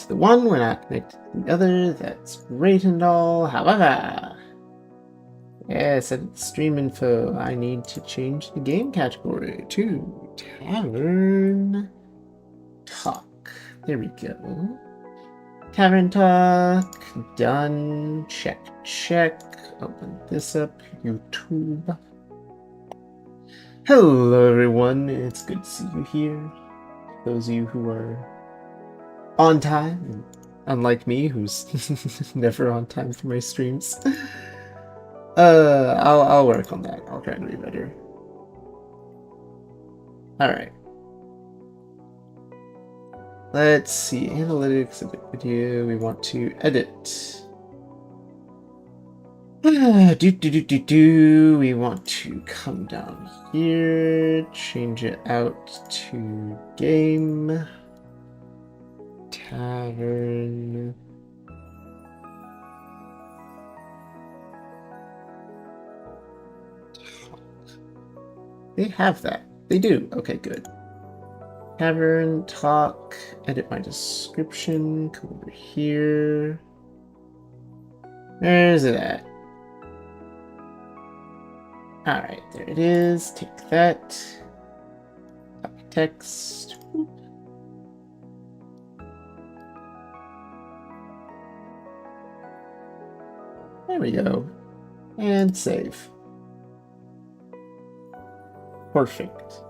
to the one, we're not connected to the other. That's great and all. However, yes, at stream info, I need to change the game category to Tavern Talk. There we go. Tavern Talk. Done. Check, check. Open this up. YouTube. Hello, everyone. It's good to see you here. Those of you who are on time, unlike me, who's never on time for my streams. I'll work on that. I'll try to be better. Alright. Let's see. Analytics of the video. We want to edit. We want to come down here, change it out to game. Tavern. They have that. They do. Okay, good. Tavern Talk. Edit my description. Come over here. Where's it at? Alright, there it is. Take that. Copy text. There we go. And save. Perfect.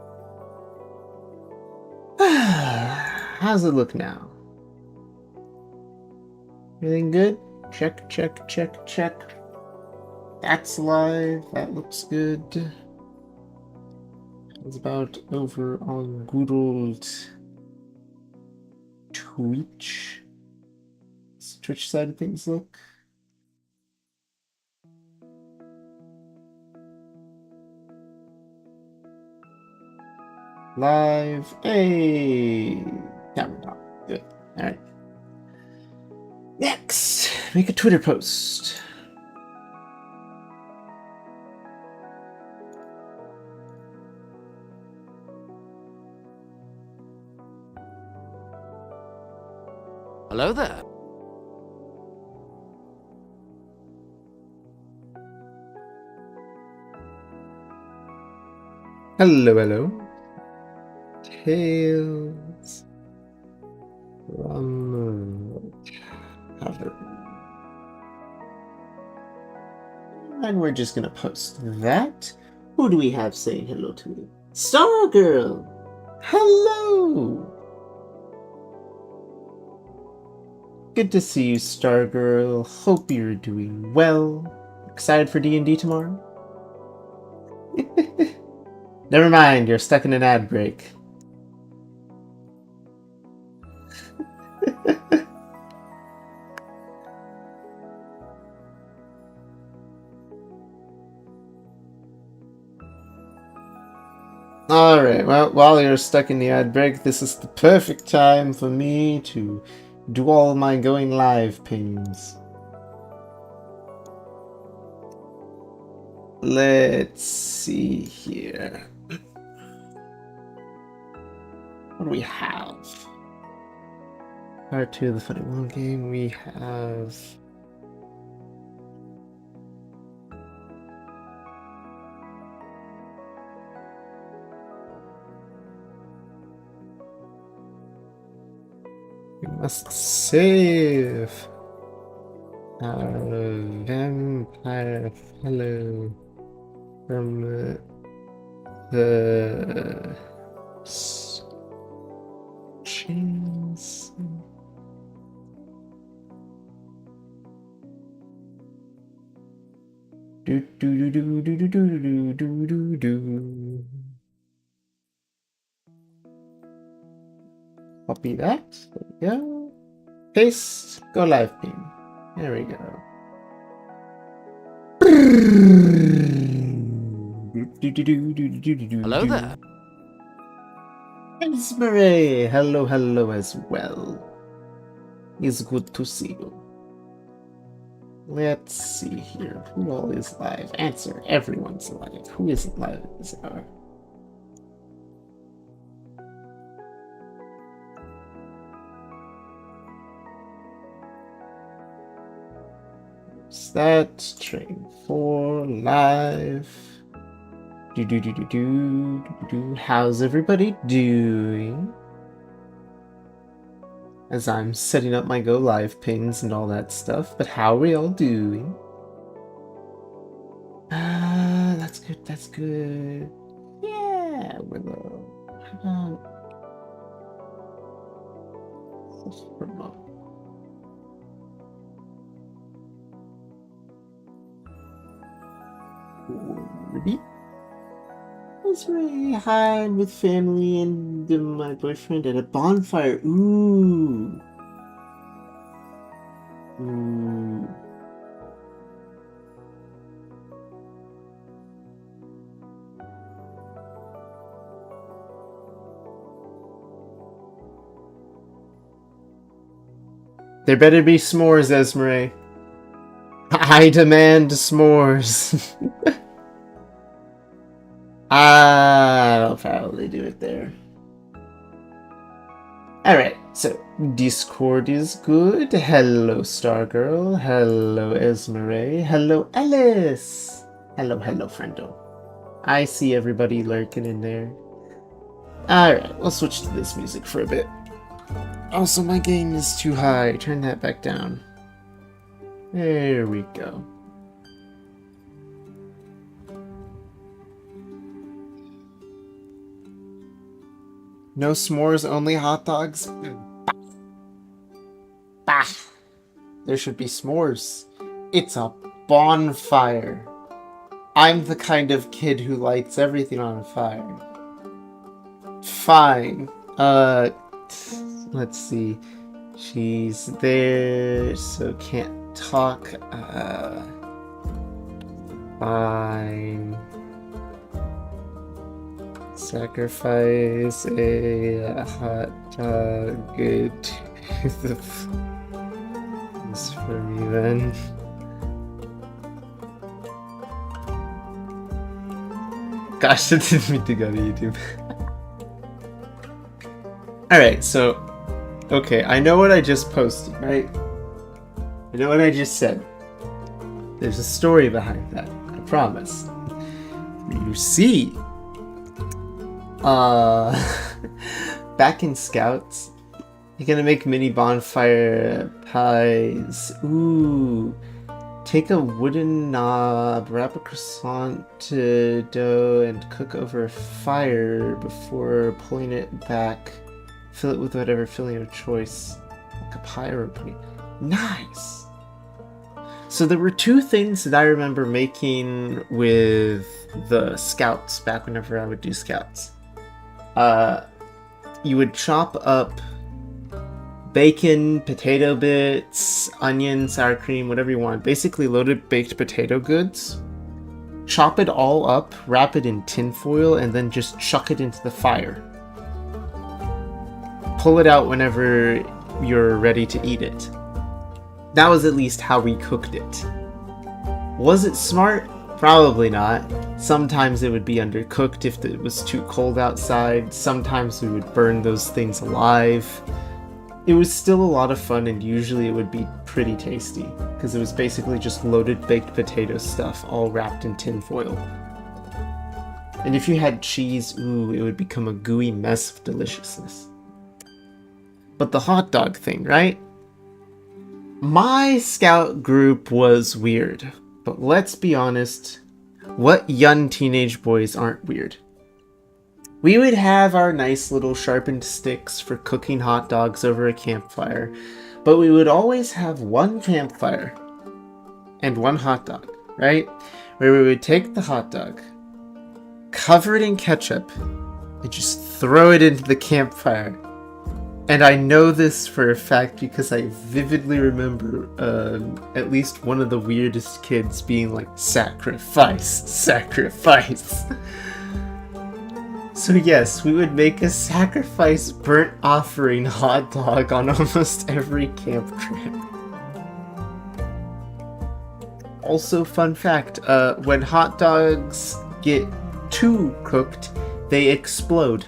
How's it look now? Everything good? Check, check, check, check. That's live. That looks good. How's about over on good old Twitch? Does the Twitch side of things look? Live. Hey! Camera top. Good. Alright. Next, make a Twitter post. Hello there. Hello, hello. Tales from Tavern. And we're just gonna post that. Who do we have saying hello to me? Star Girl! Hello! Good to see you, Star Girl. Hope you're doing well. Excited for D&D tomorrow? Never mind, you're stuck in an ad break. Alright, well, while you're stuck in the ad break, this is the perfect time for me to do all my going live pings. Let's see here. What do we have? Part 2 of the Funny Wall game, we have... We must save our vampire fellow from the chains. Do do do do do do do do do do. Copy that. There we go. Paste. Go live ping. There we go. Hello there. Esmeralda. Hello, hello as well. It's good to see you. Let's see here. Who all is live? Answer. Everyone's live. Who isn't live at this hour? There's that. Train 4 live. How's everybody doing? As I'm setting up my go live pings and all that stuff, but how are we all doing? That's good, that's good. Yeah, Willow. How about let's promote. Ready? Let's really hide with family and my boyfriend at a bonfire. Ooh. Ooh. There better be s'mores, Esmeralda. I demand s'mores. I'll probably do it there. Alright, so Discord is good. Hello, Stargirl. Hello, Esmeralda. Hello, Alice. Hello, friendo. I see everybody lurking in there. Alright, we'll switch to this music for a bit. Also, my gain is too high. Turn that back down. There we go. No s'mores, only hot dogs? Bah! There should be s'mores. It's a bonfire. I'm the kind of kid who lights everything on fire. Fine. Let's see. She's there, so can't talk. Fine. Sacrifice a hot dog to the... This for me then. Gosh, I didn't mean to go to YouTube. Alright, so... Okay, I know what I just posted, right? I know what I just said. There's a story behind that, I promise. You see... back in Scouts, you're gonna make mini bonfire pies. Ooh. Take a wooden knob, wrap a croissant dough, and cook over a fire before pulling it back. Fill it with whatever filling of choice, like a pie or a pudding. Nice! So there were two things that I remember making with the Scouts back whenever I would do Scouts. You would chop up bacon, potato bits, onion, sour cream, whatever you want. Basically loaded baked potato goods. Chop it all up, wrap it in tin foil, and then just chuck it into the fire. Pull it out whenever you're ready to eat it. That was at least how we cooked it. Was it smart? Probably not. Sometimes it would be undercooked if it was too cold outside. Sometimes we would burn those things alive. It was still a lot of fun, and usually it would be pretty tasty, because it was basically just loaded baked potato stuff all wrapped in tin foil. And if you had cheese, ooh, it would become a gooey mess of deliciousness. But the hot dog thing, right? My Scout group was weird, but let's be honest, what young teenage boys aren't weird? We would have our nice little sharpened sticks for cooking hot dogs over a campfire, but we would always have one campfire and one hot dog, right? Where we would take the hot dog, cover it in ketchup, and just throw it into the campfire. And I know this for a fact because I vividly remember at least one of the weirdest kids being like, sacrifice, sacrifice. So yes, we would make a sacrifice burnt offering hot dog on almost every camp trip. Also, fun fact, when hot dogs get too cooked, they explode.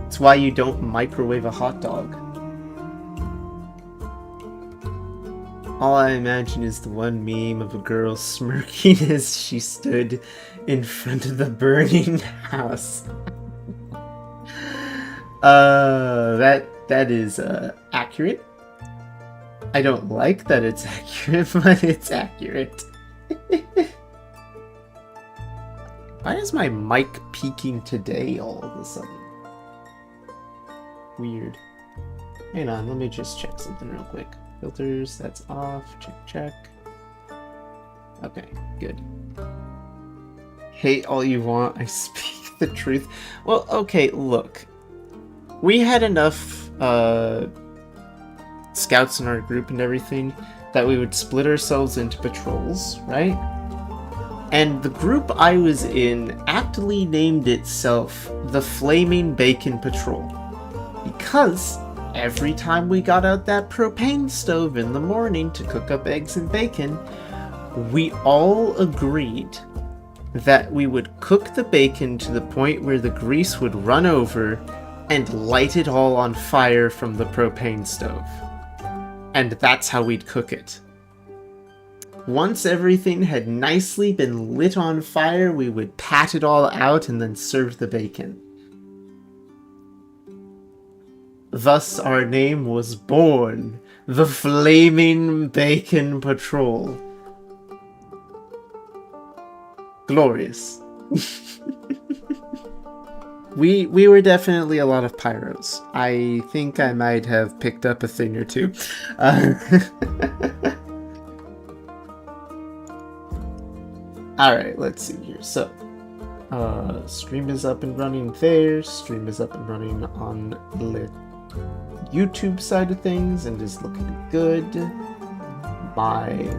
That's why you don't microwave a hot dog. All I imagine is the one meme of a girl smirking as she stood in front of the burning house. That is accurate. I don't like that it's accurate, but it's accurate. Why is my mic peaking today all of a sudden? Weird. Hang on, let me just check something real quick. Filters, that's off. Check. Okay, good. Hate all you want, I speak the truth. Well, okay, look. We had enough scouts in our group and everything that we would split ourselves into patrols, right? And the group I was in aptly named itself the Flaming Bacon Patrol. Because every time we got out that propane stove in the morning to cook up eggs and bacon, we all agreed that we would cook the bacon to the point where the grease would run over and light it all on fire from the propane stove. And that's how we'd cook it. Once everything had nicely been lit on fire, we would pat it all out and then serve the bacon. Thus our name was born, the Flaming Bacon Patrol. Glorious. We were definitely a lot of pyros. I think I might have picked up a thing or two. Alright, let's see here. So, stream is up and running there. Stream is up and running on the YouTube side of things and is looking good. My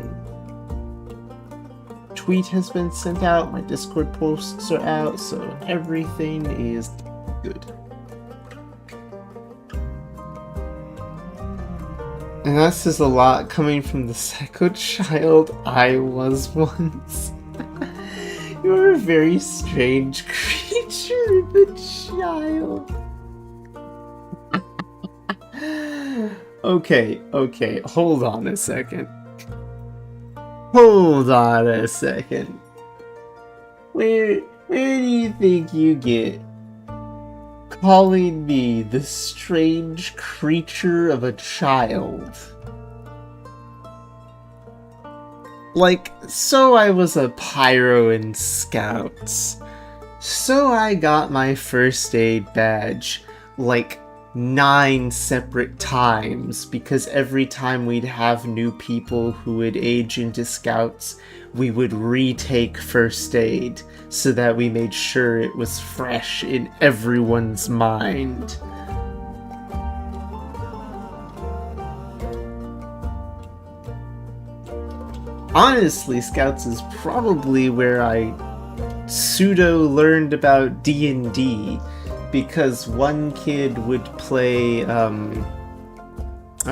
tweet has been sent out. My Discord posts are out. So everything is good. And that says a lot coming from the psycho child I was once. You are a very strange creature of a child. Okay, hold on a second. Where do you think you get calling me the strange creature of a child? Like, so I was a pyro in Scouts. So I got my first aid badge, like, 9 separate times, because every time we'd have new people who would age into Scouts, we would retake first aid, so that we made sure it was fresh in everyone's mind. Honestly, Scouts is probably where I pseudo-learned about D&D, because one kid would play, oh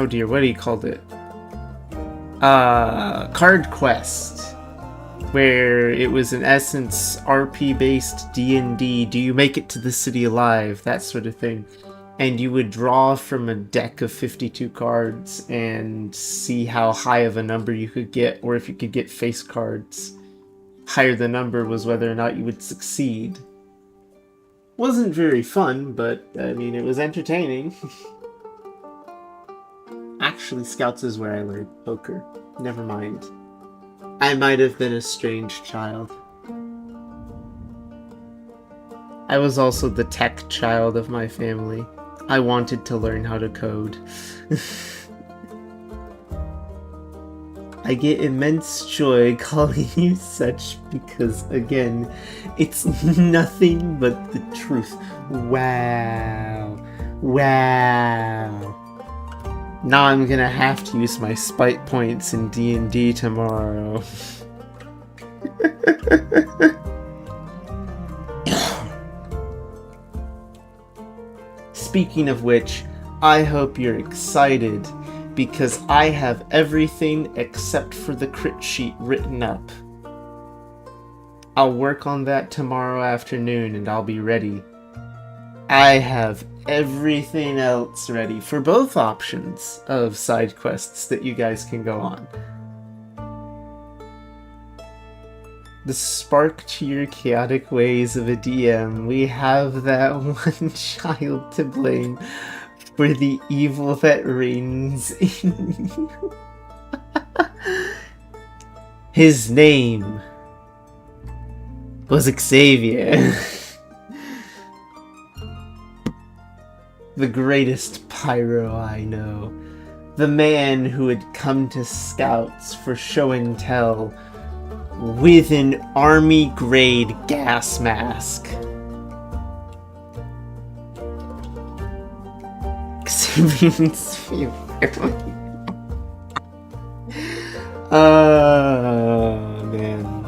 dear, what do you call it? Card Quest, where it was in essence RP-based D&D, do you make it to the city alive, that sort of thing. And you would draw from a deck of 52 cards and see how high of a number you could get, or if you could get face cards. Higher the number was whether or not you would succeed. Wasn't very fun, but, I mean, it was entertaining. Actually, Scouts is where I learned poker. Never mind. I might have been a strange child. I was also the tech child of my family. I wanted to learn how to code. I get immense joy calling you such because, again, it's nothing but the truth. Wow. Now I'm gonna have to use my spite points in D&D tomorrow. Speaking of which, I hope you're excited, because I have everything except for the crit sheet written up. I'll work on that tomorrow afternoon and I'll be ready. I have everything else ready for both options of side quests that you guys can go on. The spark to your chaotic ways of a DM. We have that one child to blame for the evil that reigns in you. His name was Xavier. The greatest pyro I know. The man who had come to scouts for show and tell with an army-grade gas mask. Xavier's family. Man.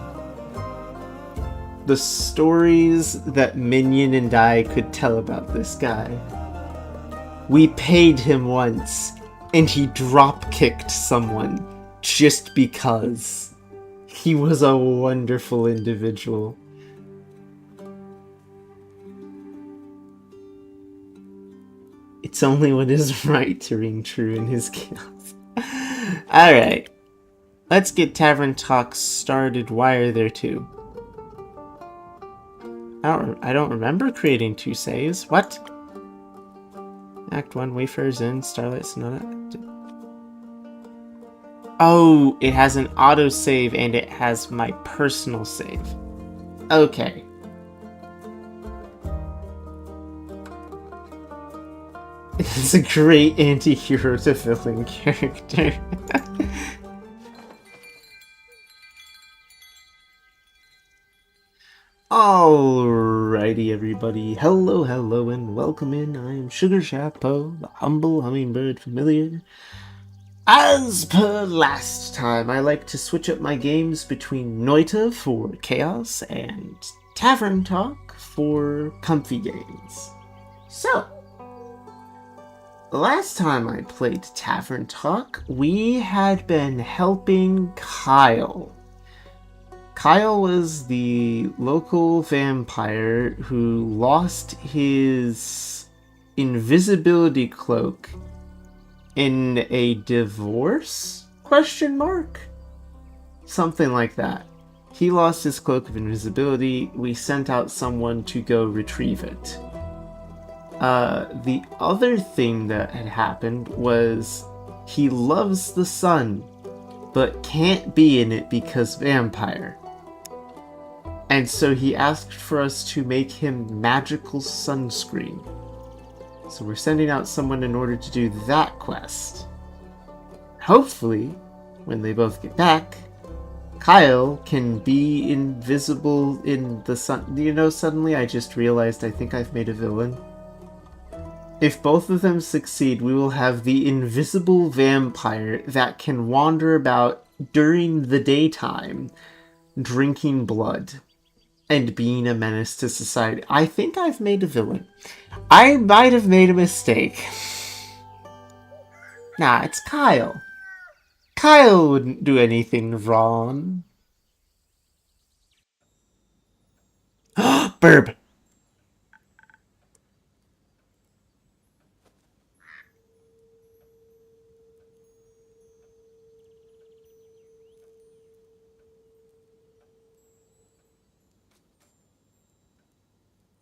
The stories that Minion and I could tell about this guy. We paid him once, and he drop-kicked someone just because. He was a wonderful individual. It's only what is right to ring true in his chaos. Alright. Let's get Tavern Talk started. Why are there two? I don't remember creating two saves. What? Act 1, Wayfarer's Inn, Starlight Sonata. Oh, it has an autosave and it has my personal save. Okay. It's a great anti-hero to villain character. Alrighty, everybody. Hello, and welcome in. I am Sugar Chapeau, the humble hummingbird familiar. As per last time, I like to switch up my games between Noita for chaos and Tavern Talk for comfy games. So, last time I played Tavern Talk, we had been helping Kyle. Kyle was the local vampire who lost his invisibility cloak in a divorce? Question mark? Something like that. He lost his cloak of invisibility. We sent out someone to go retrieve it. The other thing that had happened was he loves the sun, but can't be in it because vampire. And so he asked for us to make him magical sunscreen. So we're sending out someone in order to do that quest. Hopefully, when they both get back, Kyle can be invisible in the sun. You know, suddenly I just realized I think I've made a villain. If both of them succeed, we will have the invisible vampire that can wander about during the daytime, drinking blood, and being a menace to society. I think I've made a villain. I might have made a mistake. Nah, it's Kyle. Kyle wouldn't do anything wrong. Burb!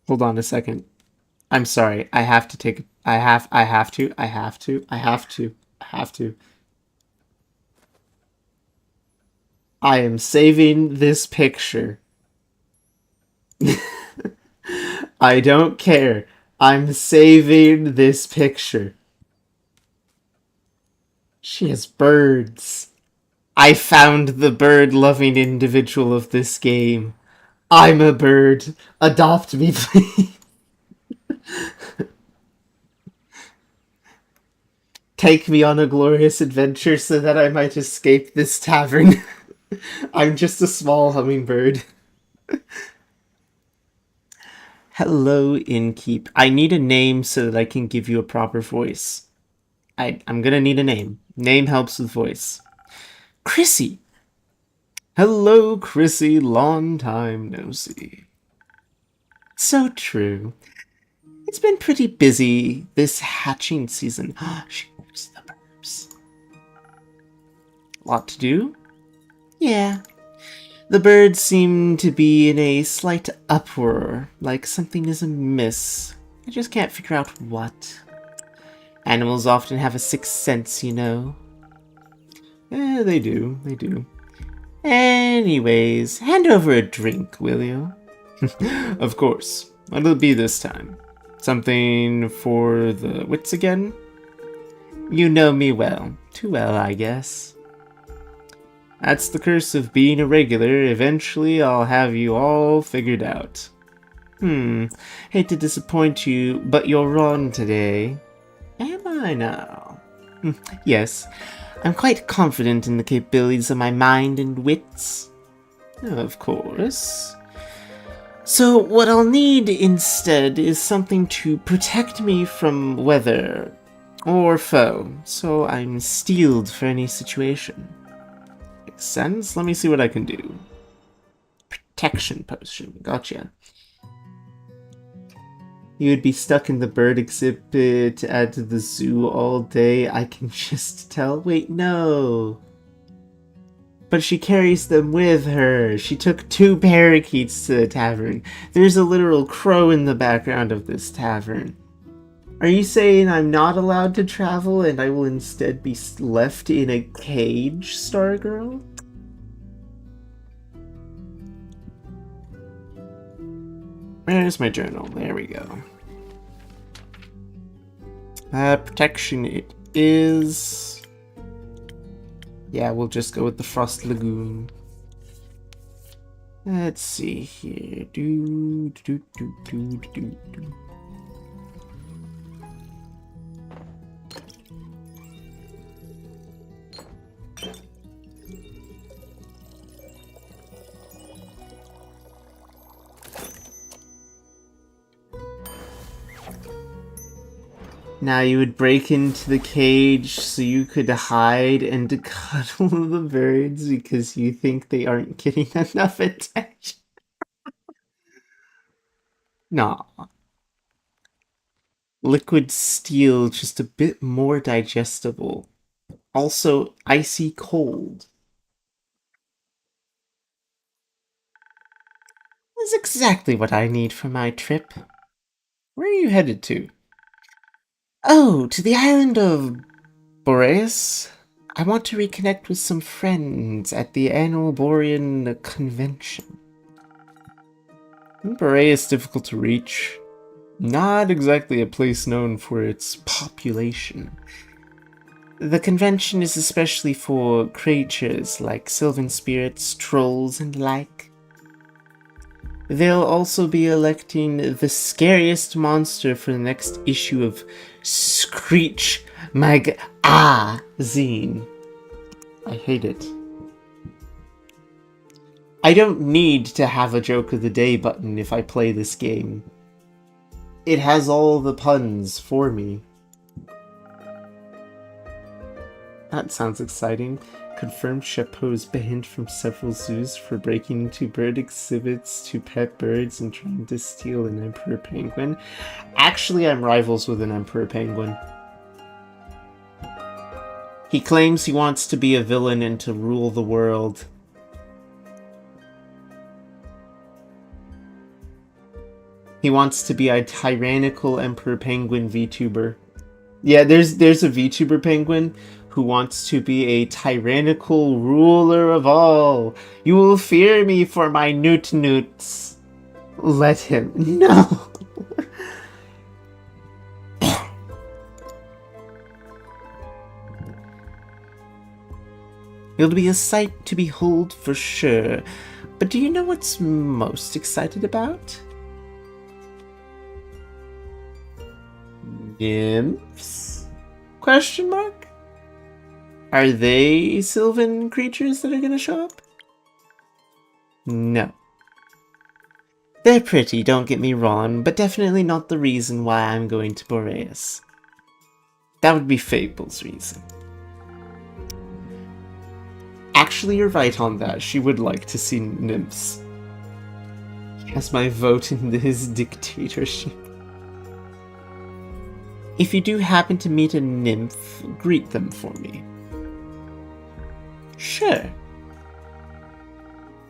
Hold on a second. I'm sorry. I have to take... I have to. I am saving this picture. I don't care. I'm saving this picture. She has birds. I found the bird-loving individual of this game. I'm a bird. Adopt me, please. Take me on a glorious adventure so that I might escape this tavern. I'm just a small hummingbird. Hello, Innkeep. I need a name so that I can give you a proper voice. I'm gonna need a name. Name helps with voice. Chrissy. Hello, Chrissy. Long time no see. So true. It's been pretty busy this hatching season. She moves the birds. Lot to do? Yeah. The birds seem to be in a slight uproar, like something is amiss. I just can't figure out what. Animals often have a sixth sense, you know. They do. Anyways, hand over a drink, will you? Of course. What'll it be this time? Something for the wits again? You know me well. Too well, I guess. That's the curse of being a regular. Eventually, I'll have you all figured out. Hate to disappoint you, but you're wrong today. Am I now? Yes, I'm quite confident in the capabilities of my mind and wits. Of course. So what I'll need instead is something to protect me from weather or foe, so I'm steeled for any situation. Makes sense? Let me see what I can do. Protection potion, gotcha. You would be stuck in the bird exhibit at the zoo all day, I can just tell. Wait, no. But she carries them with her. She took 2 parakeets to the tavern. There's a literal crow in the background of this tavern. Are you saying I'm not allowed to travel and I will instead be left in a cage, Stargirl? Where's my journal? There we go. Protection it is. Yeah, we'll just go with the Frost Lagoon. Let's see here. Do. Now you would break into the cage so you could hide and cuddle the birds because you think they aren't getting enough attention. Nah. Liquid steel, just a bit more digestible. Also, icy cold. That's exactly what I need for my trip. Where are you headed to? Oh, to the island of Boreas. I want to reconnect with some friends at the annual Borean convention. Boreas is difficult to reach. Not exactly a place known for its population. The convention is especially for creatures like sylvan spirits, trolls, and like. They'll also be electing the scariest monster for the next issue of Screech Magazine. I hate it. I don't need to have a joke of the day button if I play this game. It has all the puns for me. That sounds exciting. Confirmed Chapeau's banned from several zoos for breaking into bird exhibits to pet birds and trying to steal an emperor penguin. Actually, I'm rivals with an emperor penguin. He claims he wants to be a villain and to rule the world. He wants to be a tyrannical emperor penguin VTuber. Yeah, there's a VTuber penguin who wants to be a tyrannical ruler of all. You will fear me for my newts. Let him. No! It'll be a sight to behold for sure. But do you know what's most excited about? Nymphs? Question mark? Are they sylvan creatures that are gonna show up? No. They're pretty, don't get me wrong, but definitely not the reason why I'm going to Boreas. That would be Fable's reason. Actually, you're right on that. She would like to see nymphs. He has my vote in his dictatorship. If you do happen to meet a nymph, greet them for me. Sure.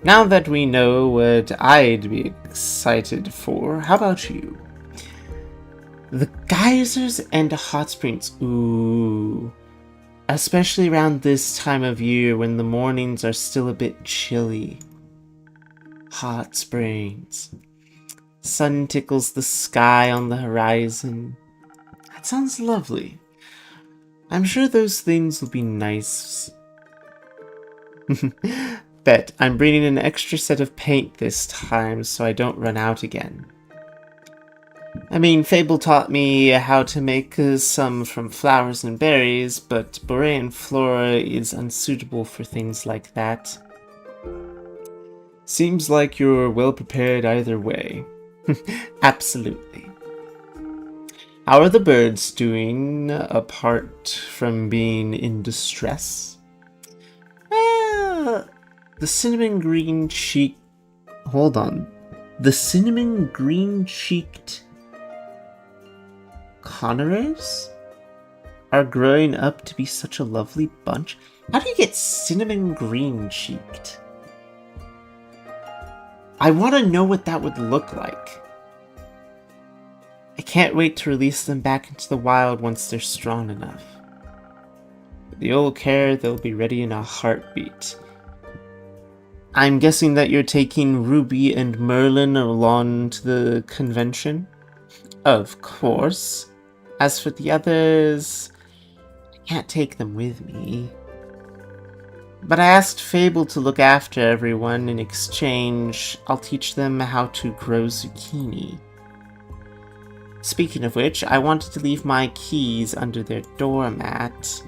Now that we know what I'd be excited for, how about you? The geysers and hot springs. Ooh. Especially around this time of year when the mornings are still a bit chilly. Hot springs. Sun tickles the sky on the horizon. That sounds lovely. I'm sure those things will be nice. Bet I'm bringing an extra set of paint this time so I don't run out again. I mean, Fable taught me how to make some from flowers and berries, but Borean flora is unsuitable for things like that. Seems like you're well prepared either way. Absolutely. How are the birds doing, apart from being in distress? The cinnamon green cheek... Hold on. The cinnamon green cheeked conurers are growing up to be such a lovely bunch. How do you get cinnamon green cheeked? I want to know what that would look like. I can't wait to release them back into the wild once they're strong enough. With the old care, they'll be ready in a heartbeat. I'm guessing that you're taking Ruby and Merlin along to the convention? Of course. As for the others, I can't take them with me. But I asked Fable to look after everyone. In exchange, I'll teach them how to grow zucchini. Speaking of which, I wanted to leave my keys under their doormat.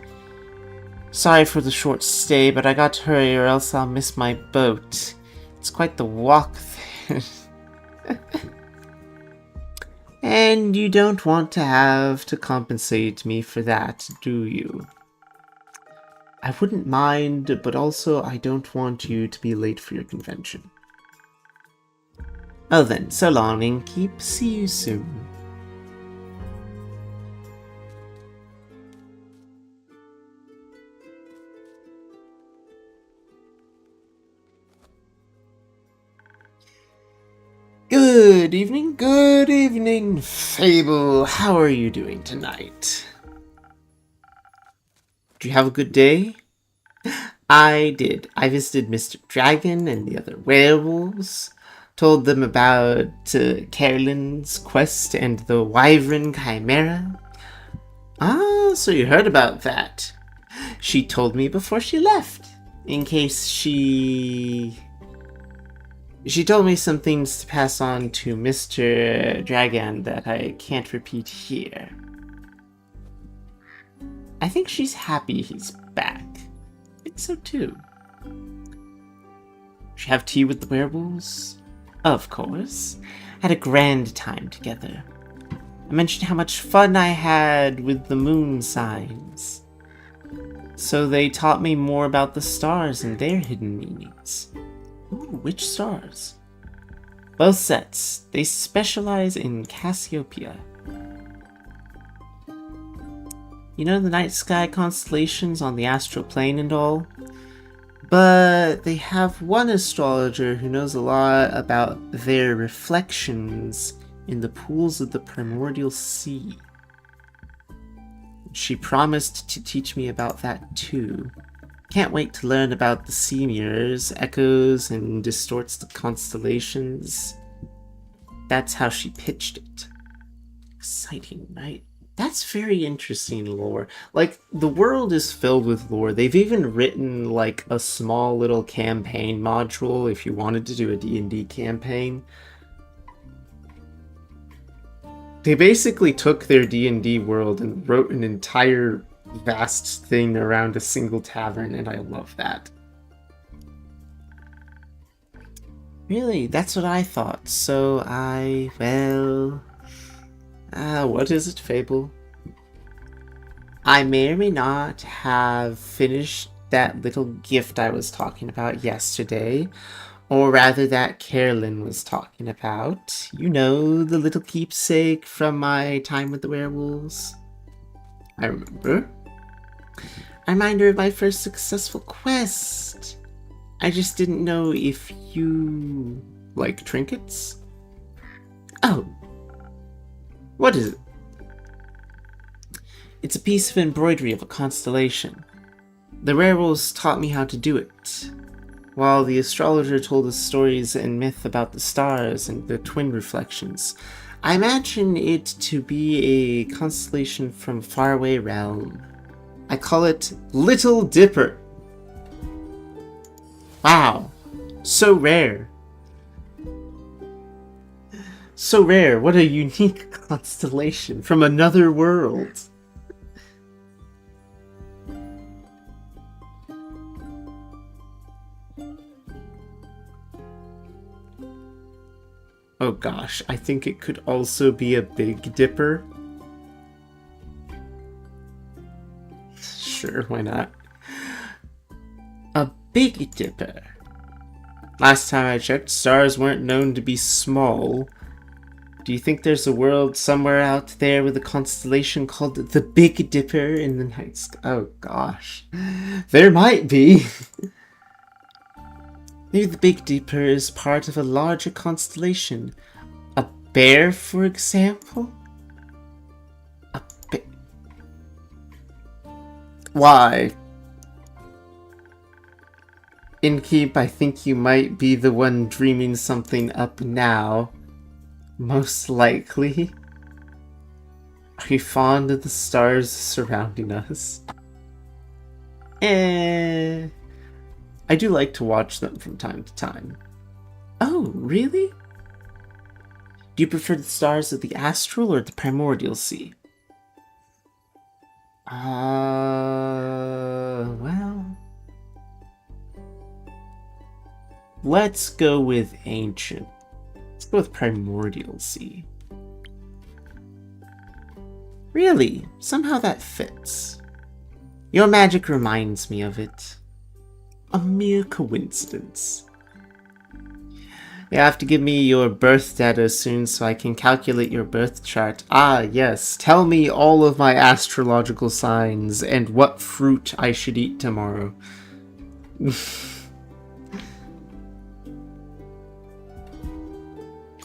Sorry for the short stay, but I got to hurry or else I'll miss my boat. It's quite the walk there. And you don't want to have to compensate me for that, do you? I wouldn't mind, but also I don't want you to be late for your convention. Oh then, so long, Innkeep. See you soon. Good evening, Fable. How are you doing tonight? Did you have a good day? I did. I visited Mr. Dragon and the other werewolves, told them about Carolyn's quest and the Wyvern Chimera. Ah, so you heard about that. She told me before she left, in case she told me some things to pass on to Mr. Dragon that I can't repeat here. I think she's happy he's back. I think so too. Should have tea with the werewolves? Of course. Had a grand time together. I mentioned how much fun I had with the moon signs. So they taught me more about the stars and their hidden meanings. Ooh, which stars? Both sets. They specialize in Cassiopeia. You know the night sky constellations on the astral plane and all? But they have one astrologer who knows a lot about their reflections in the pools of the primordial sea. She promised to teach me about that too. Can't wait to learn about the sea mirrors, echoes, and distorts the constellations. That's how she pitched it. Exciting, right? That's very interesting lore. Like, the world is filled with lore. They've even written, like, a small little campaign module if you wanted to do a D&D campaign. They basically took their D&D world and wrote an entire vast thing around a single tavern, and I love that. Really, that's what I thought. So what is it, Fable? I may or may not have finished that little gift I was talking about yesterday, or rather that Carolyn was talking about. You know, the little keepsake from my time with the werewolves. I remember. A reminder of my first successful quest. I just didn't know if you like trinkets. Oh. What is it? It's a piece of embroidery of a constellation. The werewolves taught me how to do it, while the astrologer told us stories and myth about the stars and the twin reflections. I imagine it to be a constellation from a faraway realm. I call it Little Dipper. Wow, so rare. So rare, what a unique constellation from another world. Oh gosh, I think it could also be a Big Dipper. Sure, why not? A Big Dipper. Last time I checked, stars weren't known to be small. Do you think there's a world somewhere out there with a constellation called the Big Dipper in the night sky? Oh gosh. There might be. Maybe the Big Dipper is part of a larger constellation. A bear, for example? A bear? Why? Inkeep, I think you might be the one dreaming something up now. Most likely. Are you fond of the stars surrounding us? I do like to watch them from time to time. Oh, really? Do you prefer the stars of the astral or the primordial sea? Well... Let's go with ancient. Let's go with primordial sea. Really? Somehow that fits. Your magic reminds me of it. A mere coincidence. You have to give me your birth data soon so I can calculate your birth chart. Ah, yes. Tell me all of my astrological signs and what fruit I should eat tomorrow.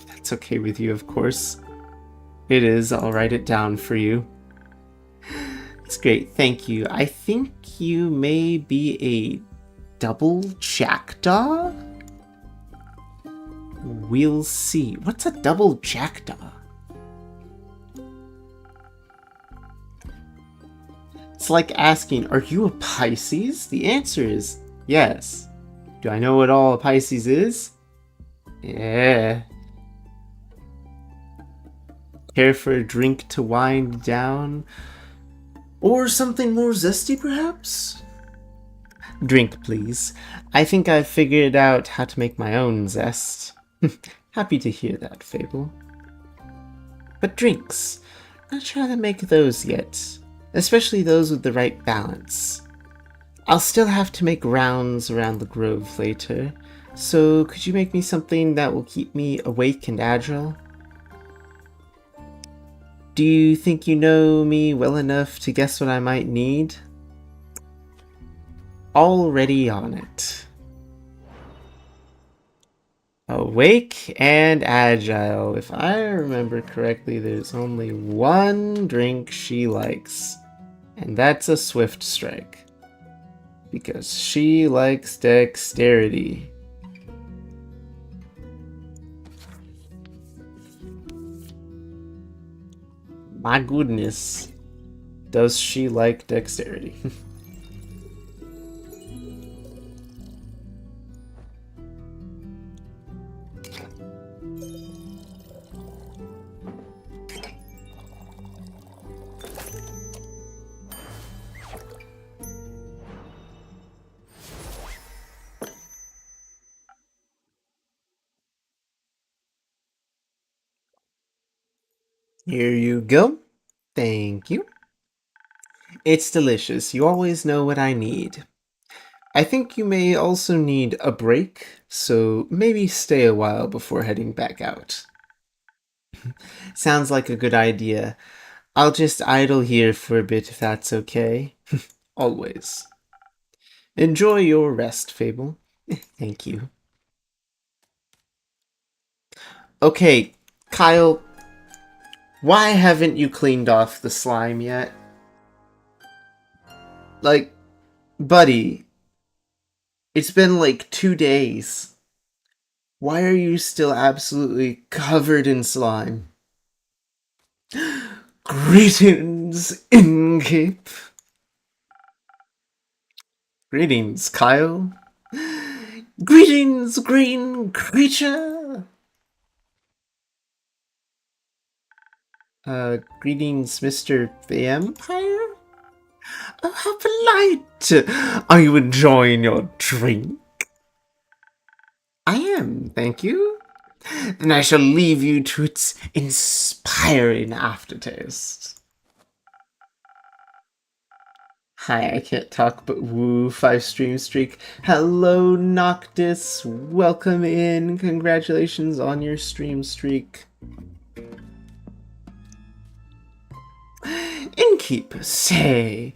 That's okay with you, of course. It is. I'll write it down for you. It's great. Thank you. I think you may be a double jackdaw? We'll see. What's a double jackdaw? It's like asking, are you a Pisces? The answer is yes. Do I know what all a Pisces is? Yeah. Care for a drink to wind down? Or something more zesty, perhaps? Drink, please. I think I've figured out how to make my own zest. Happy to hear that, Fable. But drinks. Not sure how to make those yet. Especially those with the right balance. I'll still have to make rounds around the grove later. So could you make me something that will keep me awake and agile? Do you think you know me well enough to guess what I might need? Already on it. Awake and agile. If I remember correctly, there's only one drink she likes. And that's a swift strike. Because she likes dexterity. My goodness. Does she like dexterity? Here you go. Thank you. It's delicious. You always know what I need. I think you may also need a break, so maybe stay a while before heading back out. Sounds like a good idea. I'll just idle here for a bit if that's okay. Always. Enjoy your rest, Fable. Thank you. Okay, Kyle, why haven't you cleaned off the slime yet? Like, buddy, it's been like 2 days. Why are you still absolutely covered in slime? Greetings, Inkeep. Greetings, Kyle. Greetings, green creature. Greetings, Mr. Vampire? Oh, how polite! Are you enjoying your drink? I am, thank you. Then I shall leave you to its inspiring aftertaste. Hi, I can't talk but woo, 5 stream streak. Hello, Noctis. Welcome in. Congratulations on your stream streak. Innkeeper, say,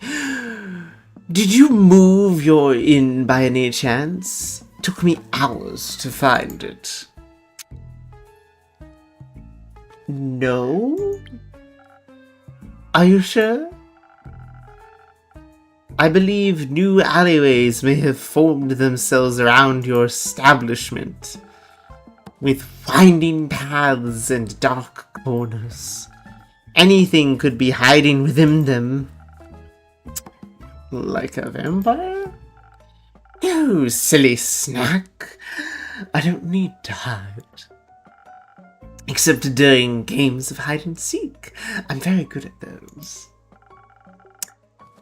did you move your inn by any chance? Took me hours to find it. No? Are you sure? I believe new alleyways may have formed themselves around your establishment, with winding paths and dark corners. Anything could be hiding within them. Like a vampire? No, silly snack. I don't need to hide. Except during games of hide and seek. I'm very good at those.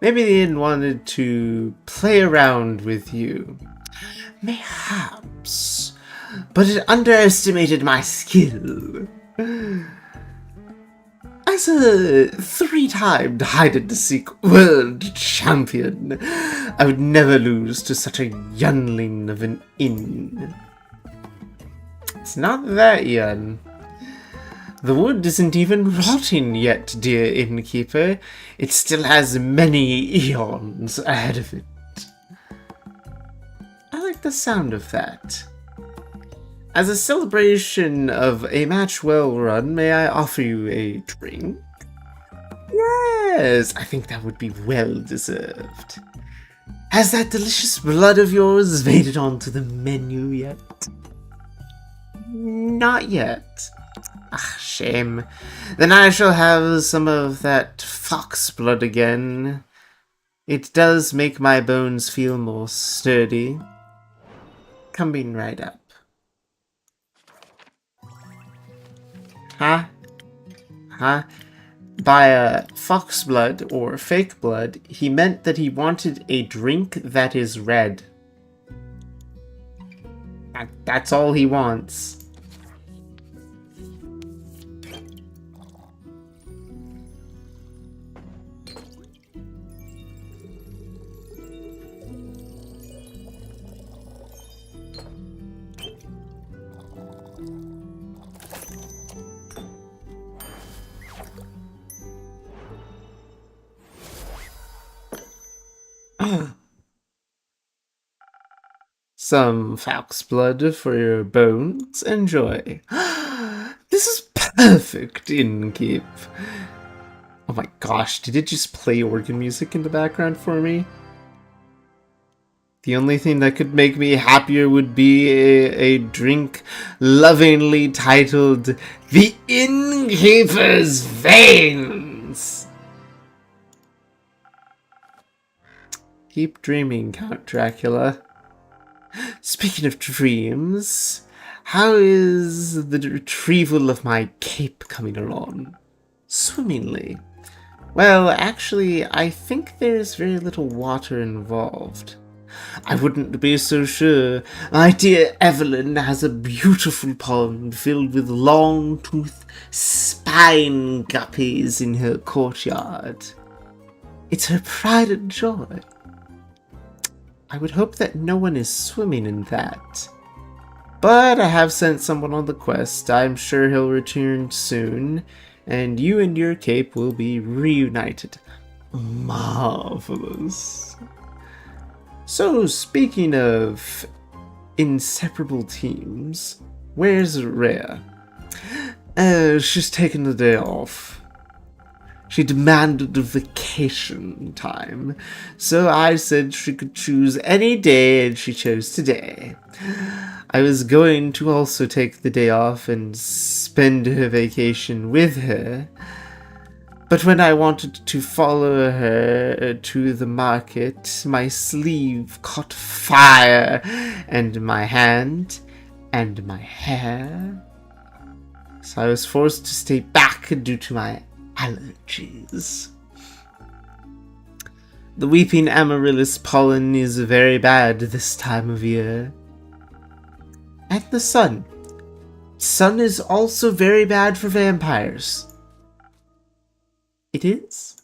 Maybe they didn't wanted to play around with you. Mayhaps. But it underestimated my skill. As a 3-time hide-and-seek world champion, I would never lose to such a youngling of an inn. It's not that young. The wood isn't even rotting yet, dear innkeeper. It still has many eons ahead of it. I like the sound of that. As a celebration of a match well run, may I offer you a drink? Yes, I think that would be well deserved. Has that delicious blood of yours made it onto the menu yet? Not yet. Ah, shame. Then I shall have some of that fox blood again. It does make my bones feel more sturdy. Coming right up. Huh? By fox blood, or fake blood, he meant that he wanted a drink that is red. That's all he wants. Some fox blood for your bones. Enjoy. This is perfect, Innkeep. Oh my gosh, did it just play organ music in the background for me? The only thing that could make me happier would be a drink lovingly titled The Innkeeper's Veins. Keep dreaming, Count Dracula. Speaking of dreams, how is the retrieval of my cape coming along? Swimmingly. Well, actually, I think there's very little water involved. I wouldn't be so sure. My dear Evelyn has a beautiful pond filled with long-toothed spine guppies in her courtyard. It's her pride and joy. I would hope that no one is swimming in that. But I have sent someone on the quest. I'm sure he'll return soon. and you and your cape will be reunited. Marvelous. So, speaking of inseparable teams, where's Rhea? She's taken the day off. She demanded a vacation time, so I said she could choose any day, and she chose today. I was going to also take the day off and spend her vacation with her, but when I wanted to follow her to the market, my sleeve caught fire, and my hand, and my hair. So I was forced to stay back due to my allergies. The weeping amaryllis pollen is very bad this time of year. And the sun. Sun is also very bad for vampires. It is?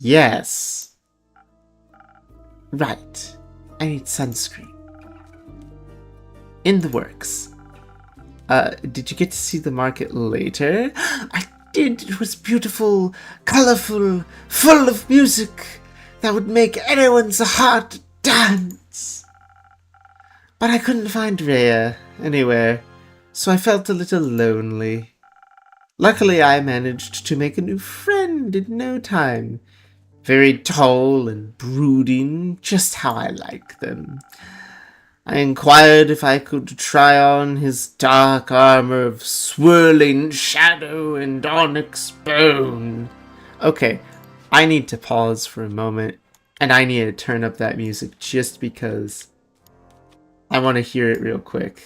Yes. Right. I need sunscreen. In the works. Did you get to see the market later? I did. It was beautiful, colorful, full of music that would make anyone's heart dance. But I couldn't find Rhea anywhere, so I felt a little lonely. Luckily, I managed to make a new friend in no time. Very tall and brooding, just how I like them. I inquired if I could try on his dark armor of swirling shadow and onyx bone. Okay, I need to pause for a moment, and I need to turn up that music just because I want to hear it real quick.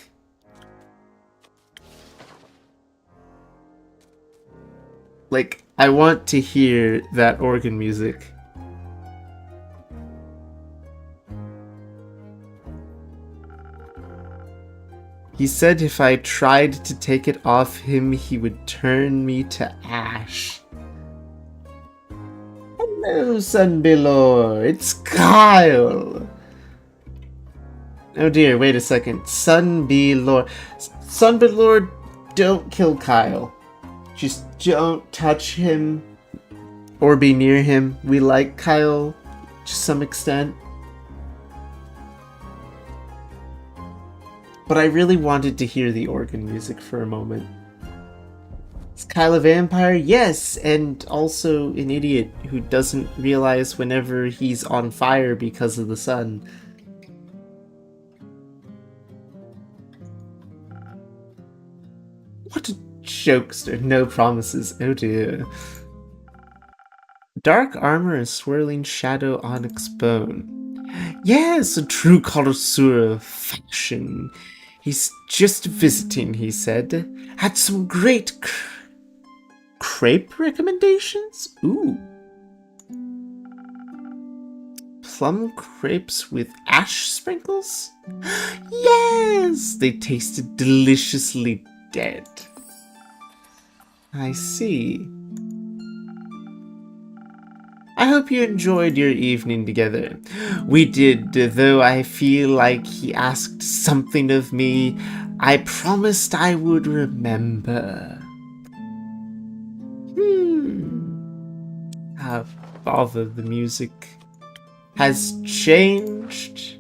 Like, I want to hear that organ music. He said if I tried to take it off him, he would turn me to ash. Hello, Sunbilor. It's Kyle. Oh dear, wait a second. Sunbilor. Sunbilor, don't kill Kyle. Just don't touch him or be near him. We like Kyle to some extent. But I really wanted to hear the organ music for a moment. Is Kyle a vampire? Yes, and also an idiot who doesn't realize whenever he's on fire because of the sun. What a jokester. No promises. Oh dear. Dark armor and swirling shadow onyx bone. Yes, a true connoisseur of fashion. He's just visiting, he said. Had some great crepe recommendations? Ooh. Plum crepes with ash sprinkles? Yes! They tasted deliciously dead. I see. I hope you enjoyed your evening together. We did, though I feel like he asked something of me. I promised I would remember. Ah, bother, the music has changed.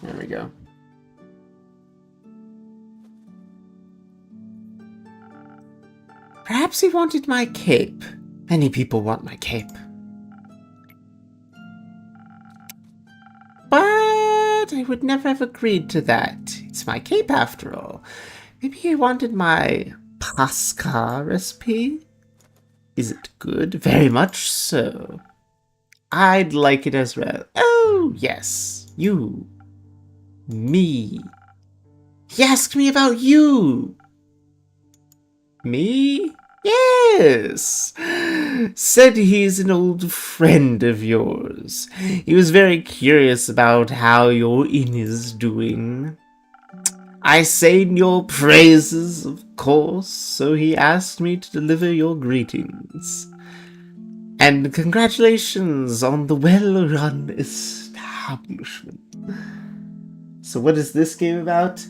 There we go. Perhaps he wanted my cape. Many people want my cape. But I would never have agreed to that. It's my cape after all. Maybe he wanted my Pasca recipe? Is it good? Very much so. I'd like it as well. Oh, yes. You. Me. He asked me about you. Me? Yes! Said he's an old friend of yours. He was very curious about how your inn is doing. I sang your praises, of course, so he asked me to deliver your greetings. And congratulations on the well-run establishment. So what is this game about?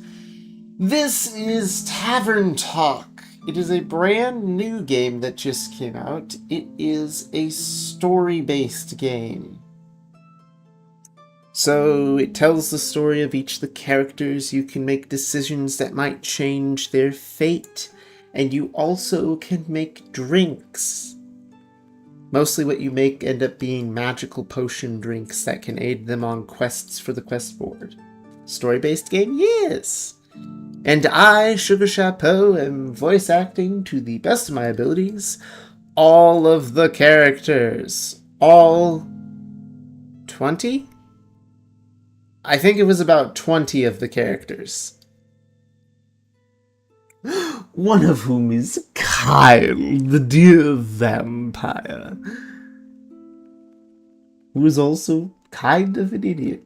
This is Tavern Talk. It is a brand new game that just came out. It is a story-based game. So it tells the story of each of the characters. You can make decisions that might change their fate. And you also can make drinks. Mostly what you make end up being magical potion drinks that can aid them on quests for the quest board. Story-based game? Yes! And I, Sugar Chapeau, am voice acting to the best of my abilities all of the characters. All 20? I think it was about 20 of the characters. One of whom is Kyle, the dear vampire, who is also kind of an idiot.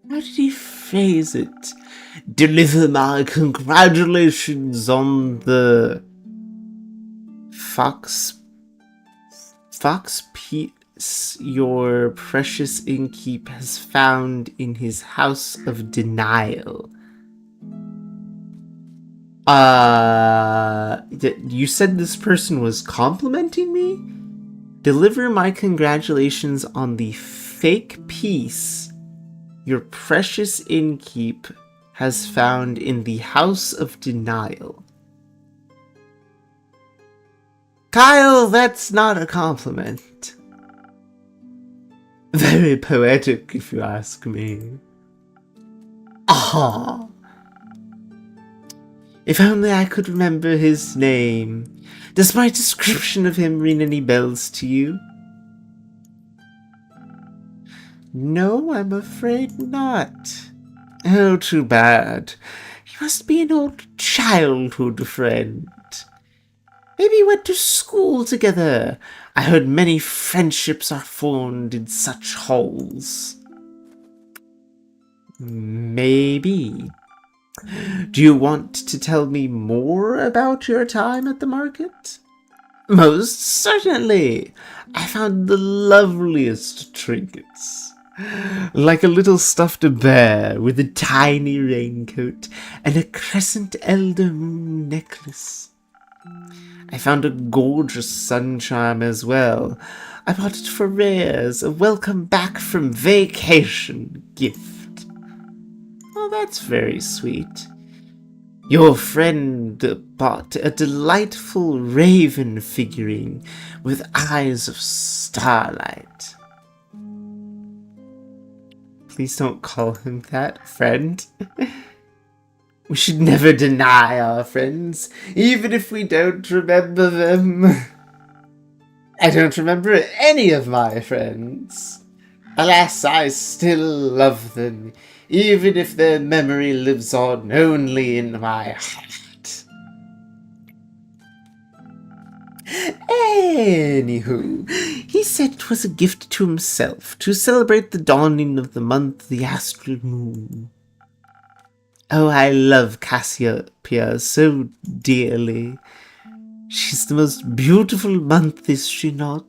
How did he phrase it? Deliver my congratulations on the fox piece your precious innkeep has found in his house of denial. You said this person was complimenting me? Deliver my congratulations on the fake piece your precious innkeep has found in the house of denial. Kyle, that's not a compliment. Very poetic, if you ask me. Ah. If only I could remember his name. Does my description of him ring any bells to you? No, I'm afraid not. Oh, too bad. He must be an old childhood friend. Maybe you went to school together. I heard many friendships are formed in such halls. Maybe. Do you want to tell me more about your time at the market? Most certainly. I found the loveliest trinkets. Like a little stuffed bear with a tiny raincoat and a crescent elder moon necklace. I found a gorgeous sun charm as well. I bought it for Rare as a welcome back from vacation gift. Oh, that's very sweet. Your friend bought a delightful raven figurine with eyes of starlight. Please don't call him that, friend. We should never deny our friends, even if we don't remember them. I don't remember any of my friends. Alas, I still love them, even if their memory lives on only in my heart. Anywho, he said it was a gift to himself to celebrate the dawning of the month, the astral moon. Oh, I love Cassiopeia so dearly. She's the most beautiful month, is she not?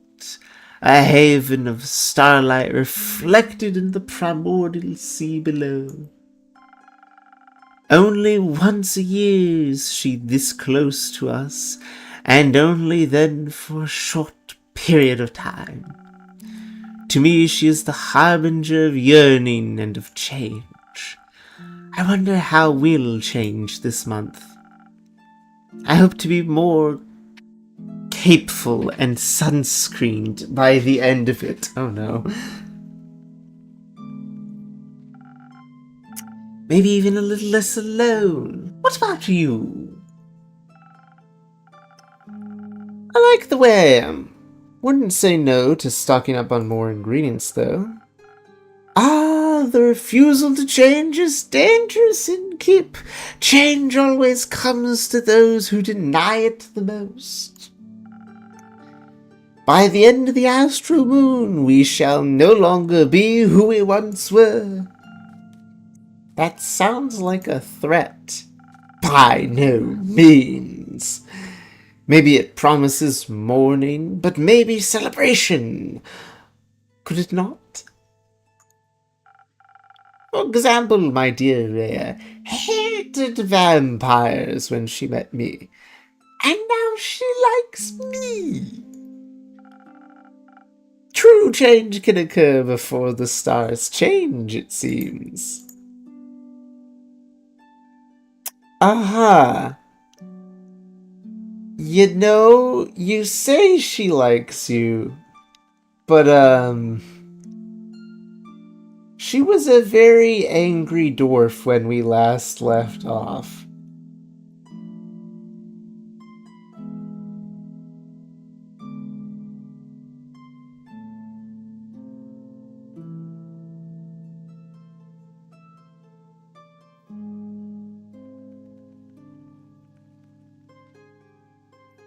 A haven of starlight reflected in the primordial sea below. Only once a year is she this close to us, and only then for a short period of time. To me, she is the harbinger of yearning and of change. I wonder how we'll change this month. I hope to be more capeful and sunscreened by the end of it. Oh no. Maybe even a little less alone. What about you? I like the way I am. Wouldn't say no to stocking up on more ingredients, though. Ah, the refusal to change is dangerous, innkeep. Change always comes to those who deny it the most. By the end of the astral moon, we shall no longer be who we once were. That sounds like a threat. By no means. Maybe it promises mourning, but maybe celebration. Could it not? For example, my dear Rhea hated vampires when she met me, and now she likes me. True change can occur before the stars change, it seems. Aha. You know, you say she likes you, but, she was a very angry dwarf when we last left off.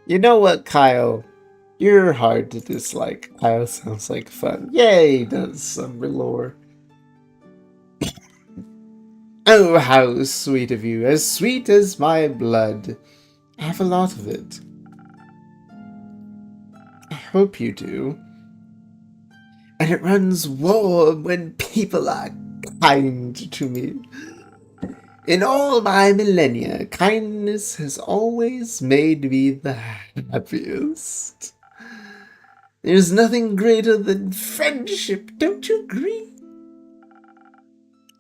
You know what, Kyle? You're hard to dislike. Kyle sounds like fun. Yay, does some lore. Oh, how sweet of you. As sweet as my blood. I have a lot of it. I hope you do. And it runs warm when people are kind to me. In all my millennia, kindness has always made me the happiest. There's nothing greater than friendship, don't you agree?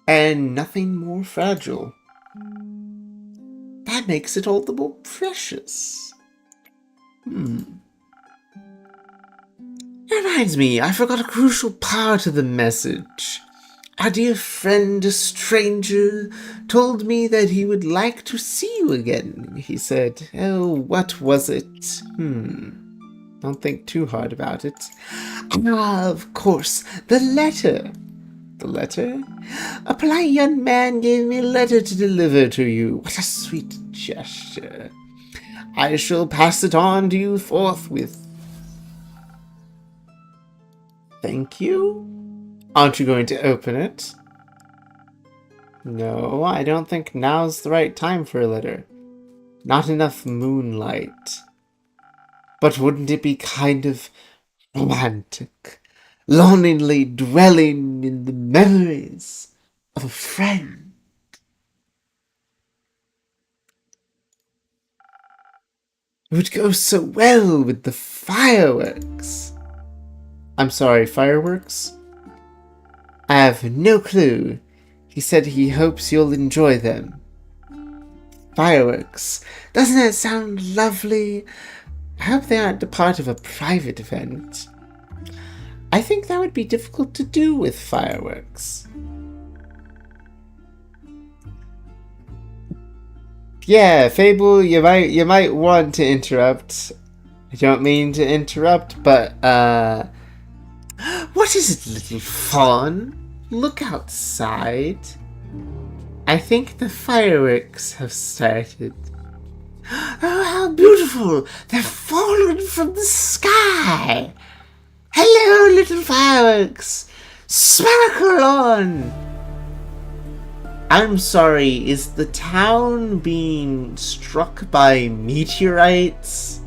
And nothing more fragile. That makes it all the more precious. That reminds me, I forgot a crucial part of the message. Our dear friend, a stranger, told me that he would like to see you again. He said, oh, what was it? Don't think too hard about it. Ah, of course, the letter. The letter? A polite young man gave me a letter to deliver to you. What a sweet gesture. I shall pass it on to you forthwith. Thank you? Aren't you going to open it? No, I don't think now's the right time for a letter. Not enough moonlight. But wouldn't it be kind of romantic? Longingly dwelling in the memories of a friend. It would go so well with the fireworks. I'm sorry, fireworks? I have no clue. He said he hopes you'll enjoy them. Fireworks. Doesn't that sound lovely? I hope they aren't a part of a private event. I think that would be difficult to do with fireworks. Yeah, Fable, you might want to interrupt. I don't mean to interrupt, but what is it, little fawn? Look outside. I think the fireworks have started. Oh, how beautiful! They're falling from the sky! Hello, little fireworks! Sparkle on! I'm sorry, is the town being struck by meteorites?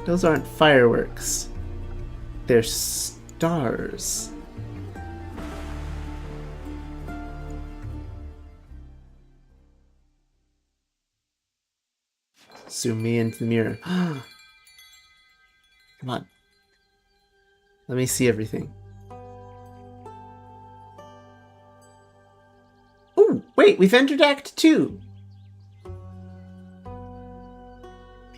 Those aren't fireworks. They're stars. Zoom me into the mirror. Come on. Let me see everything. Oh, wait, we've entered Act 2.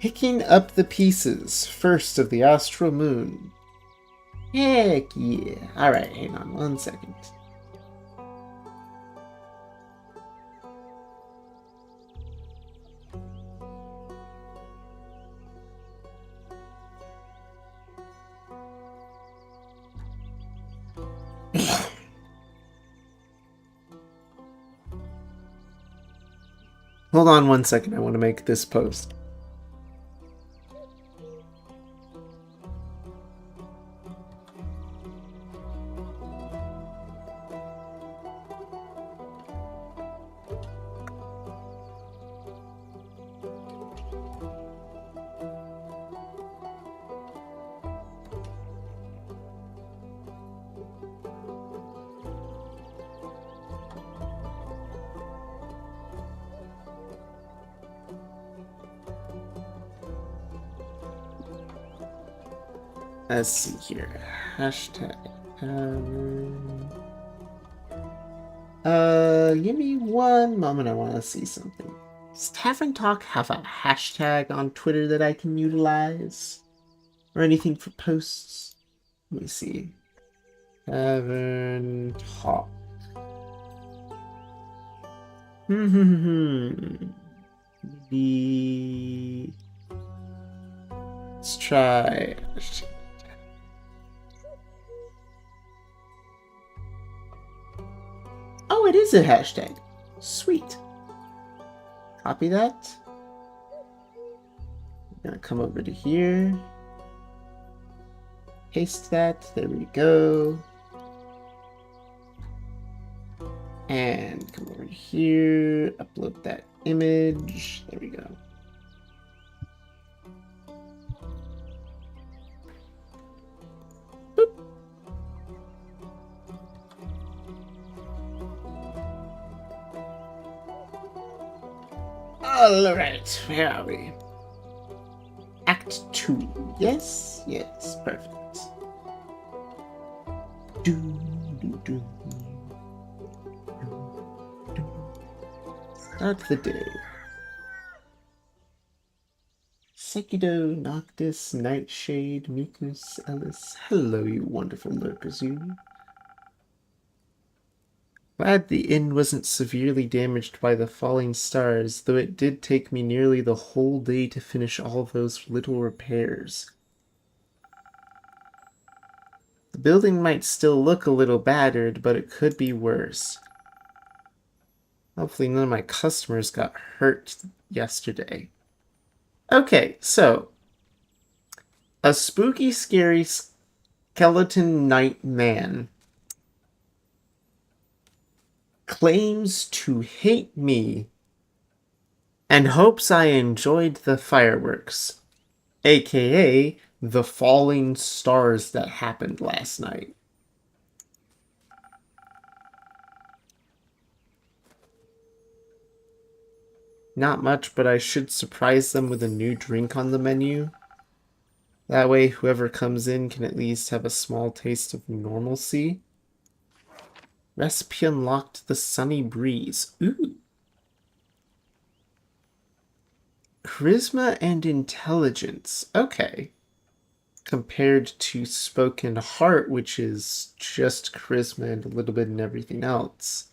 Picking up the pieces, first of the astral moon. Heck yeah. Alright, hang on 1 second. Hold on 1 second, I want to make this post. Let's see here. Hashtag tavern. Give me one moment. I want to see something. Does Tavern Talk have a hashtag on Twitter that I can utilize? Or anything for posts? Let me see. Tavern Talk. Maybe... Let's try... Oh, it is a hashtag. Sweet. Copy that. I'm gonna come over to here. Paste that. There we go. And come over here. Upload that image. There we go. Boop. All right, where are we? Act 2. Yes, yes, perfect. Do, do, do. Start the day. Sekido, Noctis, Nightshade, Mucus, Ellis. Hello, you wonderful lurkers, you. Glad the inn wasn't severely damaged by the falling stars, though it did take me nearly the whole day to finish all those little repairs. The building might still look a little battered, but it could be worse. Hopefully none of my customers got hurt yesterday. Okay, so a spooky, scary skeleton night man claims to hate me and hopes I enjoyed the fireworks, aka the falling stars that happened last night. Not much, but I should surprise them with a new drink on the menu. That way, whoever comes in can at least have a small taste of normalcy. Recipe unlocked: the sunny breeze. Ooh. Charisma and intelligence. Okay. Compared to spoken heart, which is just charisma and a little bit in everything else.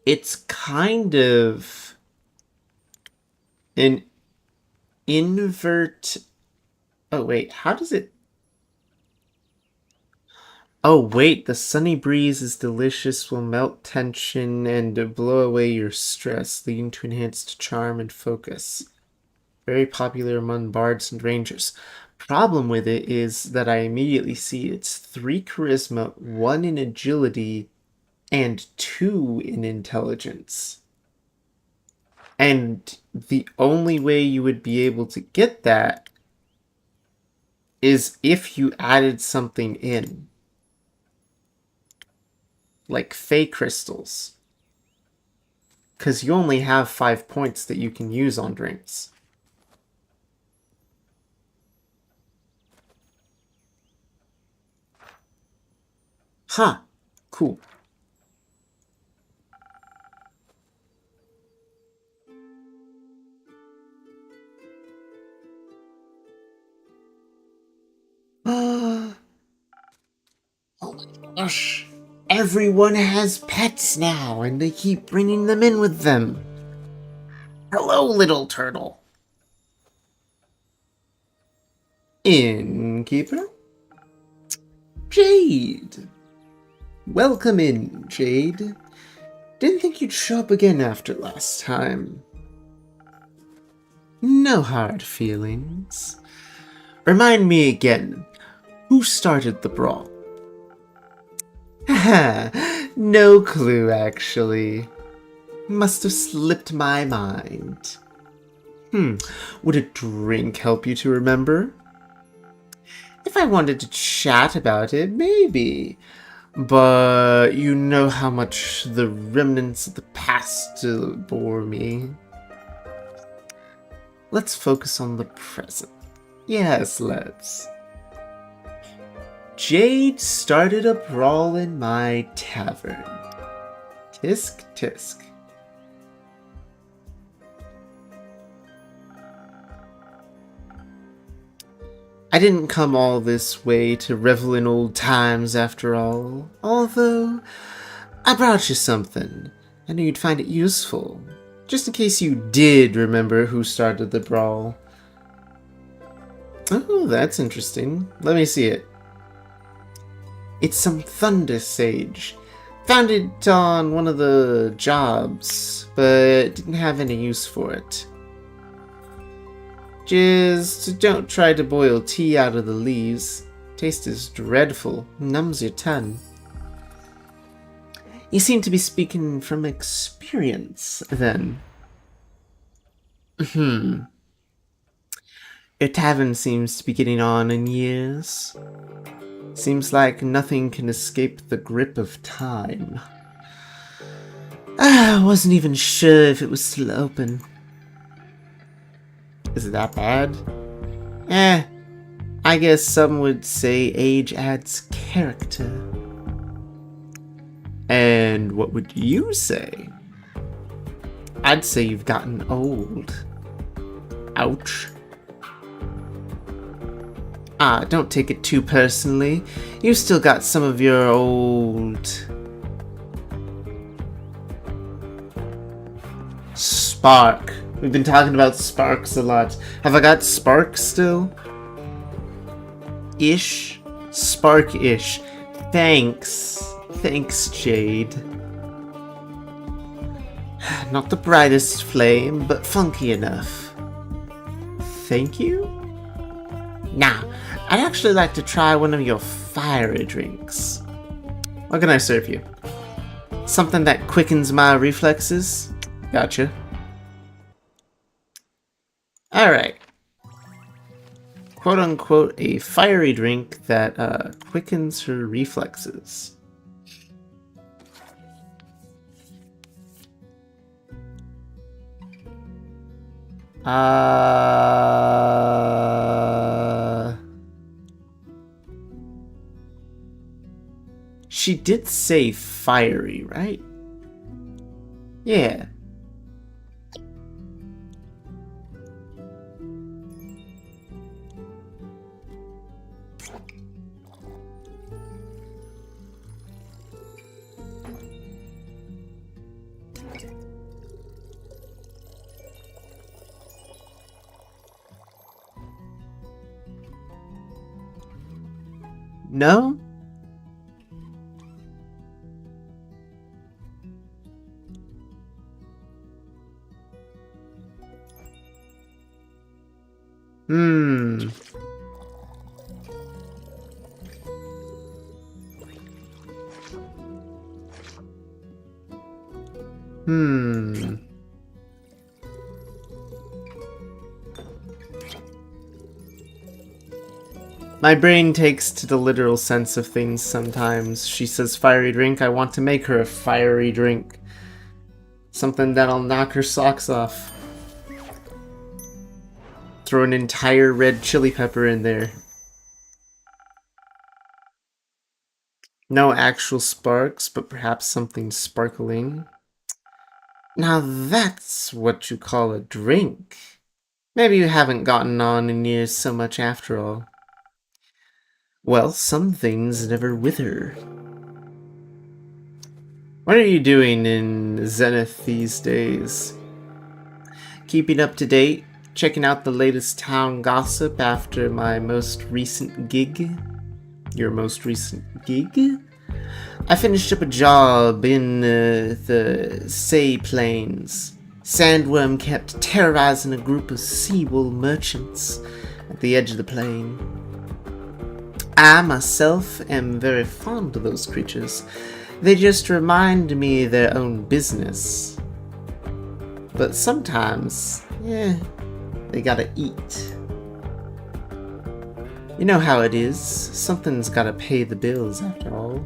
It's kind of an invert. Oh, wait, how does it? Oh, wait, the sunny breeze is delicious, will melt tension and blow away your stress, leading to enhanced charm and focus. Very popular among bards and rangers. Problem with it is that I immediately see it's 3 charisma, 1 in agility, and 2 in intelligence. And the only way you would be able to get that is if you added something in. Like Fey crystals. Because you only have 5 points that you can use on drinks. Huh. Cool. Oh my gosh. Everyone has pets now, and they keep bringing them in with them. Hello, little turtle. Innkeeper? Jade. Welcome in, Jade. Didn't think you'd show up again after last time. No hard feelings. Remind me again, who started the brawl? Haha, no clue actually. Must have slipped my mind. Would a drink help you to remember? If I wanted to chat about it, maybe. But you know how much the remnants of the past still bore me. Let's focus on the present. Yes, let's. Jade started a brawl in my tavern. Tisk tisk. I didn't come all this way to revel in old times after all. Although, I brought you something. I knew you'd find it useful. Just in case you did remember who started the brawl. Oh, that's interesting. Let me see it. It's some thunder sage. Found it on one of the jobs, but didn't have any use for it. Just don't try to boil tea out of the leaves. Taste is dreadful. Numbs your tongue. You seem to be speaking from experience, then. Your tavern seems to be getting on in years. Seems like nothing can escape the grip of time. I wasn't even sure if it was still open. Is it that bad? I guess some would say age adds character. And what would you say? I'd say you've gotten old. Ouch. Don't take it too personally. You've still got some of your old... spark. We've been talking about sparks a lot. Have I got spark still? Ish? Spark-ish. Thanks. Thanks, Jade. Not the brightest flame, but funky enough. Thank you? Now, I'd actually like to try one of your fiery drinks. What can I serve you? Something that quickens my reflexes? Gotcha. Alright. Quote unquote, a fiery drink that quickens her reflexes. She did say fiery, right? Yeah. No? Hmm. My brain takes to the literal sense of things sometimes. She says fiery drink, I want to make her a fiery drink. Something that'll knock her socks off. Throw an entire red chili pepper in there. No actual sparks, but perhaps something sparkling. Now that's what you call a drink. Maybe you haven't gotten on in years so much after all. Well, some things never wither. What are you doing in Zenith these days? Keeping up to date? Checking out the latest town gossip after my most recent gig? Your most recent gig? I finished up a job in the Say Plains. Sandworm kept terrorizing a group of seawool merchants at the edge of the plain. I myself am very fond of those creatures. They just remind me of their own business. But sometimes, they gotta eat. You know how it is. Something's gotta pay the bills after all.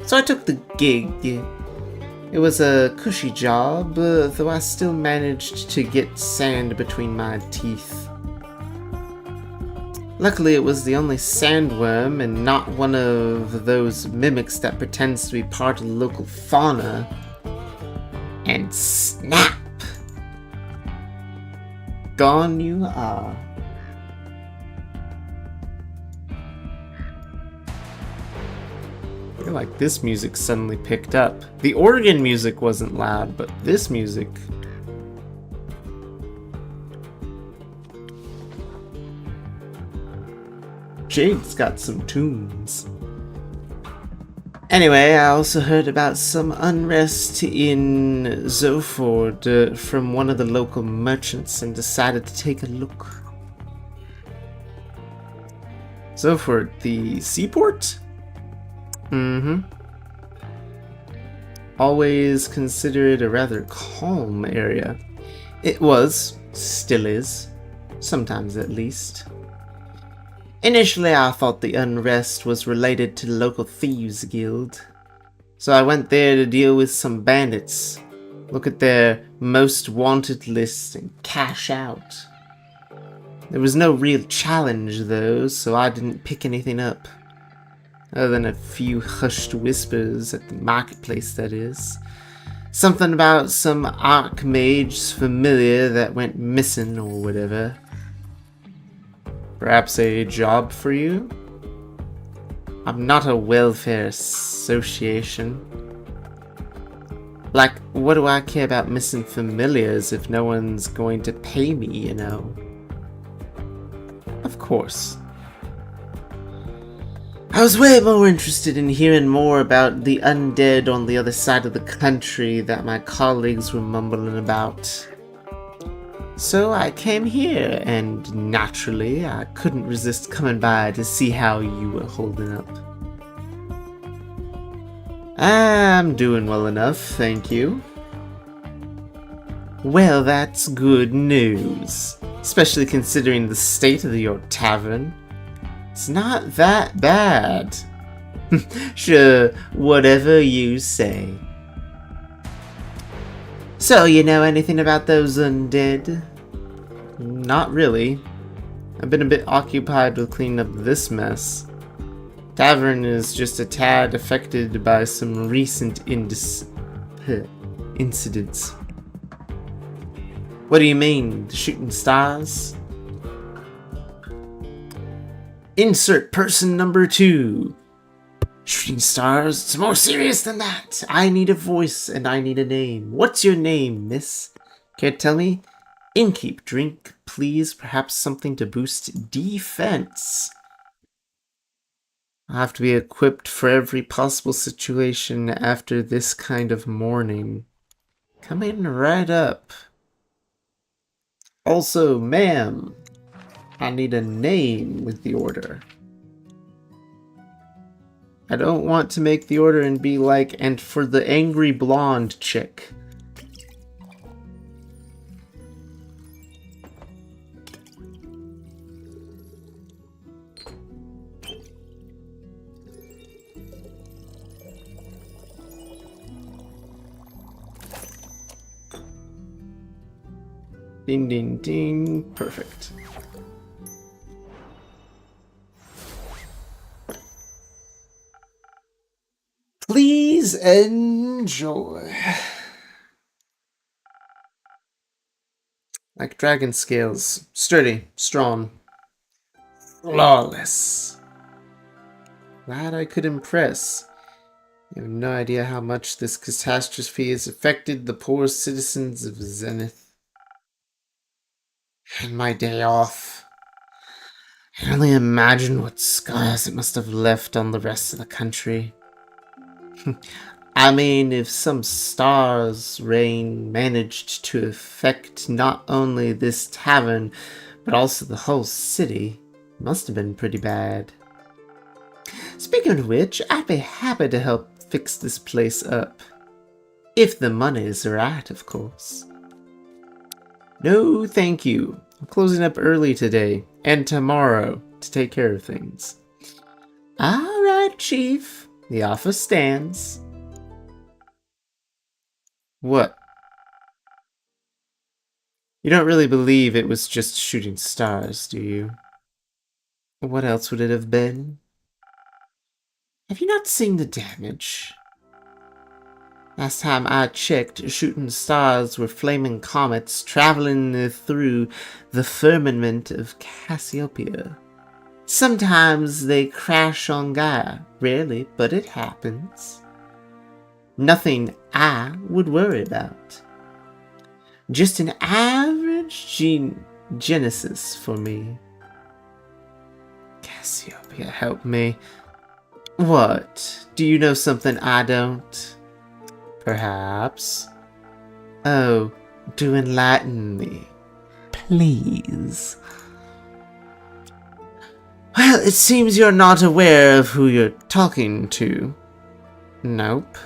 So I took the gig. It was a cushy job, though I still managed to get sand between my teeth. Luckily, it was the only sandworm and not one of those mimics that pretends to be part of the local fauna. And snap! Gone you are. I feel like this music suddenly picked up. The organ music wasn't loud, but this music... Jade's got some tunes. Anyway, I also heard about some unrest in Zoford from one of the local merchants and decided to take a look. Zoford, the seaport? Mm-hmm. Always considered a rather calm area. It was, still is, sometimes at least. Initially, I thought the unrest was related to the local thieves guild, so I went there to deal with some bandits, look at their most wanted list, and cash out. There was no real challenge though, so I didn't pick anything up, other than a few hushed whispers at the marketplace, that is. Something about some archmage's familiar that went missing or whatever. Perhaps a job for you? I'm not a welfare association. Like, what do I care about missing familiars if no one's going to pay me, you know? Of course. I was way more interested in hearing more about the undead on the other side of the country that my colleagues were mumbling about. So I came here, and naturally, I couldn't resist coming by to see how you were holding up. I'm doing well enough, thank you. Well, that's good news, especially considering the state of your tavern. It's not that bad. Sure, whatever you say. So, you know anything about those undead? Not really. I've been a bit occupied with cleaning up this mess. Tavern is just a tad affected by some recent incidents. What do you mean, the shooting stars? Insert person number 2. Shooting stars? It's more serious than that. I need a voice and I need a name. What's your name, miss? Can't tell me? Innkeep, drink, please. Perhaps something to boost defense. I'll have to be equipped for every possible situation after this kind of morning. Coming right up. Also, ma'am, I need a name with the order. I don't want to make the order and be like, and for the angry blonde chick. Ding, ding, ding. Perfect. Please enjoy. Like dragon scales. Sturdy, strong, flawless. Glad I could impress. You have no idea how much this catastrophe has affected the poor citizens of Zenith. And my day off. I can only imagine what scars it must have left on the rest of the country. I mean, if some stars rain managed to affect not only this tavern, but also the whole city, it must have been pretty bad. Speaking of which, I'd be happy to help fix this place up. If the money's right, of course. No, thank you. I'm closing up early today and tomorrow to take care of things. Alright, Chief. The offer stands. What? You don't really believe it was just shooting stars, do you? What else would it have been? Have you not seen the damage? Last time I checked, shooting stars were flaming comets traveling through the firmament of Cassiopeia. Sometimes they crash on Gaia. Rarely, but it happens. Nothing I would worry about. Just an average genesis for me. Cassiopeia, help me. What? Do you know something I don't? Perhaps. Oh, do enlighten me. Please. Well, it seems you're not aware of who you're talking to. Nope.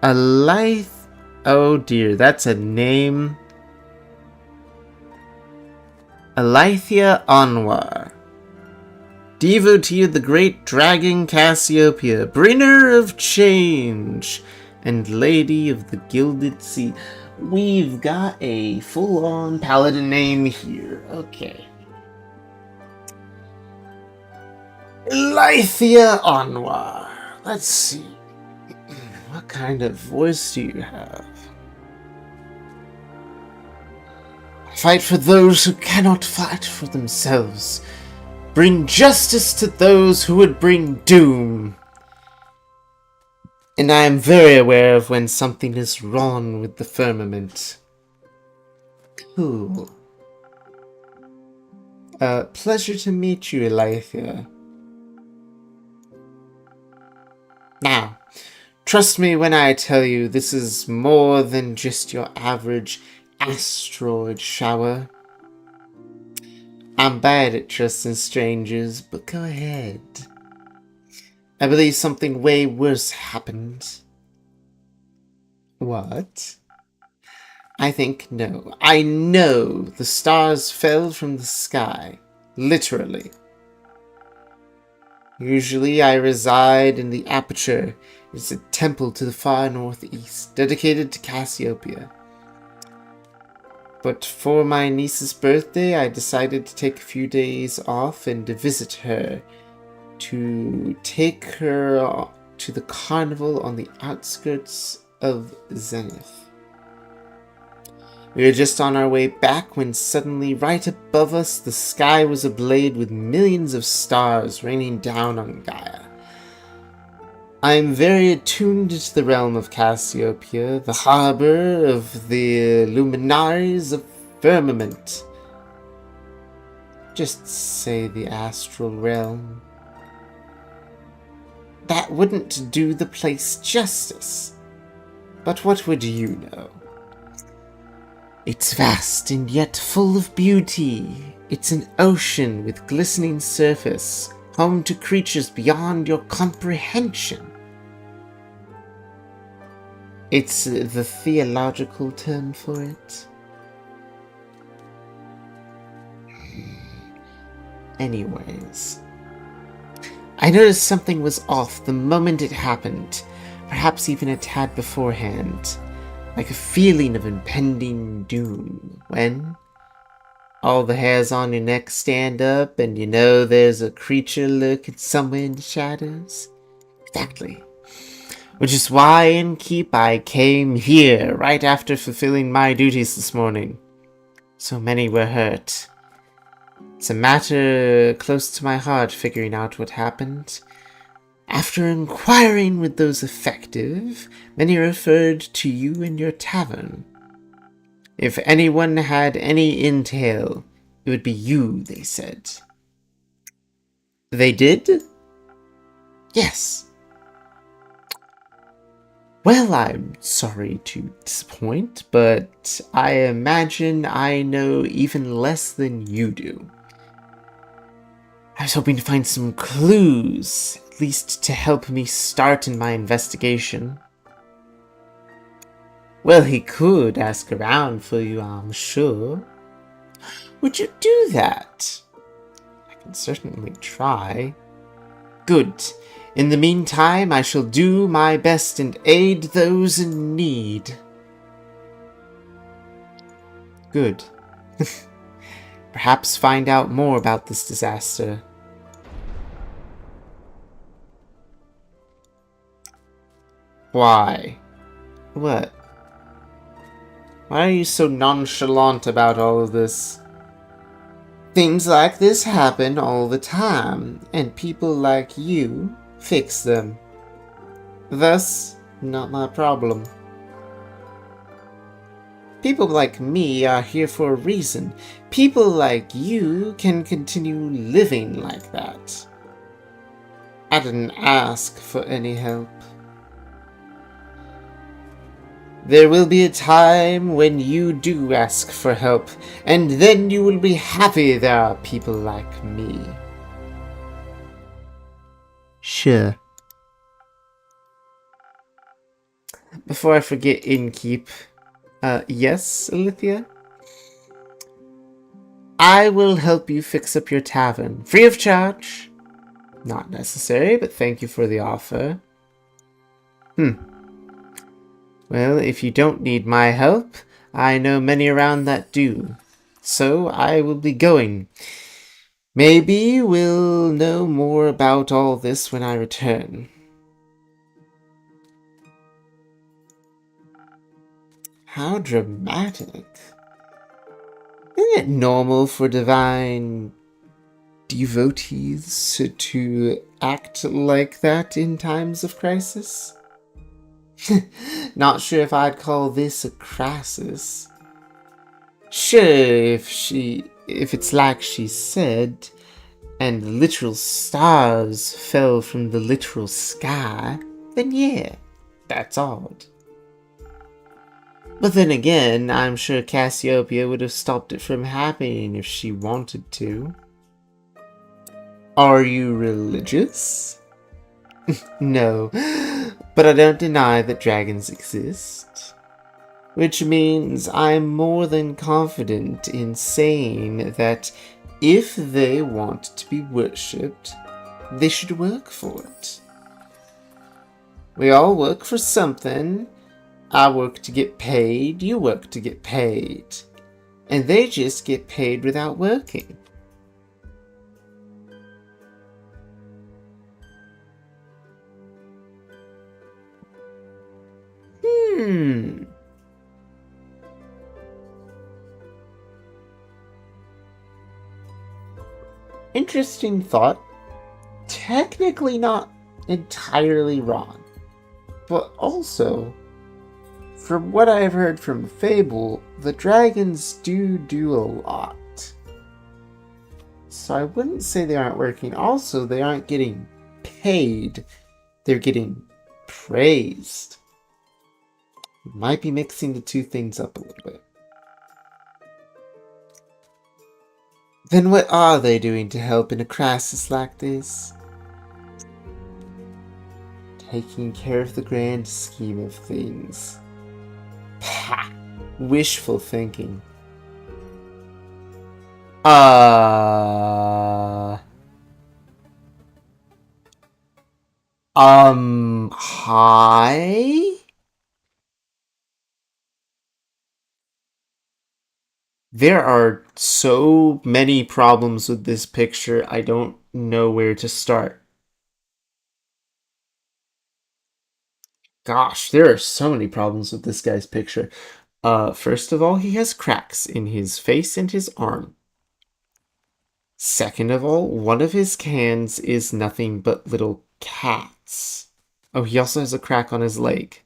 Oh dear, that's a name. Alethea Anwar. Devotee of the great dragon Cassiopeia, bringer of change, and lady of the gilded sea. We've got a full-on paladin name here. Okay. Alethea Anwar. Let's see. What kind of voice do you have? Fight for those who cannot fight for themselves. Bring justice to those who would bring doom. And I am very aware of when something is wrong with the firmament. Cool. Pleasure to meet you, Alethea. Now, trust me when I tell you this is more than just your average asteroid shower. I'm bad at trusting strangers, but go ahead. I believe something way worse happened. What? I think no. I know the stars fell from the sky. Literally. Usually I reside in the Aperture. It's a temple to the far northeast, dedicated to Cassiopeia. But for my niece's birthday, I decided to take a few days off and to visit her. To take her to the carnival on the outskirts of Zenith. We were just on our way back when suddenly, right above us, the sky was ablaze with millions of stars raining down on Gaia. I am very attuned to the realm of Cassiopeia, the harbor of the luminaries of firmament. Just say the astral realm. That wouldn't do the place justice. But what would you know? It's vast and yet full of beauty. It's an ocean with glistening surface, home to creatures beyond your comprehension. It's the theological term for it. Anyways, I noticed something was off the moment it happened, perhaps even a tad beforehand, like a feeling of impending doom, when all the hairs on your neck stand up and you know there's a creature lurking somewhere in the shadows. Exactly. Which is why in keep I came here right after fulfilling my duties this morning. So many were hurt. It's a matter close to my heart figuring out what happened. After inquiring with those affected, many referred to you and your tavern. If anyone had any intel, it would be you, they said. They did? Yes. Well, I'm sorry to disappoint, but I imagine I know even less than you do. I was hoping to find some clues, at least to help me start in my investigation. Well, he could ask around for you, I'm sure. Would you do that? certainly try. Good. In the meantime, I shall do my best and aid those in need. Good. Perhaps find out more about this disaster. Why? What? Why are you so nonchalant about all of this? Things like this happen all the time, and people like you fix them. Thus, not my problem. People like me are here for a reason. People like you can continue living like that. I didn't ask for any help. There will be a time when you do ask for help, and then you will be happy there are people like me. Sure. Before I forget, Innkeep. Yes, Alithia? I will help you fix up your tavern, free of charge. Not necessary, but thank you for the offer. Well, if you don't need my help, I know many around that do. So I will be going. Maybe we'll know more about all this when I return. How dramatic. Isn't it normal for divine devotees to act like that in times of crisis? Not sure if I'd call this a crisis. Sure, if it's like she said, and literal stars fell from the literal sky, then yeah, that's odd. But then again, I'm sure Cassiopeia would have stopped it from happening if she wanted to. Are you religious? No, but I don't deny that dragons exist. Which means I'm more than confident in saying that if they want to be worshipped, they should work for it. We all work for something. I work to get paid, you work to get paid. And they just get paid without working. Interesting thought. Technically not entirely wrong. But also, from what I've heard from Fable, the dragons do a lot. So I wouldn't say they aren't working. Also, they aren't getting paid. They're getting praised. Might be mixing the two things up a little bit. Then what are they doing to help in a crisis like this? Taking care of the grand scheme of things. Pah! Wishful thinking. Hi? There are so many problems with this picture, I don't know where to start. Gosh, there are so many problems with this guy's picture. First of all, he has cracks in his face and his arm. Second of all, one of his cans is nothing but little cats. Oh, he also has a crack on his leg.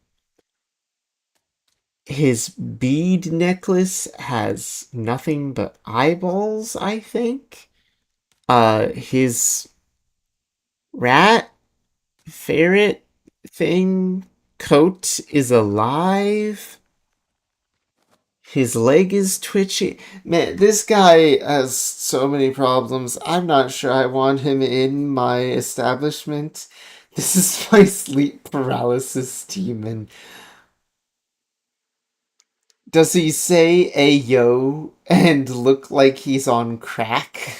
His bead necklace has nothing but eyeballs, I think. His rat ferret thing coat is alive. His leg is twitchy. Man, this guy has so many problems. I'm not sure I want him in my establishment. This is my sleep paralysis demon. Does he say "Ayo" and look like he's on crack?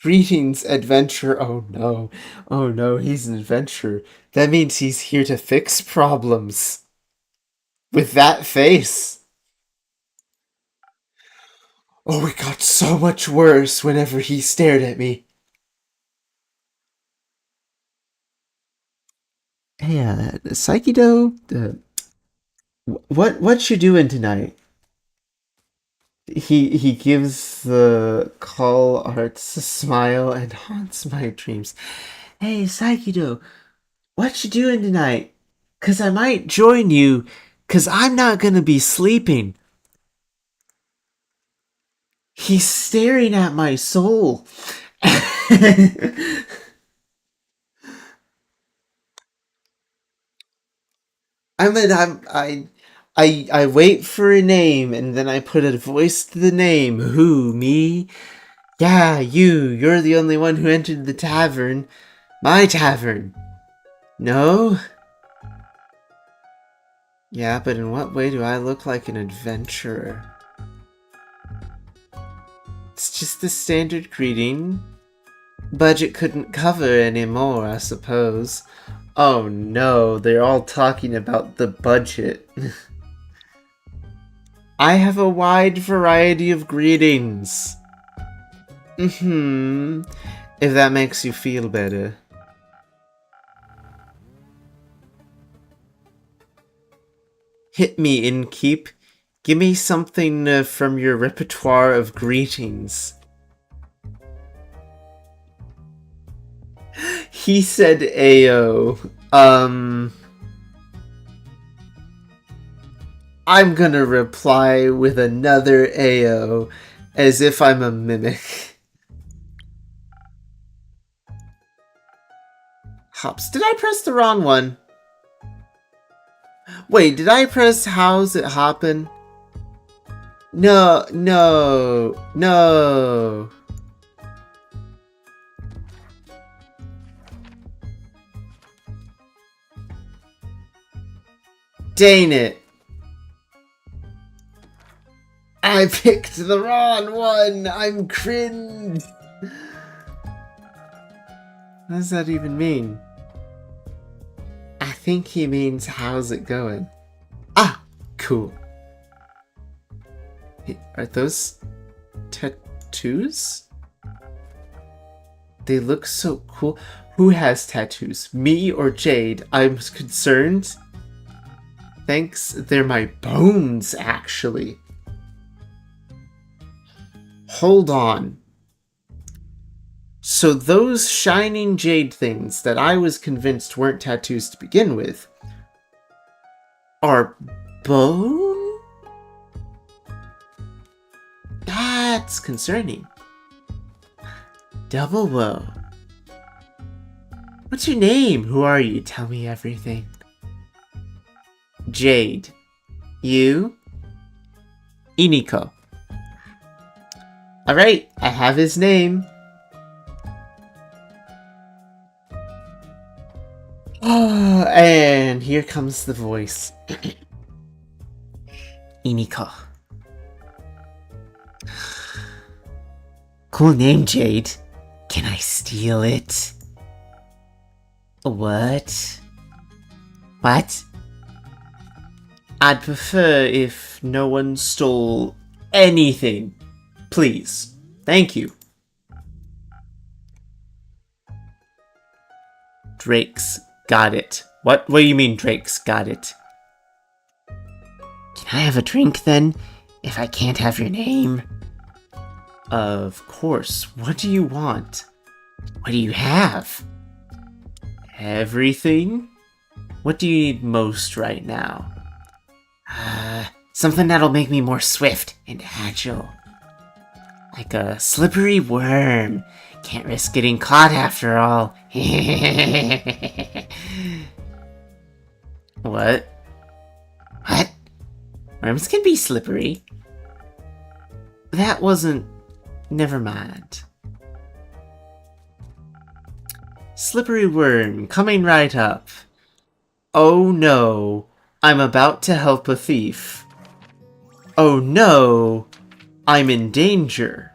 Greetings, adventurer. Oh no. Oh no, he's an adventurer. That means he's here to fix problems. With that face. Oh, it got so much worse whenever he stared at me. Hey, Psychido, what you doing tonight? He gives the call arts a smile and haunts my dreams. Hey, Psychido, what you doing tonight? 'Cause I might join you, 'cause I'm not gonna be sleeping. He's staring at my soul. I wait for a name and then I put a voice to the name. Who, me? Yeah, you're the only one who entered the tavern. My tavern. No? Yeah, but in what way do I look like an adventurer? It's just the standard greeting. Budget couldn't cover anymore, I suppose. Oh no, they're all talking about the budget. I have a wide variety of greetings. If that makes you feel better. Hit me, innkeep. Give me something from your repertoire of greetings. He said Ayo. I'm gonna reply with another Ayo, as if I'm a mimic. Hops. Did I press the wrong one? Wait, did I press how's it hoppin'? No. Dang it. I picked the wrong one. I'm cringe. What does that even mean? I think he means how's it going. Ah, cool. Are those tattoos? They look so cool. Who has tattoos? Me or Jade? I'm concerned. Thanks, they're my bones, actually. Hold on. So those shining jade things that I was convinced weren't tattoos to begin with are bone? That's concerning. Double woe. What's your name? Who are you? Tell me everything. Jade. You? Iniko. Alright, I have his name. Oh, and here comes the voice. Iniko. Cool name, Jade. Can I steal it? What? What? I'd prefer if no one stole anything. Please. Thank you. Drake's got it. What do you mean Drake's got it? Can I have a drink then, if I can't have your name? Of course. What do you want? What do you have? Everything? What do you need most right now? Something that'll make me more swift and agile. Like a slippery worm. Can't risk getting caught after all. What? What? Worms can be slippery. That wasn't... Never mind. Slippery worm, coming right up. Oh no, I'm about to help a thief. Oh no, I'm in danger.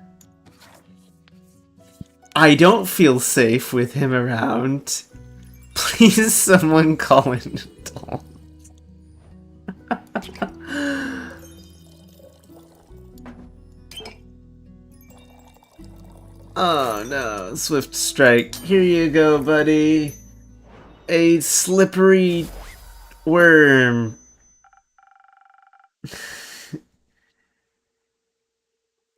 I don't feel safe with him around. Please, someone call an adult. Oh no, Swift Strike. Here you go, buddy. A slippery worm.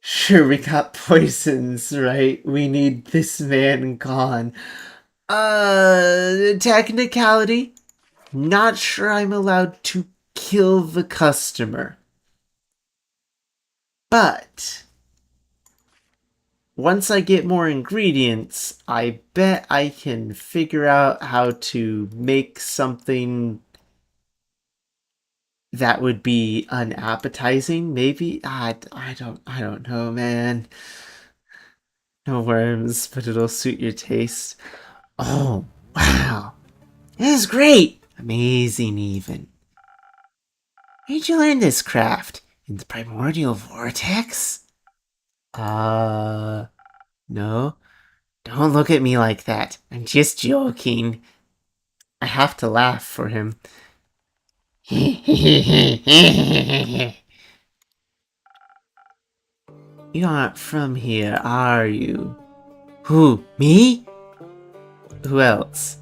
Sure, we got poisons, right? We need this man gone. Technicality. Not sure I'm allowed to kill the customer. But once I get more ingredients, I bet I can figure out how to make something that would be unappetizing. Maybe I don't know, man. No worms, but it'll suit your taste. Oh, wow. This is great. Amazing, even. Where'd you learn this craft? In the primordial vortex? No. Don't look at me like that. I'm just joking. I have to laugh for him. You aren't from here, are you? Who, me? Who else?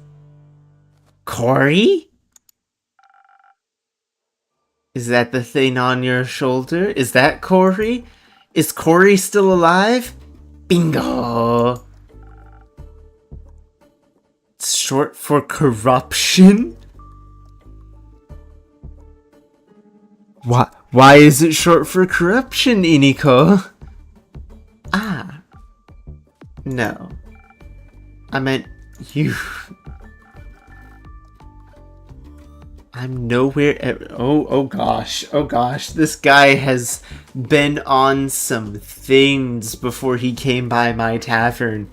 Corey? Is that the thing on your shoulder? Is that Corey? Is Corey still alive? Bingo! It's short for corruption? Why is it short for corruption, Iniko? Ah. No. I meant you. I'm nowhere. Oh gosh. Oh gosh. This guy has been on some things before he came by my tavern.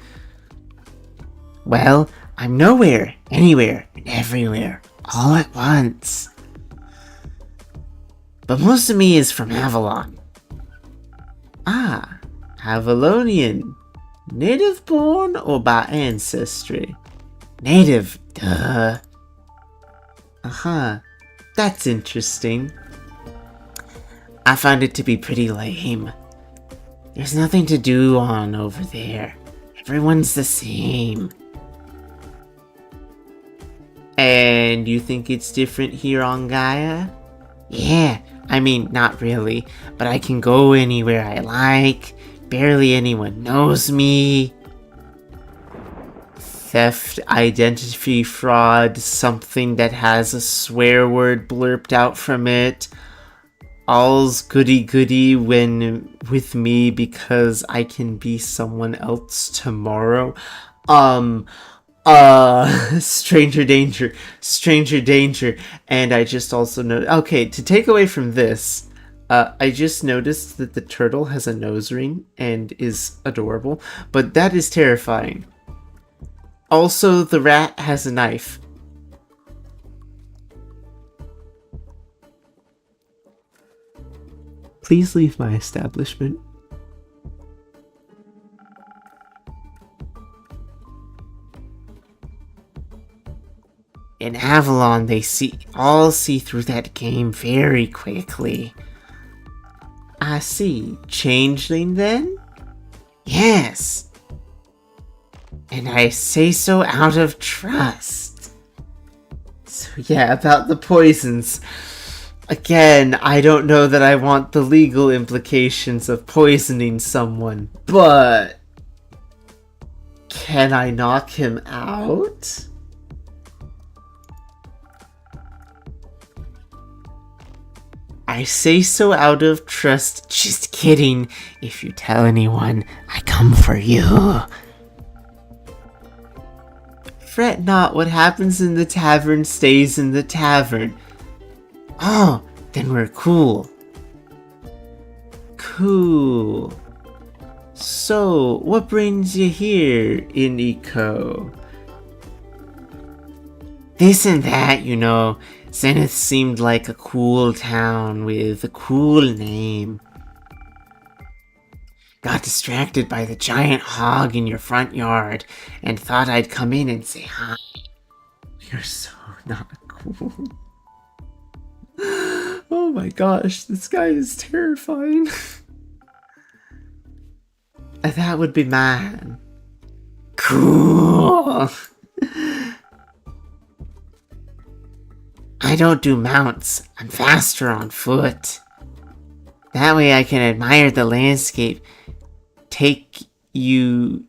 Well, I'm nowhere, anywhere, and everywhere, all at once. But most of me is from Avalon. Ah, Avalonian. Native born or by ancestry? Native, duh. Uh-huh, that's interesting. I found it to be pretty lame. There's nothing to do on over there. Everyone's the same. And you think it's different here on Gaia? Yeah, I mean, not really, but I can go anywhere I like. Barely anyone knows me. Theft, identity fraud, something that has a swear word blurped out from it. All's goody-goody when with me because I can be someone else tomorrow. Stranger danger. And I just also know. Okay, to take away from this, I just noticed that the turtle has a nose ring and is adorable, but that is terrifying. Also, the rat has a knife. Please leave my establishment. In Avalon, they all see through that game very quickly. I see. Changeling, then? Yes. And I say so out of trust. So yeah, about the poisons. Again, I don't know that I want the legal implications of poisoning someone, but can I knock him out? I say so out of trust. Just kidding. If you tell anyone, I come for you. Fret not, what happens in the tavern stays in the tavern. Oh, then we're cool. Cool. So, what brings you here, Iniko? This and that, you know. Zenith seemed like a cool town with a cool name. Got distracted by the giant hog in your front yard and thought I'd come in and say hi. You're so not cool. Oh my gosh, this guy is terrifying. That would be mine. Cool. I don't do mounts. I'm faster on foot. That way I can admire the landscape. Take you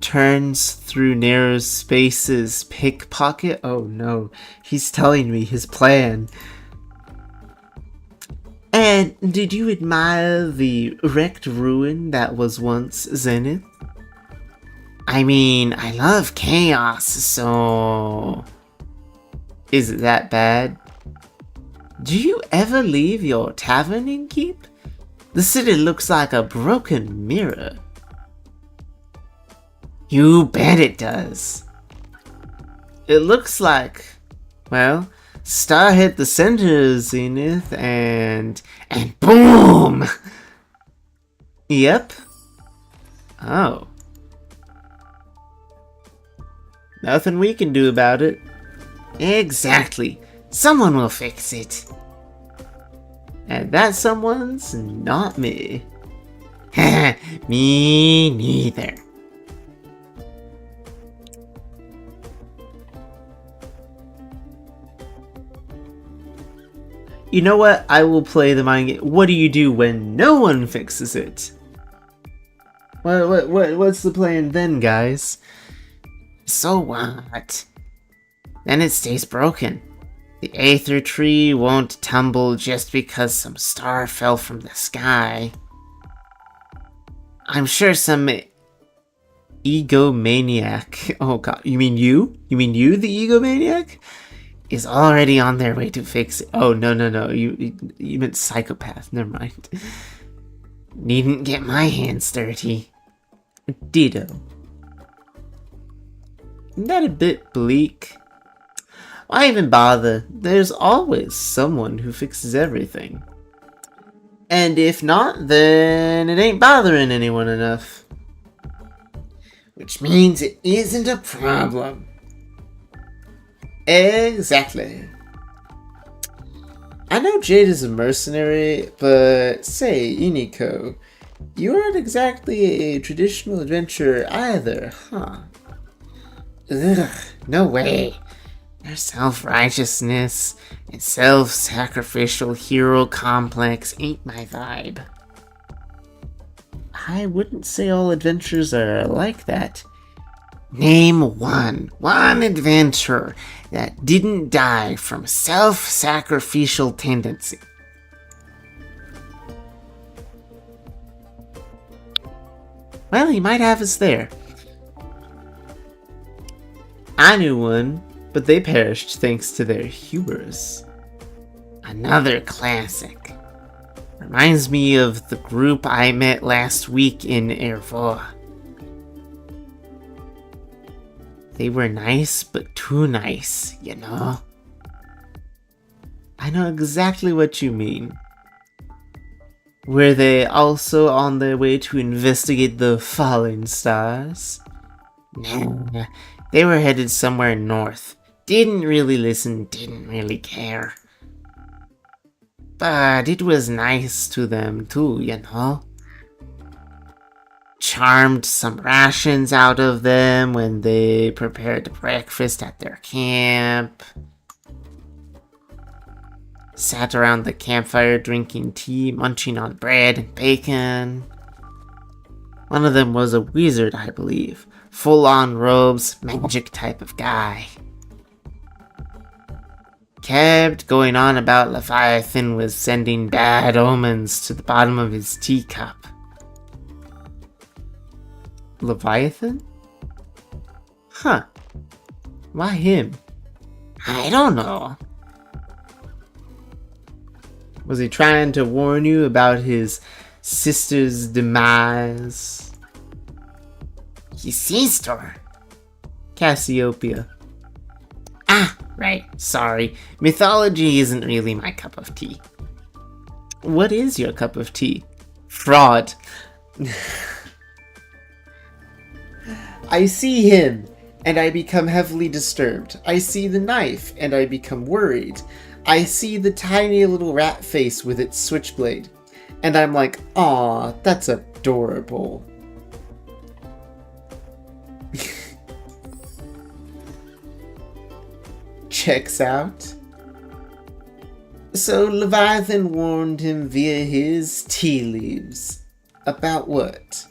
turns through narrow spaces. Pickpocket? Oh no. He's telling me his plan. And did you admire the wrecked ruin that was once Zenith? I mean, I love chaos, so... Is it that bad? Do you ever leave your tavern in keep? The city looks like a broken mirror. You bet it does. It looks like, well, Star hit the center of Zenith and boom! Yep. Oh. Nothing we can do about it. Exactly. Someone will fix it. And that someone's not me. Me neither. You know what? I will play the mind game. What do you do when no one fixes it? What's the plan then, guys? So what? Then it stays broken. The Aether Tree won't tumble just because some star fell from the sky. I'm sure some egomaniac... Oh god, you mean you? You mean you, the egomaniac? Is already on their way to fix it. Oh, no. You meant psychopath. Never mind. Needn't get my hands dirty. Ditto. Isn't that a bit bleak? Why even bother? There's always someone who fixes everything. And if not, then it ain't bothering anyone enough. Which means it isn't a problem. Exactly. I know Jade is a mercenary, but say, Iniko, you aren't exactly a traditional adventurer either, huh? Ugh, no way. Their self-righteousness and self-sacrificial hero complex ain't my vibe. I wouldn't say all adventurers are like that. Name one adventurer that didn't die from self-sacrificial tendency. Well, he might have us there. I knew one, but they perished thanks to their hubris. Another classic. Reminds me of the group I met last week in Ervoa. They were nice, but too nice, you know? I know exactly what you mean. Were they also on their way to investigate the fallen stars? No, they were headed somewhere north. Didn't really listen, didn't really care. But it was nice to them too, you know? Charmed some rations out of them when they prepared breakfast at their camp. Sat around the campfire drinking tea, munching on bread and bacon. One of them was a wizard, I believe. Full-on robes, magic type of guy. Kept going on about Leviathan was sending bad omens to the bottom of his teacup. Leviathan? Huh. Why him? I don't know. Was he trying to warn you about his sister's demise? His sister? Cassiopeia. Ah, right. Sorry. Mythology isn't really my cup of tea. What is your cup of tea? Fraud. I see him, and I become heavily disturbed. I see the knife, and I become worried. I see the tiny little rat face with its switchblade, and I'm like, aw, that's adorable. Checks out. So Leviathan warned him via his tea leaves. About what?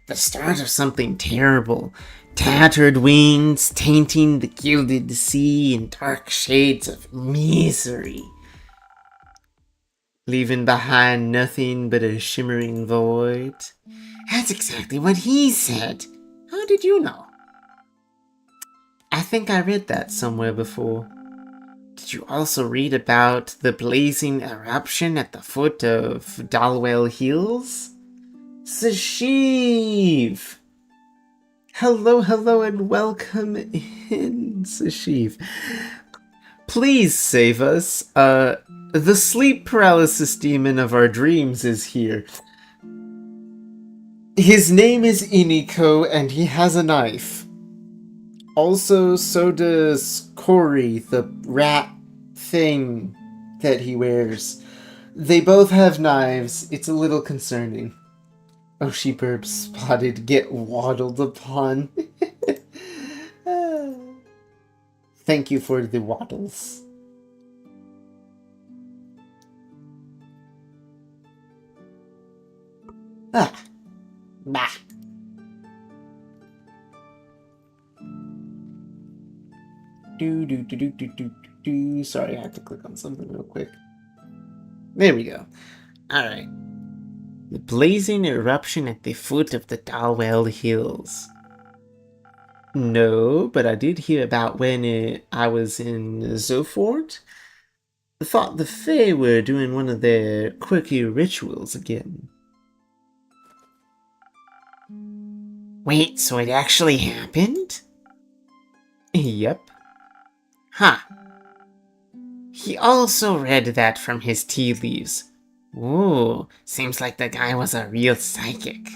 The start of something terrible. Tattered wings tainting the gilded sea in dark shades of misery. Leaving behind nothing but a shimmering void. That's exactly what he said. How did you know? I think I read that somewhere before. Did you also read about the blazing eruption at the foot of Dalwell Hills? Sashiv! Hello, hello, and welcome in, Sashiv. Please save us. The sleep paralysis demon of our dreams is here. His name is Iniko, and he has a knife. Also, so does Cory, the rat thing that he wears. They both have knives. It's a little concerning. Oh, she burp spotted, get waddled upon. Thank you for the waddles. Ah. Bah. Do. Sorry, I had to click on something real quick. There we go. Alright. The blazing eruption at the foot of the Dalwell Hills. No, but I did hear about when I was in Zofort. I thought the Fae were doing one of their quirky rituals again. Wait, so it actually happened? Yep. Huh. He also read that from his tea leaves. Ooh, seems like the guy was a real psychic.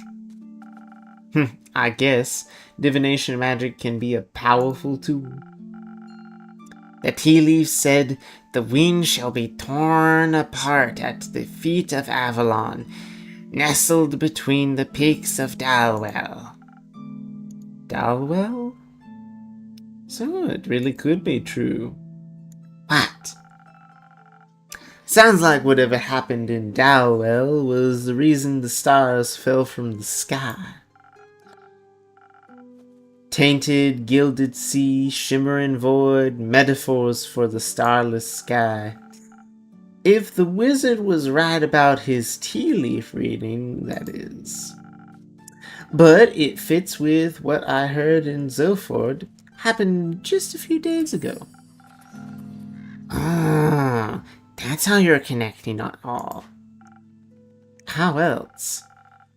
I guess divination magic can be a powerful tool. The tea leaves said, "The wind shall be torn apart at the feet of Avalon, nestled between the peaks of Dalwell." Dalwell? So it really could be true. What? Sounds like whatever happened in Dalwell was the reason the stars fell from the sky. Tainted, gilded sea, shimmering void, metaphors for the starless sky. If the wizard was right about his tea leaf reading, that is. But it fits with what I heard in Zoford happened just a few days ago. Ah, that's how you're connecting it all. How else?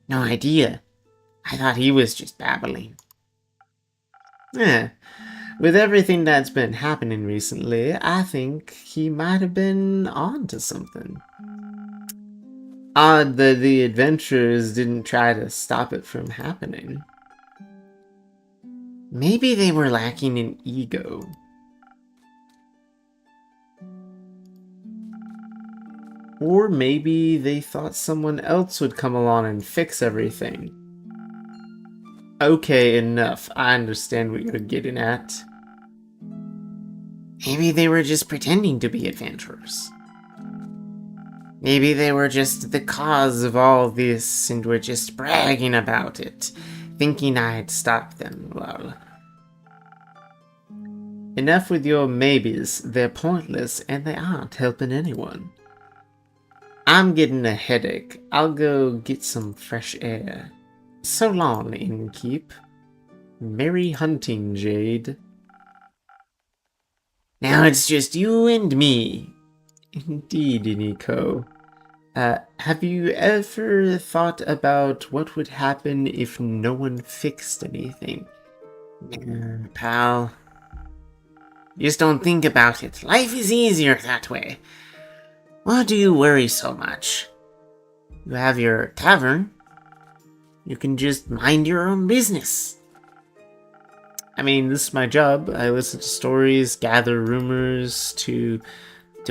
No idea. I thought he was just babbling. With everything that's been happening recently, I think he might have been onto something. Odd that the adventurers didn't try to stop it from happening. Maybe they were lacking in ego. Or maybe they thought someone else would come along and fix everything. Okay, enough. I understand what you're getting at. Maybe they were just pretending to be adventurers. Maybe they were just the cause of all this and were just bragging about it, thinking I'd stop them. Well, enough with your maybes. They're pointless and they aren't helping anyone. I'm getting a headache. I'll go get some fresh air. So long, innkeep. Merry hunting, Jade. Now it's just you and me. Indeed, Iniko. Have you ever thought about what would happen if no one fixed anything? Pal. Just don't think about it. Life is easier that way. Why do you worry so much? You have your tavern. You can just mind your own business. I mean, this is my job. I listen to stories, gather rumors, to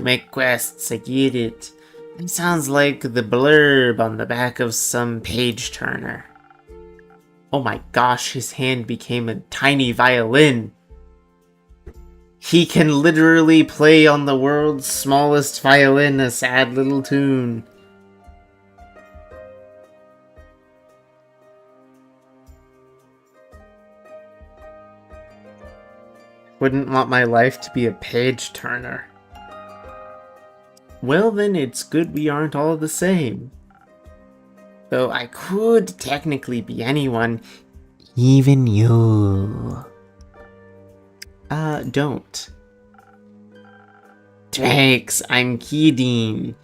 make quests. I get it. It sounds like the blurb on the back of some page turner. Oh my gosh, his hand became a tiny violin. He can literally play on the world's smallest violin a sad little tune. Wouldn't want my life to be a page turner. Well then, it's good we aren't all the same. Though I could technically be anyone. Even you. Don't. Thanks, I'm kidding.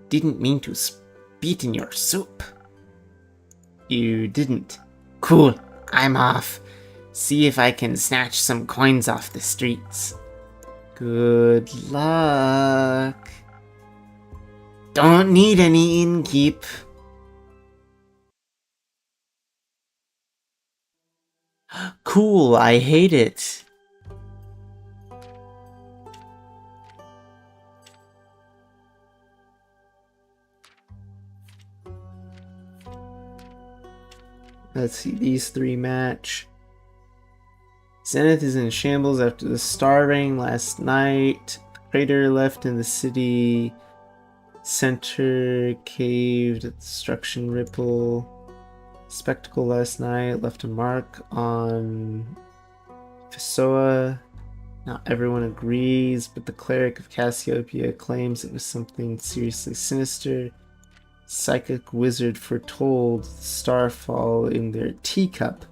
Didn't mean to spit in your soup. You didn't. Cool, I'm off. See if I can snatch some coins off the streets. Good luck. Don't need any innkeep. Cool, I hate it. Let's see, these three match. Zenith is in shambles after the starving last night. Crater left in the city center, caved at destruction ripple. Spectacle last night left a mark on Fesoa. Not everyone agrees, but the cleric of Cassiopeia claims it was something seriously sinister. Psychic wizard foretold starfall in their teacup.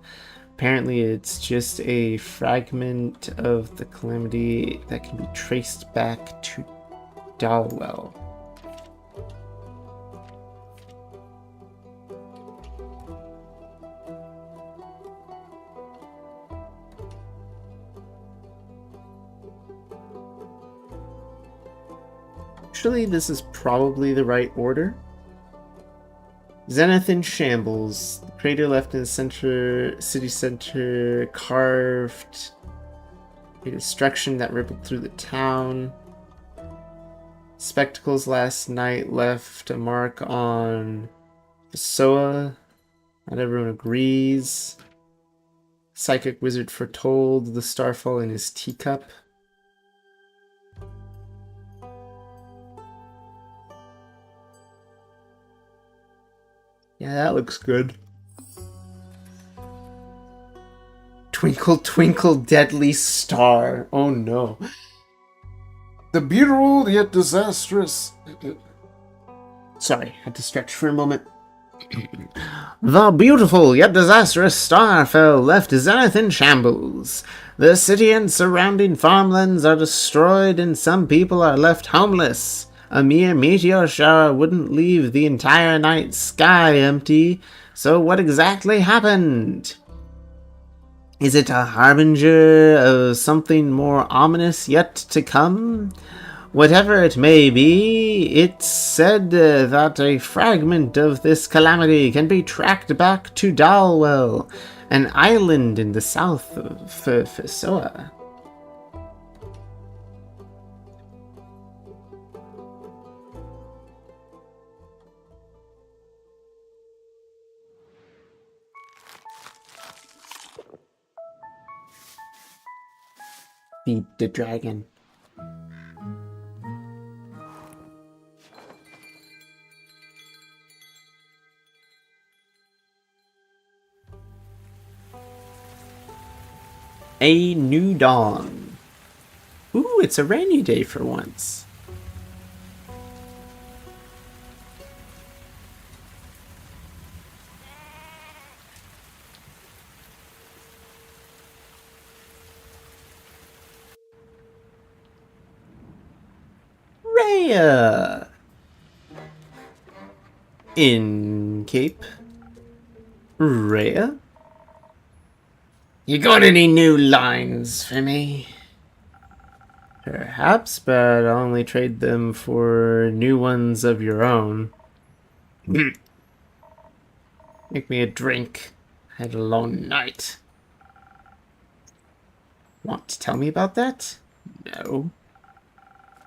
Apparently it's just a fragment of the calamity that can be traced back to Dalwell. Actually, this is probably the right order. Zenith in shambles. The crater left in the city center carved a destruction that rippled through the town. Spectacles last night left a mark on Fesoa. Not everyone agrees. Psychic wizard foretold the starfall in his teacup. Yeah, that looks good. Twinkle, twinkle, deadly star. Oh no. The beautiful yet disastrous. Sorry, had to stretch for a moment. The beautiful yet disastrous star fell left Zenith in shambles. The city and surrounding farmlands are destroyed and some people are left homeless. A mere meteor shower wouldn't leave the entire night sky empty, so what exactly happened? Is it a harbinger of something more ominous yet to come? Whatever it may be, it's said that a fragment of this calamity can be tracked back to Dalwell, an island in the south of Fesoa. Feed the dragon. A new dawn. Ooh, it's a rainy day for once. Rhea! In Cape. Rhea? You got any new lines for me? Perhaps, but I'll only trade them for new ones of your own. Make me a drink. I had a long night. Want to tell me about that? No.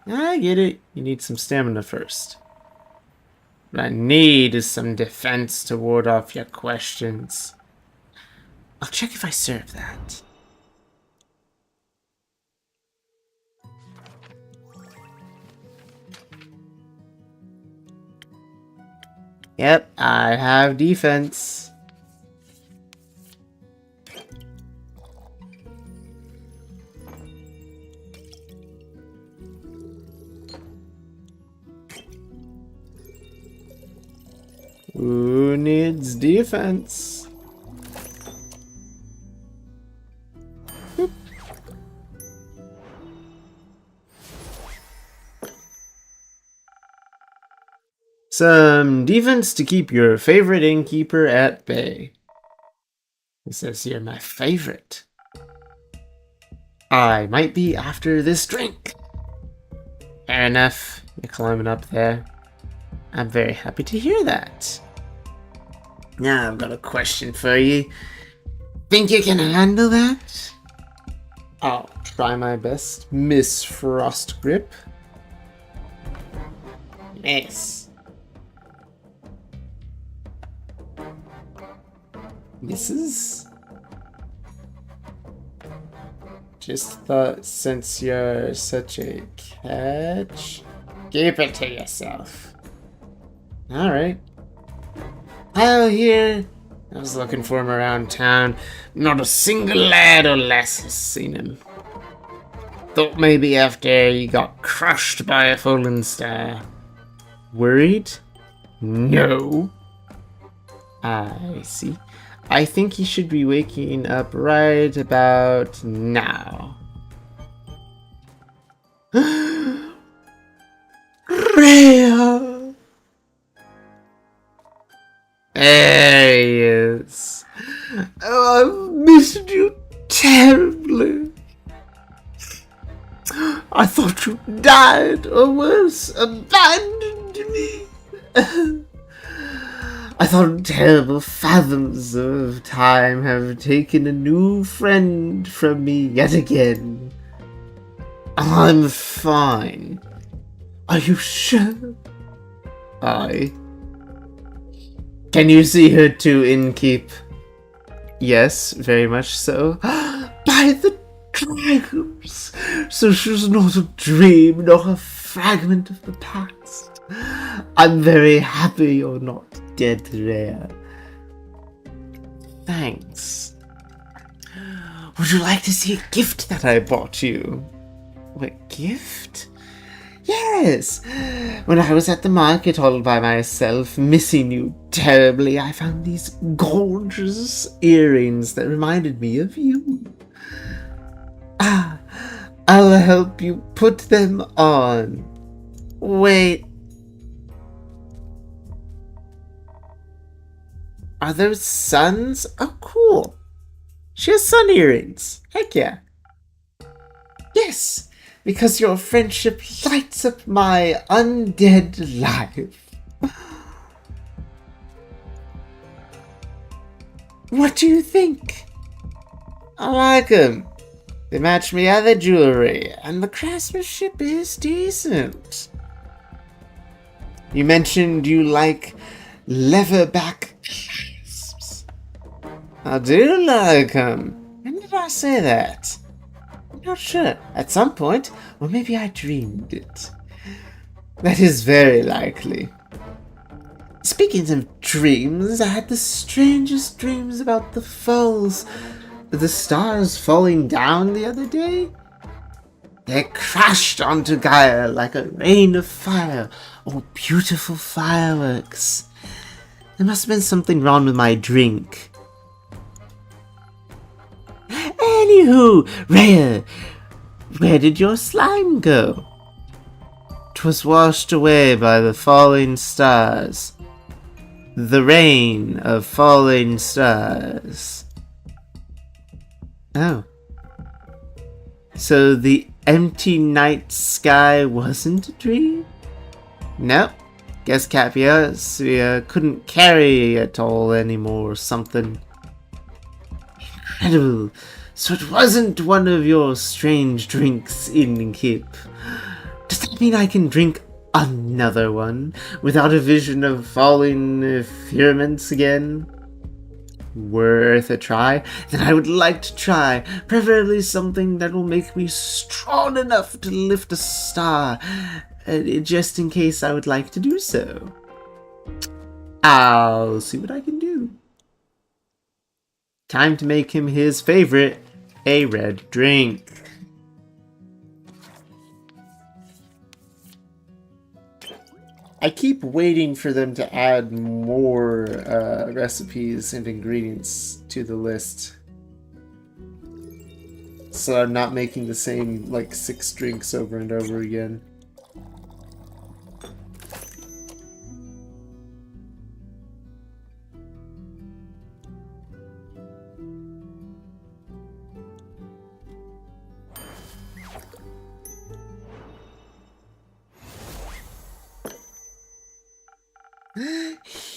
I get it. You need some stamina first. What I need is some defense to ward off your questions. I'll check if I serve that. Yep, I have defense. Who needs defense? Boop. Some defense to keep your favorite innkeeper at bay. It says you're my favorite. I might be after this drink. Fair enough. You're climbing up there. I'm very happy to hear that. Now I've got a question for you. Think you can handle that? I'll try my best, Miss Frostgrip. Miss. Mrs.? Just thought since you're such a catch, keep it to yourself. Alright. Kyle here. I was looking for him around town. Not a single lad or lass has seen him. Thought maybe after he got crushed by a fallen star. Worried? No. I see. I think he should be waking up right about now. Rhea! There he is. Oh, I've missed you terribly. I thought you died, or worse, abandoned me. I thought terrible fathoms of time have taken a new friend from me yet again. I'm fine. Are you sure? Aye. Can you see her too, innkeep? Yes, very much so. By the dragons! So she's not a dream, nor a fragment of the past. I'm very happy you're not dead, Rhea. Thanks. Would you like to see a gift that I bought you? What gift? Yes! When I was at the market all by myself, missing you terribly, I found these gorgeous earrings that reminded me of you. Ah, I'll help you put them on. Wait. Are those suns? Oh, cool. She has sun earrings. Heck yeah. Yes, because your friendship lights up my undead life. What do you think? I like them. They match me other jewelry, and the craftsmanship is decent. You mentioned you like leatherback clasps. I do like them. When did I say that? I'm not sure. At some point, or maybe I dreamed it. That is very likely. Speaking of dreams, I had the strangest dreams about the stars falling down the other day. They crashed onto Gaia like a rain of fire. Oh, beautiful fireworks. There must have been something wrong with my drink. Anywho, Rhea, where did your slime go? 'Twas washed away by the falling stars. The rain of falling stars. Oh. So the empty night sky wasn't a dream? Nope. Guess Capia couldn't carry it all anymore or something. Incredible. So it wasn't one of your strange drinks in Kip. Does that mean I can drink another one without a vision of falling firmaments again? Worth a try? Then I would like to try, preferably something that will make me strong enough to lift a star, just in case I would like to do so. I'll see what I can do. Time to make him his favorite, a red drink. I keep waiting for them to add more recipes and ingredients to the list. So I'm not making the same, like, 6 drinks over and over again.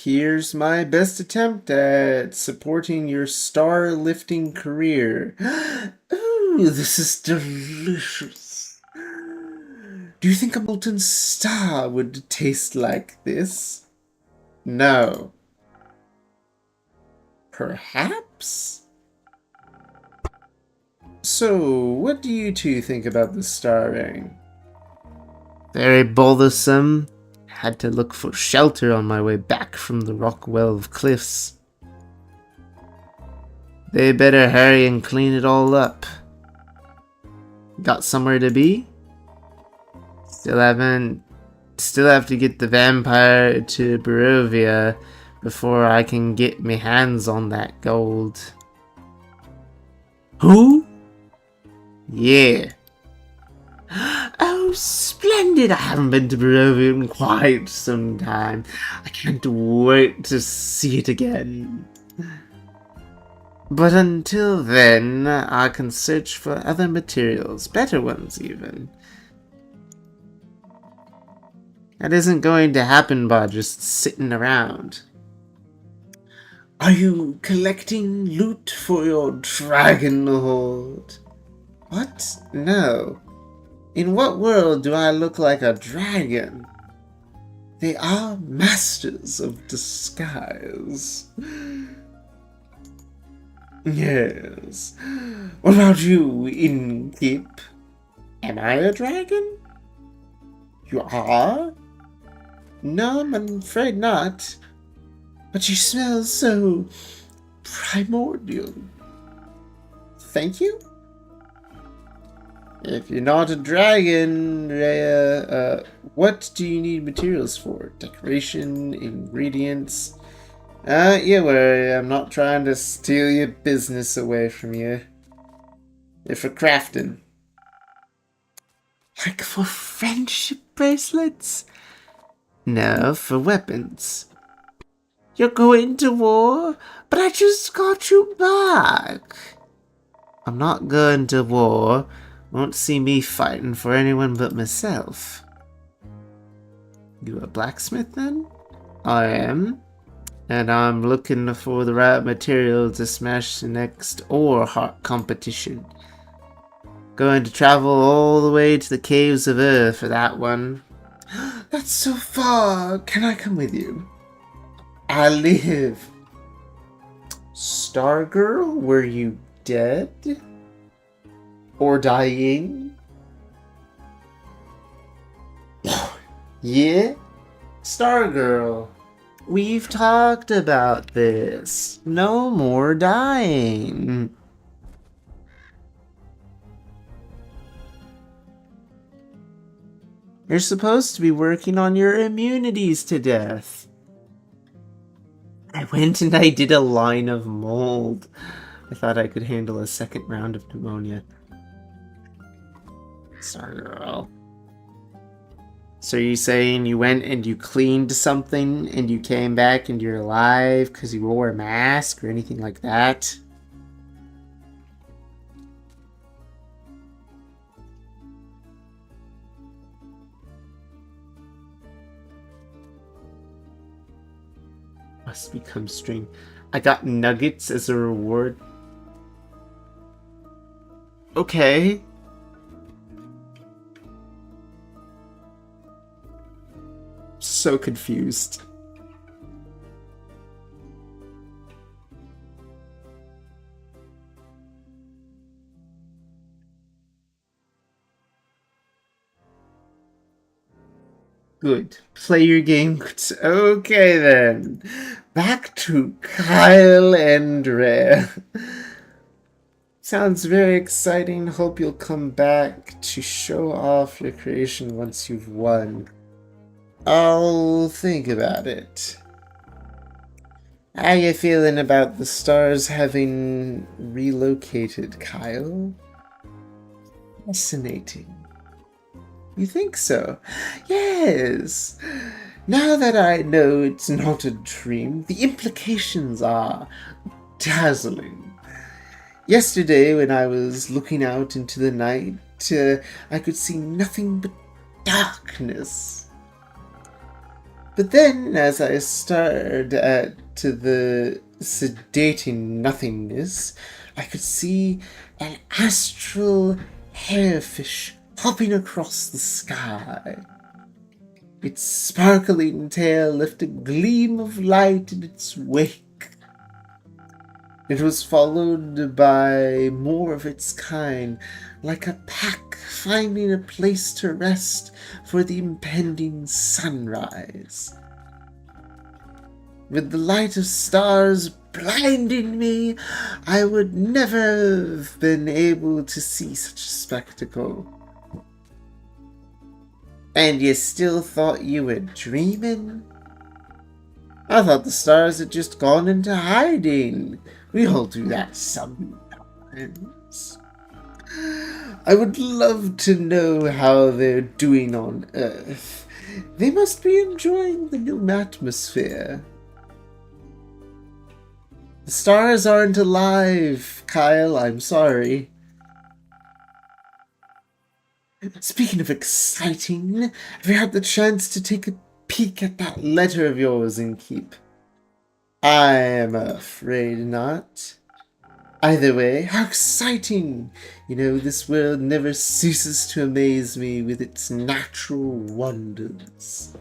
Here's my best attempt at supporting your star-lifting career. Ooh, this is delicious. Do you think a molten star would taste like this? No. Perhaps? So, what do you two think about the starving? Very bothersome. Had to look for shelter on my way back from the Rockwell cliffs. They better hurry and clean it all up. Got somewhere to be? Still have to get the vampire to Barovia before I can get my hands on that gold. Who? Yeah. Oh, splendid! I haven't been to Barovia in quite some time. I can't wait to see it again. But until then, I can search for other materials, better ones even. That isn't going to happen by just sitting around. Are you collecting loot for your dragon hoard? What? No. In what world do I look like a dragon? They are masters of disguise. Yes. What about you, Innkeep? Am I a dragon? You are? No, I'm afraid not. But you smell so primordial. Thank you? If you're not a dragon, Rhea, what do you need materials for? Decoration, ingredients? Yeah, worry, I'm not trying to steal your business away from you. They're for crafting. Like for friendship bracelets? No, for weapons. You're going to war? But I just got you back. I'm not going to war. Won't see me fighting for anyone but myself. You a blacksmith then? I am. And I'm looking for the right material to smash the next ore heart competition. Going to travel all the way to the caves of Earth for that one. That's so far. Can I come with you? I live. Stargirl, were you dead? Or dying? Yeah? Stargirl, we've talked about this. No more dying. You're supposed to be working on your immunities to death. I went and I did a line of mold. I thought I could handle a second round of pneumonia. Stargirl. So you're saying you went and you cleaned something and you came back and you're alive because you wore a mask or anything like that? must become stream. I got nuggets as a reward. Okay. So confused. Good. Play your game. Okay then. Back to Kyle and Rare. Sounds very exciting. Hope you'll come back to show off your creation once you've won. I'll think about it. How you feeling about the stars having relocated, Kyle? Fascinating. You think so? Yes. Now that I know it's not a dream, the implications are dazzling. Yesterday, when I was looking out into the night, I could see nothing but darkness. But then, as I stared to the sedating nothingness, I could see an astral hairfish hopping across the sky. Its sparkling tail left a gleam of light in its wake. It was followed by more of its kind, like a pack finding a place to rest for the impending sunrise. With the light of stars blinding me, I would never have been able to see such a spectacle. And you still thought you were dreaming? I thought the stars had just gone into hiding. We all do that sometimes. I would love to know how they're doing on Earth. They must be enjoying the new atmosphere. The stars aren't alive, Kyle. I'm sorry. Speaking of exciting, have you had the chance to take a peek at that letter of yours and keep? I'm afraid not. Either way, how exciting! You know, this world never ceases to amaze me with its natural wonders.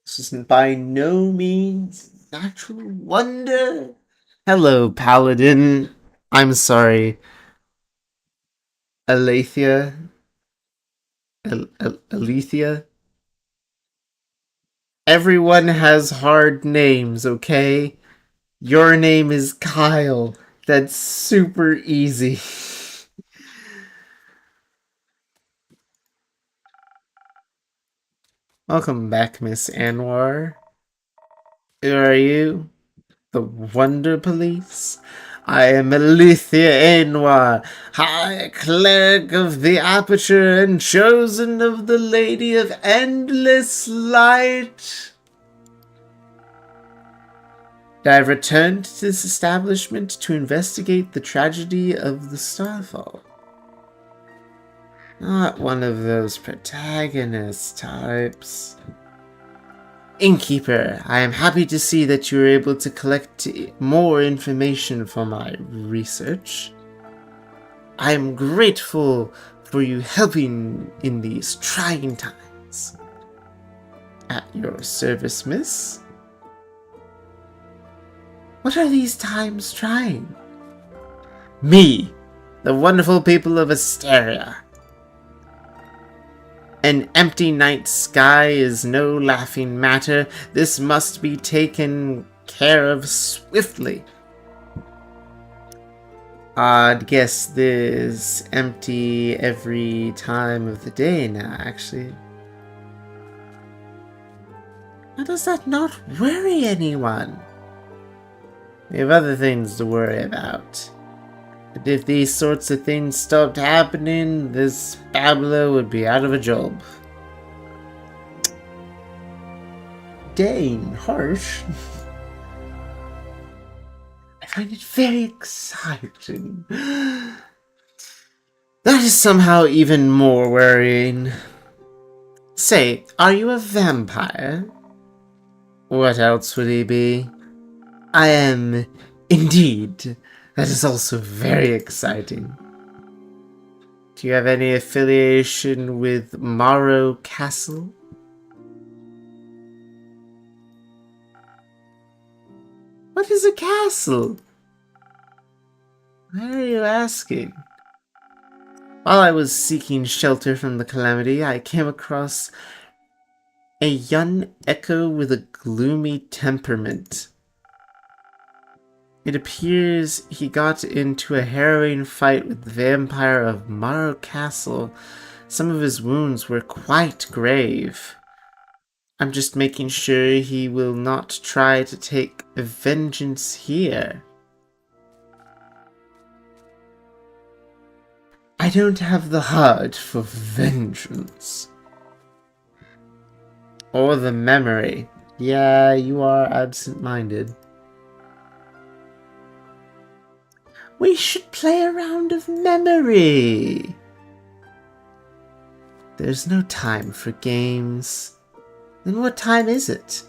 This is by no means natural wonder. Hello, Paladin. I'm sorry. Alethea? Alethea? Everyone has hard names, okay? Your name is Kyle. That's super easy. Welcome back, Miss Anwar. Who are you? The Wonder Police? I am Alethea Anwar, High Cleric of the Aperture and chosen of the Lady of Endless Light. I have returned to this establishment to investigate the tragedy of the Starfall. Not one of those protagonist types. Innkeeper, I am happy to see that you were able to collect more information for my research. I am grateful for you helping in these trying times. At your service, miss. What are these times trying? Me, the wonderful people of Asteria. An empty night sky is no laughing matter. This must be taken care of swiftly. I'd guess this empty every time of the day now, actually. How does that not worry anyone? We have other things to worry about. But if these sorts of things stopped happening, this babbler would be out of a job. Dang, harsh. I find it very exciting. That is somehow even more worrying. Say, are you a vampire? What else would he be? I am, indeed. That is also very exciting. Do you have any affiliation with Morrow Castle? What is a castle? Why are you asking? While I was seeking shelter from the calamity, I came across a young echo with a gloomy temperament. It appears he got into a harrowing fight with the vampire of Morrow Castle. Some of his wounds were quite grave. I'm just making sure he will not try to take vengeance here. I don't have the heart for vengeance. Or the memory. Yeah, you are absent-minded. We should play a round of memory. There's no time for games. Then what time is it?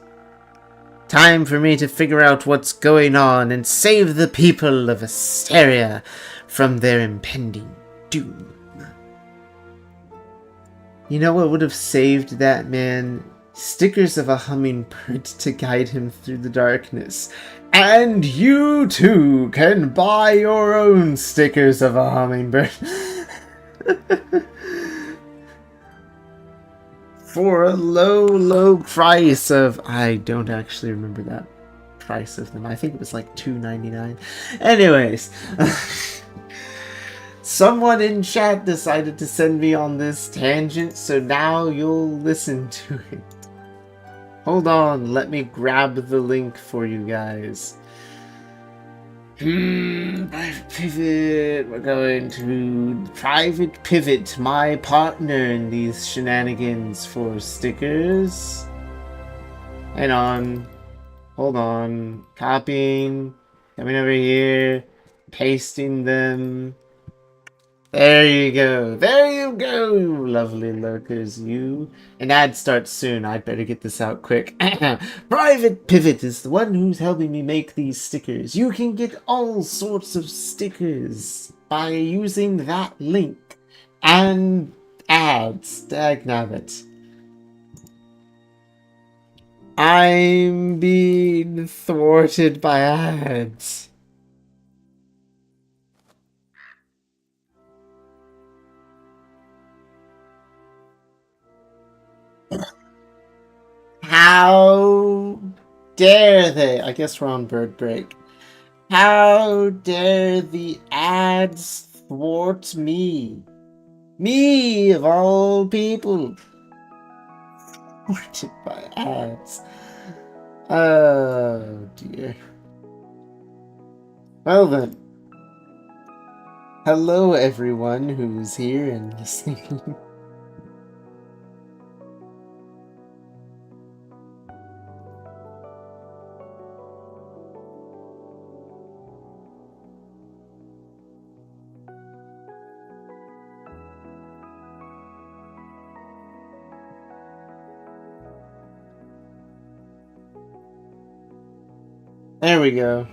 Time for me to figure out what's going on and save the people of Asteria from their impending doom. You know what would have saved that man? Stickers of a hummingbird to guide him through the darkness. And you too can buy your own stickers of a hummingbird. For a low, low price of... I don't actually remember that price of them. I think it was like $2.99. Anyways. Someone in chat decided to send me on this tangent, so now you'll listen to it. Hold on, let me grab the link for you guys. Private Pivot, we're going to Private Pivot, my partner in these shenanigans for stickers. Hang on, hold on, copying, coming over here, pasting them. There you go. There you go, lovely lurkers, you. An ad starts soon. I'd better get this out quick. Private Pivot is the one who's helping me make these stickers. You can get all sorts of stickers by using that link. And ads. Dagnabbit. I'm being thwarted by ads. How dare they? I guess we're on bird break. How dare the ads thwart me? Me, of all people. Thwarted by ads. Oh, dear. Well then. Hello, everyone who's here and listening. There we go.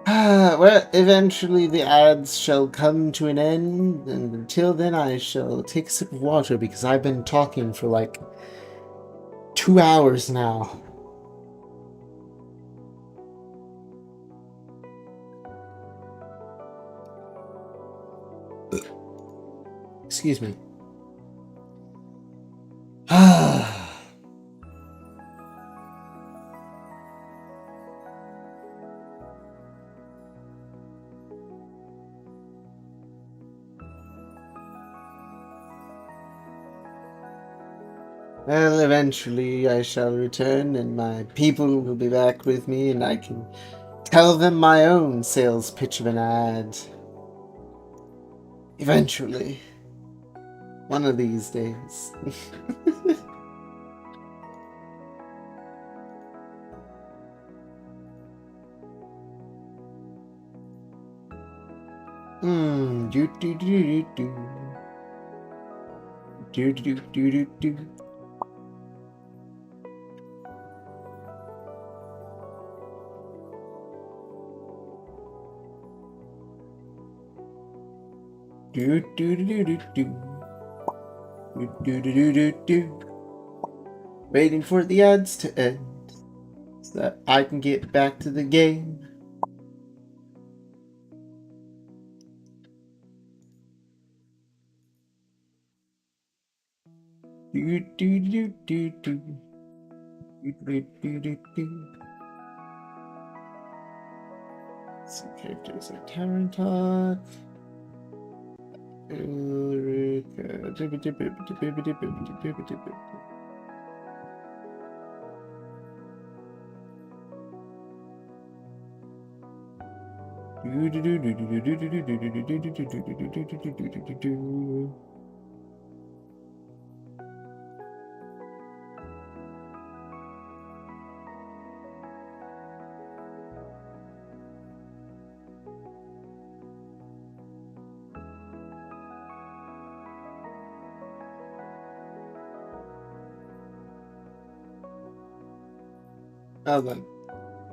Well, eventually the ads shall come to an end, and until then I shall take a sip of water because I've been talking for like 2 hours now. Excuse me. Well, eventually I shall return and my people will be back with me and I can tell them my own sales pitch of an ad. Eventually. One of these days. Do do do do do. Do do do do do. Do do do do do. Do do do do do. Waiting for the ads to end so that I can get back to the game. Do do do do do. Do do do do do. Some characters like Tavern Talk.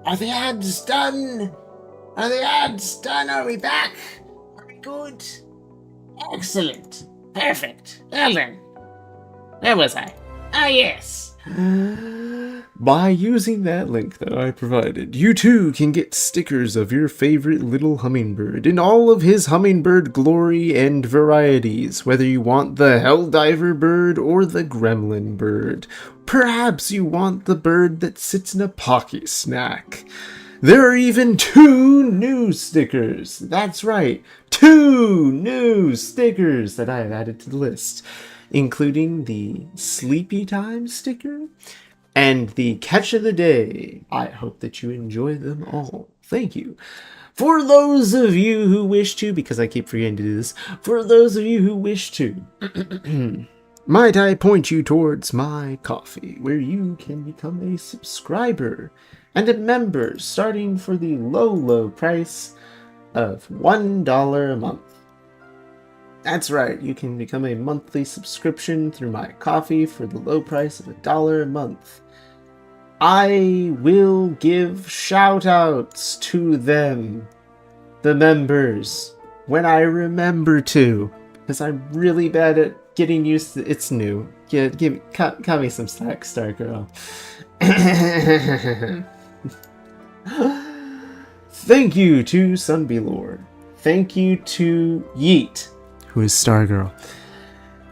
Are the ads done? Are the ads done? Are we back? Are we good? Excellent. Perfect. Well then. Where was I? Ah, yes. By using that link that I provided, you too can get stickers of your favorite little hummingbird in all of his hummingbird glory and varieties, whether you want the Helldiver bird or the Gremlin bird. Perhaps you want the bird that sits in a pocky snack. There are even 2 new stickers. That's right, 2 new stickers that I have added to the list, including the Sleepy Time sticker and the Catch of the Day. I hope that you enjoy them all. Thank you. For those of you who wish to, because I keep forgetting to do this, for those of you who wish to, might I point you towards my coffee, where you can become a subscriber and a member starting for the low price of $1 a month. That's right, you can become a monthly subscription through my coffee for the low price of $1 a month. I will give shout-outs to them, the members, when I remember to, because I'm really bad at getting used to it's new. Yeah, cut me some slack, Star Girl. Thank you to Sunbelord. Thank you to Yeet, who is Stargirl.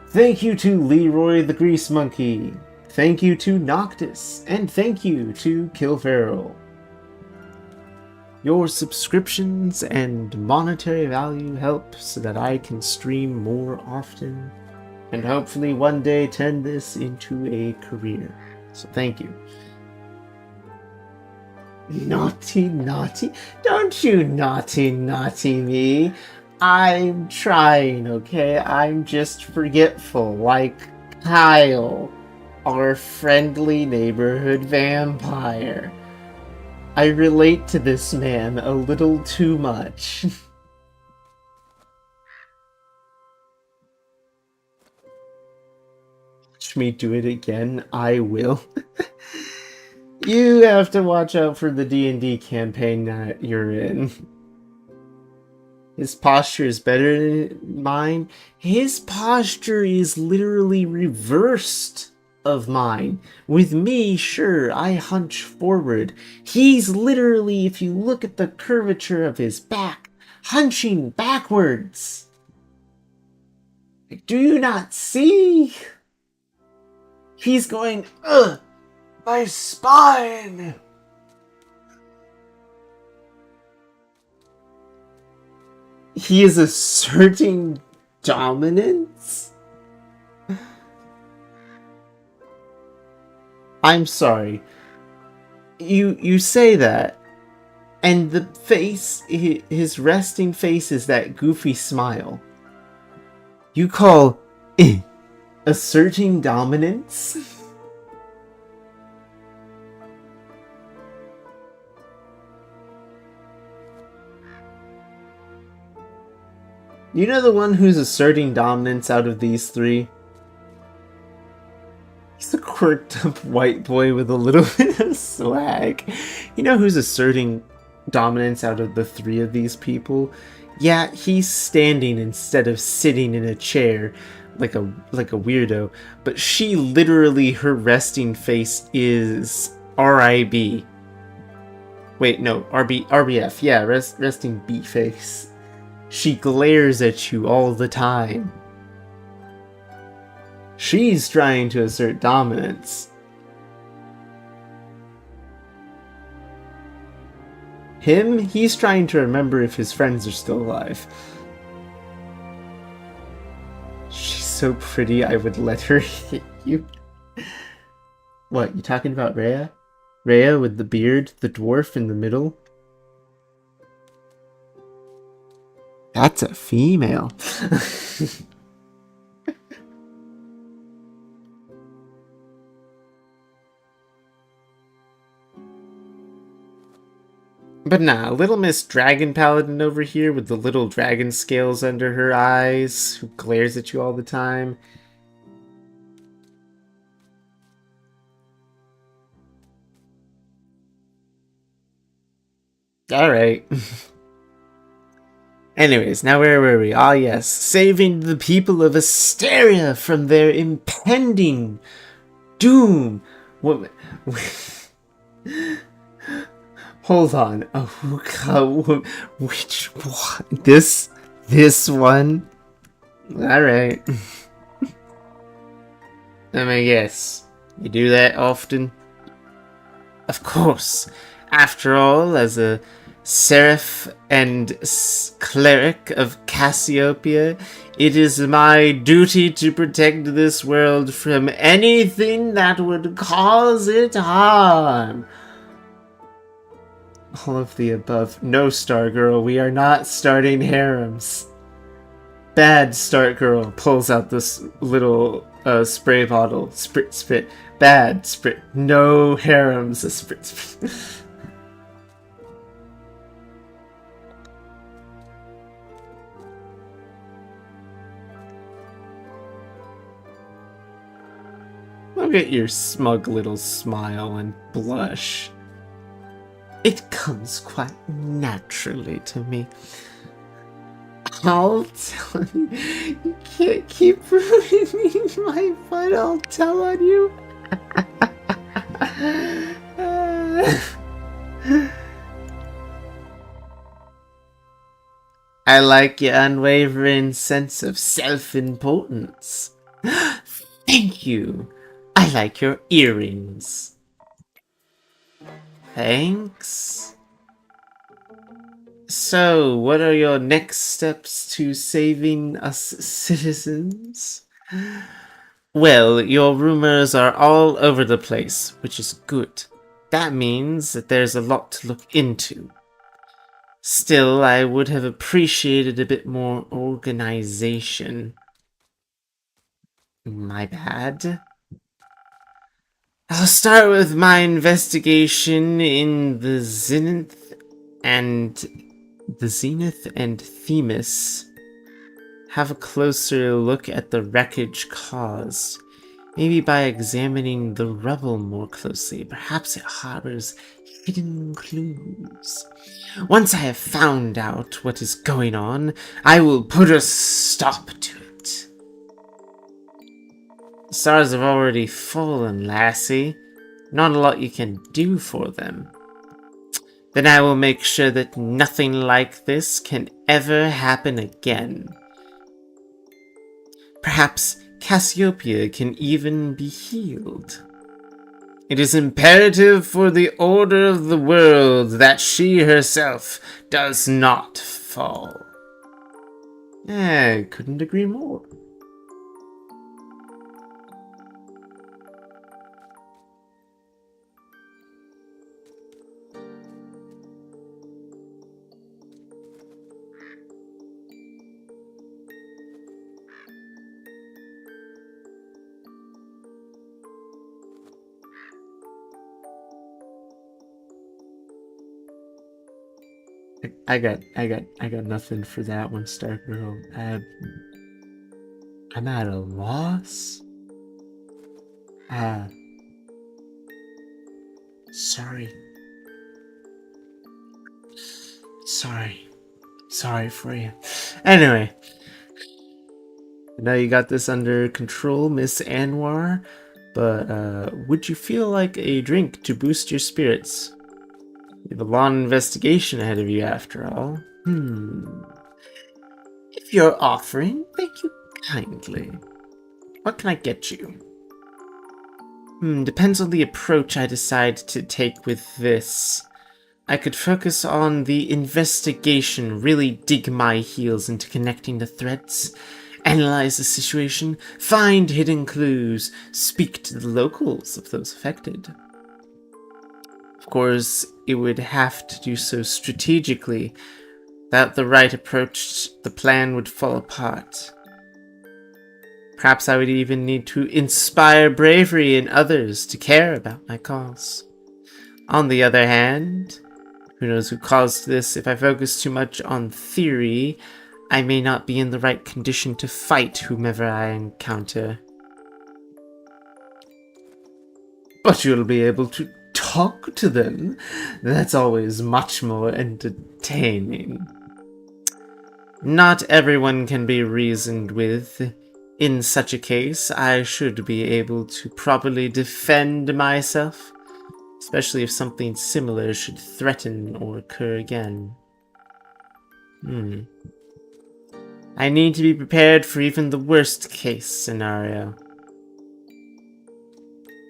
Thank you to Leroy the Grease Monkey. Thank you to Noctis. And thank you to Killferal. Your subscriptions and monetary value help so that I can stream more often and hopefully one day turn this into a career. So thank you. Naughty. Don't you naughty me. I'm trying, okay? I'm just forgetful, like Kyle, our friendly neighborhood vampire. I relate to this man a little too much. Watch me do it again, I will. You have to watch out for the D&D campaign that you're in. His posture is better than mine. His posture is literally reversed of mine. With me, sure, I hunch forward. He's literally, if you look at the curvature of his back, hunching backwards. Do you not see? He's going, ugh, my spine. He is asserting dominance? I'm sorry. You say that, and the face, his resting face is that goofy smile. You call asserting dominance? You know the one who's asserting dominance out of these three? He's a quirked up white boy with a little bit of swag. You know who's asserting dominance out of the three of these people? Yeah, he's standing instead of sitting in a chair like a weirdo. But she literally, her resting face is RIB. Wait, no, RBF. Yeah, resting B face. She glares at you all the time. She's trying to assert dominance. Him, he's trying to remember if his friends are still alive. She's so pretty, I would let her hit you. What, you talking about Rhea? Rhea with the beard, the dwarf in the middle? That's a female. But nah, little Miss Dragon Paladin over here with the little dragon scales under her eyes, who glares at you all the time. Alright. Anyways, now where were we? Ah yes, saving the people of Asteria from their impending doom. What? Hold on. Oh, which one? This one? Alright. Let me guess. You do that often? Of course. After all, as a seraph and cleric of Cassiopeia, it is my duty to protect this world from anything that would cause it harm. All of the above. No, Stargirl, we are not starting harems. Bad Stargirl pulls out this little spray bottle. Sprit. Bad sprit. No harems. Sprit. Look at your smug little smile and blush. It comes quite naturally to me. I'll tell you. You can't keep ruining my fun. I'll tell on you. I like your unwavering sense of self-importance. Thank you. I like your earrings. Thanks. So, what are your next steps to saving us citizens? Well, your rumors are all over the place, which is good. That means that there's a lot to look into. Still, I would have appreciated a bit more organization. My bad. I'll start with my investigation in the Zenith and Themis. Have a closer look at the wreckage caused. Maybe by examining the rubble more closely, perhaps it harbors hidden clues. Once I have found out what is going on, I will put a stop to it. The stars have already fallen, lassie. Not a lot you can do for them. Then I will make sure that nothing like this can ever happen again. Perhaps Cassiopeia can even be healed. It is imperative for the order of the world that she herself does not fall. Couldn't agree more. I got nothing for that one, Star Girl. I'm at a loss. Sorry. Sorry for you. Anyway, now you got this under control, Miss Anwar. But would you feel like a drink to boost your spirits? You have a long investigation ahead of you, after all. If you're offering, thank you kindly. What can I get you? Depends on the approach I decide to take with this. I could focus on the investigation, really dig my heels into connecting the threads, analyze the situation, find hidden clues, speak to the locals of those affected. Of course, it would have to do so strategically. Without the right approach, the plan would fall apart. Perhaps I would even need to inspire bravery in others to care about my cause. On the other hand, who knows who caused this? If I focus too much on theory, I may not be in the right condition to fight whomever I encounter. But you'll be able to talk to them. That's always much more entertaining. Not everyone can be reasoned with. In such a case, I should be able to properly defend myself, especially if something similar should threaten or occur again. I need to be prepared for even the worst case scenario.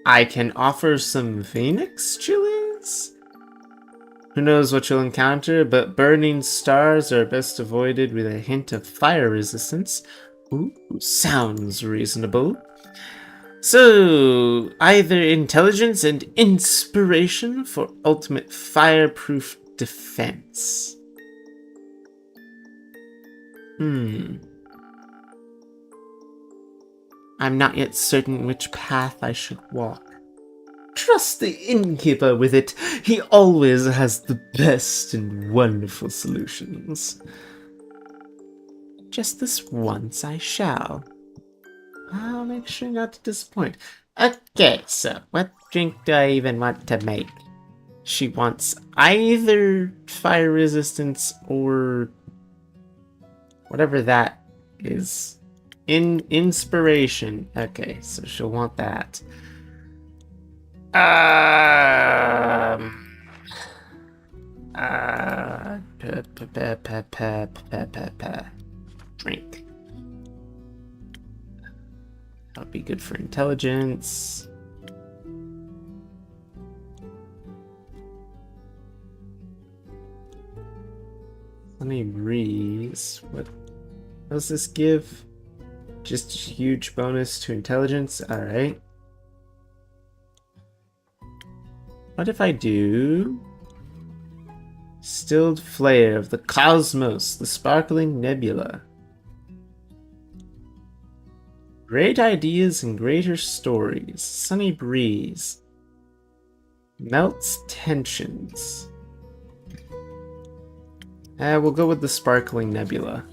I can offer some Phoenix chilies? Who knows what you'll encounter, but burning stars are best avoided with a hint of fire resistance. Ooh, sounds reasonable. So, either intelligence and inspiration for ultimate fireproof defense. I'm not yet certain which path I should walk. Trust the innkeeper with it. He always has the best and wonderful solutions. Just this once I shall. I'll make sure not to disappoint. Okay, so what drink do I even want to make? She wants either fire resistance or whatever that is. Inspiration. Okay, so she'll want that. Drink. That'll be good for intelligence. Sunny breeze. What does this give? Just a huge bonus to intelligence. Alright. What if I do Stilled Flare of the Cosmos, the Sparkling Nebula? Great ideas and greater stories. Sunny breeze. Melts tensions. We'll go with the Sparkling Nebula.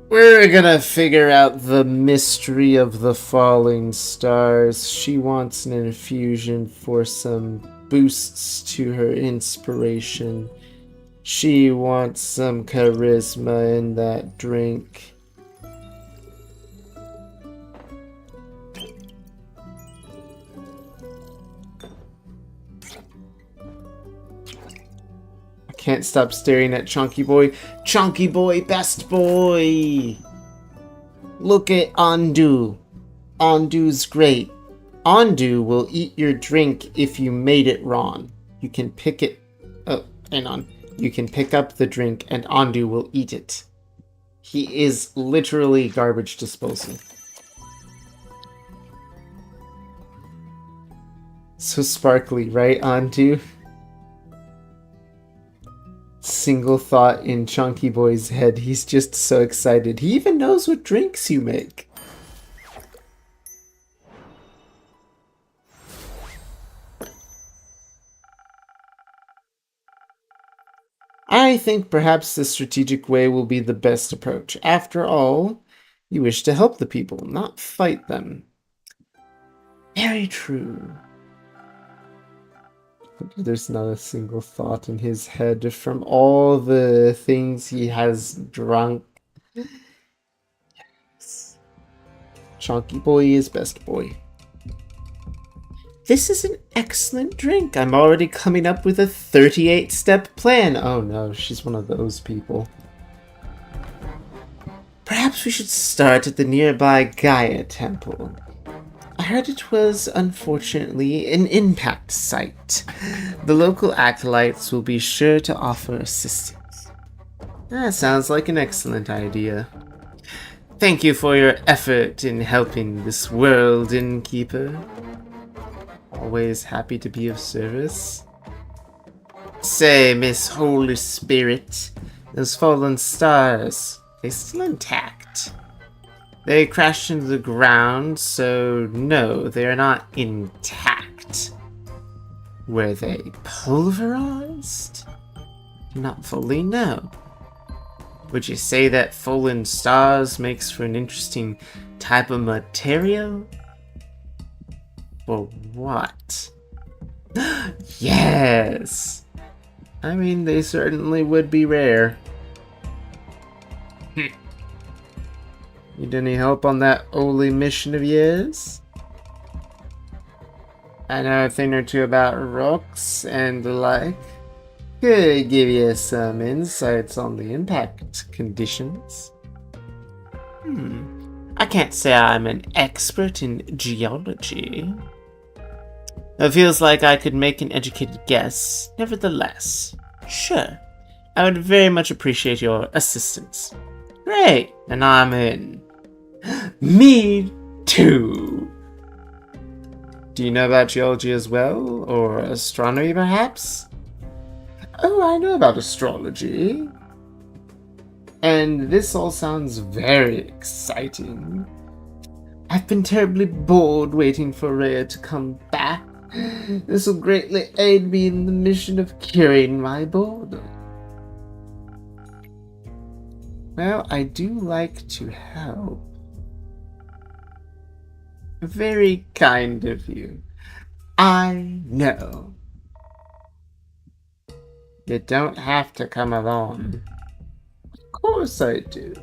We're gonna figure out the mystery of the falling stars. She wants an infusion for some boosts to her inspiration. She wants some charisma in that drink. Can't stop staring at Chunky Boy. Chunky Boy, best boy! Look at Ondu. Ondu's great. Ondu will eat your drink if you made it wrong. You can pick it... Oh, hang on. You can pick up the drink and Ondu will eat it. He is literally garbage disposal. So sparkly, right, Ondu? Single thought in Chunky Boy's head. He's just so excited. He even knows what drinks you make. I think perhaps the strategic way will be the best approach. After all, you wish to help the people, not fight them. Very true. There's not a single thought in his head from all the things he has drunk. Yes. Chunky boy is best boy. This is an excellent drink. I'm already coming up with a 38-step plan. Oh no, she's one of those people. Perhaps we should start at the nearby Gaia Temple. I heard it was, unfortunately, an impact site. The local acolytes will be sure to offer assistance. That sounds like an excellent idea. Thank you for your effort in helping this world, Innkeeper. Always happy to be of service. Say, Miss Holy Spirit, those fallen stars, they still intact? They crashed into the ground, so no, they are not intact. Were they pulverized? Not fully, no. Would you say that fallen stars makes for an interesting type of material? For what? Yes! I mean, they certainly would be rare. Need any help on that holy mission of yours? I know a thing or two about rocks and the like. Could give you some insights on the impact conditions. I can't say I'm an expert in geology. It feels like I could make an educated guess. Nevertheless, sure, I would very much appreciate your assistance. Great, and I'm in. Me too. Do you know about geology as well? Or astronomy, perhaps? Oh, I know about astrology. And this all sounds very exciting. I've been terribly bored waiting for Rhea to come back. This will greatly aid me in the mission of curing my boredom. Well, I do like to help. Very kind of you. I know. You don't have to come along. Of course I do.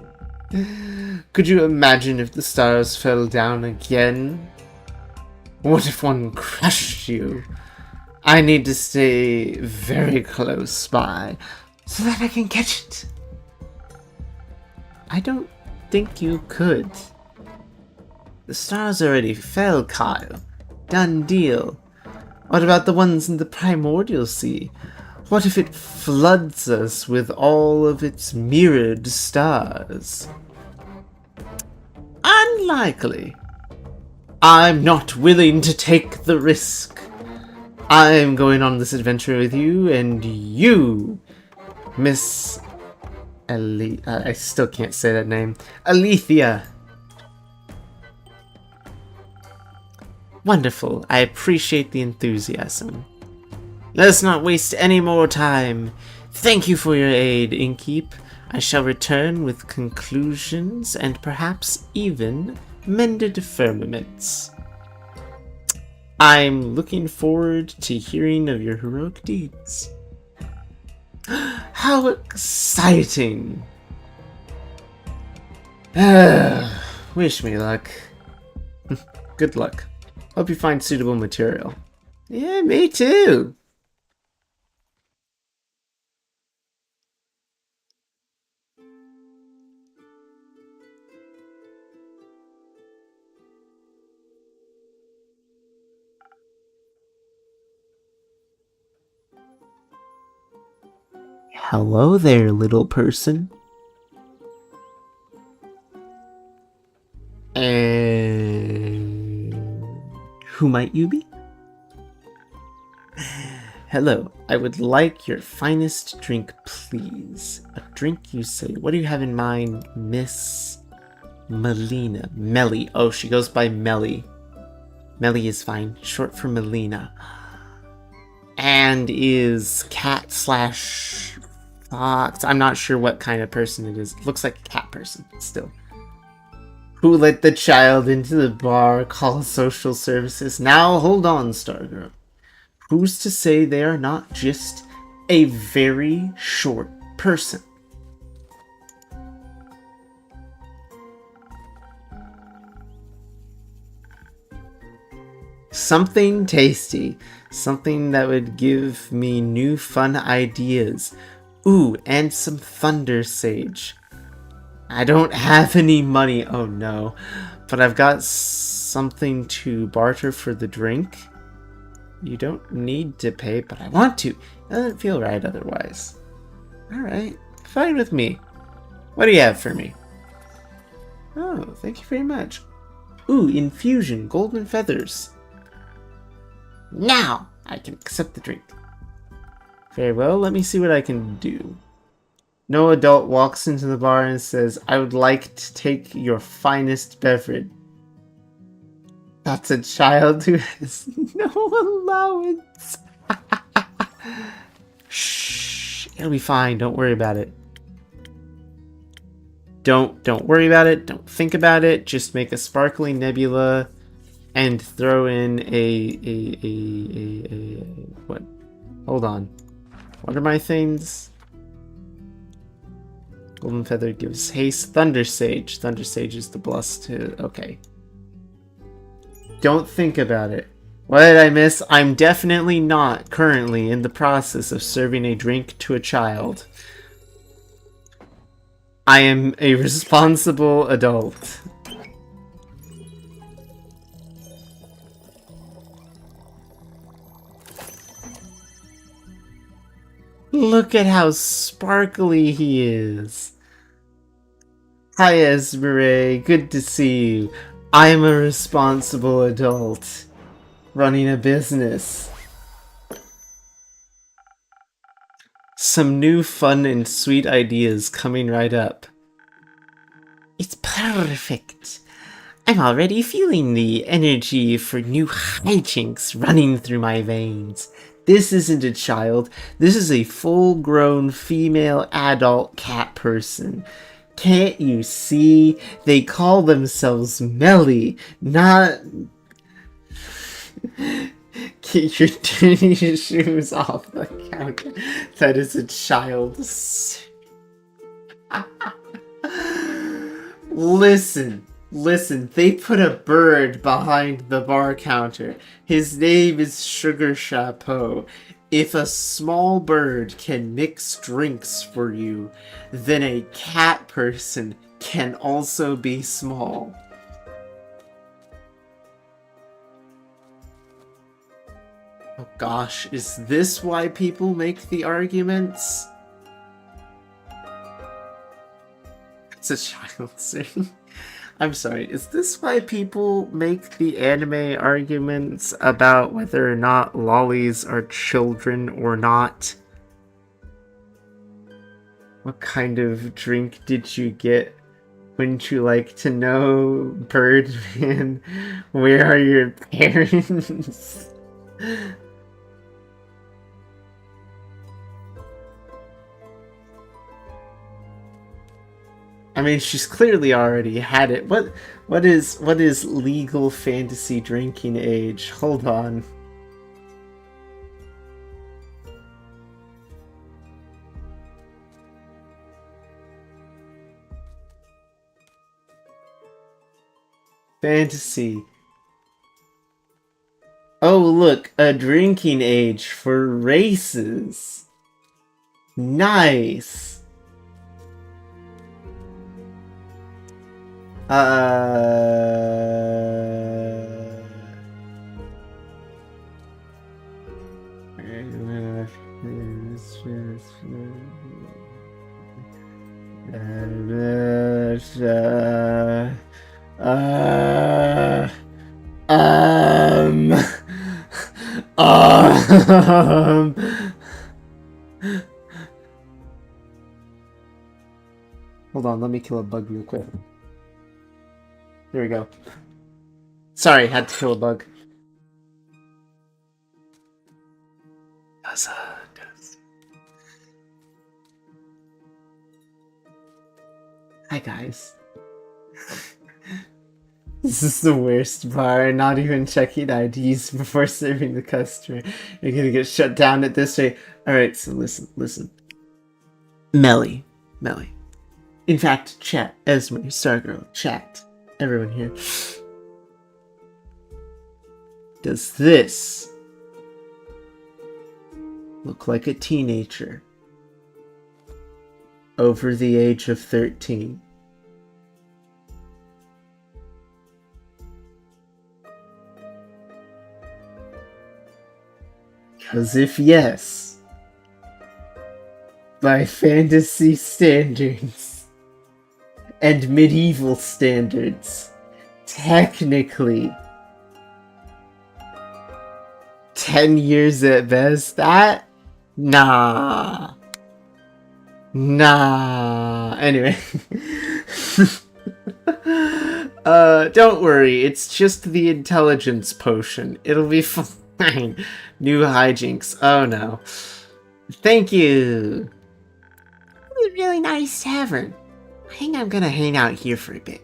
Could you imagine if the stars fell down again? What if one crushed you? I need to stay very close by so that I can catch it. I don't think you could. The stars already fell, Kyle. Done deal. What about the ones in the primordial sea? What if it floods us with all of its mirrored stars? Unlikely. I'm not willing to take the risk. I'm going on this adventure with you, and you, Miss I still can't say that name. Alethea. Wonderful. I appreciate the enthusiasm. Let us not waste any more time. Thank you for your aid, Innkeep. I shall return with conclusions and perhaps even mended firmaments. I'm looking forward to hearing of your heroic deeds. How exciting! Wish me luck. Good luck. Hope you find suitable material. Yeah, me too. Hello there, little person. And who might you be? Hello, I would like your finest drink, please. A drink, you say. What do you have in mind, Miss Melina? Melly. Oh, she goes by Melly. Melly is fine. Short for Melina. And is cat slash Fox. I'm not sure what kind of person it is. It looks like a cat person, but still. Who let the child into the bar? Call social services. Now, hold on, Stargirl. Who's to say they are not just a very short person? Something tasty. Something that would give me new fun ideas. Ooh, and some thunder sage. I don't have any money. Oh no. But I've got something to barter for the drink. You don't need to pay, but I want to. It doesn't feel right otherwise. Alright. Fine with me. What do you have for me? Oh, thank you very much. Ooh, infusion. Golden feathers. Now I can accept the drink. Very well, let me see what I can do. No adult walks into the bar and says, I would like to take your finest beverage. That's a child who has no allowance. Shh, it'll be fine. Don't worry about it. Don't worry about it. Don't think about it. Just make a sparkling nebula and throw in a what? Hold on. What are my things? Golden feather gives haste. Thunder sage. Thunder sage is the plus to. Okay. Don't think about it. What did I miss? I'm definitely not currently in the process of serving a drink to a child. I am a responsible adult. Look at how sparkly he is. Hi, Esmeralda. Good to see you. I am a responsible adult running a business. Some new fun and sweet ideas coming right up. It's perfect. I'm already feeling the energy for new hijinks running through my veins. This isn't a child. This is a full-grown female adult cat person. Can't you see? They call themselves Melly, not... Keep your dirty shoes off the counter. That is a child. Listen, they put a bird behind the bar counter. His name is Sugar Chapeau. If a small bird can mix drinks for you, then a cat person can also be small. Oh gosh, is this why people make the arguments? It's a child thing. I'm sorry, is this why people make the anime arguments about whether or not lollies are children or not? What kind of drink did you get? Wouldn't you like to know, Birdman? Where are your parents? I mean, she's clearly already had it. What is legal fantasy drinking age? Hold on. Fantasy. Oh, look, a drinking age for races. Nice. Um, Hold on, let me kill a bug real quick. There we go. Sorry, had to kill a bug. Hi, guys. This is the worst bar. Not even checking IDs before serving the customer. You're gonna get shut down at this rate. Alright, so listen. Melly. In fact, chat. Esme, Stargirl, chat. Everyone here. Does this look like a teenager over the age of 13? Because if yes, by fantasy standards and medieval standards, technically 10 years at best. That? Nah. Anyway. Don't worry, it's just the intelligence potion. It'll be fine. New hijinks. Oh no. Thank you. A really nice tavern. I think I'm gonna hang out here for a bit.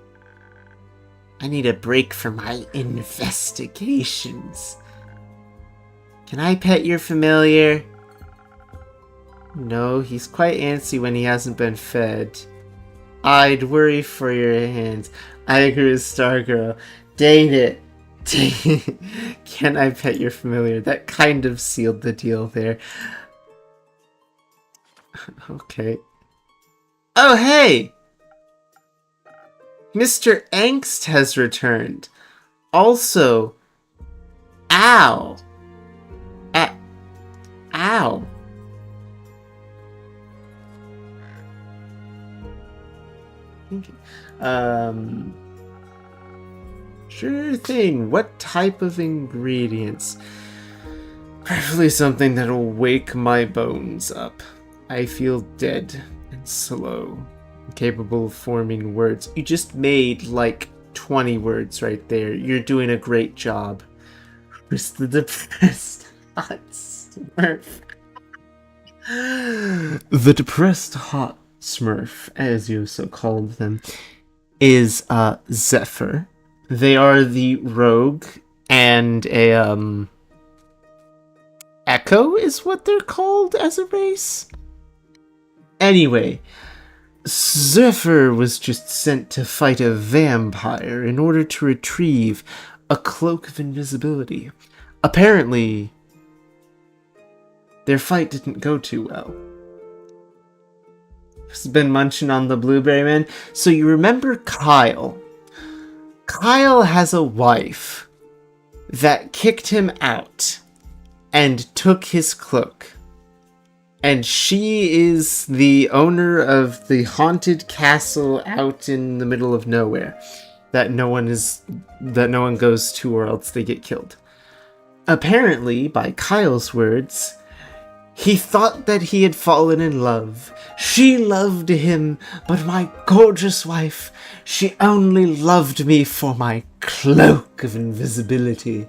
I need a break from my investigations. Can I pet your familiar? No, he's quite antsy when he hasn't been fed. I'd worry for your hands. I agree with Stargirl. Dang it. Can I pet your familiar? That kind of sealed the deal there. Okay. Oh, hey! Mr. Angst has returned. Also, ow. Ow. Sure thing. What type of ingredients? Preferably something that'll wake my bones up. I feel dead and slow, incapable of forming words. You just made like 20 words right there. You're doing a great job. Who's the depressed hot smurf? The depressed hot smurf, as you so called them, is Zephyr. They are the rogue, and a Echo is what they're called as a race. Anyway, Zephyr was just sent to fight a vampire in order to retrieve a cloak of invisibility. Apparently, their fight didn't go too well. He's been munching on the blueberry man. So you remember Kyle? Kyle has a wife that kicked him out and took his cloak. And she is the owner of the haunted castle out in the middle of nowhere that no one goes to or else they get killed. Apparently, by Kyle's words, he thought that he had fallen in love. She loved him, but my gorgeous wife, she only loved me for my cloak of invisibility.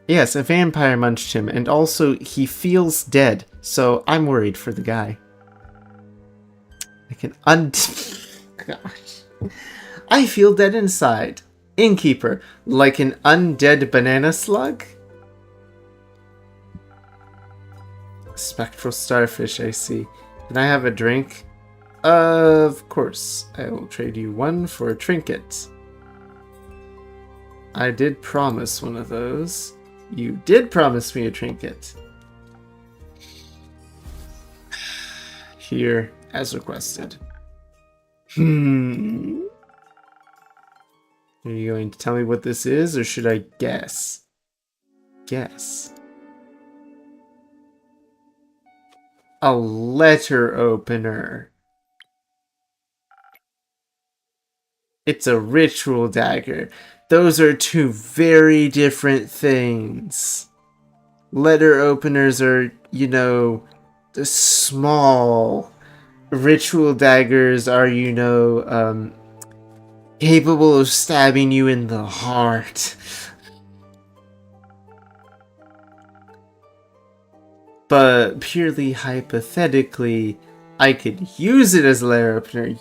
Yes, a vampire munched him, and also he feels dead, so I'm worried for the guy. I can Gosh. I feel dead inside. Innkeeper, like an undead banana slug? Spectral starfish, I see. Can I have a drink? Of course. I will trade you one for a trinket. I did promise one of those. You did promise me a trinket. Here, as requested. Are you going to tell me what this is, or should I guess? Guess. A letter opener. It's a ritual dagger. Those are two very different things. Letter openers are, the small. Ritual daggers are, capable of stabbing you in the heart. But purely hypothetically, I could use it as a letter opener.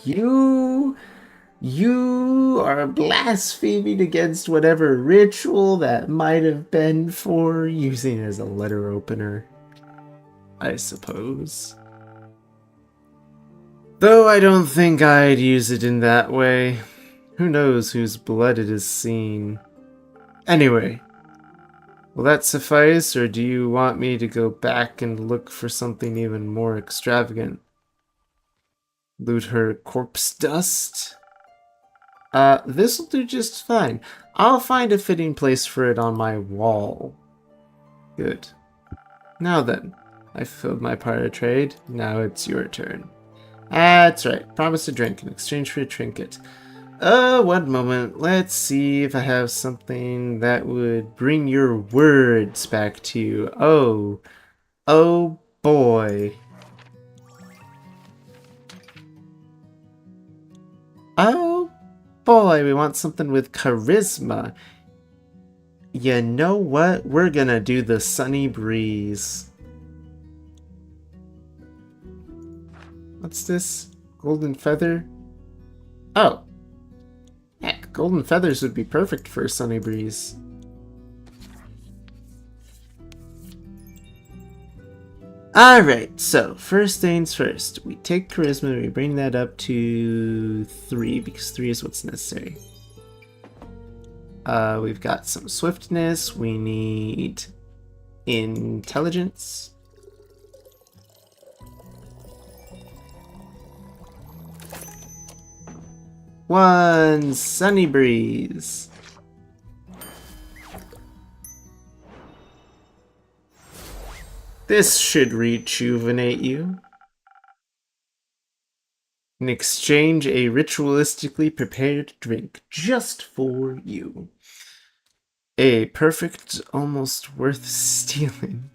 You are blaspheming against whatever ritual that might have been for using it as a letter opener, I suppose. Though I don't think I'd use it in that way. Who knows whose blood it is seen. Anyway, will that suffice, or do you want me to go back and look for something even more extravagant? Loot her corpse dust? This'll do just fine. I'll find a fitting place for it on my wall. Good. Now then, I've filled my part of trade. Now it's your turn. That's right. Promise a drink in exchange for a trinket. One moment. Let's see if I have something that would bring your words back to you. Oh boy. Oh boy, we want something with charisma. You know what? We're gonna do the sunny breeze. What's this? Golden feather? Oh. Heck, golden feathers would be perfect for a sunny breeze. Alright, so first things first. We take charisma and we bring that up to 3 because 3 is what's necessary. We've got some swiftness. We need intelligence. One sunny breeze. This should rejuvenate you. In exchange, a ritualistically prepared drink just for you. A perfect, almost worth stealing.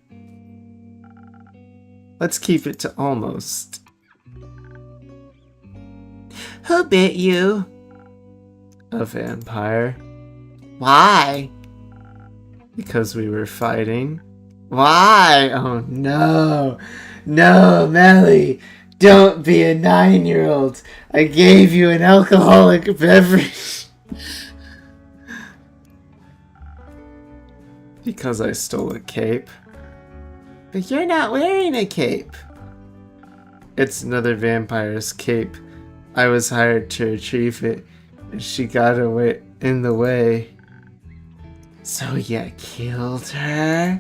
Let's keep it to almost. Who bit you? A vampire. Why? Because we were fighting. Why? Oh no. No, Melly. Don't be a 9-year-old. I gave you an alcoholic beverage. Because I stole a cape. But you're not wearing a cape. It's another vampire's cape. I was hired to retrieve it, and she got away in the way. So you killed her?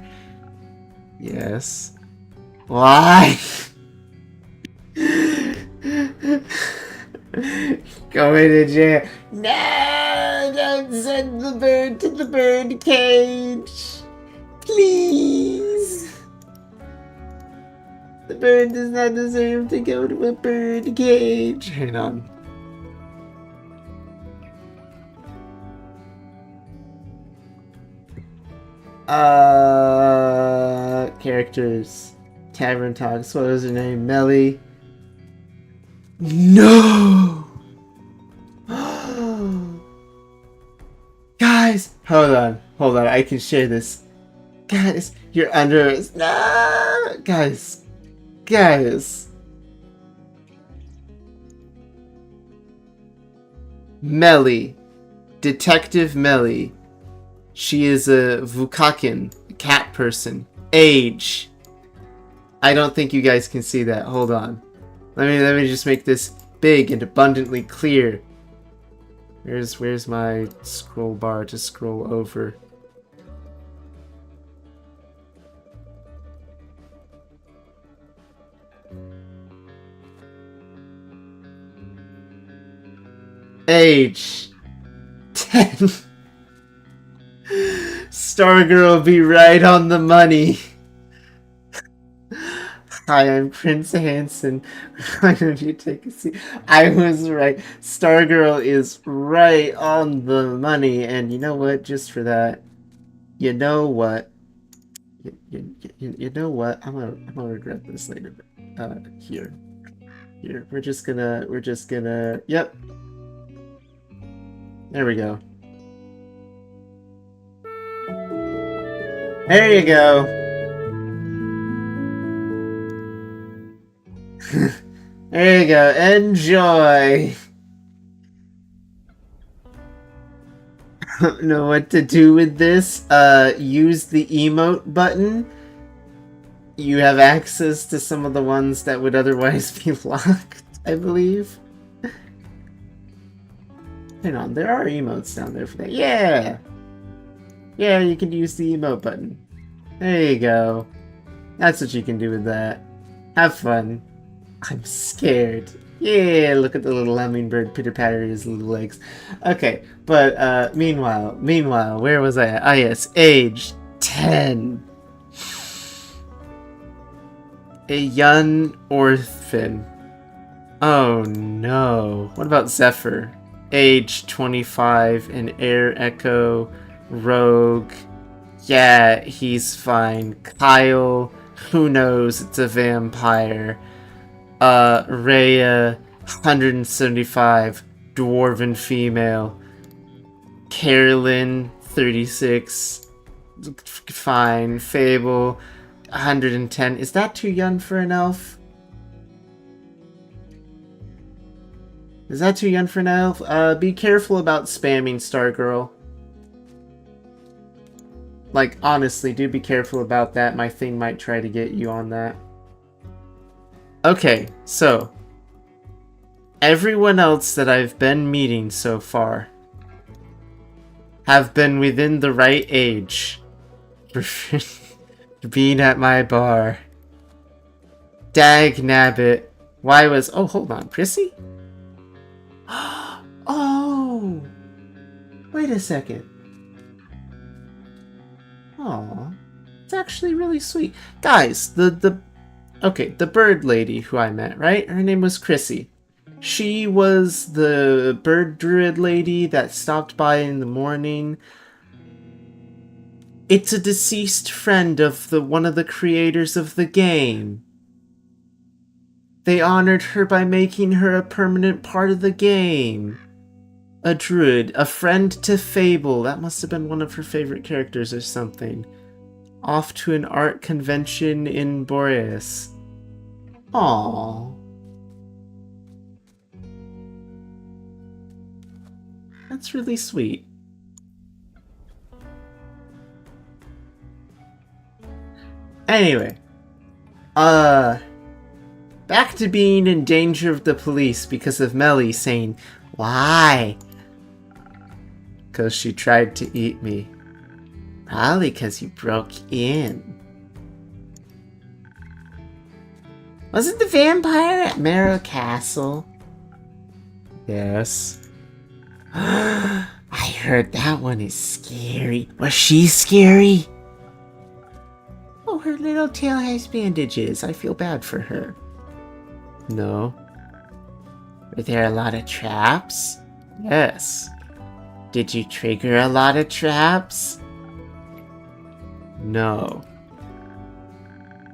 Yes. Why? Going to jail. No! Don't send the bird to the bird cage! Please! The bird does not deserve to go to a bird cage. Hang on. Characters. Tavern Talks. What was her name? Melly. No! Guys! Hold on. I can share this. Guys, you're under us. No! Guys. Melly. Detective Melly. She is a Vukakin, a cat person. Age. I don't think you guys can see that. Hold on. Let me just make this big and abundantly clear. Where's my scroll bar to scroll over? Age 10. Stargirl be right on the money. Hi, I'm Prince Hansen. Why don't you take a seat? I was right. Stargirl is right on the money, and you know what? Just for that, you know what? You know what? I'm gonna regret this later. Here. We're just gonna. Yep. There we go. There you go. There you go. Enjoy. Don't know what to do with this. Use the emote button. You have access to some of the ones that would otherwise be locked, I believe. Hang on, there are emotes down there for that. Yeah! Yeah, you can use the emote button. There you go. That's what you can do with that. Have fun. I'm scared. Yeah, look at the little hummingbird pitter-patter his little legs. Okay, but meanwhile, where was I at? Ah, yes, age 10. A young orphan. Oh no. What about Zephyr? Age 25, an air echo, rogue. Yeah, he's fine. Kyle, who knows, it's a vampire. Rhea, 175, dwarven female. Carolyn, 36, fine. Fable, 110. Is that too young for an elf? Is that too young for an elf? Be careful about spamming Stargirl. Like, honestly, do be careful about that. My thing might try to get you on that. Okay, so everyone else that I've been meeting so far have been within the right age for being at my bar. Dag nabbit. Why was... Oh, hold on. Prissy? Oh! Wait a second. Aw. It's actually really sweet. Guys, okay, the bird lady who I met, right? Her name was Chrissy. She was the bird druid lady that stopped by in the morning. It's a deceased friend of one of the creators of the game. They honored her by making her a permanent part of the game. A druid, a friend to Fable. That must have been one of her favorite characters or something. Off to an art convention in Boreas. Aww. That's really sweet. Anyway. Back to being in danger of the police because of Melly saying, "Why?" Because she tried to eat me. Probably because you broke in. Wasn't the vampire at Marrow Castle? Yes. I heard that one is scary. Was she scary? Oh, her little tail has bandages. I feel bad for her. No. Were there a lot of traps? Yes. Did you trigger a lot of traps? No.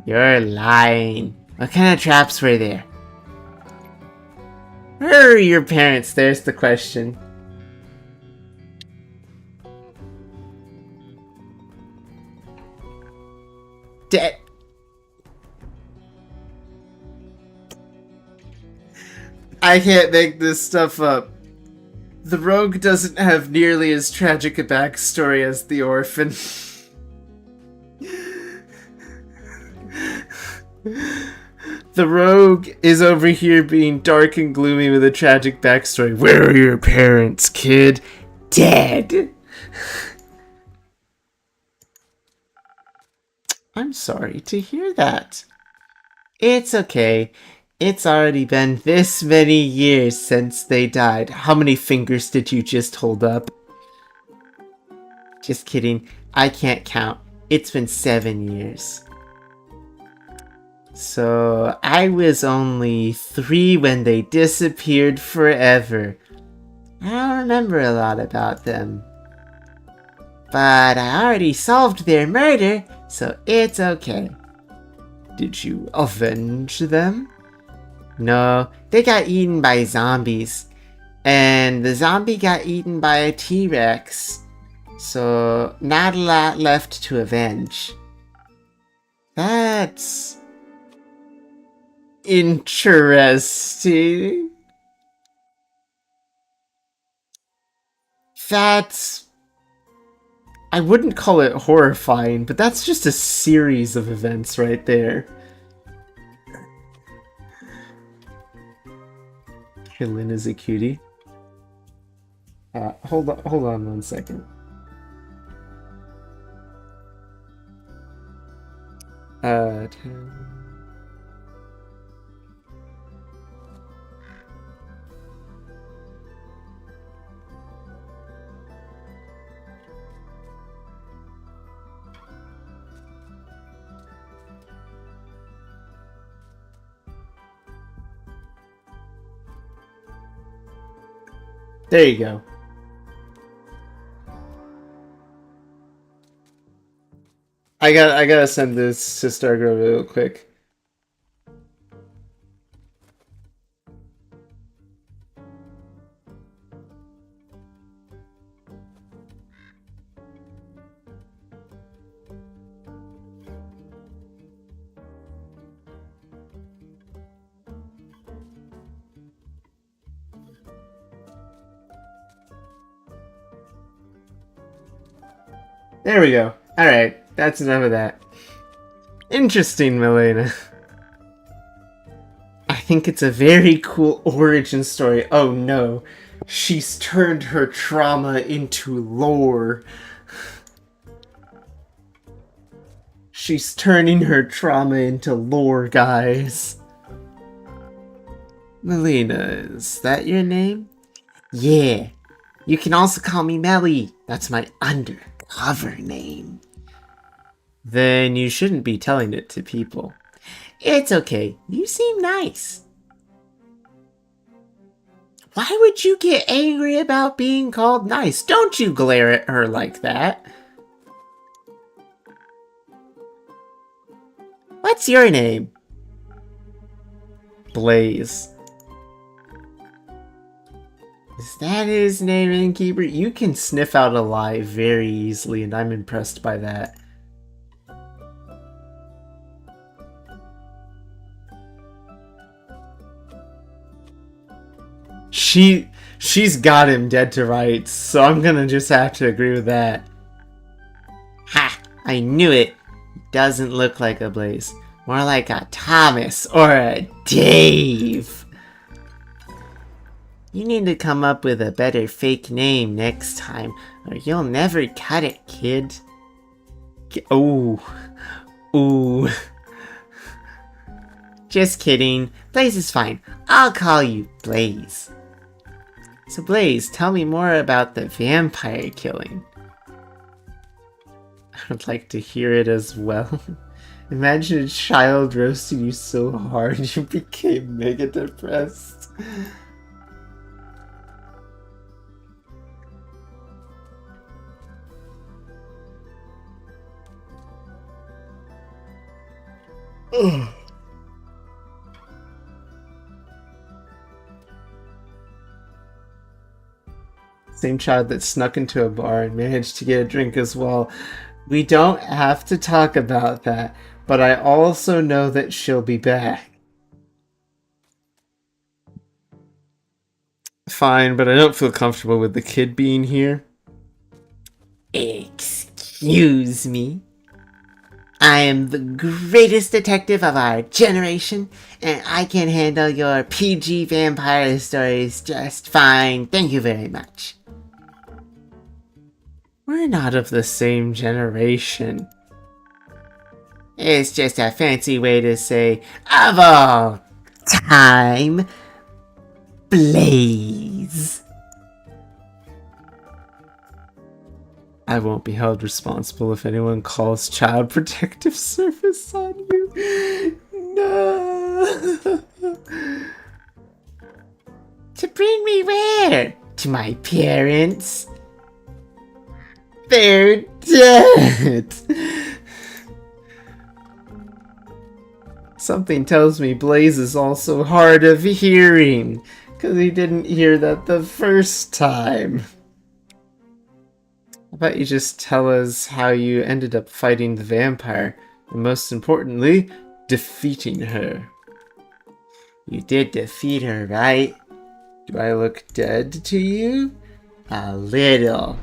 You're lying. What kind of traps were there? Where are your parents? There's the question. I can't make this stuff up. The rogue doesn't have nearly as tragic a backstory as the orphan. The rogue is over here being dark and gloomy with a tragic backstory. Where are your parents, kid? Dead. I'm sorry to hear that. It's okay. It's already been this many years since they died. How many fingers did you just hold up? Just kidding. I can't count. It's been 7 years. So, I was only 3 when they disappeared forever. I don't remember a lot about them. But I already solved their murder, so it's okay. Did you avenge them? No, they got eaten by zombies. And the zombie got eaten by a T-Rex. So, not a lot left to avenge. That's Interesting. That's... I wouldn't call it horrifying, but that's just a series of events right there. Lynn is a cutie. Hold on 1 second. There you go. I gotta send this to Stargirl real quick. There we go. Alright, that's enough of that. Interesting, Milena. I think it's a very cool origin story. Oh no, she's turned her trauma into lore. She's turning her trauma into lore, guys. Melina, is that your name? Yeah. You can also call me Melly. That's my undercover name. Then you shouldn't be telling it to people. It's okay. You seem nice. Why would you get angry about being called nice? Don't you glare at her like that. What's your name? Blaze. Is that his name, Innkeeper? You can sniff out a lie very easily, and I'm impressed by that. She's got him dead to rights, so I'm gonna just have to agree with that. Ha! I knew it! Doesn't look like a Blaze. More like a Thomas or a Dave. You need to come up with a better fake name next time, or you'll never cut it, kid. Oh. Ooh. Just kidding. Blaze is fine. I'll call you Blaze. So Blaze, tell me more about the vampire killing. I would like to hear it as well. Imagine a child roasting you so hard you became mega depressed. Ugh. Same child that snuck into a bar and managed to get a drink as well. We don't have to talk about that, but I also know that she'll be back. Fine, but I don't feel comfortable with the kid being here. Excuse me? I am the greatest detective of our generation, and I can handle your PG vampire stories just fine. Thank you very much. We're not of the same generation. It's just a fancy way to say, of all time, Blaze. I won't be held responsible if anyone calls Child Protective Service on you. No. To bring me where? To my parents? They're dead. Something tells me Blaze is also hard of hearing, because he didn't hear that the first time. How about you just tell us how you ended up fighting the vampire, and most importantly, defeating her. You did defeat her, right? Do I look dead to you? A little.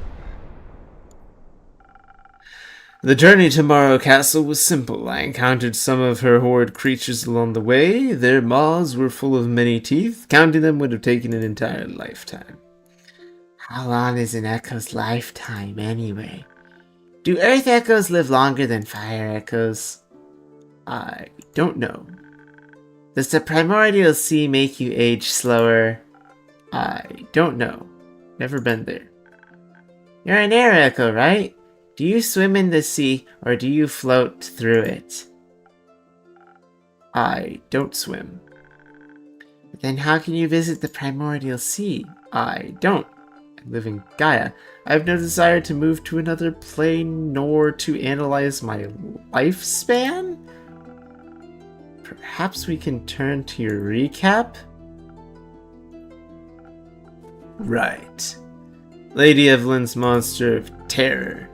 The journey to Morrow Castle was simple. I encountered some of her horde creatures along the way. Their maws were full of many teeth. Counting them would have taken an entire lifetime. How long is an echo's lifetime, anyway? Do earth echoes live longer than fire echoes? I don't know. Does the primordial sea make you age slower? I don't know. Never been there. You're an air echo, right? Do you swim in the sea, or do you float through it? I don't swim. Then how can you visit the primordial sea? I don't. I live in Gaia. I have no desire to move to another plane, nor to analyze my lifespan? Perhaps we can turn to your recap? Right. Lady Evelyn's monster of terror.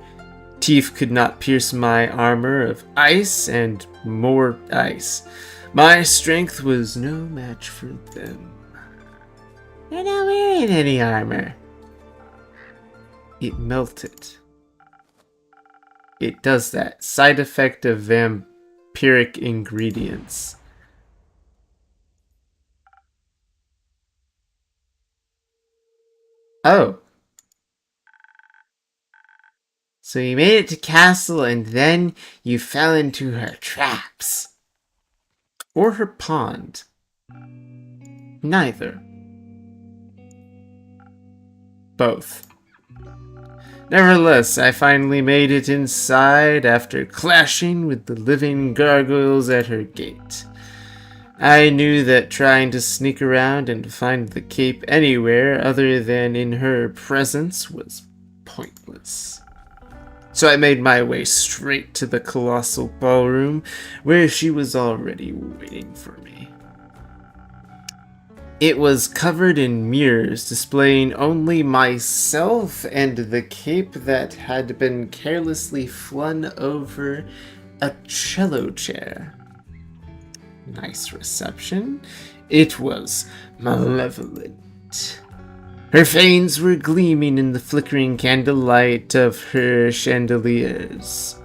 Teeth could not pierce my armor of ice and more ice. My strength was no match for them. You're not wearing any armor. It melted. It does that. Side effect of vampiric ingredients. Oh. So you made it to castle and then you fell into her traps. Or her pond. Neither. Both. Nevertheless, I finally made it inside after clashing with the living gargoyles at her gate. I knew that trying to sneak around and find the cape anywhere other than in her presence was pointless. So I made my way straight to the colossal ballroom, where she was already waiting for me. It was covered in mirrors, displaying only myself and the cape that had been carelessly flung over a cello chair. Nice reception. It was malevolent. Her fangs were gleaming in the flickering candlelight of her chandeliers,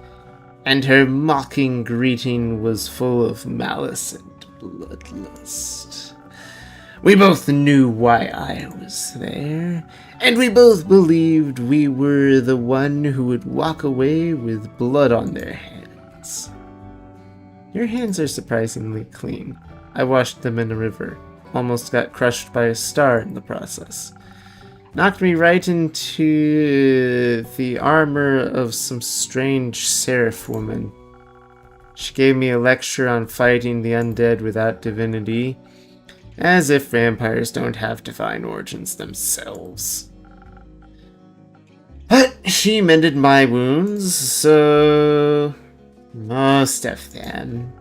and her mocking greeting was full of malice and bloodlust. We both knew why I was there, and we both believed we were the one who would walk away with blood on their hands. Your hands are surprisingly clean. I washed them in a river, almost got crushed by a star in the process. Knocked me right into the armor of some strange seraph woman. She gave me a lecture on fighting the undead without divinity, as if vampires don't have divine origins themselves. But she mended my wounds, so most of them.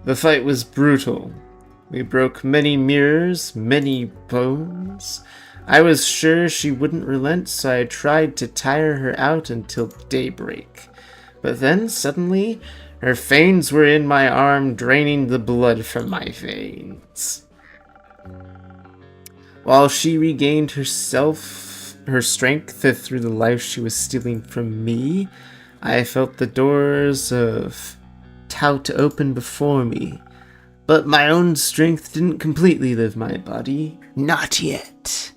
The fight was brutal. We broke many mirrors, many bones. I was sure she wouldn't relent, so I tried to tire her out until daybreak. But then, suddenly, her fangs were in my arm, draining the blood from my veins. While she regained her strength through the life she was stealing from me, I felt the doors of Tout open before me. But my own strength didn't completely leave my body. Not yet.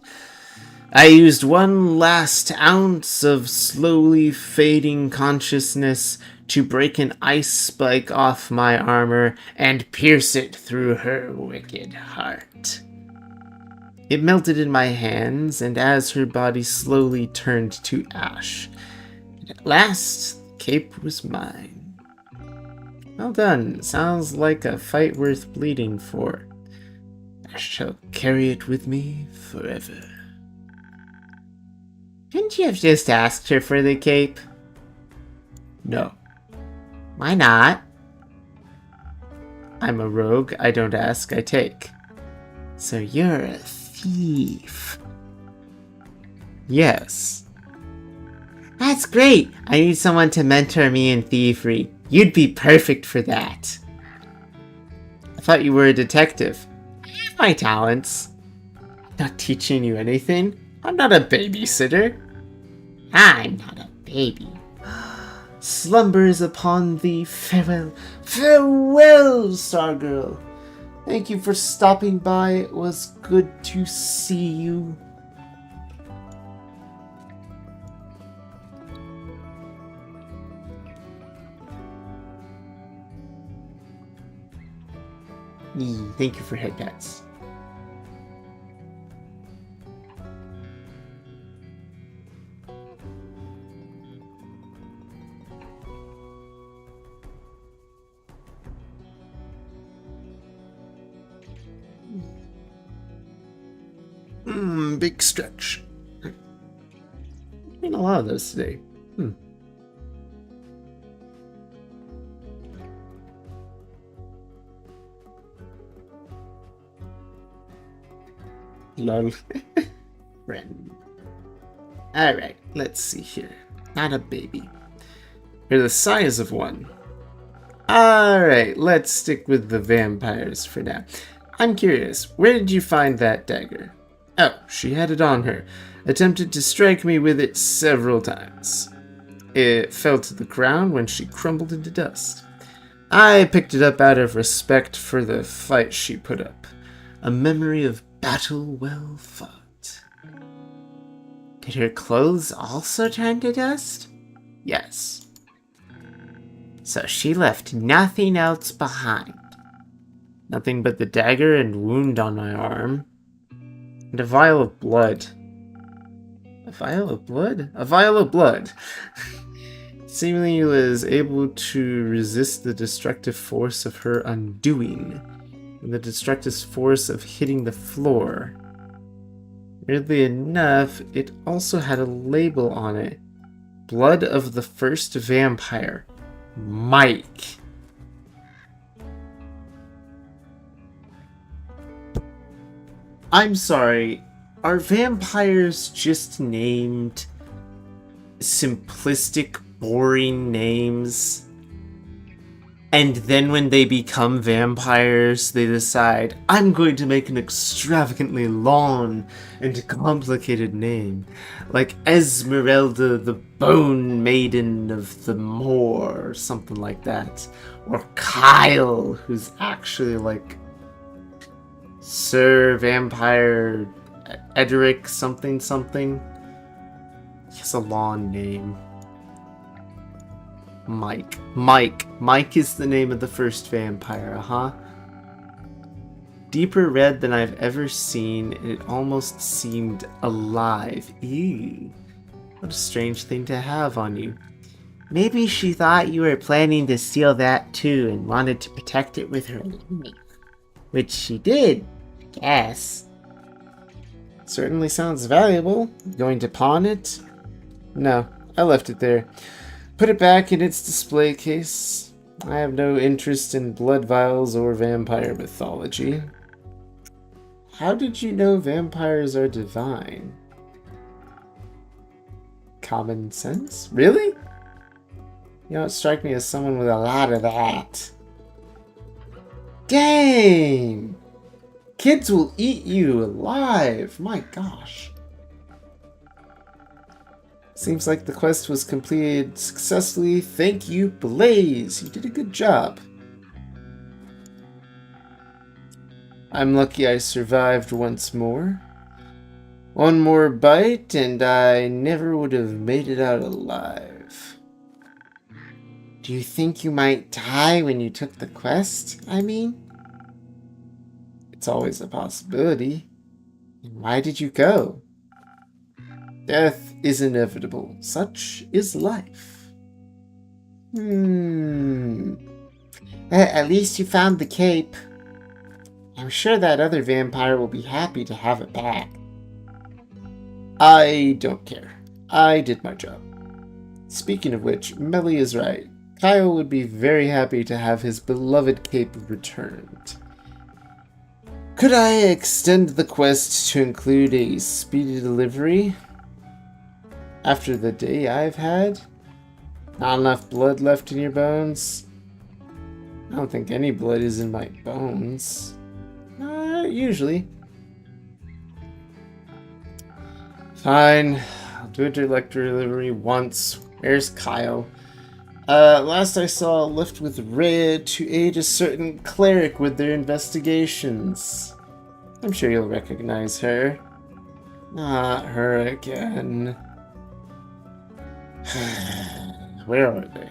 I used one last ounce of slowly fading consciousness to break an ice spike off my armor and pierce it through her wicked heart. It melted in my hands, and as her body slowly turned to ash, and at last the cape was mine. Well done. Sounds like a fight worth bleeding for. I shall carry it with me forever. Couldn't you have just asked her for the cape? No. Why not? I'm a rogue. I don't ask, I take. So you're a thief. Yes. That's great. I need someone to mentor me in thievery. You'd be perfect for that. I thought you were a detective. I have my talents. I'm not teaching you anything. I'm not a babysitter. I'm not a baby. Slumbers upon thee. Farewell. Farewell, Stargirl. Thank you for stopping by. It was good to see you. Thank you for headpats. Big stretch. Been a lot of those today. Lol. Friend. Alright, let's see here. Not a baby. You're the size of one. Alright, let's stick with the vampires for now. I'm curious, where did you find that dagger? Oh, she had it on her. Attempted to strike me with it several times. It fell to the ground when she crumbled into dust. I picked it up out of respect for the fight she put up. A memory of battle well fought. Did her clothes also turn to dust? Yes. So she left nothing else behind. Nothing but the dagger and wound on my arm. And a vial of blood. A vial of blood? A vial of blood. Seemingly was able to resist the destructive force of her undoing, and the destructive force of hitting the floor. Weirdly enough, it also had a label on it. Blood of the first vampire, Mike. I'm sorry, are vampires just named simplistic, boring names? And then when they become vampires, they decide, I'm going to make an extravagantly long and complicated name. Like Esmeralda, the Bone Maiden of the Moor, or something like that. Or Kyle, who's actually like Sir Vampire Edric something something. He has a long name. Mike. Mike is the name of the first vampire, huh? Deeper red than I've ever seen, and it almost seemed alive. Ew. What a strange thing to have on you. Maybe she thought you were planning to steal that too and wanted to protect it with her enemy. Which she did, I guess. Certainly sounds valuable. Going to pawn it? No, I left it there. Put it back in its display case. I have no interest in blood vials or vampire mythology. How did you know vampires are divine? Common sense? Really? You don't strike me as someone with a lot of that. Dang! Kids will eat you alive! My gosh. Seems like the quest was completed successfully. Thank you, Blaze. You did a good job. I'm lucky I survived once more. One more bite and I never would have made it out alive. Do you think you might die when you took the quest, I mean? It's always a possibility. And why did you go? Death is inevitable. Such is life. At least you found the cape. I'm sure that other vampire will be happy to have it back. I don't care. I did my job. Speaking of which, Melly is right. Kyle would be very happy to have his beloved cape returned. Could I extend the quest to include a speedy delivery? After the day I've had? Not enough blood left in your bones? I don't think any blood is in my bones. Usually. Fine. I'll do a direct delivery once. Where's Kyle? Last I saw a lift with Red to aid a certain cleric with their investigations. I'm sure you'll recognize her. Not her again. Where are they?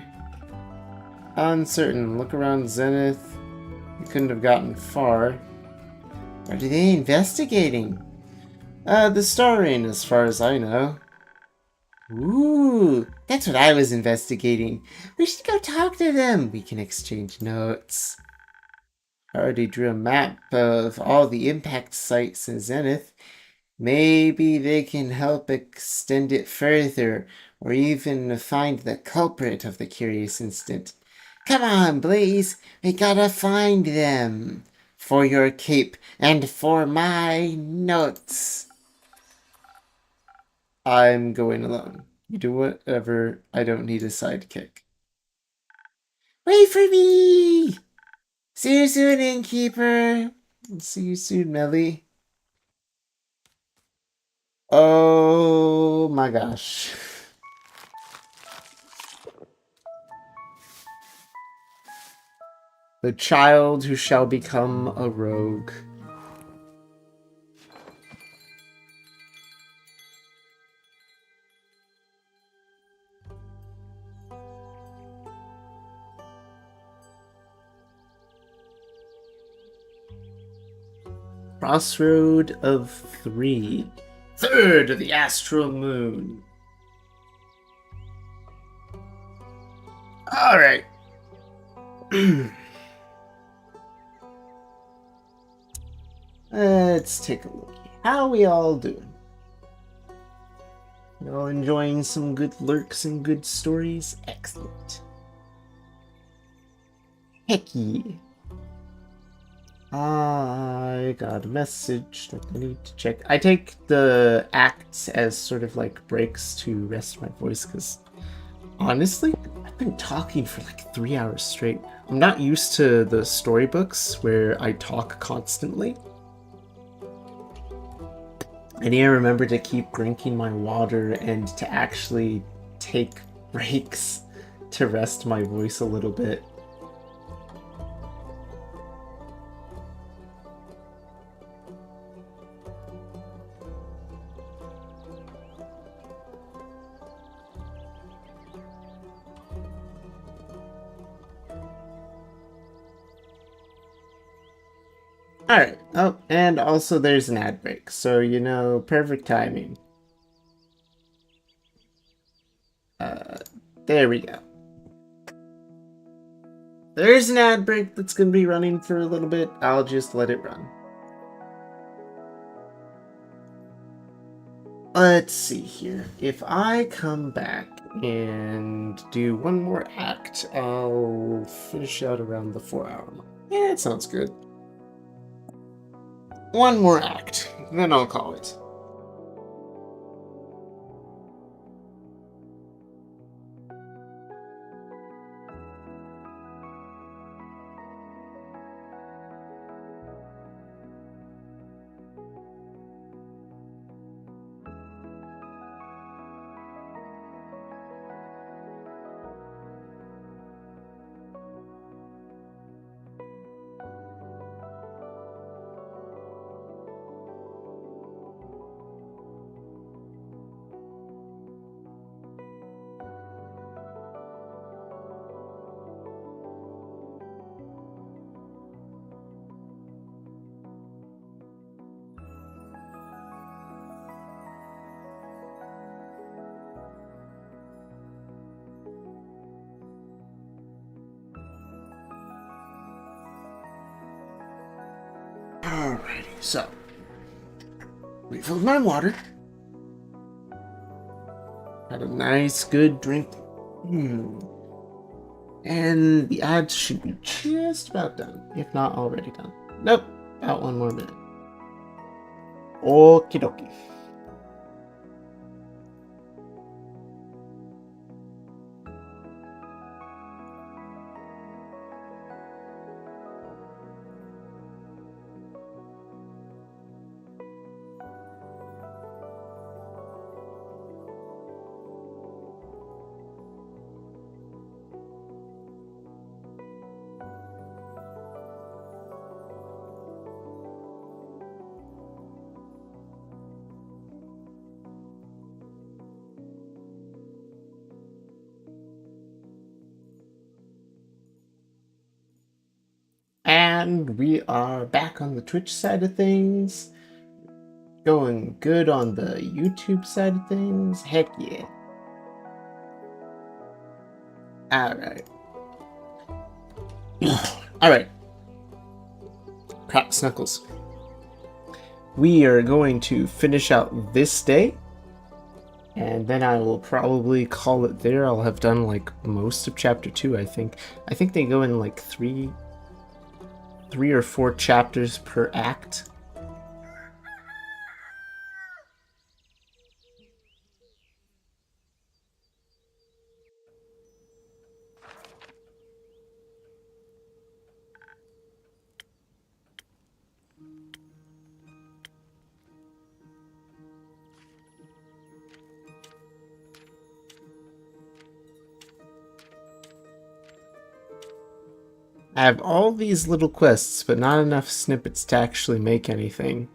Uncertain. Look around Zenith. You couldn't have gotten far. What are they investigating? The Star Inn, as far as I know. Ooh, that's what I was investigating. We should go talk to them. We can exchange notes. I already drew a map of all the impact sites in Zenith. Maybe they can help extend it further, or even find the culprit of the curious incident. Come on, Blaze, we gotta find them. For your cape and for my notes. I'm going alone. You do whatever. I don't need a sidekick. Wait for me! See you soon, innkeeper. See you soon, Melly. Oh my gosh. The child who shall become a rogue. Crossroad of Three. Third of the astral moon. Alright. Let's take a look. How are we all doing? You all enjoying some good lurks and good stories? Excellent. Hecky. I got a message that I need to check. I take the acts as sort of like breaks to rest my voice because honestly, I've been talking for like 3 hours straight. I'm not used to the storybooks where I talk constantly. I need to remember to keep drinking my water and to actually take breaks to rest my voice a little bit. Alright, oh, and also there's an ad break, so you know, perfect timing. There we go. There's an ad break that's gonna be running for a little bit, I'll just let it run. Let's see here. If I come back and do one more act, I'll finish out around the 4-hour mark. Yeah, it sounds good. One more act, then I'll call it. Alrighty, so refilled my water. Had a nice, good drink. And the ads should be just about done, if not already done. Nope, about 1 more minute. Okie dokie. And we are back on the Twitch side of things. Going good on the YouTube side of things. Heck yeah. Alright. Alright. Crap, Snuckles. We are going to finish out this day. And then I will probably call it there. I'll have done like most of chapter 2, I think. I think they go in like three or four chapters per act. I have all these little quests, but not enough snippets to actually make anything.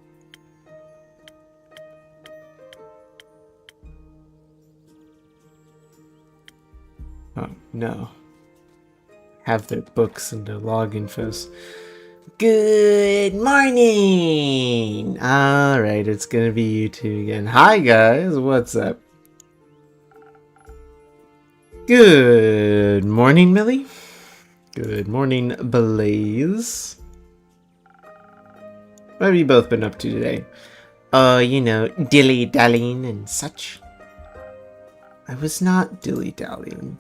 Oh, no. Have their books and their log infos. Good morning! Alright, it's gonna be you two again. Hi guys, what's up? Good morning, Millie. Good morning, Blaze. What have you both been up to today? You know, dilly-dallying and such. I was not dilly-dallying.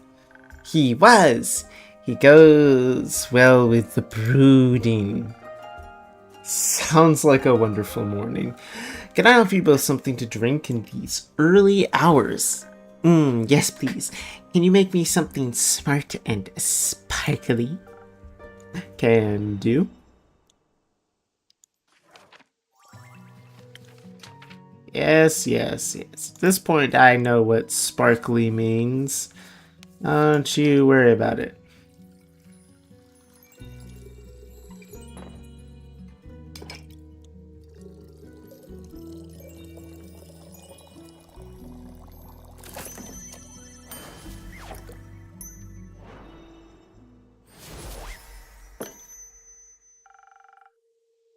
He was! He goes well with the brooding. Sounds like a wonderful morning. Can I offer you both something to drink in these early hours? Yes, please. Can you make me something smart and sparkly? Can do. Yes. At this point, I know what sparkly means. Don't you worry about it.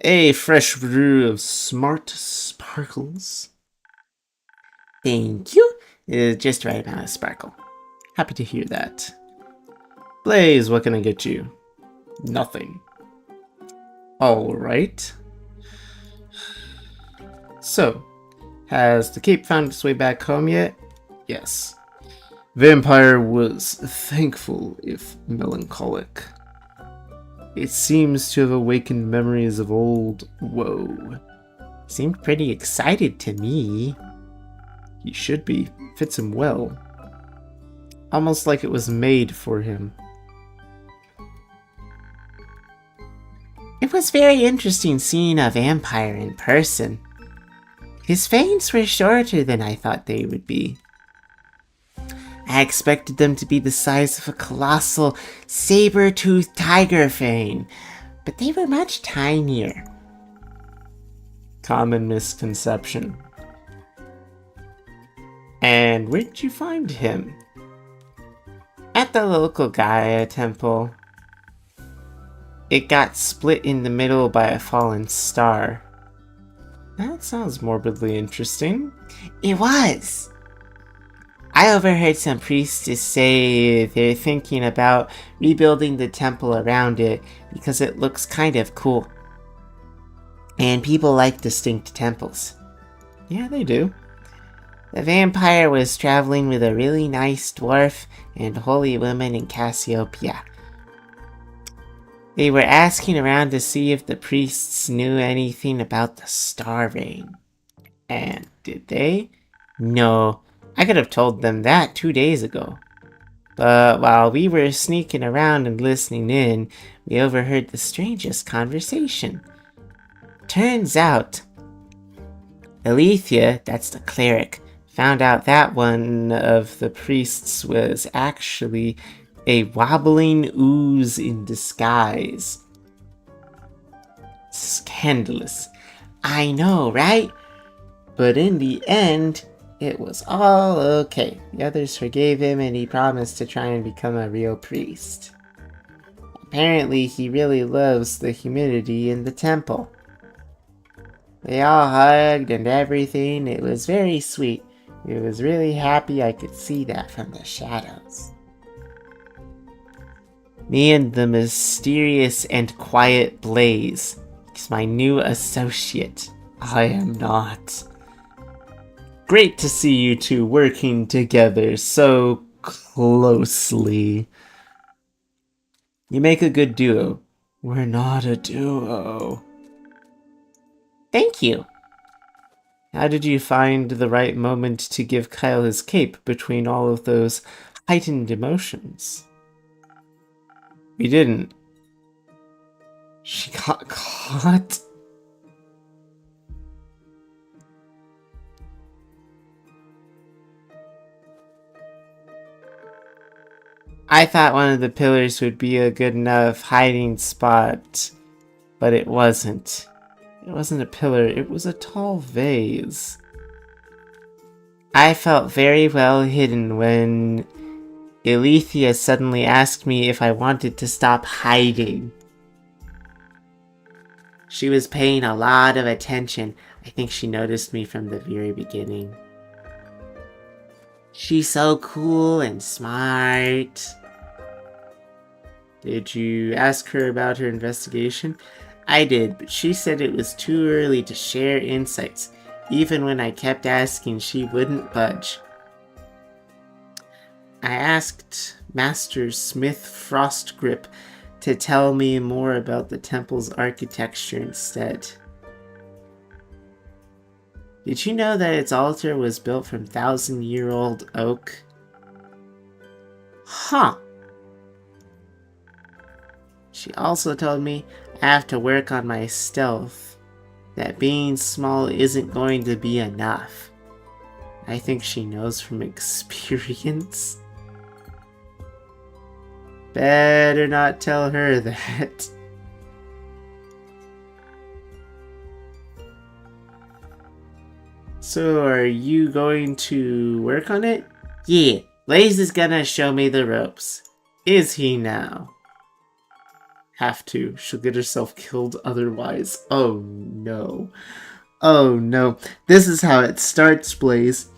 A fresh brew of smart sparkles. Thank you. Just right amount of sparkle. Happy to hear that. Blaze, what can I get you? Nothing. Alright. So, has the cape found its way back home yet? Yes. Vampire was thankful, if melancholic. It seems to have awakened memories of old woe. Seemed pretty excited to me. He should be. Fits him well. Almost like it was made for him. It was very interesting seeing a vampire in person. His fangs were shorter than I thought they would be. I expected them to be the size of a colossal saber-toothed tiger fang, but they were much tinier. Common misconception. And where did you find him? At the local Gaia temple. It got split in the middle by a fallen star. That sounds morbidly interesting. It was! I overheard some priestess say they're thinking about rebuilding the temple around it because it looks kind of cool. And people like distinct temples. Yeah, they do. The vampire was traveling with a really nice dwarf and holy woman in Cassiopeia. They were asking around to see if the priests knew anything about the star rain. And did they? No. I could have told them that 2 days ago. But while we were sneaking around and listening in, we overheard the strangest conversation. Turns out, Alethea, that's the cleric, found out that one of the priests was actually a wobbling ooze in disguise. Scandalous. I know, right? But in the end, it was all okay. The others forgave him and he promised to try and become a real priest. Apparently, he really loves the humidity in the temple. They all hugged and everything. It was very sweet. He was really happy I could see that from the shadows. Me and the mysterious and quiet Blaze. He's my new associate. I am not. Great to see you two working together so closely. You make a good duo. We're not a duo. Thank you. How did you find the right moment to give Kyle his cape between all of those heightened emotions? We didn't. She got caught? I thought one of the pillars would be a good enough hiding spot, but it wasn't. It wasn't a pillar, it was a tall vase. I felt very well hidden when Alethea suddenly asked me if I wanted to stop hiding. She was paying a lot of attention. I think she noticed me from the very beginning. She's so cool and smart. Did you ask her about her investigation? I did, but she said it was too early to share insights. Even when I kept asking, she wouldn't budge. I asked Master Smith Frostgrip to tell me more about the temple's architecture instead. Did you know that its altar was built from 1,000-year-old oak? Huh. She also told me I have to work on my stealth, that being small isn't going to be enough. I think she knows from experience. Better not tell her that. So are you going to work on it? Yeah, Blaze is gonna show me the ropes. Is he now? Have to. She'll get herself killed otherwise. Oh no. Oh no. This is how it starts, Blaze.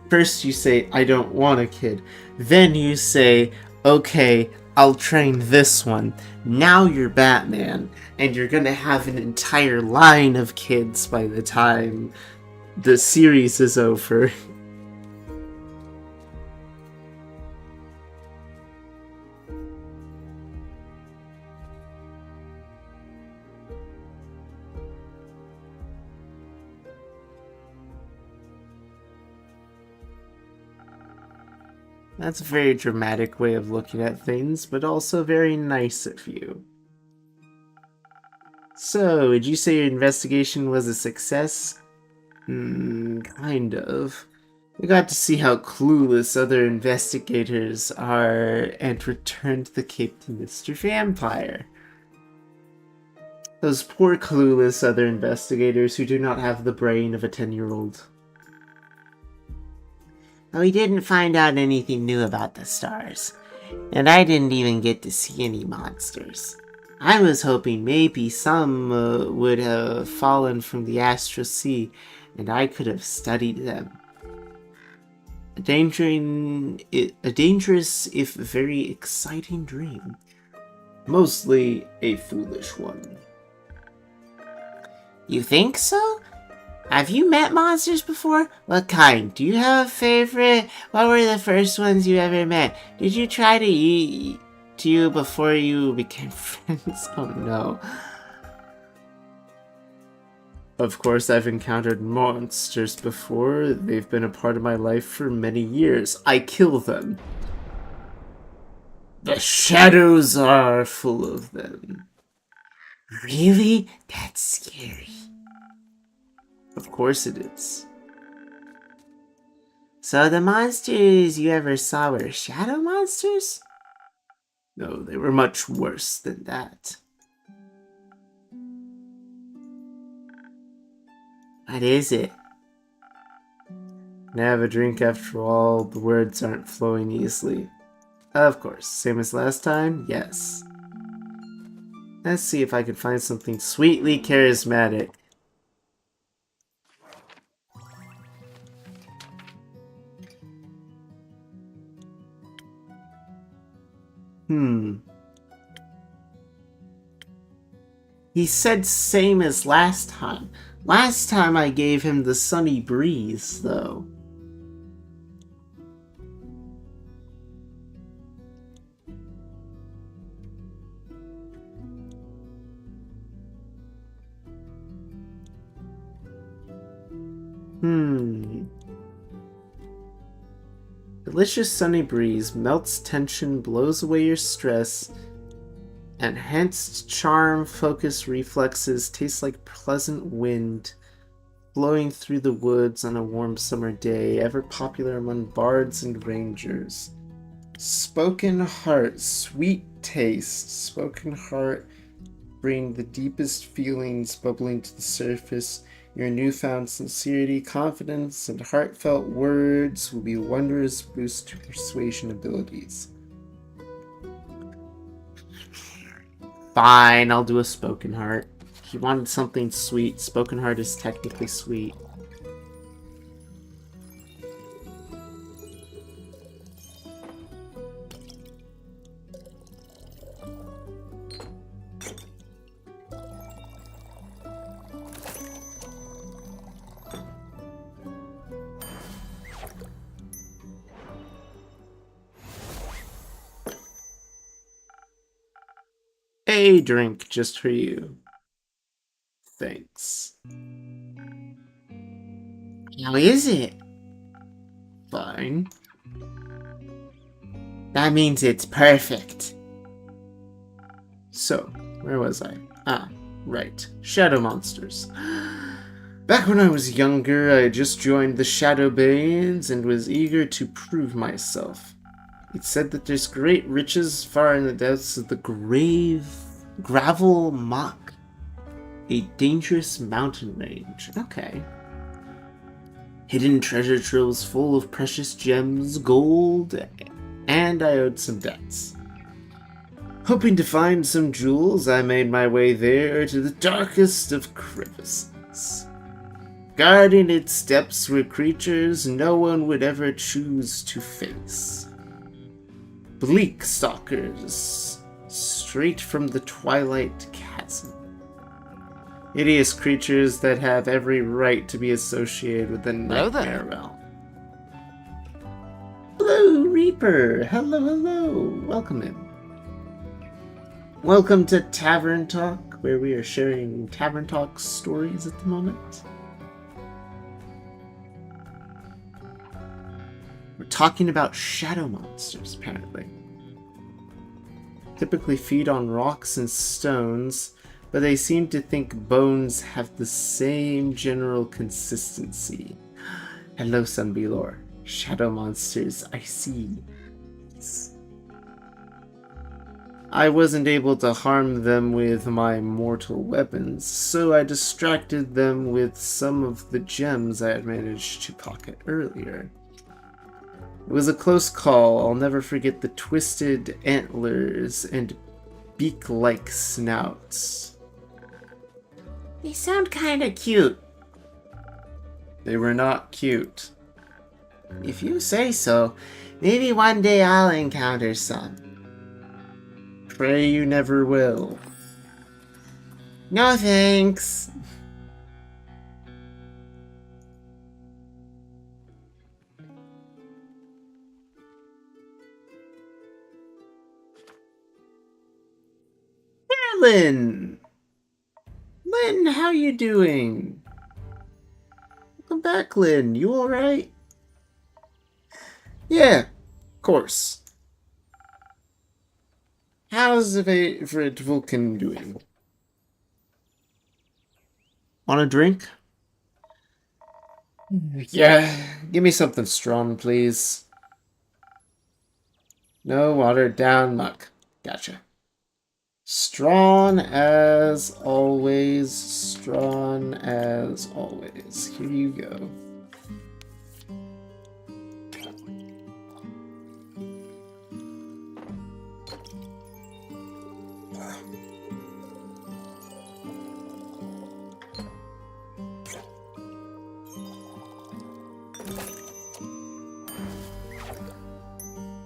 First you say, I don't want a kid. Then you say, okay, I'll train this one. Now you're Batman, and you're gonna have an entire line of kids by the time the series is over. That's a very dramatic way of looking at things, but also very nice of you. So, would you say your investigation was a success? Kind of. We got to see how clueless other investigators are and returned the cape to Mr. Vampire. Those poor clueless other investigators who do not have the brain of a 10-year-old. We didn't find out anything new about the stars, and I didn't even get to see any monsters. I was hoping maybe some would have fallen from the astral sea, and I could have studied them. A dangerous if very exciting dream. Mostly a foolish one. You think so? Have you met monsters before? What kind? Do you have a favorite? What were the first ones you ever met? Did you try to eat you before you became friends? Oh no. Of course, I've encountered monsters before. They've been a part of my life for many years. I kill them. The shadows are full of them. Really? That's scary. Of course it is. So the monsters you ever saw were shadow monsters? No, they were much worse than that. What is it? Can I have a drink after all? The words aren't flowing easily. Of course, same as last time? Yes. Let's see if I can find something sweetly charismatic. He said same as last time. Last time I gave him the sunny breeze, though. Delicious sunny breeze melts tension, blows away your stress. Enhanced charm, focus, reflexes, tastes like pleasant wind blowing through the woods on a warm summer day, ever popular among bards and rangers. Spoken heart, sweet taste. Spoken heart, bring the deepest feelings bubbling to the surface. Your newfound sincerity, confidence, and heartfelt words will be a wondrous boost to persuasion abilities. Fine, I'll do a spoken heart. He wanted something sweet. Spoken heart is technically sweet. A drink just for you. Thanks. How is it? Fine. That means it's perfect. So, where was I? Ah, right. Shadow monsters. Back when I was younger, I had just joined the Shadow Bands and was eager to prove myself. It's said that there's great riches far in the depths of the Gravel Mock, a dangerous mountain range. Okay. Hidden treasure troves full of precious gems, gold, and I owed some debts. Hoping to find some jewels, I made my way there to the darkest of crevices. Guarding its depths were creatures no one would ever choose to face. Bleak stalkers, straight from the twilight chasm. Hideous creatures that have every right to be associated with the nightmare realm. Blue Reaper! Hello, hello! Welcome in. Welcome to Tavern Talk, where we are sharing Tavern Talk stories at the moment. We're talking about shadow monsters, apparently. Typically feed on rocks and stones, but they seem to think bones have the same general consistency. Hello, Sunbealor. Shadow monsters, I see. I wasn't able to harm them with my mortal weapons, so I distracted them with some of the gems I had managed to pocket earlier. It was a close call. I'll never forget the twisted antlers and beak-like snouts. They sound kinda cute. They were not cute. If you say so, maybe one day I'll encounter some. Pray you never will. No thanks. Lynn! Lynn, how you doing? Welcome back, Lynn. You alright? Yeah, of course. How's the favorite Vulcan doing? Want a drink? Yeah, give me something strong, please. No watered down muck. Gotcha. Strong as always. Strong as always. Here you go.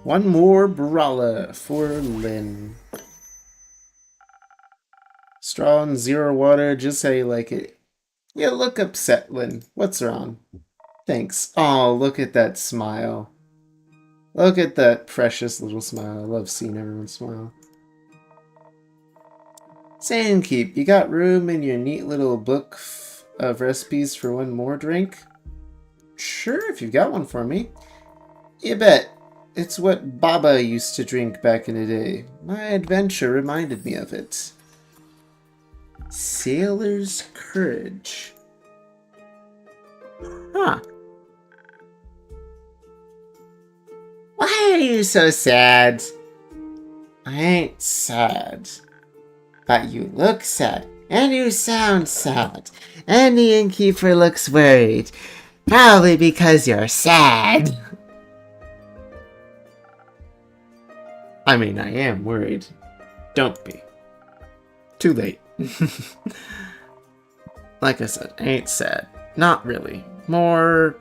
One more brawler for Lynn. Straw and 0 water, just how you like it. You look upset, Lynn. What's wrong? Thanks. Oh, look at that smile. Look at that precious little smile. I love seeing everyone smile. Sandkeep, you got room in your neat little book of recipes for one more drink? Sure, if you've got one for me. You bet. It's what Baba used to drink back in the day. My adventure reminded me of it. Sailor's Courage. Huh. Why are you so sad? I ain't sad. But you look sad, and you sound sad, and the innkeeper looks worried. Probably because you're sad. I mean, I am worried. Don't be. Too late. Like I said, I ain't sad. Not really. More...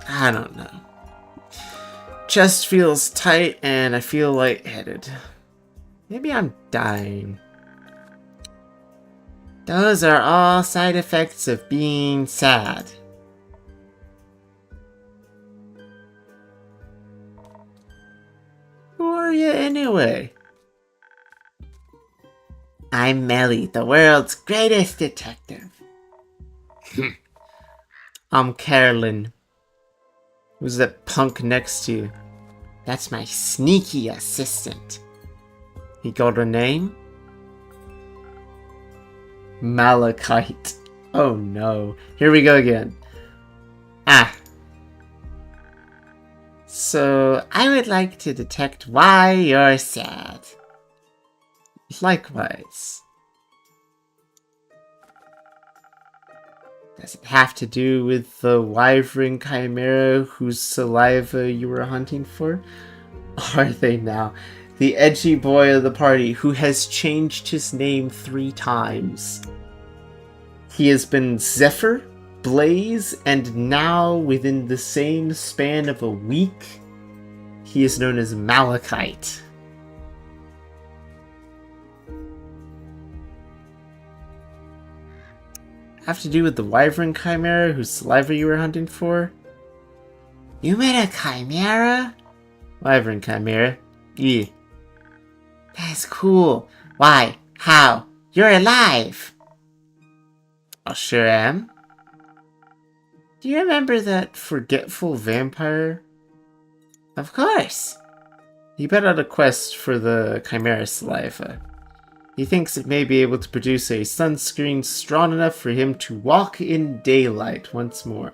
I don't know. Chest feels tight and I feel lightheaded. Maybe I'm dying. Those are all side effects of being sad. Who are you anyway? I'm Melly, the world's greatest detective. I'm Carolyn. Who's that punk next to you? That's my sneaky assistant. He got a name? Malachite. Oh no. Here we go again. So, I would like to detect why you're sad. Likewise. Does it have to do with the wyvern chimera whose saliva you were hunting for? Are they now? The edgy boy of the party who has changed his name 3 times. He has been Zephyr, Blaze, and now within the same span of a week, he is known as Malachite. Have to do with the wyvern chimera whose saliva you were hunting for? You met a chimera? Wyvern chimera. Yeah. That's cool. Why? How? You're alive! I sure am. Do you remember that forgetful vampire? Of course. He put out a quest for the chimera saliva. He thinks it may be able to produce a sunscreen strong enough for him to walk in daylight once more.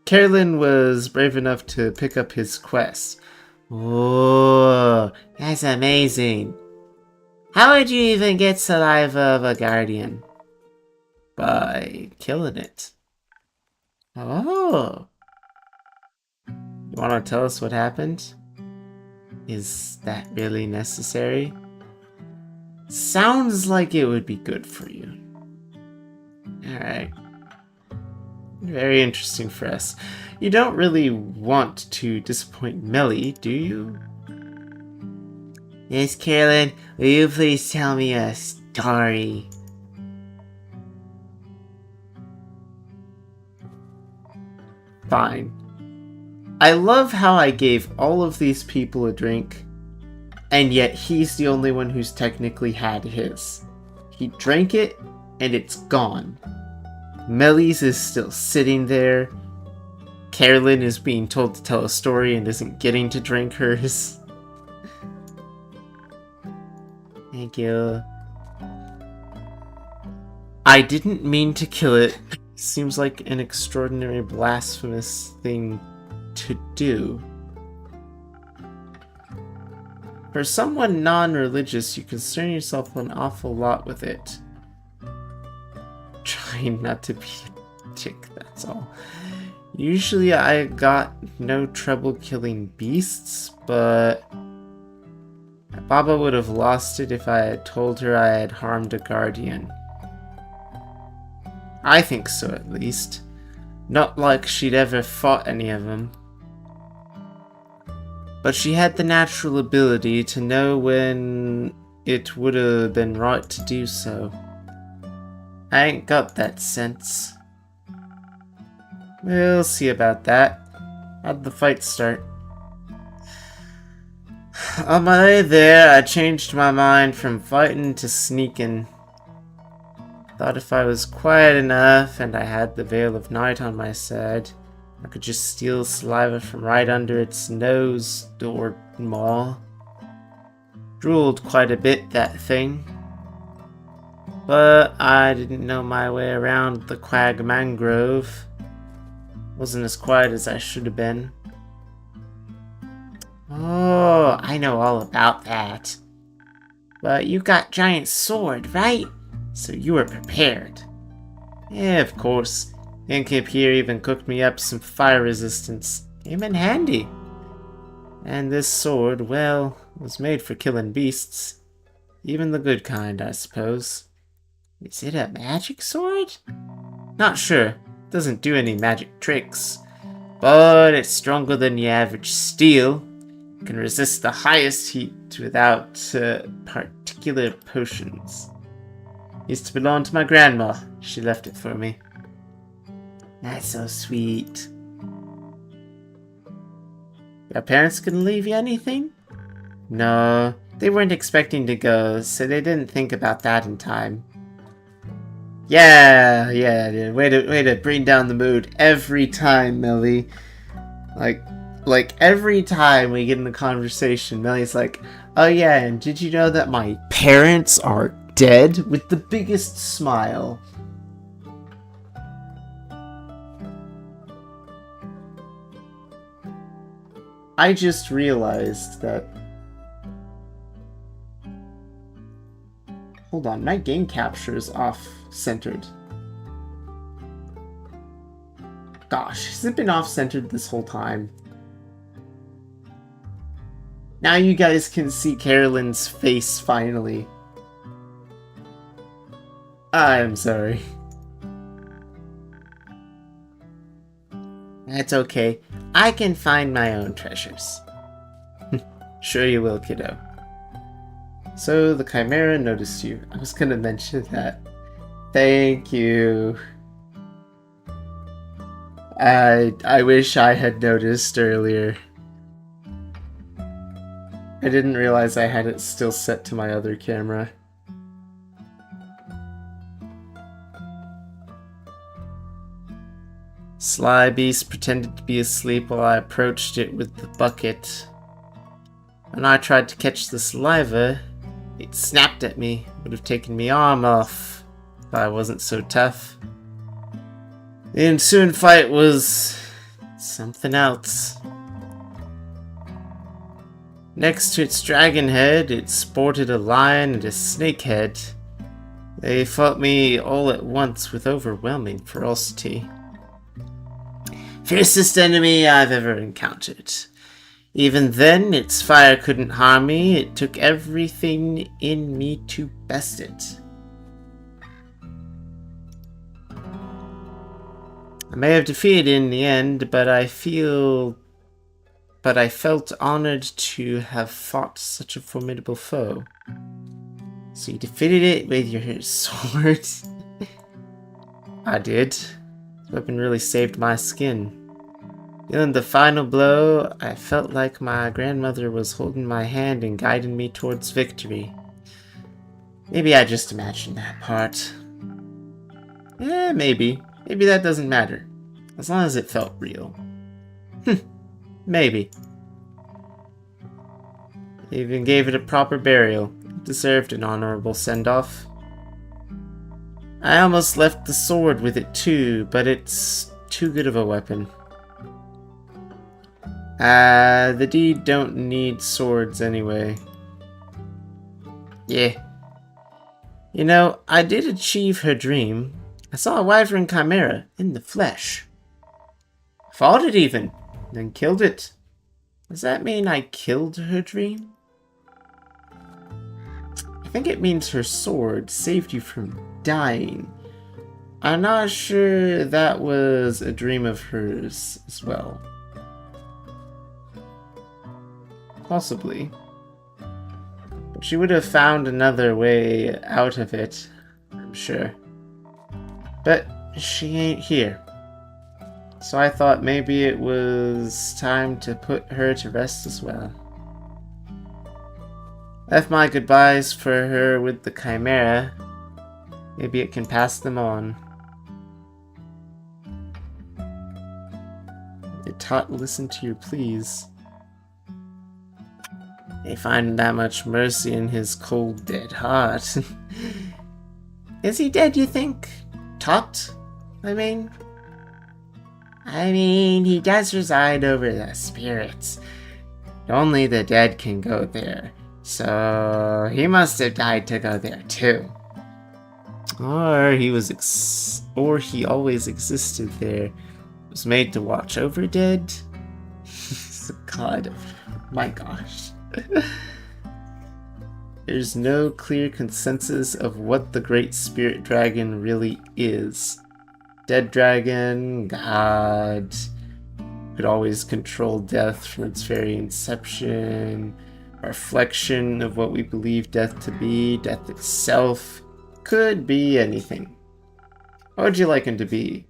Carolyn was brave enough to pick up his quest. Whoa, that's amazing. How would you even get saliva of a guardian? By killing it. Oh. You want to tell us what happened? Is that really necessary? Sounds like it would be good for you. Alright. Very interesting for us. You don't really want to disappoint Melly, do you? Yes, Carolyn, will you please tell me a story? Fine. I love how I gave all of these people a drink, and yet he's the only one who's technically had his. He drank it, and it's gone. Melly's is still sitting there. Carolyn is being told to tell a story and isn't getting to drink hers. Thank you. I didn't mean to kill it. Seems like an extraordinary blasphemous thing to do. For someone non-religious, you concern yourself an awful lot with it. Trying not to be a dick, that's all. Usually I got no trouble killing beasts, but Baba would have lost it if I had told her I had harmed a guardian. I think so, at least. Not like she'd ever fought any of them. but she had the natural ability to know when it would have been right to do so. I ain't got that sense. We'll see about that. How'd the fight start? On my way there, I changed my mind from fighting to sneaking. Thought if I was quiet enough and I had the Veil of Night on my side, I could just steal saliva from right under its nose or maw. Drooled quite a bit, that thing. But I didn't know my way around the Quag Mangrove. Wasn't as quiet as I should have been. Oh, I know all about that. But you got giant sword, right? So you were prepared. Yeah, of course. Inkip here even cooked me up some fire resistance. Came in handy. And this sword, well, was made for killing beasts. Even the good kind, I suppose. Is it a magic sword? Not sure. Doesn't do any magic tricks. But it's stronger than your average steel. Can resist the highest heat without particular potions. Used to belong to my grandma. She left it for me. That's so sweet. Your parents couldn't leave you anything? No, they weren't expecting to go, so they didn't think about that in time. Yeah, way to bring down the mood every time, Millie. Like every time we get in the conversation, Millie's like, oh yeah, and did you know that my parents are dead? With the biggest smile. I just realized that... Hold on, my game capture is off-centered. Gosh, has it been off-centered this whole time? Now you guys can see Carolyn's face, finally. I'm sorry. That's okay. I can find my own treasures. Sure you will, kiddo. So, the Chimera noticed you. I was gonna mention that. Thank you. I wish I had noticed earlier. I didn't realize I had it still set to my other camera. Sly Beast pretended to be asleep while I approached it with the bucket. When I tried to catch the saliva, it snapped at me. Would have taken me arm off if I wasn't so tough. The ensuing fight was something else. Next to its dragon head, it sported a lion and a snake head. They fought me all at once with overwhelming ferocity. Fiercest enemy I've ever encountered. Even then, its fire couldn't harm me. It took everything in me to best it. I may have defeated it in the end, but I felt honored to have fought such a formidable foe. So you defeated it with your sword? I did. This weapon really saved my skin. Dealing the final blow, I felt like my grandmother was holding my hand and guiding me towards victory. Maybe I just imagined that part. Maybe. Maybe that doesn't matter. As long as it felt real. Maybe. I even gave it a proper burial. It deserved an honorable send-off. I almost left the sword with it too, but it's too good of a weapon. The deed don't need swords anyway. Yeah. You know, I did achieve her dream. I saw a wyvern chimera in the flesh. Fought it even, then killed it. Does that mean I killed her dream? I think it means her sword saved you from dying. I'm not sure that was a dream of hers as well. Possibly. But she would have found another way out of it, I'm sure. But she ain't here. So I thought maybe it was time to put her to rest as well. Left my goodbyes for her with the Chimera. Maybe it can pass them on. It taught listen to your pleas. They find that much mercy in his cold, dead heart. Is he dead, you think? Tot? I mean, he does reside over the spirits. Only the dead can go there. So he must have died to go there too. Or he always existed there. Was made to watch over dead. God, my gosh. There's no clear consensus of what the Great Spirit Dragon really is. Dead dragon, god, could always control death from its very inception, a reflection of what we believe death to be, death itself, could be anything. What would you like him to be?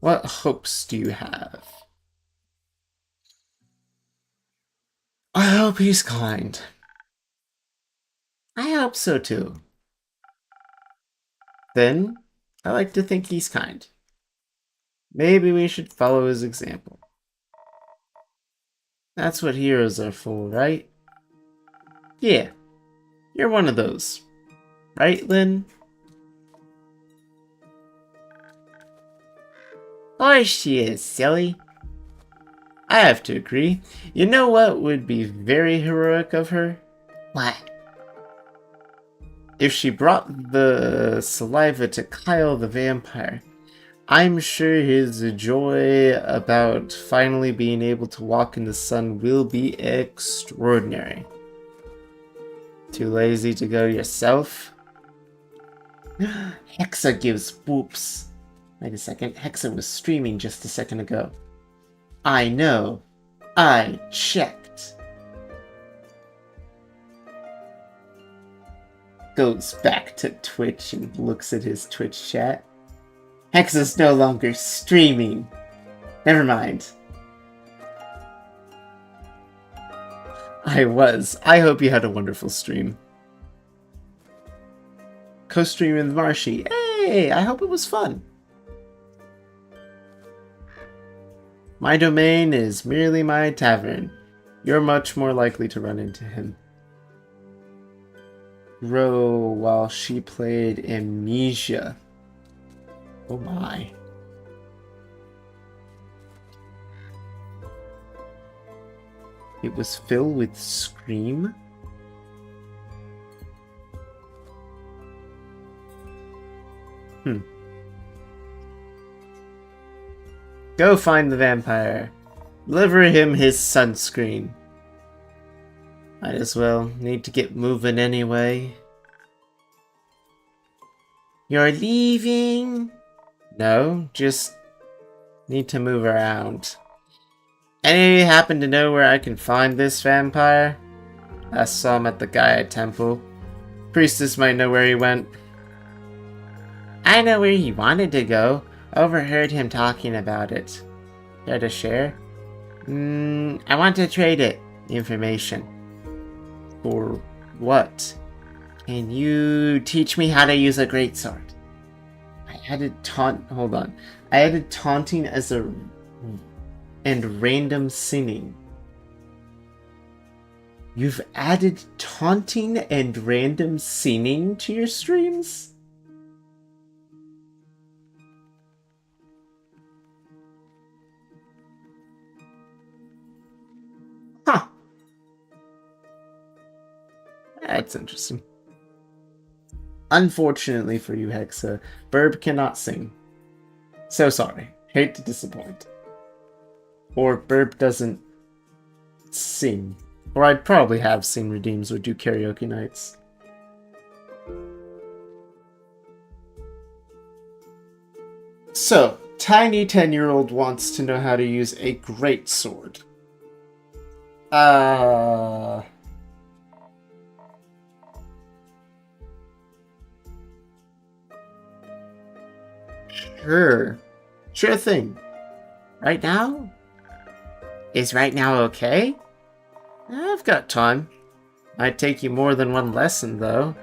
What hopes do you have? I hope he's kind. I hope so too. Then, I like to think he's kind. Maybe we should follow his example. That's what heroes are for, right? Yeah, you're one of those. Right, Lynn? Of course she is, silly. I have to agree. You know what would be very heroic of her? What? If she brought the saliva to Kyle the vampire. I'm sure his joy about finally being able to walk in the sun will be extraordinary. Too lazy to go yourself? Hexa gives boops. Wait a second, Hexa was streaming just a second ago. I know. I checked. Goes back to Twitch and looks at his Twitch chat. Hexa's no longer streaming. Never mind. I was. I hope you had a wonderful stream. Co-stream with Marshy. Hey, I hope it was fun. My domain is merely my tavern. You're much more likely to run into him. Grow while she played Amnesia. Oh my. It was filled with Scream? Go find the vampire. Deliver him his sunscreen. Might as well. Need to get moving anyway. You're leaving? No, just need to move around. Any of you happen to know where I can find this vampire? I saw him at the Gaia Temple. Priestess might know where he went. I know where he wanted to go. Overheard him talking about it. Care to share? I want to trade it. Information. For what? Can you teach me how to use a greatsword? I added I added taunting as and random singing. You've added taunting and random singing to your streams? Huh. That's interesting. Unfortunately for you, Hexa, Burb cannot sing. So sorry. Hate to disappoint. Or Burb doesn't sing. Or I'd probably have seen Redeems would do karaoke nights. So, tiny 10-year-old wants to know how to use a greatsword. Sure. Sure thing. Right now? Is right now okay? I've got time. Might take you more than one lesson, though.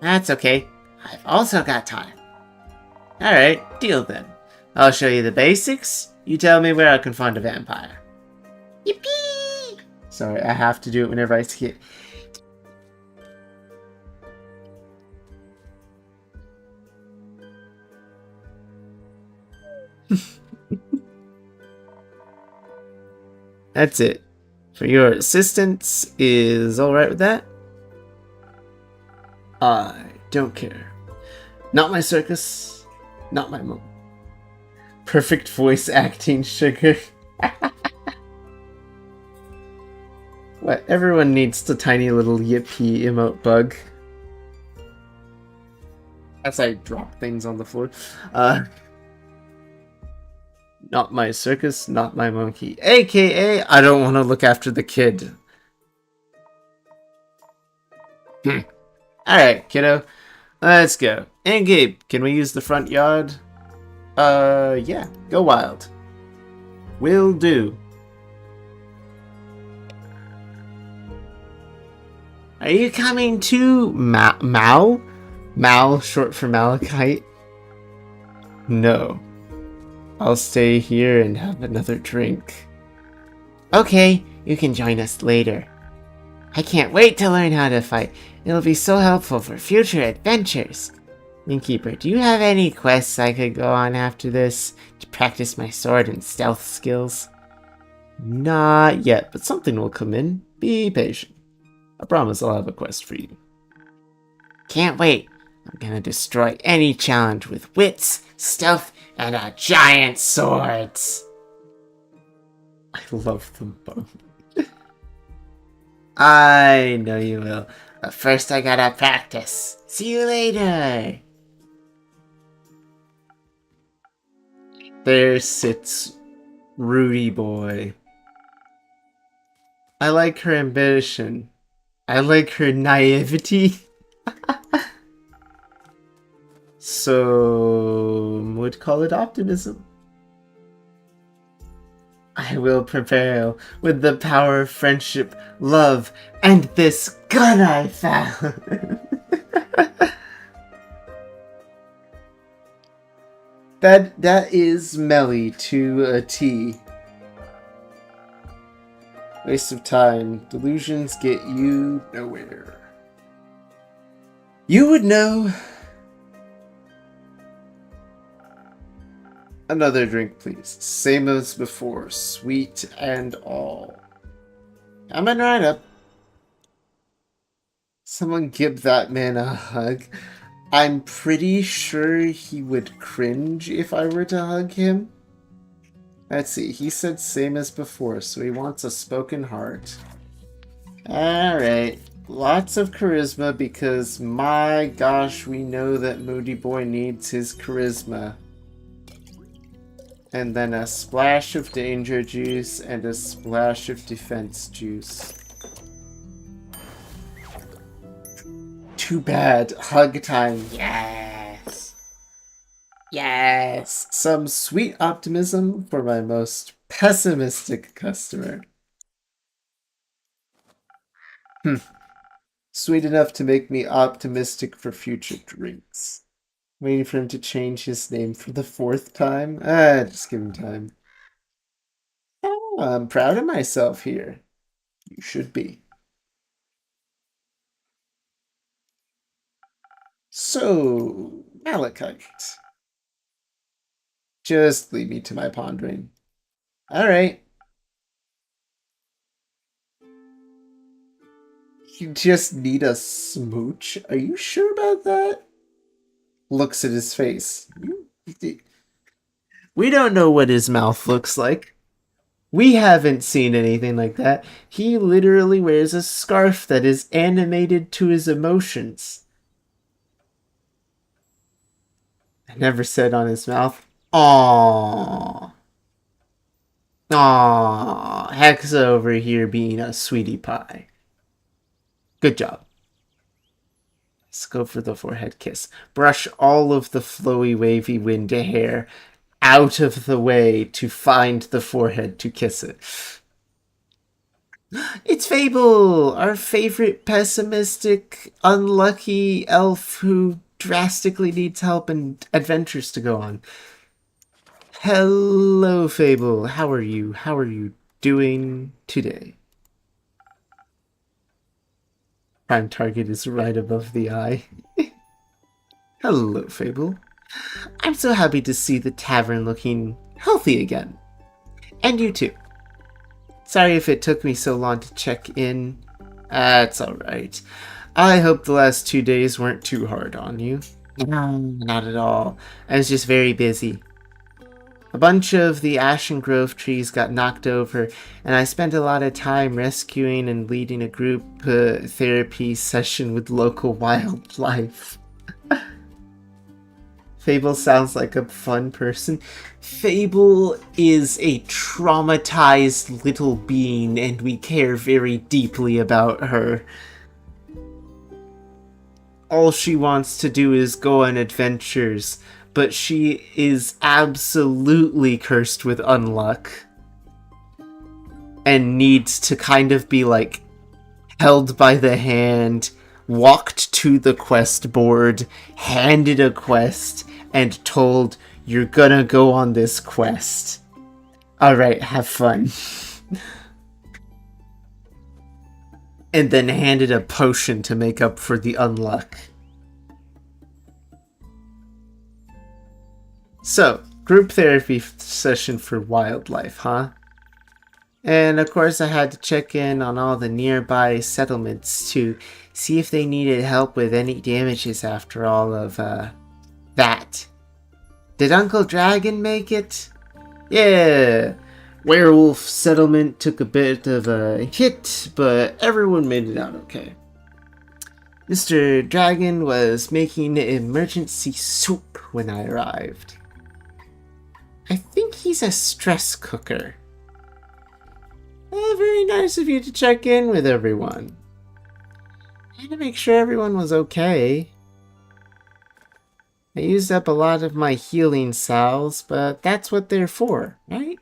That's okay. I've also got time. Alright, deal then. I'll show you the basics. You tell me where I can find a vampire. Yippee! Sorry, I have to do it whenever I see it. That's it. For your assistance is alright with that? I don't care. Not my circus, not my mom. Perfect voice acting, sugar. What? Everyone needs the tiny little yippee emote bug. As I drop things on the floor. Not my circus, not my monkey. AKA, I don't want to look after the kid. Alright, kiddo. Let's go. And Gabe, can we use the front yard? Yeah. Go wild. Will do. Are you coming to Mal? Mal, short for Malachite? No. I'll stay here and have another drink. Okay, you can join us later. I can't wait to learn how to fight. It'll be so helpful for future adventures. Innkeeper, do you have any quests I could go on after this to practice my sword and stealth skills? Not yet, but something will come in. Be patient. I promise I'll have a quest for you. Can't wait. I'm gonna destroy any challenge with wits, stealth, and a giant sword. I love them both. I know you will. But first I gotta practice. See you later. There sits Rudy boy. I like her ambition. I like her naivety. So would call it optimism. I will prevail with the power of friendship, love, and this gun I found. That is Melly to a T. Waste of time. Delusions get you nowhere. You would know. Another drink, please. Same as before. Sweet and all. Coming right up. Someone give that man a hug. I'm pretty sure he would cringe if I were to hug him. Let's see. He said same as before, so he wants a spoken heart. Alright. Lots of charisma because, my gosh, we know that Moody Boy needs his charisma. And then a splash of danger juice and a splash of defense juice. Too bad. Hug time. Yes. Yes. Some sweet optimism for my most pessimistic customer. Sweet enough to make me optimistic for future drinks. Waiting for him to change his name for the 4th time? Just give him time. Oh, I'm proud of myself here. You should be. So, Malachite. Just leave me to my pondering. Alright. You just need a smooch? Are you sure about that? Looks at his face. We don't know what his mouth looks like. We haven't seen anything like that. He literally wears a scarf that is animated to his emotions. I never said on his mouth. Aww. Aww. Hexa over here being a sweetie pie. Good job. Let's go for the forehead kiss. Brush all of the flowy, wavy wind hair out of the way to find the forehead to kiss it. It's Fable, our favorite pessimistic, unlucky elf who drastically needs help and adventures to go on. Hello, Fable. How are you? How are you doing today? Prime target is right above the eye. Hello, Fable. I'm so happy to see the tavern looking healthy again. And you too. Sorry if it took me so long to check in. That's alright. I hope the last 2 days weren't too hard on you. No, not at all. I was just very busy. A bunch of the Ashen Grove trees got knocked over, and I spent a lot of time rescuing and leading a group therapy session with local wildlife. Fable sounds like a fun person. Fable is a traumatized little being, and we care very deeply about her. All she wants to do is go on adventures, but she is absolutely cursed with unluck. And needs to kind of be, like, held by the hand, walked to the quest board, handed a quest, and told, "You're gonna go on this quest. Alright, have fun." And then handed a potion to make up for the unluck. So, group therapy session for wildlife, huh? And of course I had to check in on all the nearby settlements to see if they needed help with any damages after all of, that. Did Uncle Dragon make it? Yeah! Werewolf settlement took a bit of a hit, but everyone made it out okay. Mr. Dragon was making emergency soup when I arrived. I think he's a stress cooker. Very nice of you to check in with everyone. I had to make sure everyone was okay. I used up a lot of my healing salves, but that's what they're for, right?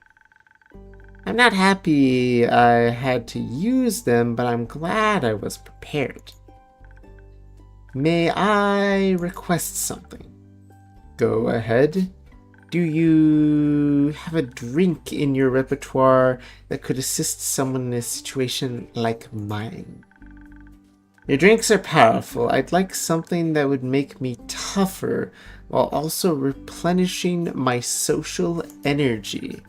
I'm not happy I had to use them, but I'm glad I was prepared. May I request something? Go ahead. Do you have a drink in your repertoire that could assist someone in a situation like mine? Your drinks are powerful. I'd like something that would make me tougher while also replenishing my social energy.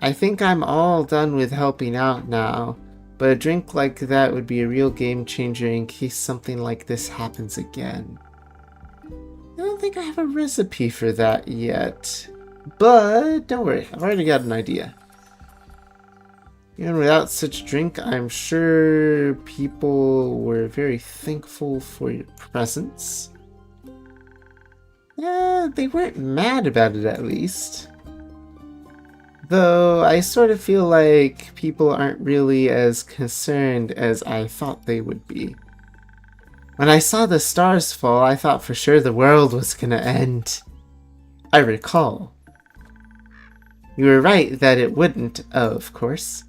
I think I'm all done with helping out now, but a drink like that would be a real game changer in case something like this happens again. I don't think I have a recipe for that yet, but don't worry, I've already got an idea. Even without such drink, I'm sure people were very thankful for your presence. Yeah, they weren't mad about it at least. Though I sort of feel like people aren't really as concerned as I thought they would be. When I saw the stars fall, I thought for sure the world was gonna end. I recall. You were right that it wouldn't, of course.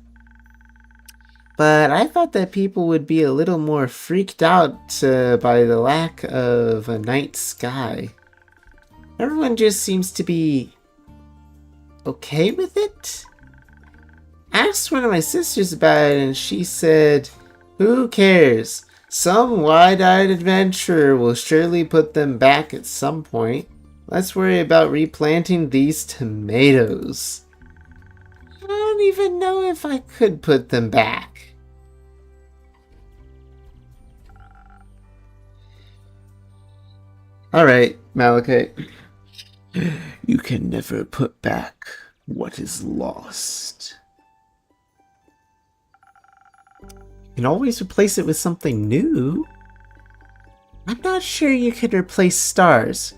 But I thought that people would be a little more freaked out by the lack of a night sky. Everyone just seems to be okay with it? I asked one of my sisters about it and she said, "Who cares? Some wide-eyed adventurer will surely put them back at some point. Let's worry about replanting these tomatoes." I don't even know if I could put them back. Alright, Malachite. You can never put back what is lost. You can always replace it with something new. I'm not sure you could replace stars,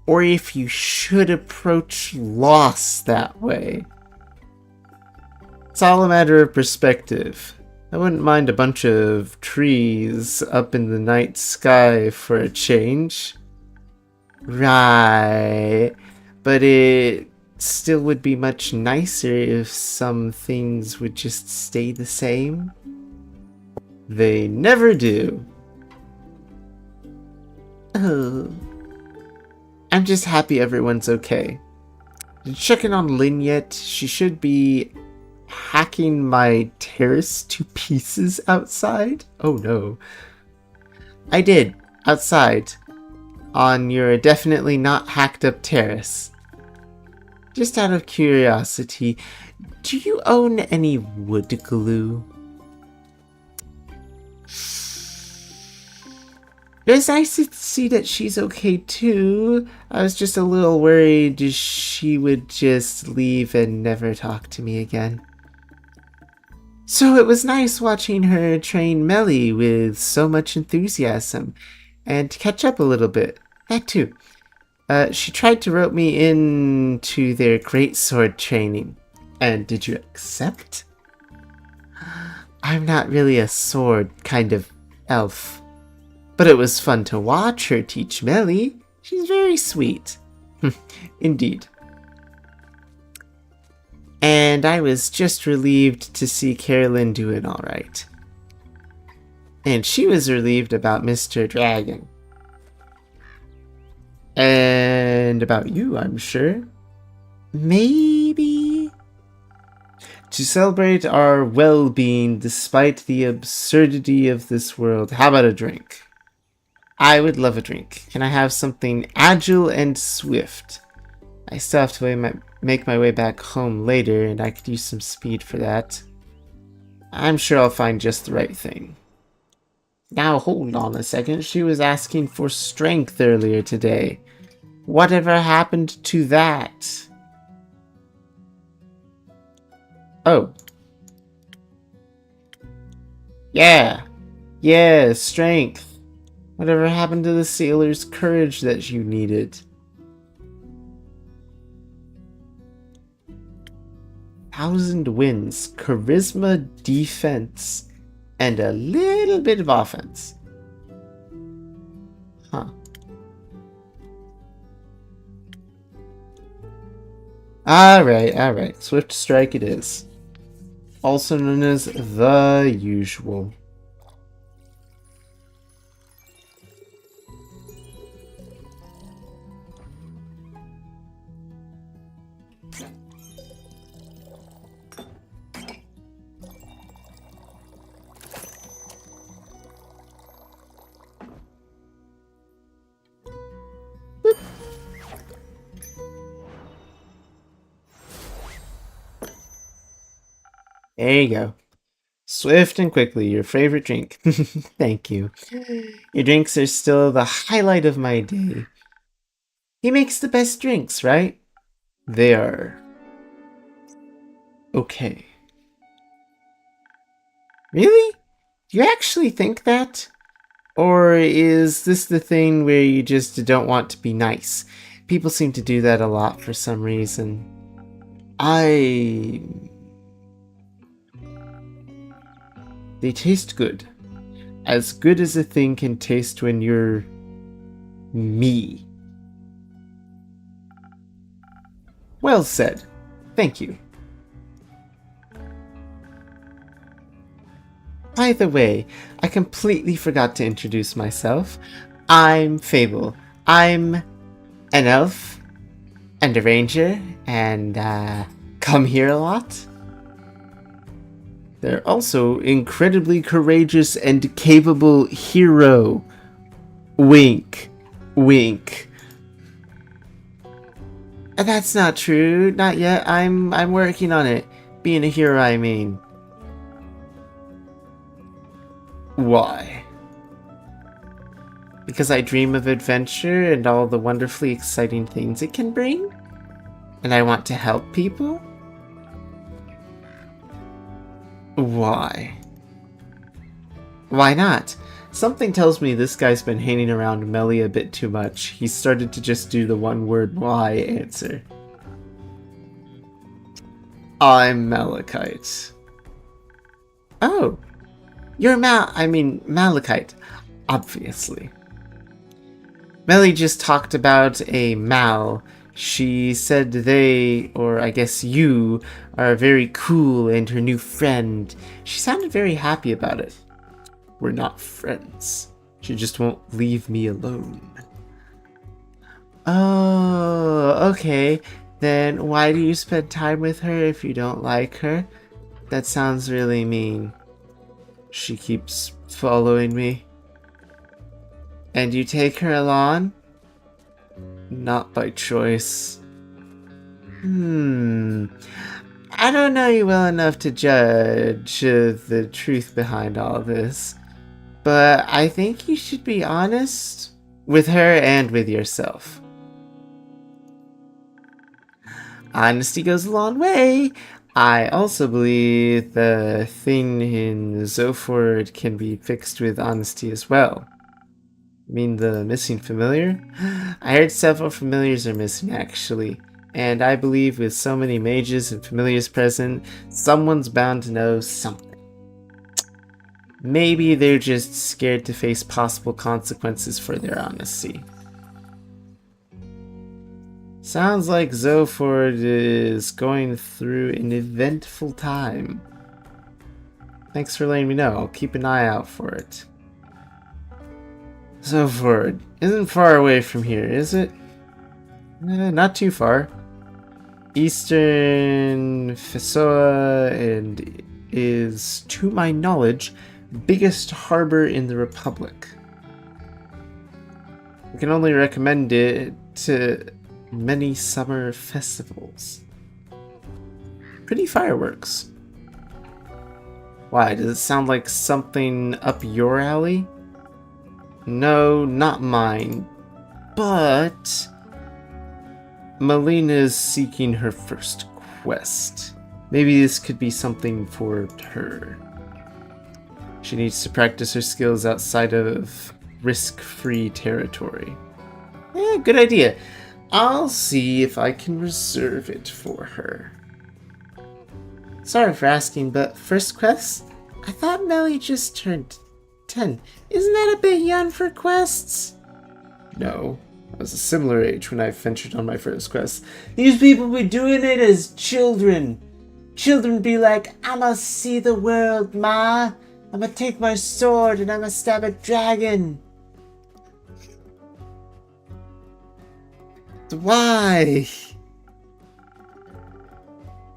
or if you should approach loss that way. It's all a matter of perspective. I wouldn't mind a bunch of trees up in the night sky for a change. Right. But it still would be much nicer if some things would just stay the same. They never do. Oh. I'm just happy everyone's okay. Did you check in on Lynn yet? She should be hacking my terrace to pieces outside. Oh no. I did. Outside. On your definitely not hacked up terrace. Just out of curiosity, do you own any wood glue? It was nice to see that she's okay too. I was just a little worried she would just leave and never talk to me again. So it was nice watching her train Melly with so much enthusiasm and catch up a little bit. That too. She tried to rope me into their greatsword training. And did you accept? I'm not really a sword kind of elf. But it was fun to watch her teach Melly. She's very sweet. Indeed. And I was just relieved to see Carolyn doing alright. And she was relieved about Mr. Dragon. And about you, I'm sure. Maybe? To celebrate our well-being despite the absurdity of this world, how about a drink? I would love a drink. Can I have something agile and swift? I still have to make my way back home later, and I could use some speed for that. I'm sure I'll find just the right thing. Now hold on a second, she was asking for strength earlier today. Whatever happened to that? Oh. Yeah, strength. Whatever happened to the sailor's courage that you needed? 1,000 wins, charisma, defense, and a little bit of offense. Huh. Alright. Swift strike it is. Also known as the usual. There you go. Swift and quickly, your favorite drink. Thank you. Your drinks are still the highlight of my day. He makes the best drinks, right? They are okay. Really? Do you actually think that? Or is this the thing where you just don't want to be nice? People seem to do that a lot for some reason. They taste good. As good as a thing can taste when you're me. Well said. Thank you. By the way, I completely forgot to introduce myself. I'm Fable. I'm an elf and a ranger and come here a lot. They're also incredibly courageous and capable hero. Wink. Wink. That's not true. Not yet. I'm working on it. Being a hero, I mean. Why? Because I dream of adventure and all the wonderfully exciting things it can bring? And I want to help people? Why? Why not? Something tells me this guy's been hanging around Melly a bit too much. He started to just do the one-word why answer. I'm Malachite. Oh, You're Malachite, obviously. Melly just talked about a Mal. She said they, or I guess you, are very cool and her new friend. She sounded very happy about it. We're not friends. She just won't leave me alone. Oh, okay. Then why do you spend time with her if you don't like her? That sounds really mean. She keeps following me. And you take her along? Not by choice. I don't know you well enough to judge the truth behind all this, but I think you should be honest with her and with yourself. Honesty goes a long way. I also believe the thing in Zoford can be fixed with honesty as well. I mean the missing familiar? I heard several familiars are missing actually, and I believe with so many mages and familiars present, someone's bound to know something. Maybe they're just scared to face possible consequences for their honesty. Sounds like Zoford is going through an eventful time. Thanks for letting me know. I'll keep an eye out for it. Zoford isn't far away from here, is it? Not too far. Eastern Fesoa and is, to my knowledge, biggest harbor in the Republic. I can only recommend it to many summer festivals. Pretty fireworks. Why, does it sound like something up your alley? No, not mine. But Melina's seeking her first quest. Maybe this could be something for her. She needs to practice her skills outside of risk-free territory. Good idea. I'll see if I can reserve it for her. Sorry for asking, but first quest? I thought Melly just turned 10. Isn't that a bit young for quests? No. I was a similar age when I ventured on my first quest. These people be doing it as children. Children be like, I'ma see the world, ma. I'ma take my sword and I'ma stab a dragon. Why?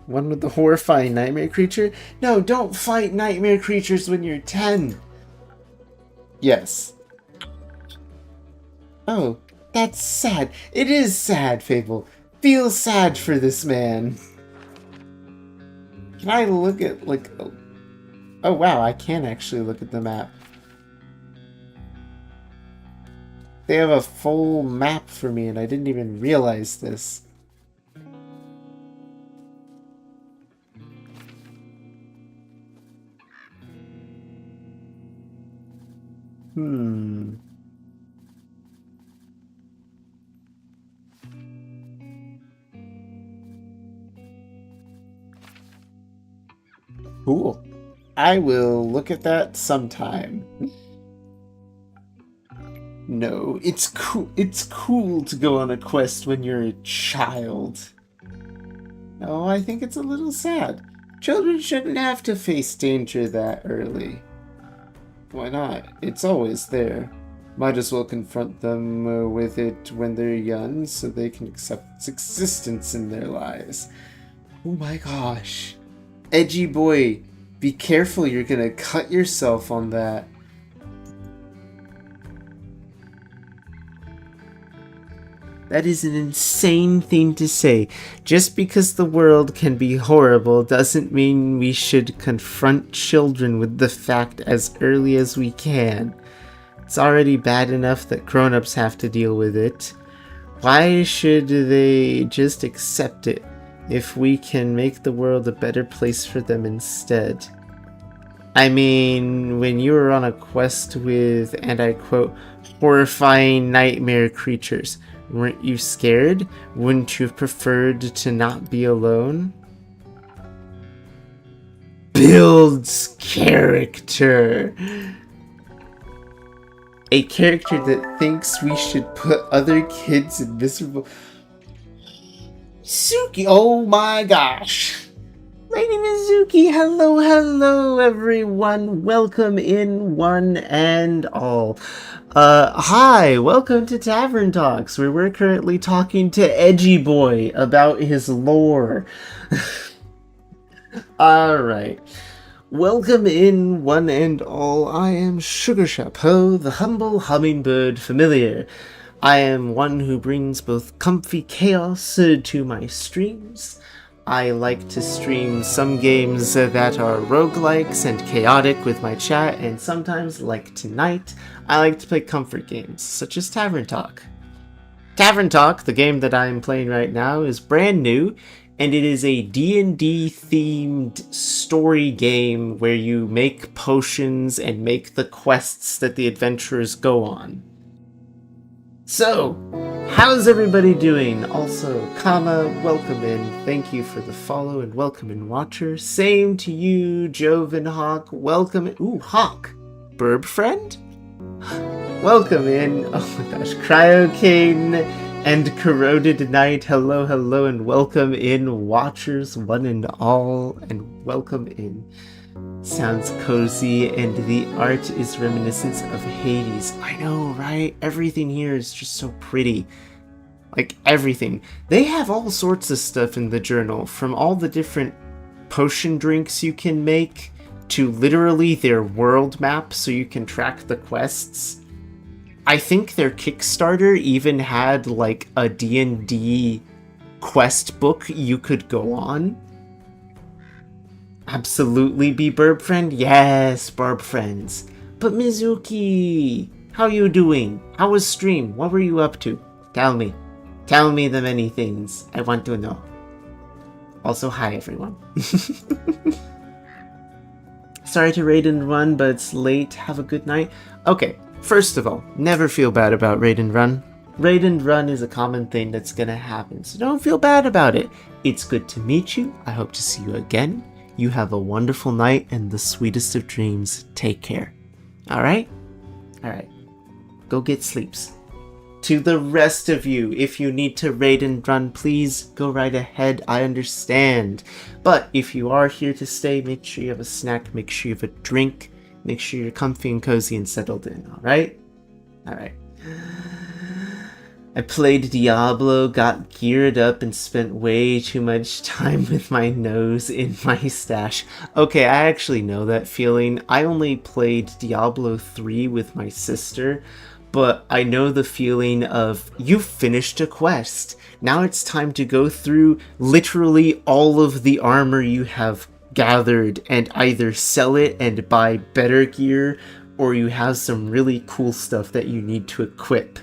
One with the horrifying nightmare creature? No, don't fight nightmare creatures when you're 10. Yes. Oh, that's sad. It is sad, Fable. Feel sad for this man. Can I look at, like... Oh, wow, I can actually look at the map. They have a full map for me, and I didn't even realize this. Cool. I will look at that sometime. No, it's cool. It's cool to go on a quest when you're a child. No, I think it's a little sad. Children shouldn't have to face danger that early. Why not? It's always there. Might as well confront them with it when they're young so they can accept its existence in their lives. Oh my gosh. Edgy boy, be careful, you're gonna cut yourself on that. That is an insane thing to say. Just because the world can be horrible doesn't mean we should confront children with the fact as early as we can. It's already bad enough that grown-ups have to deal with it. Why should they just accept it if we can make the world a better place for them instead? I mean, when you were on a quest with, and I quote, horrifying nightmare creatures, weren't you scared? Wouldn't you have preferred to not be alone? builds character. A character that thinks we should put other kids in miserable... Suki, oh my gosh. Lady Mizuki, hello everyone. Welcome in one and all. Hi, welcome to Tavern Talks, where we're currently talking to Edgy Boy about his lore. Alright. Welcome in one and all. I am Sugar Chapeau, the humble hummingbird familiar. I am one who brings both comfy chaos to my streams. I like to stream some games that are roguelikes and chaotic with my chat, and sometimes, like tonight, I like to play comfort games, such as Tavern Talk. Tavern Talk, the game that I am playing right now, is brand new, and it is a D&D themed story game where you make potions and make the quests that the adventurers go on. So, how's everybody doing? Also, welcome in. Thank you for the follow and welcome in, watcher. Same to you, Joven Hawk. Welcome in. Ooh, Hawk. Burb friend? Welcome in. Oh my gosh. Cryocane and Corroded Night. Hello, and welcome in, watchers, one and all. And welcome in. Sounds cozy, and the art is reminiscent of Hades. I know, right? Everything here is just so pretty. Like, everything. They have all sorts of stuff in the journal, from all the different potion drinks you can make, to literally their world map so you can track the quests. I think their Kickstarter even had, like, a D&D quest book you could go on. Absolutely be Burb friend? Yes, Burb friends. But Mizuki, how you doing? How was stream? What were you up to? Tell me. Tell me the many things. I want to know. Also, hi everyone. Sorry to raid and run, but it's late. Have a good night. Okay, first of all, never feel bad about raid and run. Raid and run is a common thing that's gonna happen, so don't feel bad about it. It's good to meet you. I hope to see you again. You have a wonderful night and the sweetest of dreams. Take care. Alright? Alright. Go get sleeps. To the rest of you, if you need to raid and run, please go right ahead. I understand. But if you are here to stay, make sure you have a snack, make sure you have a drink, make sure you're comfy and cozy and settled in. Alright? Alright. I played Diablo, got geared up, and spent way too much time with my nose in my stash. Okay, I actually know that feeling. I only played Diablo 3 with my sister, but I know the feeling of, you finished a quest. Now it's time to go through literally all of the armor you have gathered and either sell it and buy better gear, or you have some really cool stuff that you need to equip.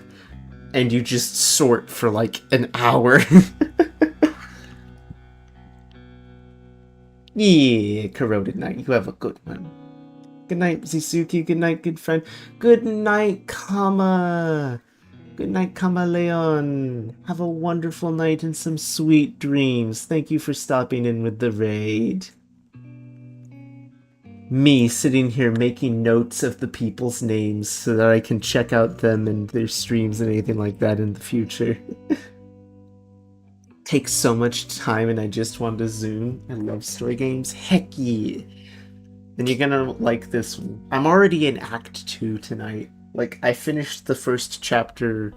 And you just sort for like an hour. Yeah, Corroded Night, you have a good one. Good night, Zizuki. Good night, good friend. Good night, Kama. Good night, Kamaleon. Have a wonderful night and some sweet dreams. Thank you for stopping in with the raid. Me sitting here making notes of the people's names so that I can check out them and their streams and anything like that in the future. Takes so much time and I just want to zoom. I love story games. Heck yeah. And you're gonna like this one. I'm already in Act 2 tonight. Like, I finished the first chapter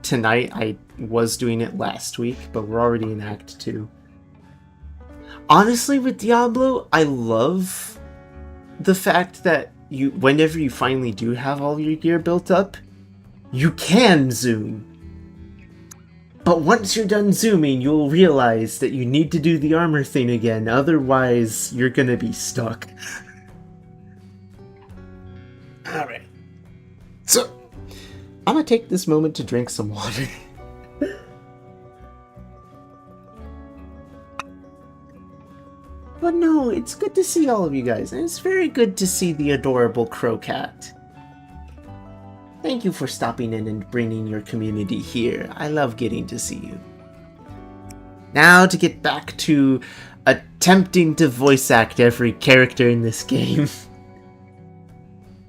tonight. I was doing it last week, but we're already in Act 2. Honestly, with Diablo, I love the fact that whenever you finally do have all your gear built up, you can zoom. But once you're done zooming, you'll realize that you need to do the armor thing again, otherwise you're gonna be stuck. Alright. So, I'm gonna take this moment to drink some water. But no, it's good to see all of you guys, and it's very good to see the adorable Crowcat. Thank you for stopping in and bringing your community here. I love getting to see you. Now to get back to attempting to voice act every character in this game.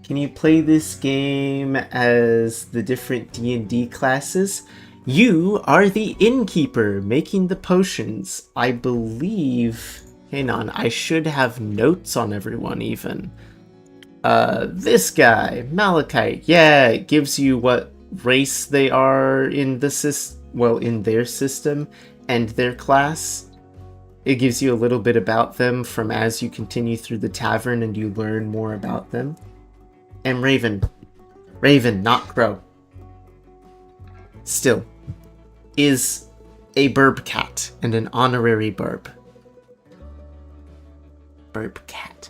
Can you play this game as the different D&D classes? You are the innkeeper making the potions. I believe... Hang on, I should have notes on everyone even. This guy, Malachite. Yeah, it gives you what race they are in the in their system and their class. It gives you a little bit about them from as you continue through the tavern and you learn more about them. And Raven. Raven, not Crow. Still, is a burb cat and an honorary burb. Burb cat.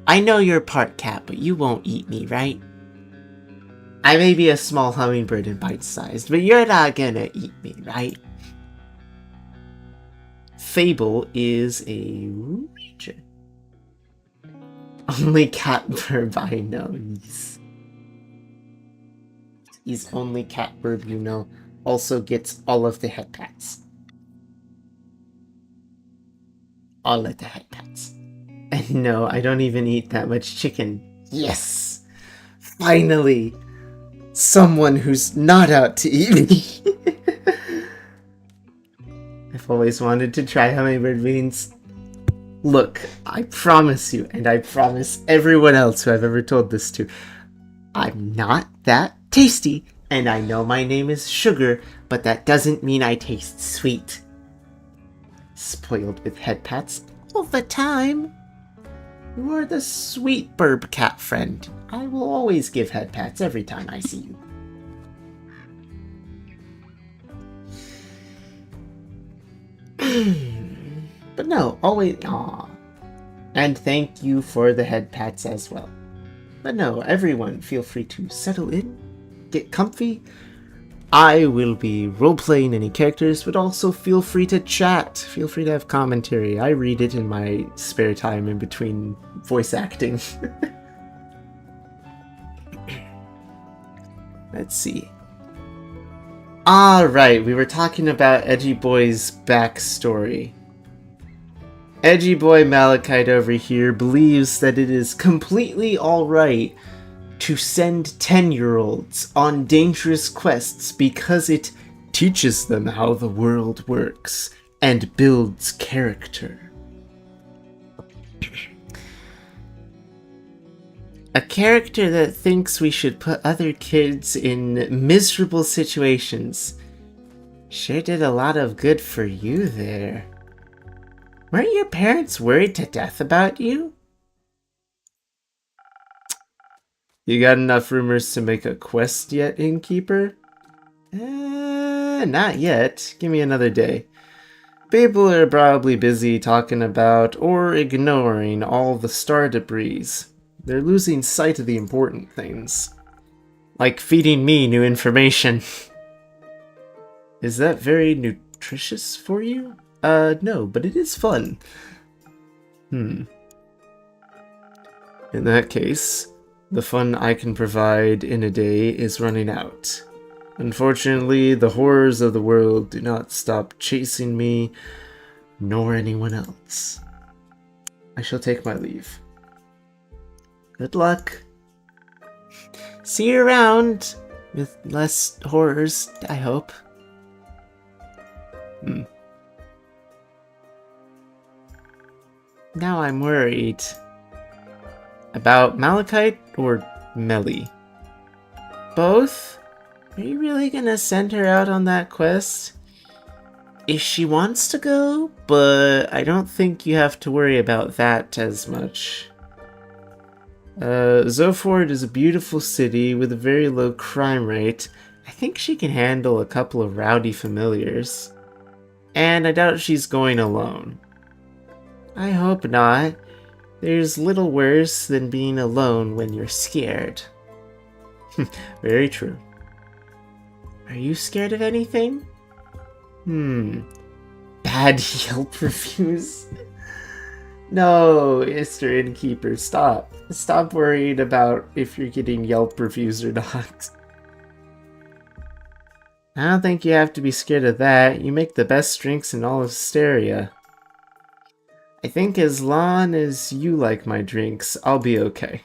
I know you're part cat, but you won't eat me, right? I may be a small hummingbird and bite-sized, but you're not gonna eat me, right? Fable is a region. Only cat burb I know. He's only cat burb you know. Also gets all of the head pats. All of the head pats. And no, I don't even eat that much chicken. Yes! Finally! Someone who's not out to eat me. I've always wanted to try hummingbird beans. Look, I promise you, and I promise everyone else who I've ever told this to, I'm not that tasty, and I know my name is Sugar, but that doesn't mean I taste sweet. Spoiled with head pats all the time. You are the sweet burb cat friend. I will always give head pats every time I see you. But no, always, aw. And thank you for the head pats as well. But no, everyone feel free to settle in, get comfy. I will be role-playing any characters, but also feel free to chat. Feel free to have commentary. I read it in my spare time in between voice acting. Let's see. Alright, we were talking about Edgy Boy's backstory. Edgy Boy Malachite over here believes that it is completely alright to send 10-year-olds on dangerous quests because it teaches them how the world works and builds character. A character that thinks we should put other kids in miserable situations sure did a lot of good for you there. Weren't your parents worried to death about you? You got enough rumors to make a quest yet, innkeeper? Not yet. Give me another day. People are probably busy talking about or ignoring all the star debris. They're losing sight of the important things. Like feeding me new information. Is that very nutritious for you? No, but it is fun. In that case, the fun I can provide in a day is running out. Unfortunately, the horrors of the world do not stop chasing me, nor anyone else. I shall take my leave. Good luck. See you around, with less horrors, I hope. Now I'm worried. About Malachite or Melly? Both? Are you really gonna send her out on that quest? If she wants to go, but I don't think you have to worry about that as much. Zoford is a beautiful city with a very low crime rate. I think she can handle a couple of rowdy familiars. And I doubt she's going alone. I hope not. There's little worse than being alone when you're scared. Very true. Are you scared of anything? Bad Yelp reviews? No, Mr. Innkeeper, stop. Stop worrying about if you're getting Yelp reviews or not. I don't think you have to be scared of that. You make the best drinks in all of Hysteria. I think as long as you like my drinks, I'll be okay.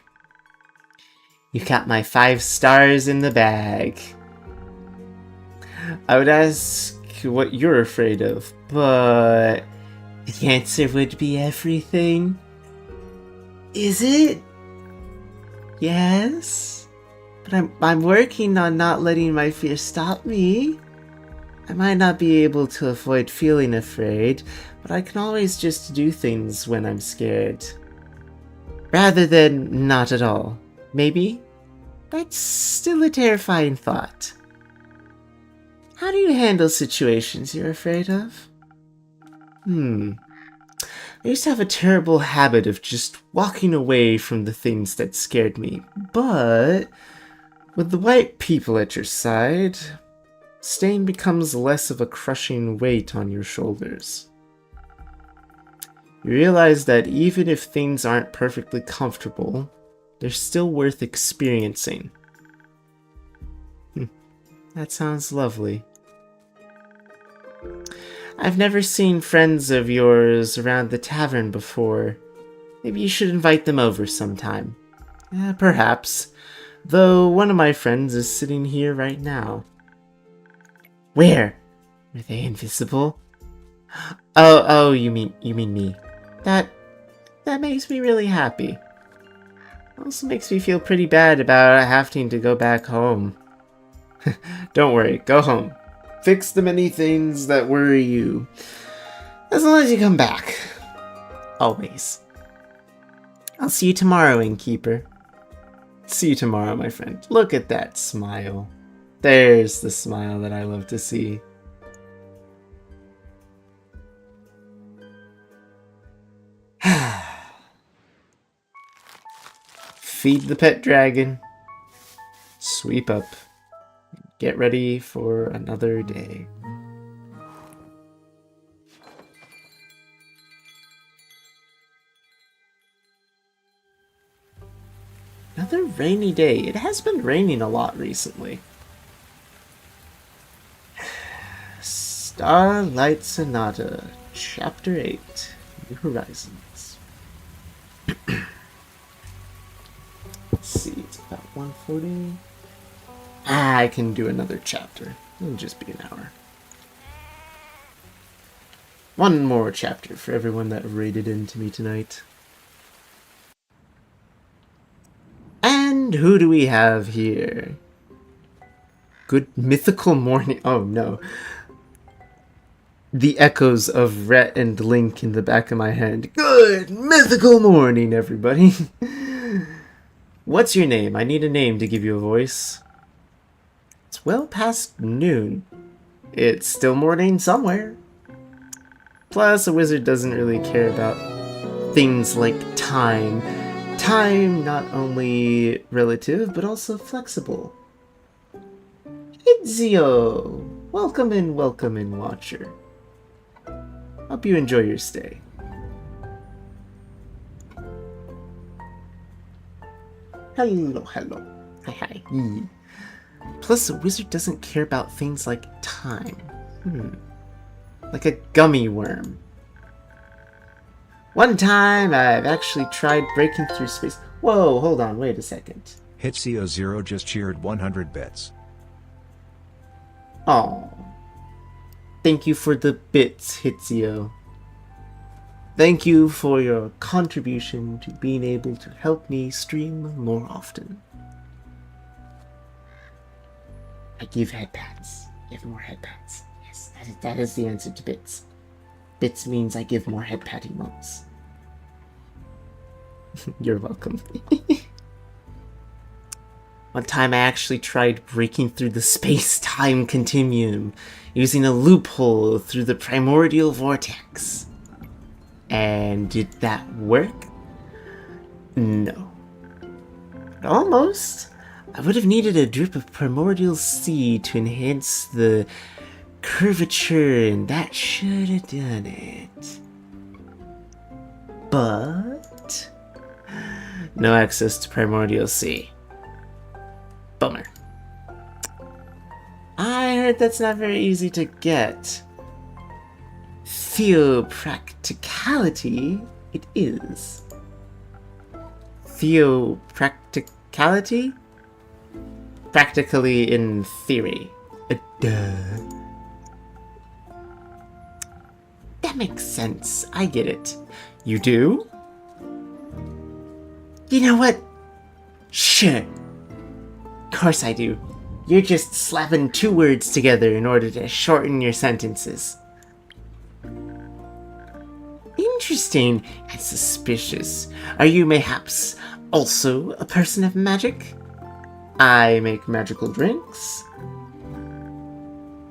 You got my 5 stars in the bag. I would ask what you're afraid of, but the answer would be everything. Is it? Yes? But I'm working on not letting my fear stop me. I might not be able to avoid feeling afraid, but I can always just do things when I'm scared. Rather than not at all. Maybe? That's still a terrifying thought. How do you handle situations you're afraid of? I used to have a terrible habit of just walking away from the things that scared me, but with the right people at your side, staying becomes less of a crushing weight on your shoulders. You realize that even if things aren't perfectly comfortable, they're still worth experiencing. That sounds lovely. I've never seen friends of yours around the tavern before. Maybe you should invite them over sometime. Perhaps. Though one of my friends is sitting here right now. Where? Are they invisible? Oh, you mean me. That makes me really happy. Also makes me feel pretty bad about having to go back home. Don't worry, go home. Fix the many things that worry you. As long as you come back. Always. I'll see you tomorrow, innkeeper. See you tomorrow, my friend. Look at that smile. There's the smile that I love to see. Feed the pet dragon. Sweep up. Get ready for another day. Another rainy day. It has been raining a lot recently. Starlight Sonata, Chapter 8, New Horizons. Let's see, it's about 1:40. I can do another chapter. It'll just be an hour. One more chapter for everyone that raided into me tonight. And who do we have here? Good mythical morning. Oh no. The echoes of Rhett and Link in the back of my head. Good mythical morning, everybody. What's your name? I need a name to give you a voice. It's well past noon. It's still morning somewhere. Plus, a wizard doesn't really care about things like time. Time not only relative, but also flexible. Ezio! Welcome in, Watcher. Hope you enjoy your stay. Hello. Hi. Plus, a wizard doesn't care about things like time. Like a gummy worm. One time, I've actually tried breaking through space. Whoa, hold on, wait a second. Hitsio0 just cheered 100 bits. Aw. Thank you for the bits, Hitsio. Thank you for your contribution to being able to help me stream more often. I give head pats. Give more head pats. Yes, that is the answer to bits. Bits means I give more head pat emotes. You're welcome. One time I actually tried breaking through the space-time continuum using a loophole through the primordial vortex. And did that work? No. But almost. I would have needed a drip of primordial seed to enhance the curvature, and that should have done it. But no access to primordial sea. Bummer. I heard that's not very easy to get. Theopracticality, it is. Theopracticality? Practically in theory. Duh. That makes sense. I get it. You do? You know what? Sure. Of course I do. You're just slapping two words together in order to shorten your sentences. Interesting and suspicious. Are you mayhaps also a person of magic? I make magical drinks.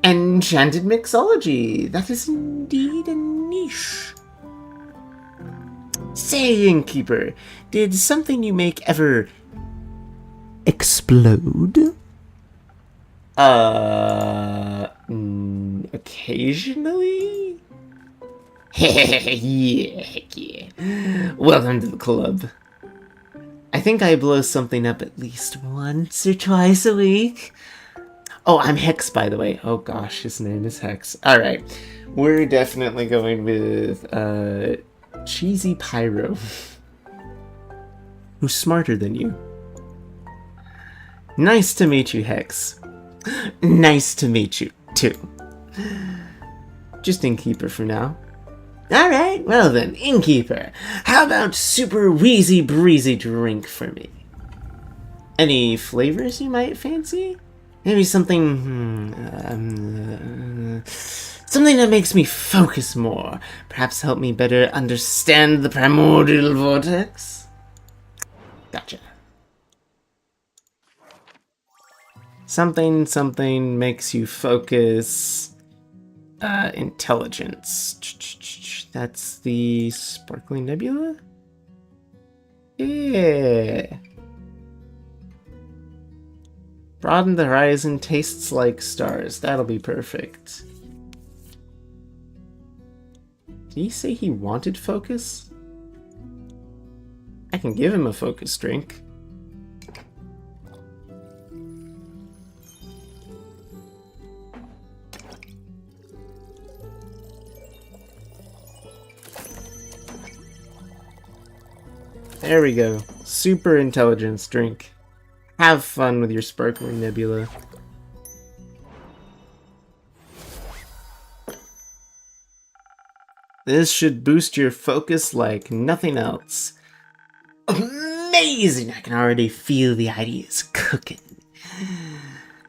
Enchanted mixology. That is indeed a niche. Say, innkeeper, did something you make ever explode? Occasionally? Yeah. Welcome to the club. I think I blow something up at least once or twice a week. Oh, I'm Hex, by the way. Oh gosh, his name is Hex. Alright, we're definitely going with, Cheesy Pyro. Who's smarter than you? Nice to meet you, Hex. Nice to meet you, too. Just Innkeeper for now. Alright, well then, Innkeeper, how about super wheezy breezy drink for me? Any flavors you might fancy? Maybe something, something that makes me focus more. Perhaps help me better understand the primordial vortex? Gotcha. Something makes you focus. Intelligence. That's the Sparkling Nebula? Yeah. Broaden the horizon, tastes like stars. That'll be perfect. Did he say he wanted focus? I can give him a focus drink. There we go. Super intelligence drink. Have fun with your Sparkling Nebula. This should boost your focus like nothing else. Amazing! I can already feel the ideas cooking.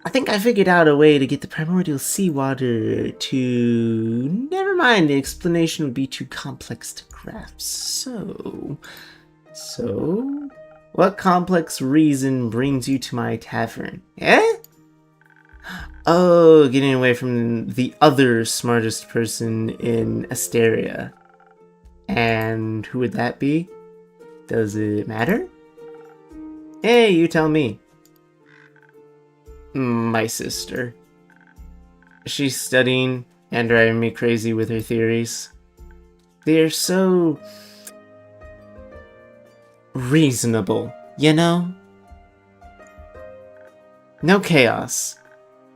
I think I figured out a way to get the primordial seawater to... Never mind, the explanation would be too complex to grasp. So, what complex reason brings you to my tavern? Eh? Oh, getting away from the other smartest person in Asteria. And who would that be? Does it matter? Hey, you tell me. My sister. She's studying and driving me crazy with her theories. They're so... reasonable, you know? No chaos.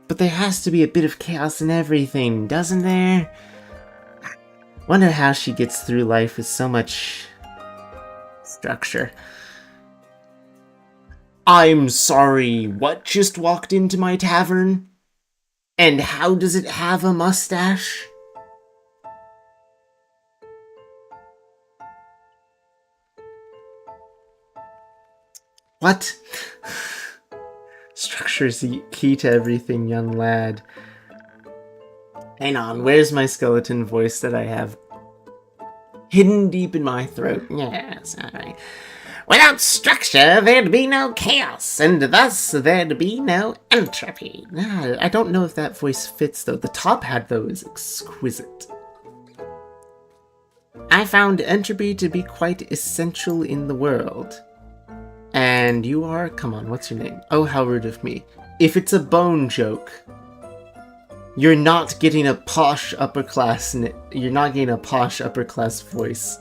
But there has to be a bit of chaos in everything, doesn't there? Wonder how she gets through life with so much... structure. I'm sorry, what just walked into my tavern? And how does it have a mustache? What? Structure is the key to everything, young lad. Hang on, where's my skeleton voice that I have hidden deep in my throat? Yes, alright. Without structure, there'd be no chaos, and thus there'd be no entropy. I don't know if that voice fits, though. The top hat, though, is exquisite. I found entropy to be quite essential in the world. And you are? Come on, what's your name? Oh, how rude of me. If it's a bone joke, you're not getting a posh upper class. You're not getting a posh upper class voice.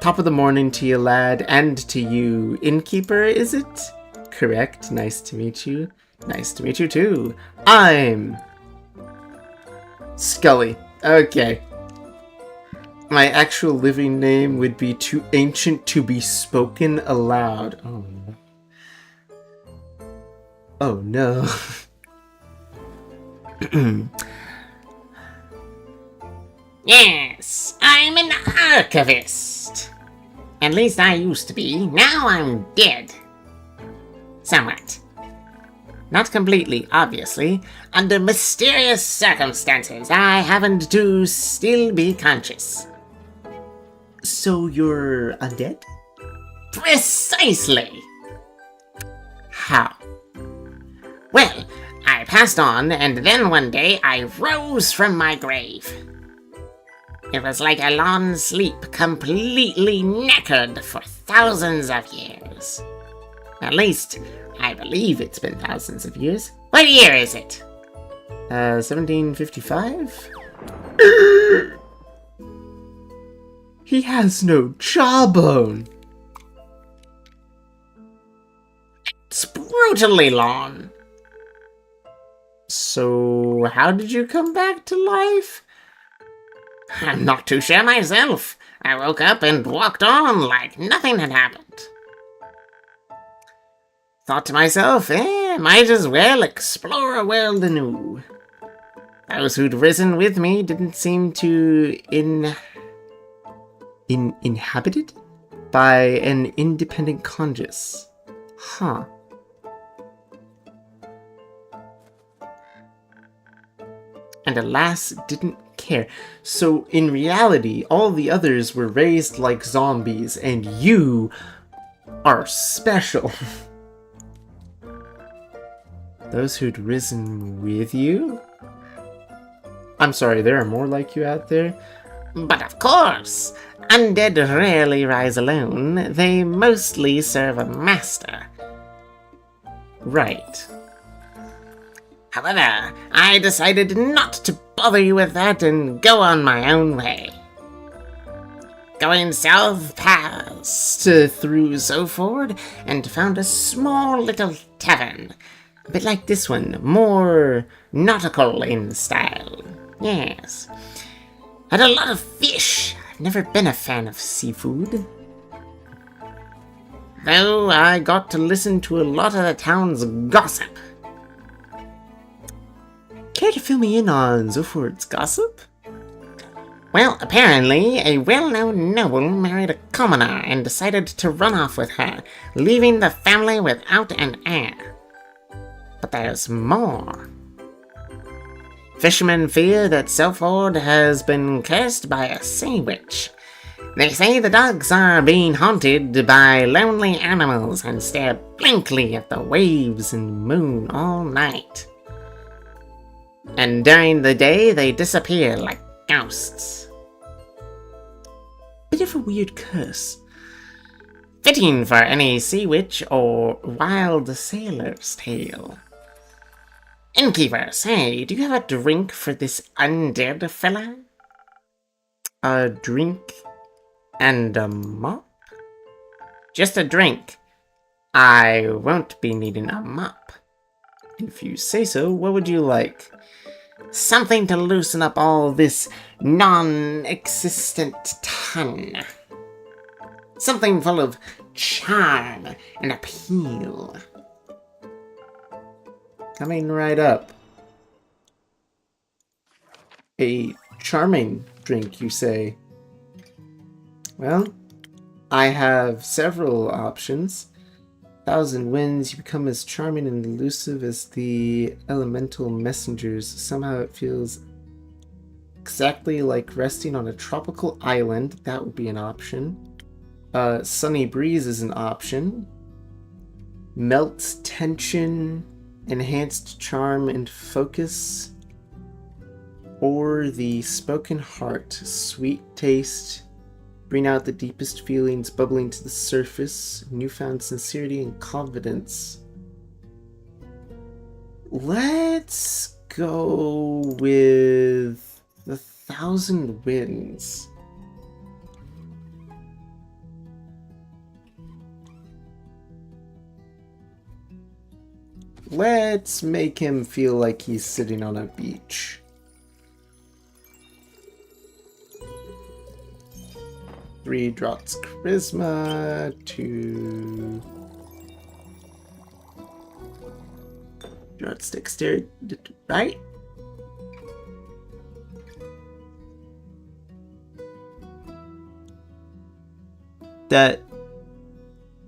Top of the morning to you, lad, and to you, innkeeper, is it? Correct. Nice to meet you. Nice to meet you too. I'm Scully. Okay. My actual living name would be too ancient to be spoken aloud. Oh no. Oh no. Yes, I'm an archivist. At least I used to be. Now I'm dead. Somewhat. Not completely, obviously. Under mysterious circumstances, I happen to still be conscious. So you're undead? Precisely! How? Well, I passed on, and then one day I rose from my grave. It was like a long sleep, completely knackered for thousands of years. At least, I believe it's been thousands of years. What year is it? 1755? He has no jawbone. It's brutally long. So, how did you come back to life? I'm not too sure myself. I woke up and walked on like nothing had happened. Thought to myself, might as well explore a world anew. Those who'd risen with me didn't seem to Inhabited by an independent conscious. Huh. And alas, didn't care. So in reality, all the others were raised like zombies, and you are special. Those who'd risen with you? I'm sorry, there are more like you out there? But of course, undead rarely rise alone. They mostly serve a master. Right. However, I decided not to bother you with that and go on my own way. Going south past through Zoford and found a small little tavern. A bit like this one, more nautical in style. Yes. Had a lot of fish. I've never been a fan of seafood. Though I got to listen to a lot of the town's gossip. Care to fill me in on Zoford's gossip? Well, apparently, a well-known noble married a commoner and decided to run off with her, leaving the family without an heir. But there's more. Fishermen fear that Selford has been cursed by a sea witch. They say the dogs are being haunted by lonely animals and stare blankly at the waves and moon all night. And during the day, they disappear like ghosts. Bit of a weird curse. Fitting for any sea witch or wild sailor's tale. Innkeeper, say, do you have a drink for this undead fella? A drink and a mop? Just a drink. I won't be needing a mop. If you say so, what would you like? Something to loosen up all this non-existent ton. Something full of charm and appeal. Coming right up. A charming drink, you say? Well, I have several options. 1,000 winds, you become as charming and elusive as the elemental messengers. Somehow it feels exactly like resting on a tropical island. That would be an option. Sunny breeze is an option. Melts tension, enhanced charm and focus. Or the spoken heart, sweet taste. Bring out the deepest feelings bubbling to the surface, newfound sincerity and confidence. Let's go with the 1,000 winds. Let's make him feel like he's sitting on a beach. Three drops charisma, 2 drops dexterity, right? That.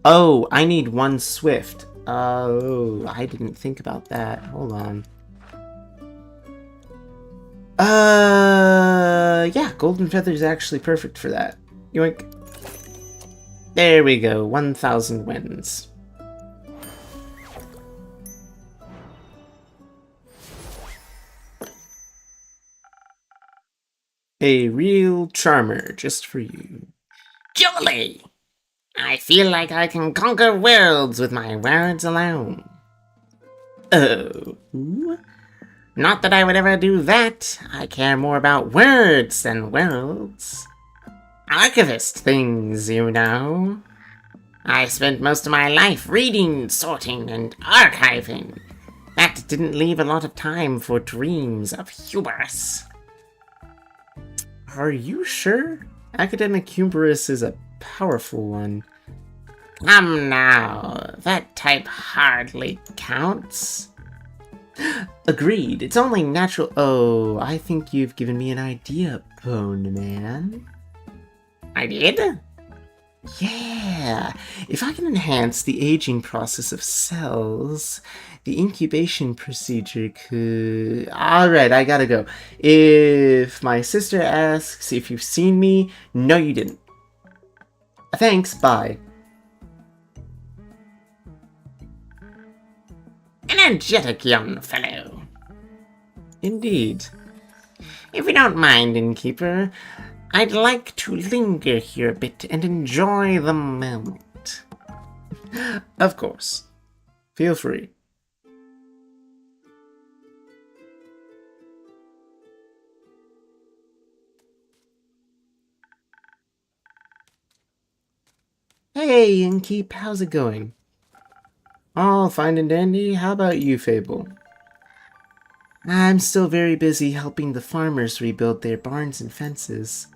Oh, I need 1 swift. Oh, I didn't think about that. Hold on. Yeah, golden feather is actually perfect for that. Yoink. There we go. 1,000 wins. A real charmer just for you. Jolly! I feel like I can conquer worlds with my words alone. Oh. Not that I would ever do that. I care more about words than worlds. Archivist things, you know. I spent most of my life reading, sorting, and archiving. That didn't leave a lot of time for dreams of hubris. Are you sure? Academic hubris is a powerful one. Come now, that type hardly counts. Agreed. It's only natural. Oh, I think you've given me an idea, Bone Man. I did? Yeah. If I can enhance the aging process of cells, the incubation procedure could... Alright, I gotta go. If my sister asks if you've seen me, no you didn't. Thanks, bye. Energetic young fellow. Indeed. If you don't mind, innkeeper, I'd like to linger here a bit and enjoy the moment. Of course. Feel free. Hey, Innkeep, how's it going? All fine and dandy. How about you, Fable? I'm still very busy helping the farmers rebuild their barns and fences.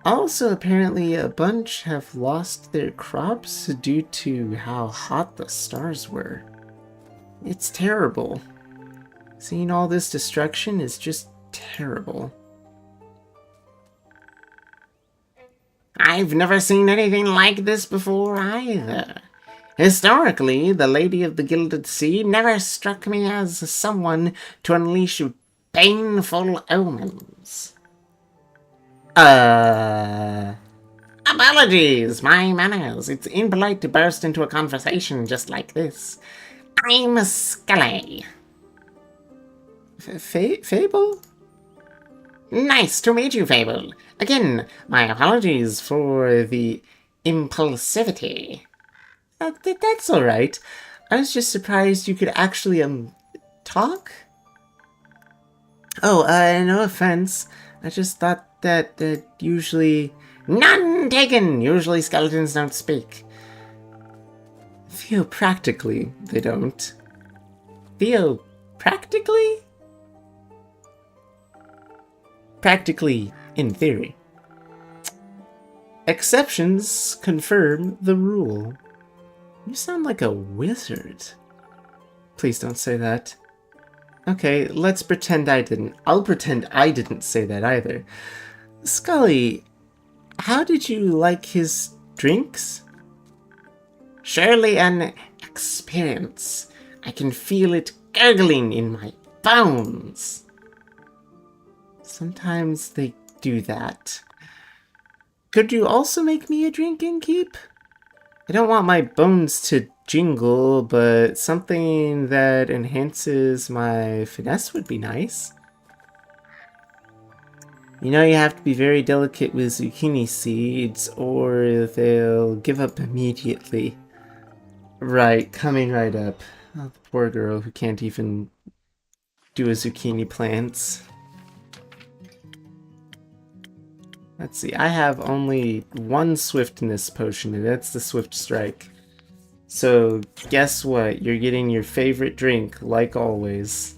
Also, apparently, a bunch have lost their crops due to how hot the stars were. It's terrible. Seeing all this destruction is just terrible. I've never seen anything like this before either. Historically, the Lady of the Gilded Sea never struck me as someone to unleash painful omens. Apologies, my manners. It's impolite to burst into a conversation just like this. I'm Scully. Fable? Nice to meet you, Fable. Again, my apologies for the impulsivity. That's alright. I was just surprised you could actually, talk? Oh, no offense. I just thought that usually... None taken! Usually skeletons don't speak. Theopractically, they don't. Theopractically? Practically, in theory. Exceptions confirm the rule. You sound like a wizard. Please don't say that. Okay, let's pretend I didn't. I'll pretend I didn't say that either. Scully, how did you like his drinks? Surely an experience. I can feel it gurgling in my bones. Sometimes they do that. Could you also make me a drink, Innkeep? I don't want my bones to jingle, but something that enhances my finesse would be nice. You know you have to be very delicate with zucchini seeds, or they'll give up immediately. Right, coming right up. Oh, the poor girl who can't even do a zucchini plant. Let's see, I have only 1 swiftness potion, and that's the Swift Strike. So, guess what? You're getting your favorite drink, like always.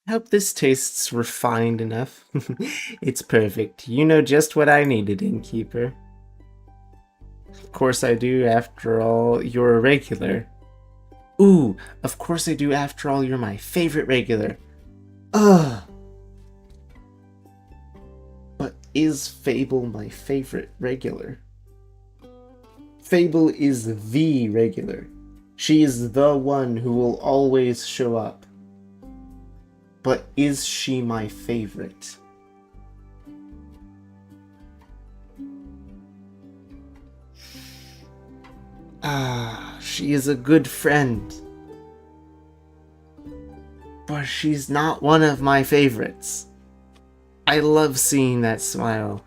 I hope this tastes refined enough. It's perfect. You know just what I needed, innkeeper. Of course I do, after all, you're a regular. Ooh, of course I do, after all, you're my favorite regular. Ugh. But is Fable my favorite regular? Fable is the regular. She is the one who will always show up. But is she my favorite? She is a good friend. But she's not one of my favorites. I love seeing that smile.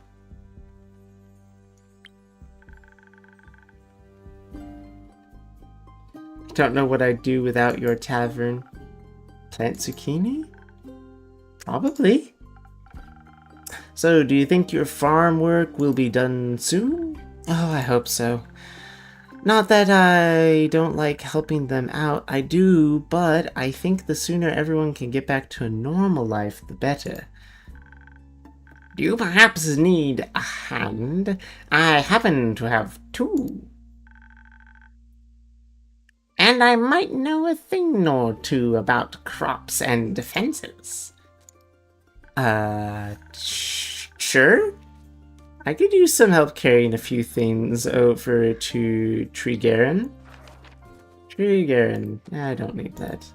Don't know what I'd do without your tavern. Plant zucchini? Probably. So, do you think your farm work will be done soon? Oh, I hope so. Not that I don't like helping them out, I do, but I think the sooner everyone can get back to a normal life, the better. Do you perhaps need a hand? I happen to have two. And I might know a thing or two about crops and defenses. Sure? I could use some help carrying a few things over to Treegaren. I don't need that.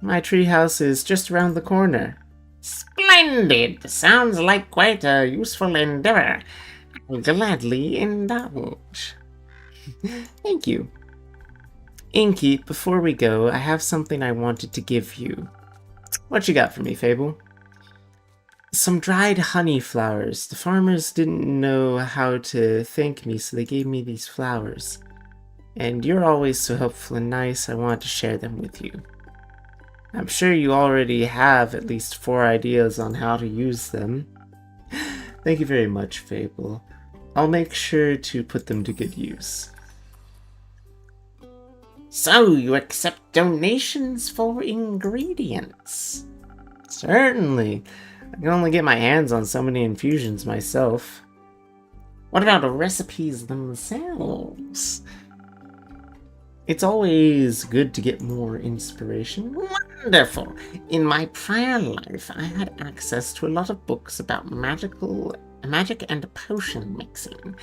My treehouse is just around the corner. Splendid! Sounds like quite a useful endeavor. I'll gladly indulge. Thank you. Innkeep, before we go, I have something I wanted to give you. What you got for me, Fable? Some dried honey flowers. The farmers didn't know how to thank me, so they gave me these flowers. And you're always so helpful and nice, I wanted to share them with you. I'm sure you already have at least 4 ideas on how to use them. Thank you very much, Fable. I'll make sure to put them to good use. So, you accept donations for ingredients? Certainly. I can only get my hands on so many infusions myself. What about recipes themselves? It's always good to get more inspiration. Wonderful! In my prior life, I had access to a lot of books about magic and potion mixing.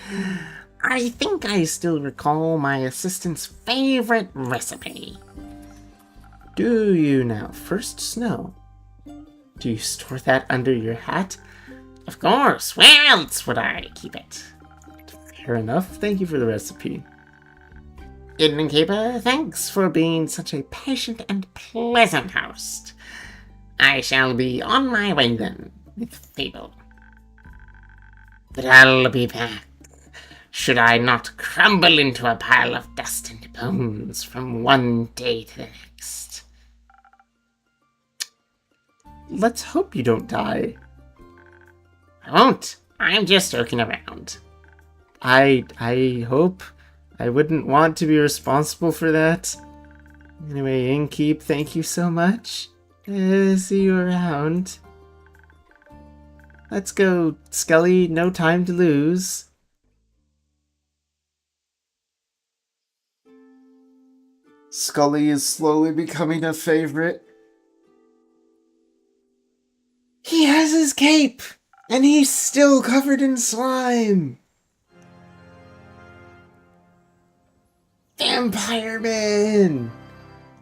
I think I still recall my assistant's favorite recipe. Do you now? First snow. Do you store that under your hat? Of course. Where else would I keep it? Fair enough. Thank you for the recipe. Innkeeper, thanks for being such a patient and pleasant host. I shall be on my way then, with Fable. But I'll be back. Should I not crumble into a pile of dust and bones from one day to the next? Let's hope you don't die. I won't. I'm just joking around. I hope. I wouldn't want to be responsible for that. Anyway, Innkeep, thank you so much. See you around. Let's go, Scully. No time to lose. Scully is slowly becoming a favorite. He has his cape, and he's still covered in slime. Vampire Man!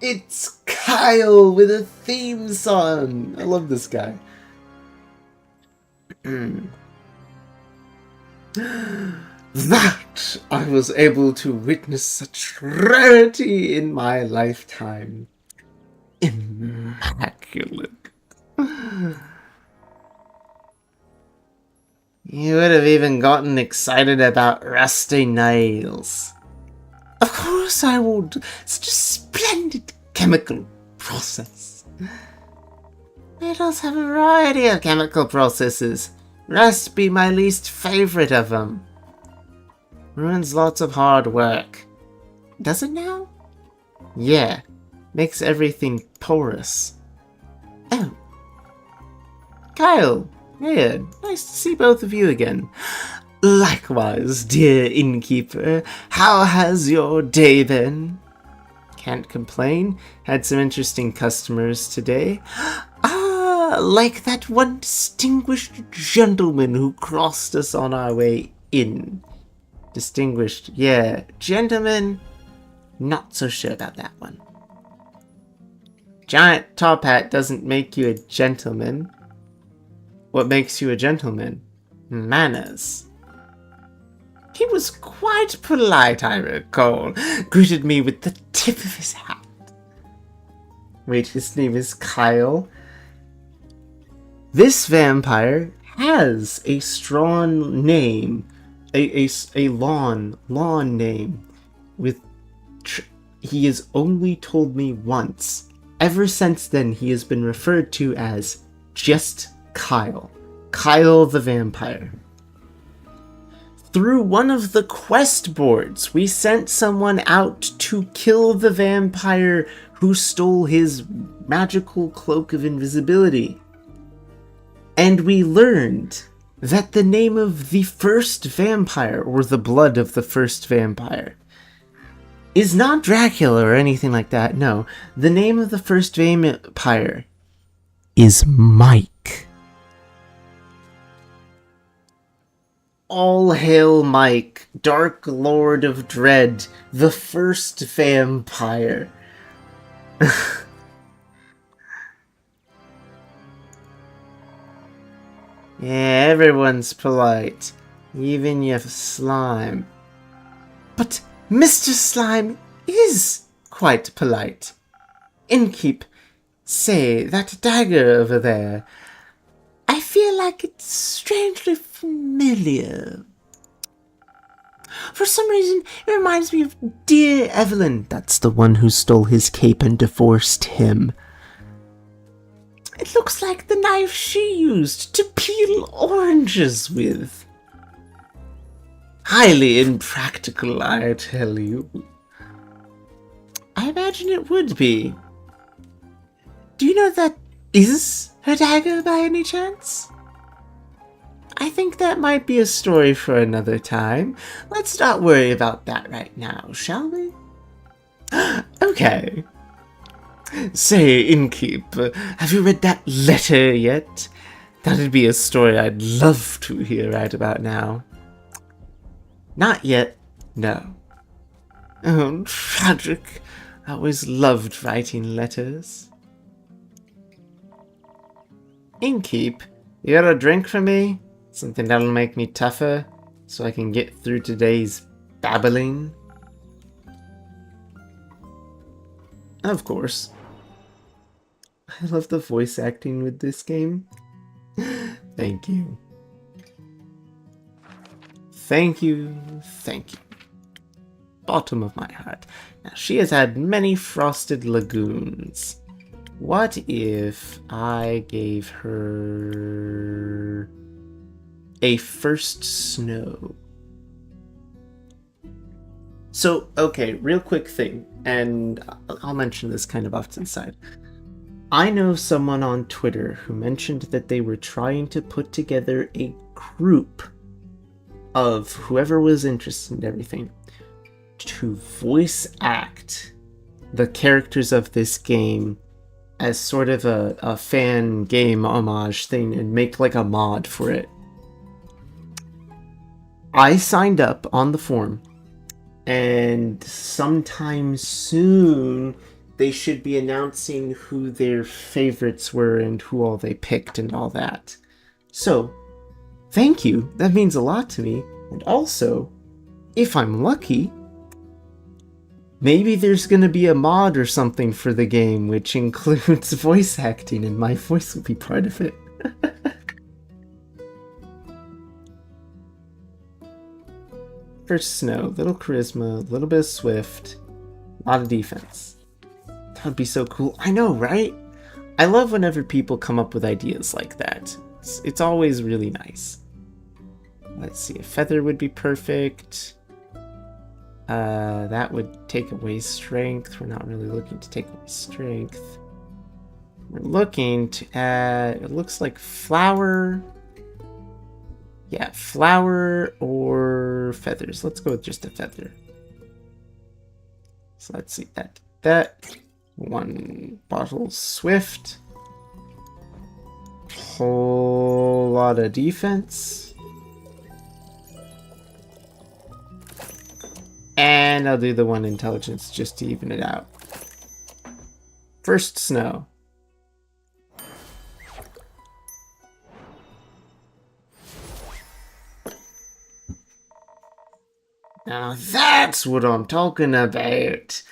It's Kyle with a theme song. I love this guy. That I was able to witness such rarity in my lifetime. Immaculate. You would have even gotten excited about rusty nails. Of course I would. Such a splendid chemical process. Metals have a variety of chemical processes. Rust be my least favorite of them. Ruins lots of hard work. Does it now? Yeah. Makes everything porous. Oh. Kyle. Yeah, nice to see both of you again. Likewise, dear innkeeper. How has your day been? Can't complain. Had some interesting customers today. Ah, like that one distinguished gentleman who crossed us on our way in. Distinguished, yeah. Gentleman? Not so sure about that one. Giant top hat doesn't make you a gentleman. What makes you a gentleman? Manners. He was quite polite, I recall. Greeted me with the tip of his hat. Wait, his name is Kyle. This vampire has a strong name. A lawn name. He has only told me once. Ever since then, he has been referred to as just Kyle. Kyle the vampire. Through one of the quest boards, we sent someone out to kill the vampire who stole his magical cloak of invisibility. And we learned that the name of the first vampire, or the blood of the first vampire, is not Dracula or anything like that, no. The name of the first vampire is Mike. All hail Mike, Dark Lord of Dread, the first vampire. Yeah, everyone's polite. Even your slime. But Mr. Slime is quite polite. Innkeep, say, that dagger over there. I feel like it's strangely familiar. For some reason, it reminds me of dear Evelyn. That's the one who stole his cape and divorced him. It looks like the knife she used to peel oranges with. Highly impractical, I tell you. I imagine it would be. Do you know that is her dagger by any chance? I think that might be a story for another time. Let's not worry about that right now, shall we? Okay. Say, Innkeep, have you read that letter yet? That'd be a story I'd love to hear right about now. Not yet, no. Oh, tragic. I always loved writing letters. Innkeep, you got a drink for me? Something that'll make me tougher, so I can get through today's babbling? Of course. I love the voice acting with this game. Thank you. Thank you, thank you. Bottom of my heart. Now, she has had many frosted lagoons. What if I gave her a first snow? So, okay, real quick thing, and I'll mention this kind of off to the side. I know someone on Twitter who mentioned that they were trying to put together a group of whoever was interested in everything to voice act the characters of this game as sort of a fan game homage thing and make like a mod for it. I signed up on the forum, and sometime soon they should be announcing who their favorites were and who all they picked and all that. So, thank you. That means a lot to me. And also, if I'm lucky, maybe there's gonna be a mod or something for the game which includes voice acting and my voice will be part of it. First snow, little charisma, a little bit of swift, a lot of defense. That would be so cool. I know, right? I love whenever people come up with ideas like that. It's always really nice. Let's see, a feather would be perfect. That would take away strength. We're not really looking to take away strength. We're looking to add, it looks like flower. Yeah, flower or feathers. Let's go with just a feather. So let's see that. One bottle swift. Whole lot of defense. And I'll do the one intelligence just to even it out. First snow. Now that's what I'm talking about.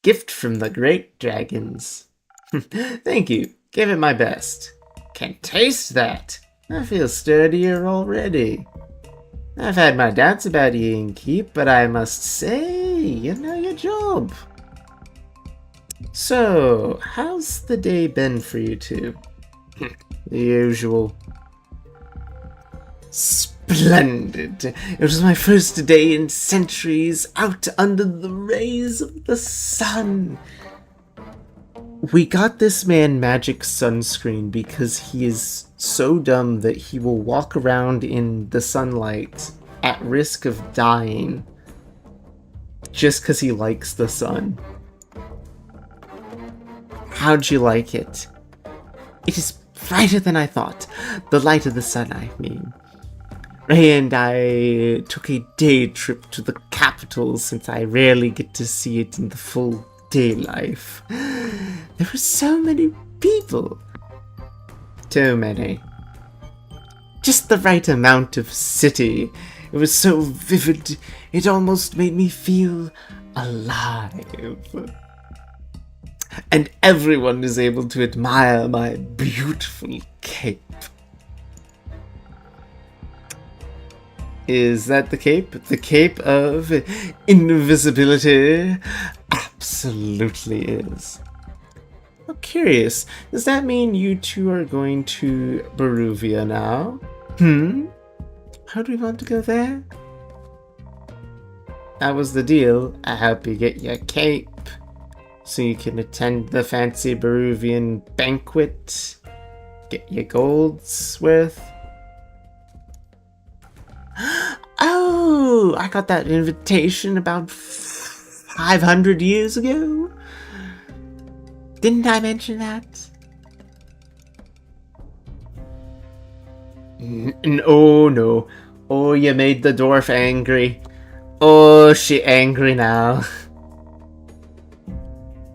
Gift from the great dragons. Thank you. Give it my best. Can taste that. I feel sturdier already. I've had my doubts about you, Innkeep, but I must say, you know your job. So, how's the day been for you two? The usual. Splendid. It was my first day in centuries out under the rays of the sun. We got this man magic sunscreen because he is so dumb that he will walk around in the sunlight at risk of dying just because he likes the sun. How'd you like it? It is brighter than I thought. The light of the sun, I mean. Ray and I took a day trip to the capital since I rarely get to see it in the full day life. There were so many people. Too many. Just the right amount of city. It was so vivid, it almost made me feel alive. And everyone is able to admire my beautiful cape. Is that the cape? The cape of invisibility? Absolutely is. I'm curious, does that mean you two are going to Baruvia now? How do we want to go there? That was the deal. I help you get your cape so you can attend the fancy Baruvian banquet. Get your gold's worth. Oh, I got that invitation about 500 years ago. Didn't I mention that? Oh no. Oh, you made the dwarf angry. Oh, she angry now.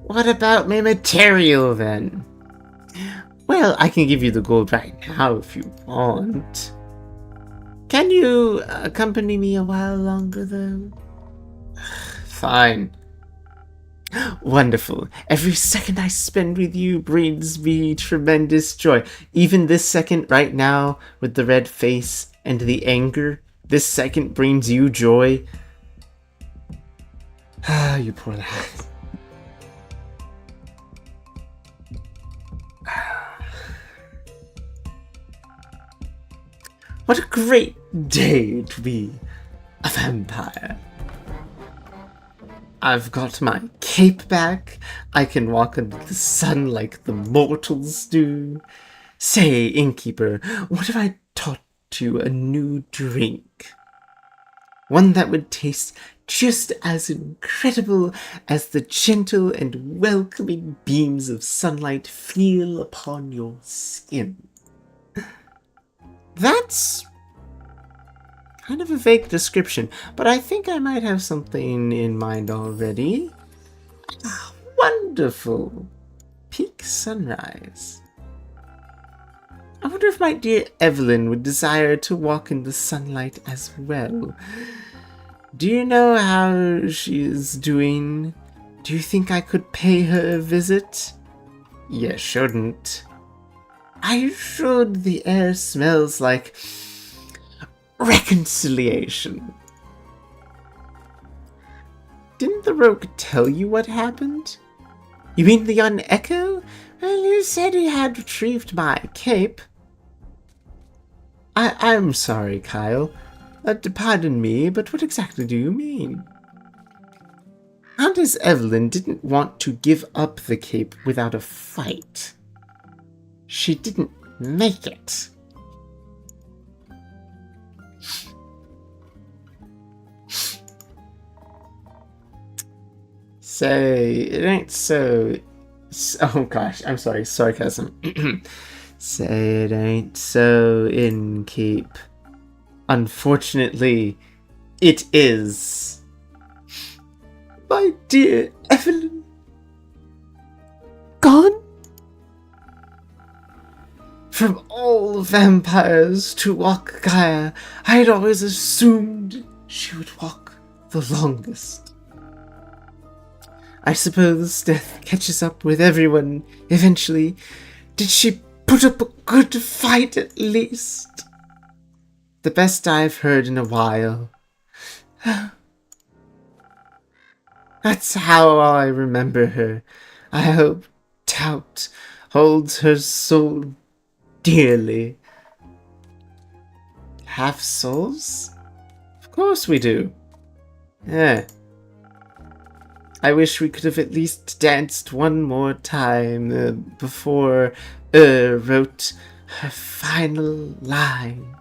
What about my material then? Well, I can give you the gold right now if you want. Can you accompany me a while longer, though? Fine. Wonderful. Every second I spend with you brings me tremendous joy. Even this second right now, with the red face and the anger, this second brings you joy. Ah, you poor lad. What a great day to be a vampire. I've got my cape back. I can walk under the sun like the mortals do. Say, innkeeper, what if I taught you a new drink? One that would taste just as incredible as the gentle and welcoming beams of sunlight feel upon your skin. That's kind of a vague description, but I think I might have something in mind already. Wonderful. Peak sunrise. I wonder if my dear Evelyn would desire to walk in the sunlight as well. Do you know how she is doing? Do you think I could pay her a visit? You shouldn't. I should. The air smells like reconciliation. rogue tell you what happened? You mean the young Echo? Well, you said he had retrieved my cape. I'm sorry, Kyle. Pardon me, but what exactly do you mean? Countess Evelyn didn't want to give up the cape without a fight. She didn't make it. Say, it ain't so... Oh gosh, I'm sorry, sarcasm. Say it ain't so, innkeep. Unfortunately, it is. My dear Evelyn. Gone? From all vampires to walk Gaia, I had always assumed she would walk the longest. I suppose death catches up with everyone eventually. Did she put up a good fight at least? The best I've heard in a while. That's how I remember her. I hope Tout holds her soul dearly. Half souls? Of course we do. Yeah. I wish we could have at least danced one more time before wrote her final line.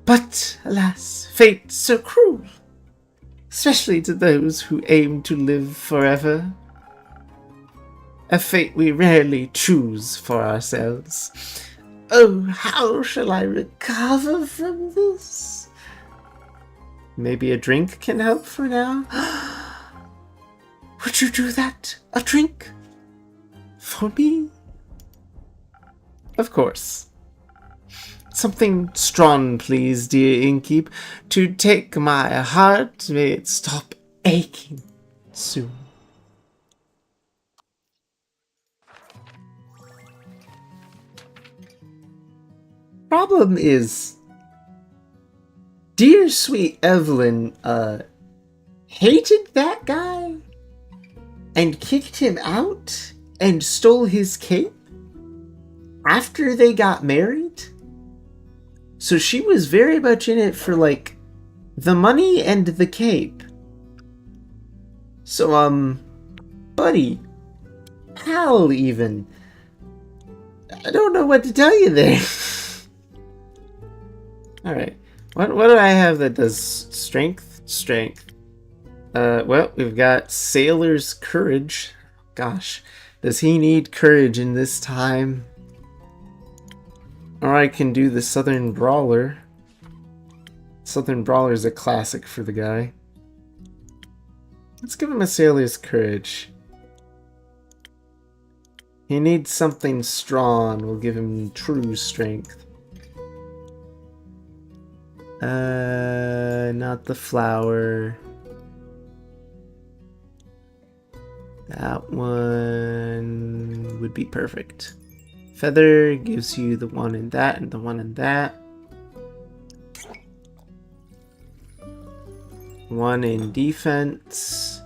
But, alas, fate's so cruel, especially to those who aim to live forever. A fate we rarely choose for ourselves. Oh, how shall I recover from this? Maybe a drink can help for now? Would you do that? A drink? For me? Of course. Something strong, please, dear innkeep, to take my heart. May it stop aching soon. Problem is, dear sweet Evelyn, hated that guy and kicked him out and stole his cape after they got married. So she was very much in it for, like, the money and the cape. So, buddy, pal even, I don't know what to tell you there. Alright, what do I have that does strength? Strength. Well, we've got Sailor's Courage. Gosh, does he need courage in this time? Or I can do the Southern Brawler. Southern Brawler is a classic for the guy. Let's give him a Sailor's Courage. He needs something strong. We'll give him True Strength. Not the flower. That one would be perfect. Feather gives you the one in that and the one in that. One in defense.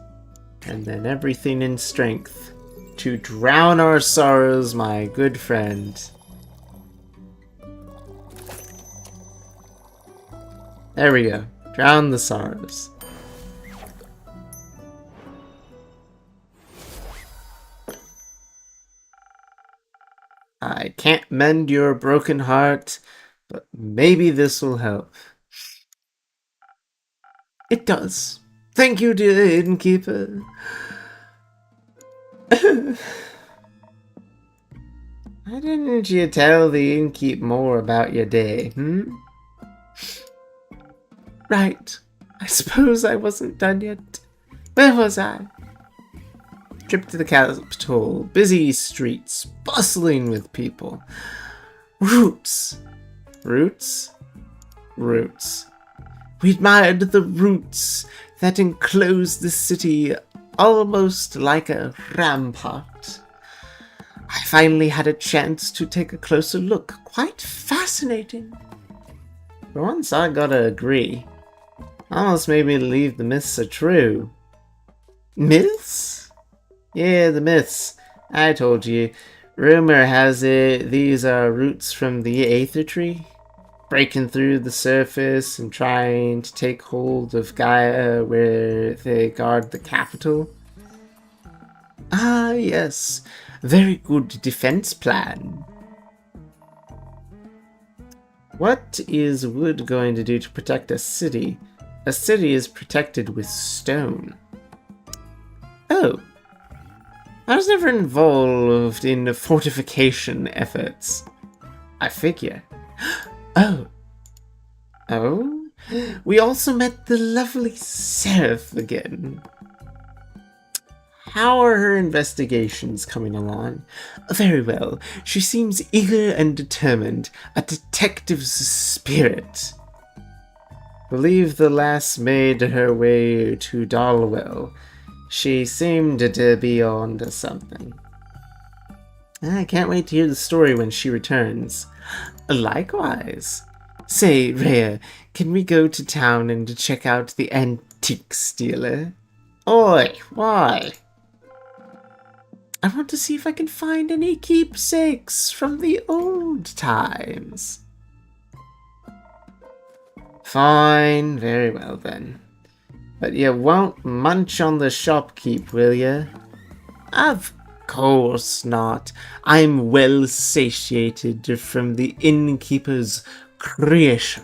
And then everything in strength. To drown our sorrows, my good friend. There we go. Drown the sorrows. I can't mend your broken heart, but maybe this will help. It does. Thank you, dear innkeeper. Why didn't you tell the innkeep more about your day, Right. I suppose I wasn't done yet. Where was I? Trip to the capital. Busy streets. Bustling with people. Roots. Roots? Roots. We admired the roots that enclosed the city almost like a rampart. I finally had a chance to take a closer look. Quite fascinating. For once, I gotta agree. Almost made me believe the myths are true. Myths? Yeah, the myths. I told you. Rumor has it these are roots from the Aether Tree, breaking through the surface and trying to take hold of Gaia where they guard the capital. Ah, yes. Very good defense plan. What is wood going to do to protect a city? A city is protected with stone. Oh. I was never involved in fortification efforts. I figure. Oh. Oh? We also met the lovely Seraph again. How are her investigations coming along? Very well. She seems eager and determined. A detective's spirit. Believe the lass made her way to Dalwell. She seemed to be on to something. I can't wait to hear the story when she returns. Likewise. Say, Rhea, can we go to town and check out the antiques dealer? Oi, why? I want to see if I can find any keepsakes from the old times. Fine, very well then. But you won't munch on the shopkeep, will you? Of course not. I'm well satiated from the innkeeper's creation.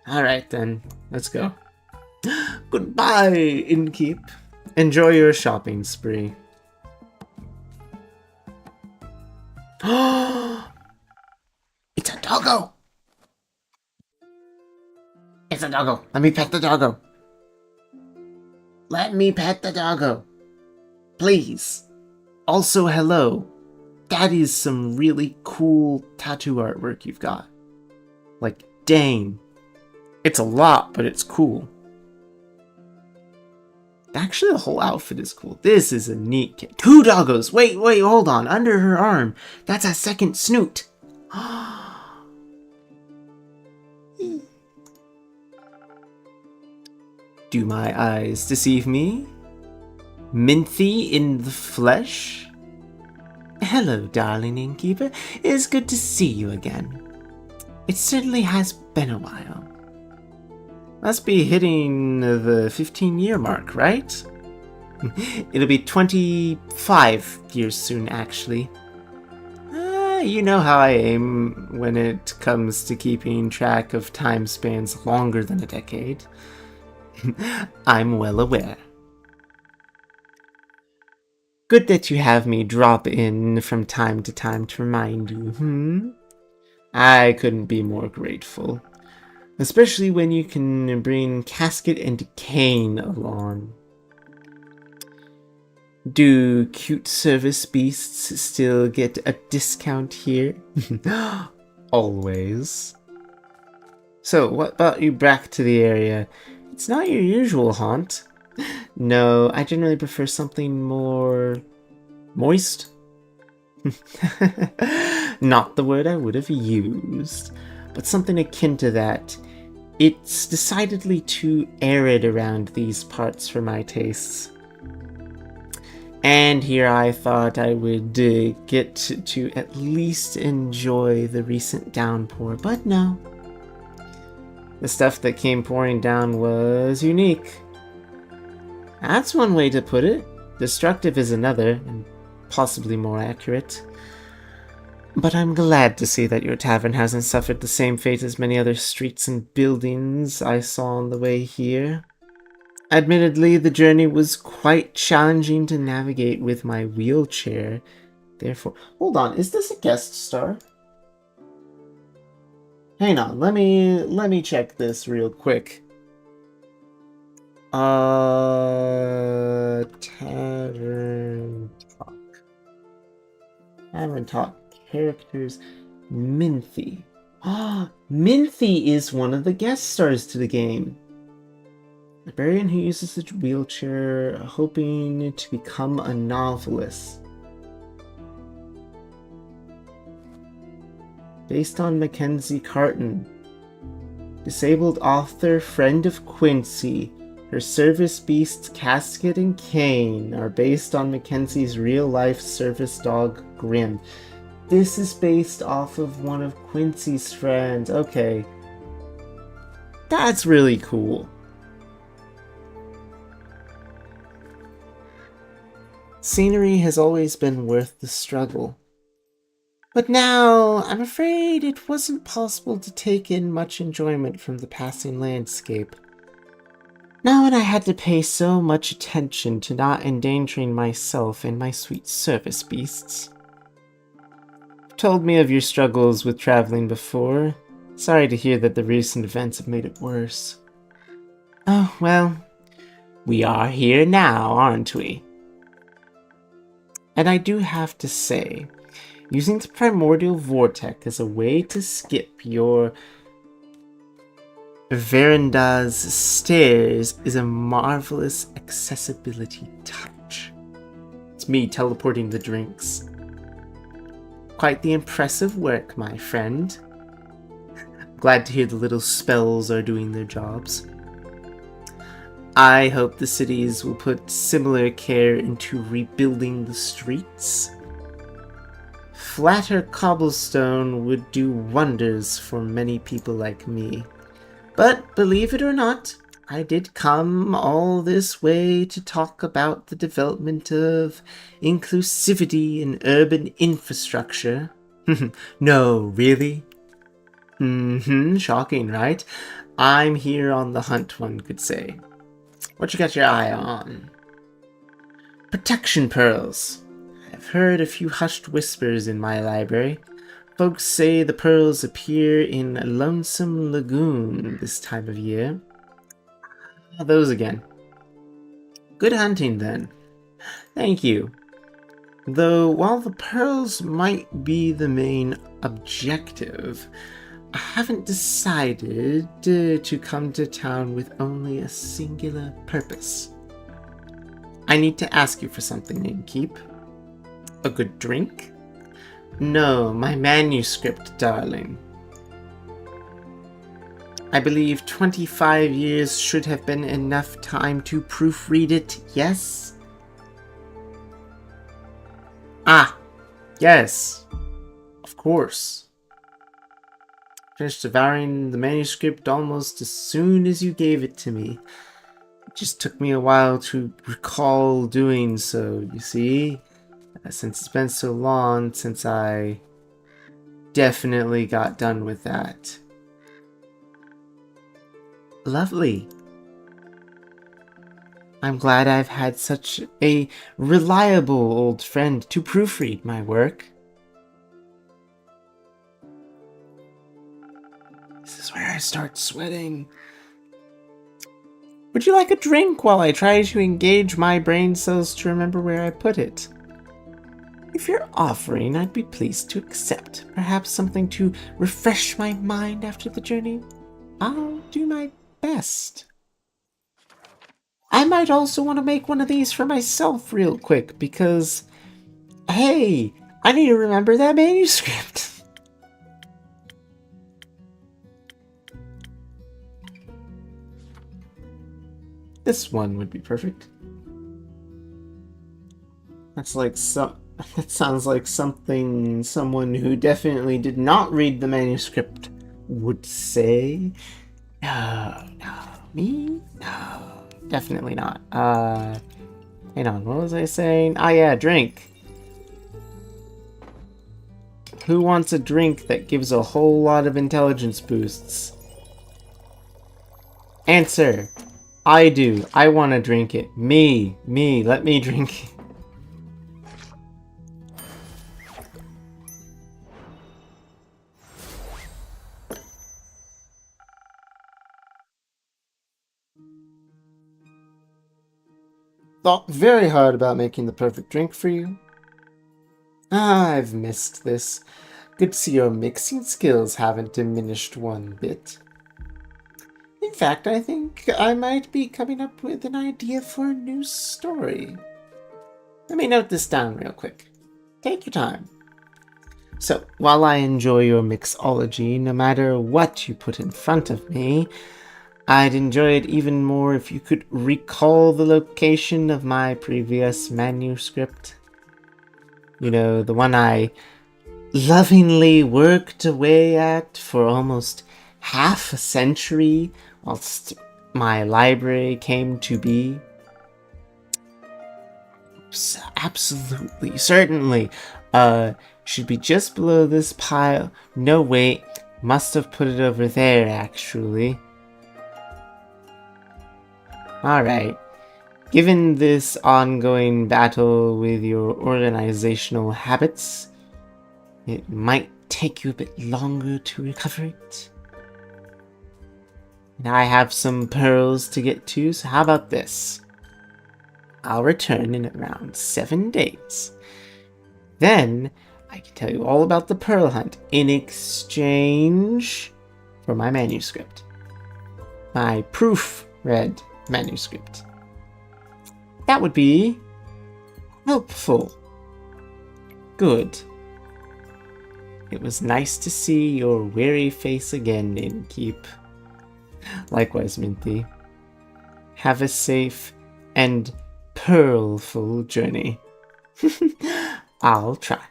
Alright then, let's go. Goodbye, innkeep. Enjoy your shopping spree. It's a doggo! It's a doggo. Let me pet the doggo. Let me pet the doggo. Please. Also, hello. That is some really cool tattoo artwork you've got. Like, dang. It's a lot, but it's cool. Actually, the whole outfit is cool. This is a neat kid. 2 doggos! Wait, hold on. Under her arm. That's a second snoot. Do my eyes deceive me? Minthy in the flesh? Hello, darling innkeeper. It is good to see you again. It certainly has been a while. Must be hitting the 15-year mark, right? It'll be 25 years soon, actually. You know how I aim when it comes to keeping track of time spans longer than a decade. I'm well aware. Good that you have me drop in from time to time to remind you, I couldn't be more grateful. Especially when you can bring Casket and Kane along. Do cute service beasts still get a discount here? Always. So, what brought you back to the area? It's not your usual haunt. No, I generally prefer something more moist. Not the word I would have used, but something akin to that. It's decidedly too arid around these parts for my tastes. And here I thought I would get to at least enjoy the recent downpour, but no. The stuff that came pouring down was unique. That's one way to put it. Destructive is another, and possibly more accurate. But I'm glad to see that your tavern hasn't suffered the same fate as many other streets and buildings I saw on the way here. Admittedly, the journey was quite challenging to navigate with my wheelchair. Therefore, hold on, is this a guest star? Hang on, let me check this real quick. Tavern talk. Tavern talk. Characters. Minthy. Minthy is one of the guest stars to the game. A librarian who uses a wheelchair, hoping to become a novelist. Based on Mackenzie Carton. disabled author, friend of Quincy. Her service beasts, Casket and Kane, are based on Mackenzie's real-life service dog, Grim. This is based off of one of Quincy's friends. Okay. That's really cool. Scenery has always been worth the struggle. But now, I'm afraid it wasn't possible to take in much enjoyment from the passing landscape. Now when I had to pay so much attention to not endangering myself and my sweet service beasts. You've told me of your struggles with traveling before. Sorry to hear that the recent events have made it worse. Oh, well, we are here now, aren't we? And I do have to say, using the primordial vortex as a way to skip your veranda's stairs is a marvelous accessibility touch. It's me teleporting the drinks. Quite the impressive work, my friend. Glad to hear the little spells are doing their jobs. I hope the cities will put similar care into rebuilding the streets. Flatter cobblestone would do wonders for many people like me. But believe it or not, I did come all this way to talk about the development of inclusivity in urban infrastructure. No, really? Shocking, right? I'm here on the hunt, one could say. What you got your eye on? Protection pearls. I've heard a few hushed whispers in my library. Folks say the pearls appear in Lonesome Lagoon this time of year. Those again. Good hunting, then. Thank you. Though, while the pearls might be the main objective, I haven't decided to come to town with only a singular purpose. I need to ask you for something, Innkeep. A good drink? No, my manuscript, darling. I believe 25 years should have been enough time to proofread it, yes? Ah, yes. Of course. Finished devouring the manuscript almost as soon as you gave it to me. It just took me a while to recall doing so, you see? Since it's been so long since I definitely got done with that. Lovely. I'm glad I've had such a reliable old friend to proofread my work. This is where I start sweating. Would you like a drink while I try to engage my brain cells to remember where I put it? If you're offering, I'd be pleased to accept. Perhaps something to refresh my mind after the journey. I'll do my best. I might also want to make one of these for myself real quick, because, hey, I need to remember that manuscript. This one would be perfect. That sounds like something someone who definitely did not read the manuscript would say. No, me? No, definitely not. Hang on, what was I saying? Ah, yeah, drink. Who wants a drink that gives a whole lot of intelligence boosts? Answer. I do. I want to drink it. Me, let me drink it. Thought very hard about making the perfect drink for you. I've missed this. Good to see your mixing skills haven't diminished one bit. In fact, I think I might be coming up with an idea for a new story. Let me note this down real quick. Take your time. So, while I enjoy your mixology, no matter what you put in front of me, I'd enjoy it even more if you could recall the location of my previous manuscript. You know, the one I lovingly worked away at for almost half a century whilst my library came to be. Absolutely, certainly. Should be just below this pile. No, wait. Must have put it over there, actually. Alright. Given this ongoing battle with your organizational habits, it might take you a bit longer to recover it. And I have some pearls to get to, so how about this? I'll return in around 7 days. Then, I can tell you all about the pearl hunt in exchange for my manuscript. My proofread manuscript. That would be helpful. Good. It was nice to see your weary face again, Innkeep. Likewise, Minty. Have a safe and pearlful journey. I'll try.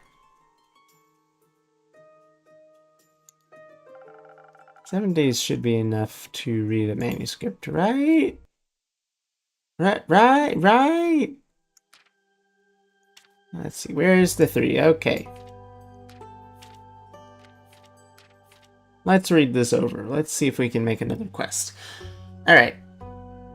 7 days should be enough to read a manuscript, right? Right. Let's see, where's the 3? Okay. Let's read this over. Let's see if we can make another quest. Alright.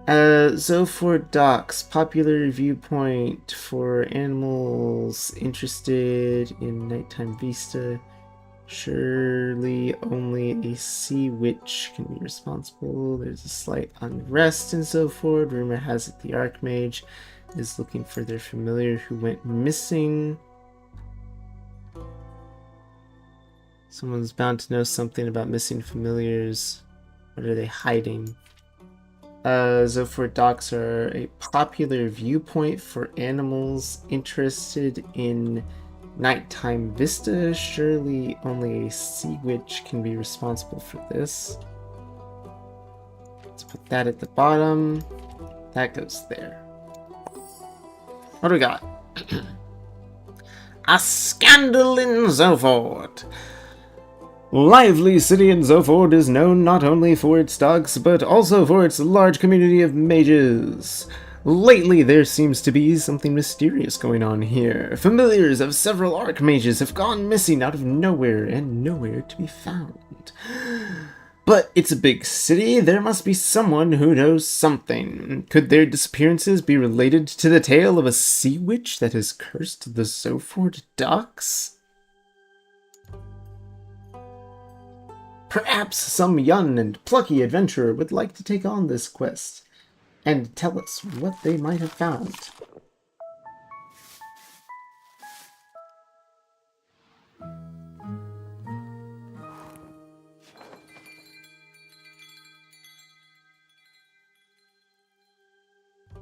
Zophor Docks, popular viewpoint for animals interested in nighttime vista. Surely only a sea witch can be responsible. There's a slight unrest in Zophor. Rumor has it the Archmage is looking for their familiar who went missing. Someone's bound to know something about missing familiars. What are they hiding? Zophor Docks are a popular viewpoint for animals interested in nighttime vista. Surely only a sea witch can be responsible for this. Let's put that at the bottom. That goes there. What do we got? A scandal in Zophor. Lively city in Zophor is known not only for its docks, but also for its large community of mages. Lately, there seems to be something mysterious going on here. Familiars of several archmages have gone missing out of nowhere and nowhere to be found. But it's a big city, there must be someone who knows something. Could their disappearances be related to the tale of a sea witch that has cursed the Zophor docks? Perhaps some young and plucky adventurer would like to take on this quest and tell us what they might have found.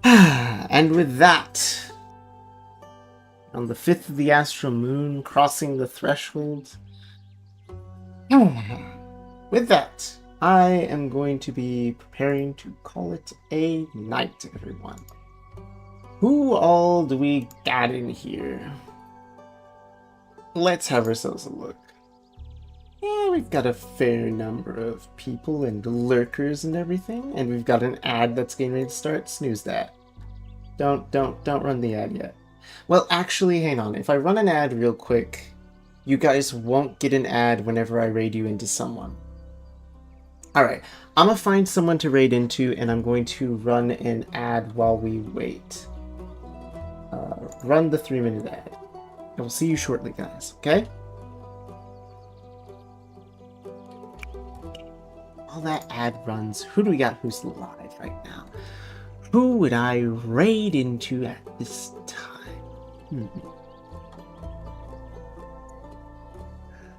And with that, on the 5th of the astral moon, crossing the threshold, with that, I am going to be preparing to call it a night, everyone. Who all do we got in here? Let's have ourselves a look. Yeah, we've got a fair number of people and lurkers and everything, and we've got an ad that's getting ready to start. Snooze that. Don't run the ad yet. Well, actually, hang on. If I run an ad real quick, you guys won't get an ad whenever I raid you into someone. Alright, I'm gonna find someone to raid into, and I'm going to run an ad while we wait. Run the 3-minute ad. I will see you shortly, guys, okay? While that ad runs, who do we got who's live right now? Who would I raid into at this time?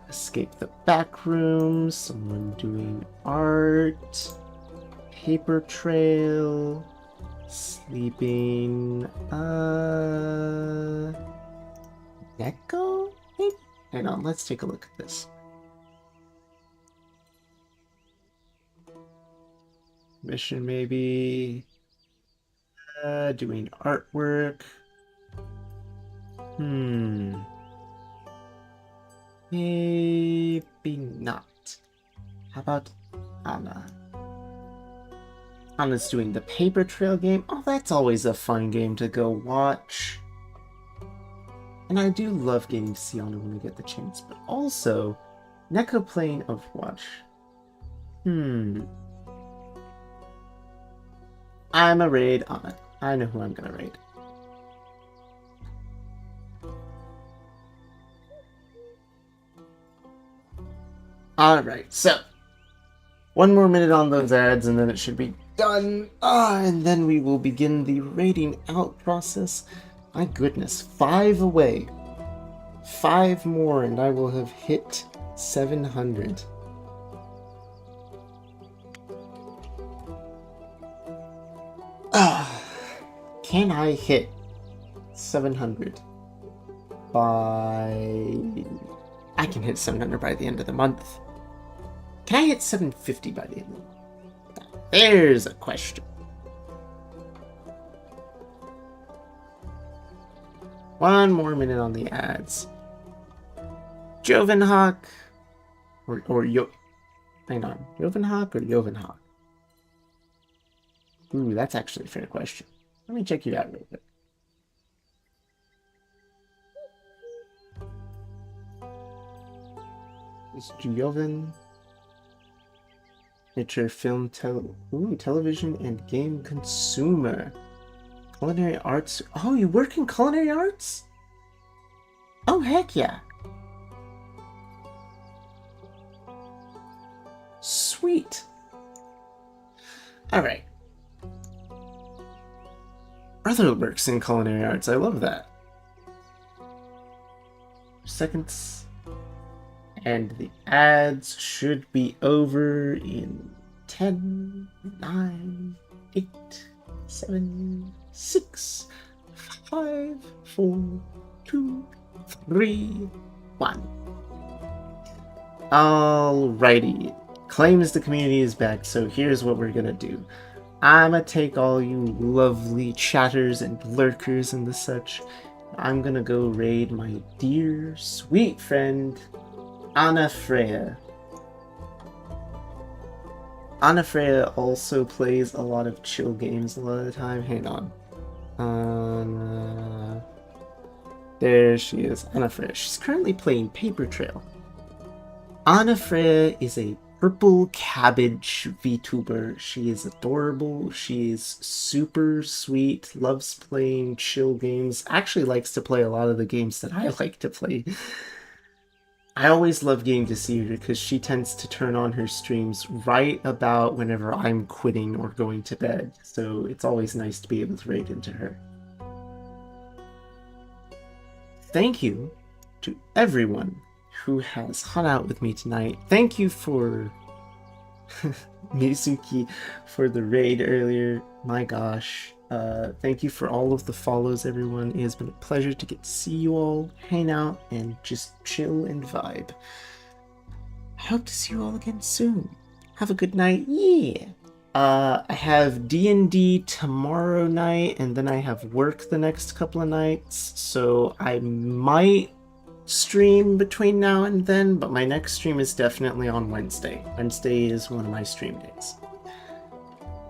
Escape the back room, someone doing art, paper trail, sleeping, Neko? Hang on, let's take a look at this. Mission maybe. Doing artwork. Maybe not. How about Anna? Anna's doing the paper trail game. Oh, that's always a fun game to go watch. And I do love getting to see Anna when we get the chance, but also Neko playing Overwatch. I'm a raid Anna. I know who I'm gonna raid. Alright, so 1 more minute on those ads and then it should be done. And then we will begin the raiding out process. My goodness, 5 away. 5 more and I will have hit 700. Can I hit 700 by... I can hit 700 by the end of the month. Can I hit 750 by the end of the month? There's a question. 1 more minute on the ads. Jovenhawk or Yo... Hang on. Jovenhawk or Jovenhawk? Ooh, that's actually a fair question. Let me check you out real quick. It's Joven. Nature, film, television, and game consumer. Culinary arts. Oh, you work in culinary arts? Oh, heck yeah. Sweet. Alright. Brother works in culinary arts. I love that. Seconds. And the ads should be over in 10, 9, 8, 7, 6, 5, 4, 2, 3, 1. Alrighty. Claims the community is back, so here's what we're gonna do. I'm gonna take all you lovely chatters and lurkers and the such. I'm gonna go raid my dear, sweet friend, Anna Freya. Anna Freya also plays a lot of chill games a lot of the time. Hang on. There she is, Anna Freya. She's currently playing Paper Trail. Anna Freya is a purple cabbage VTuber. She is adorable. She is super sweet. Loves playing chill games. Actually likes to play a lot of the games that I like to play. I always love getting to see her because she tends to turn on her streams right about whenever I'm quitting or going to bed. So it's always nice to be able to raid into her. Thank you to everyone who has hung out with me tonight. Thank you for Mizuki for the raid earlier. My gosh. Thank you for all of the follows, everyone. It has been a pleasure to get to see you all, hang out, and just chill and vibe. I hope to see you all again soon. Have a good night. Yeah. I have D&D tomorrow night, and then I have work the next couple of nights, so I might stream between now and then, but my next stream is definitely on Wednesday. Wednesday is one of my stream days.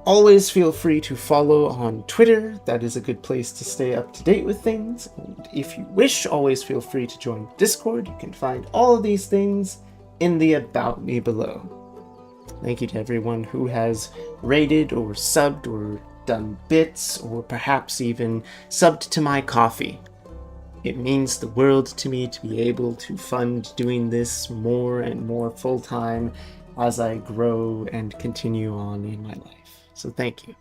Always feel free to follow on Twitter. That is a good place to stay up to date with things. And if you wish, always feel free to join Discord. You can find all of these things in the About Me below. Thank you to everyone who has rated or subbed or done bits or perhaps even subbed to my coffee. It means the world to me to be able to fund doing this more and more full-time as I grow and continue on in my life. So thank you.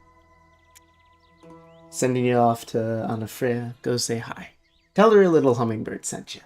Sending you off to Anna Freya. Go say hi. Tell her a little hummingbird sent you.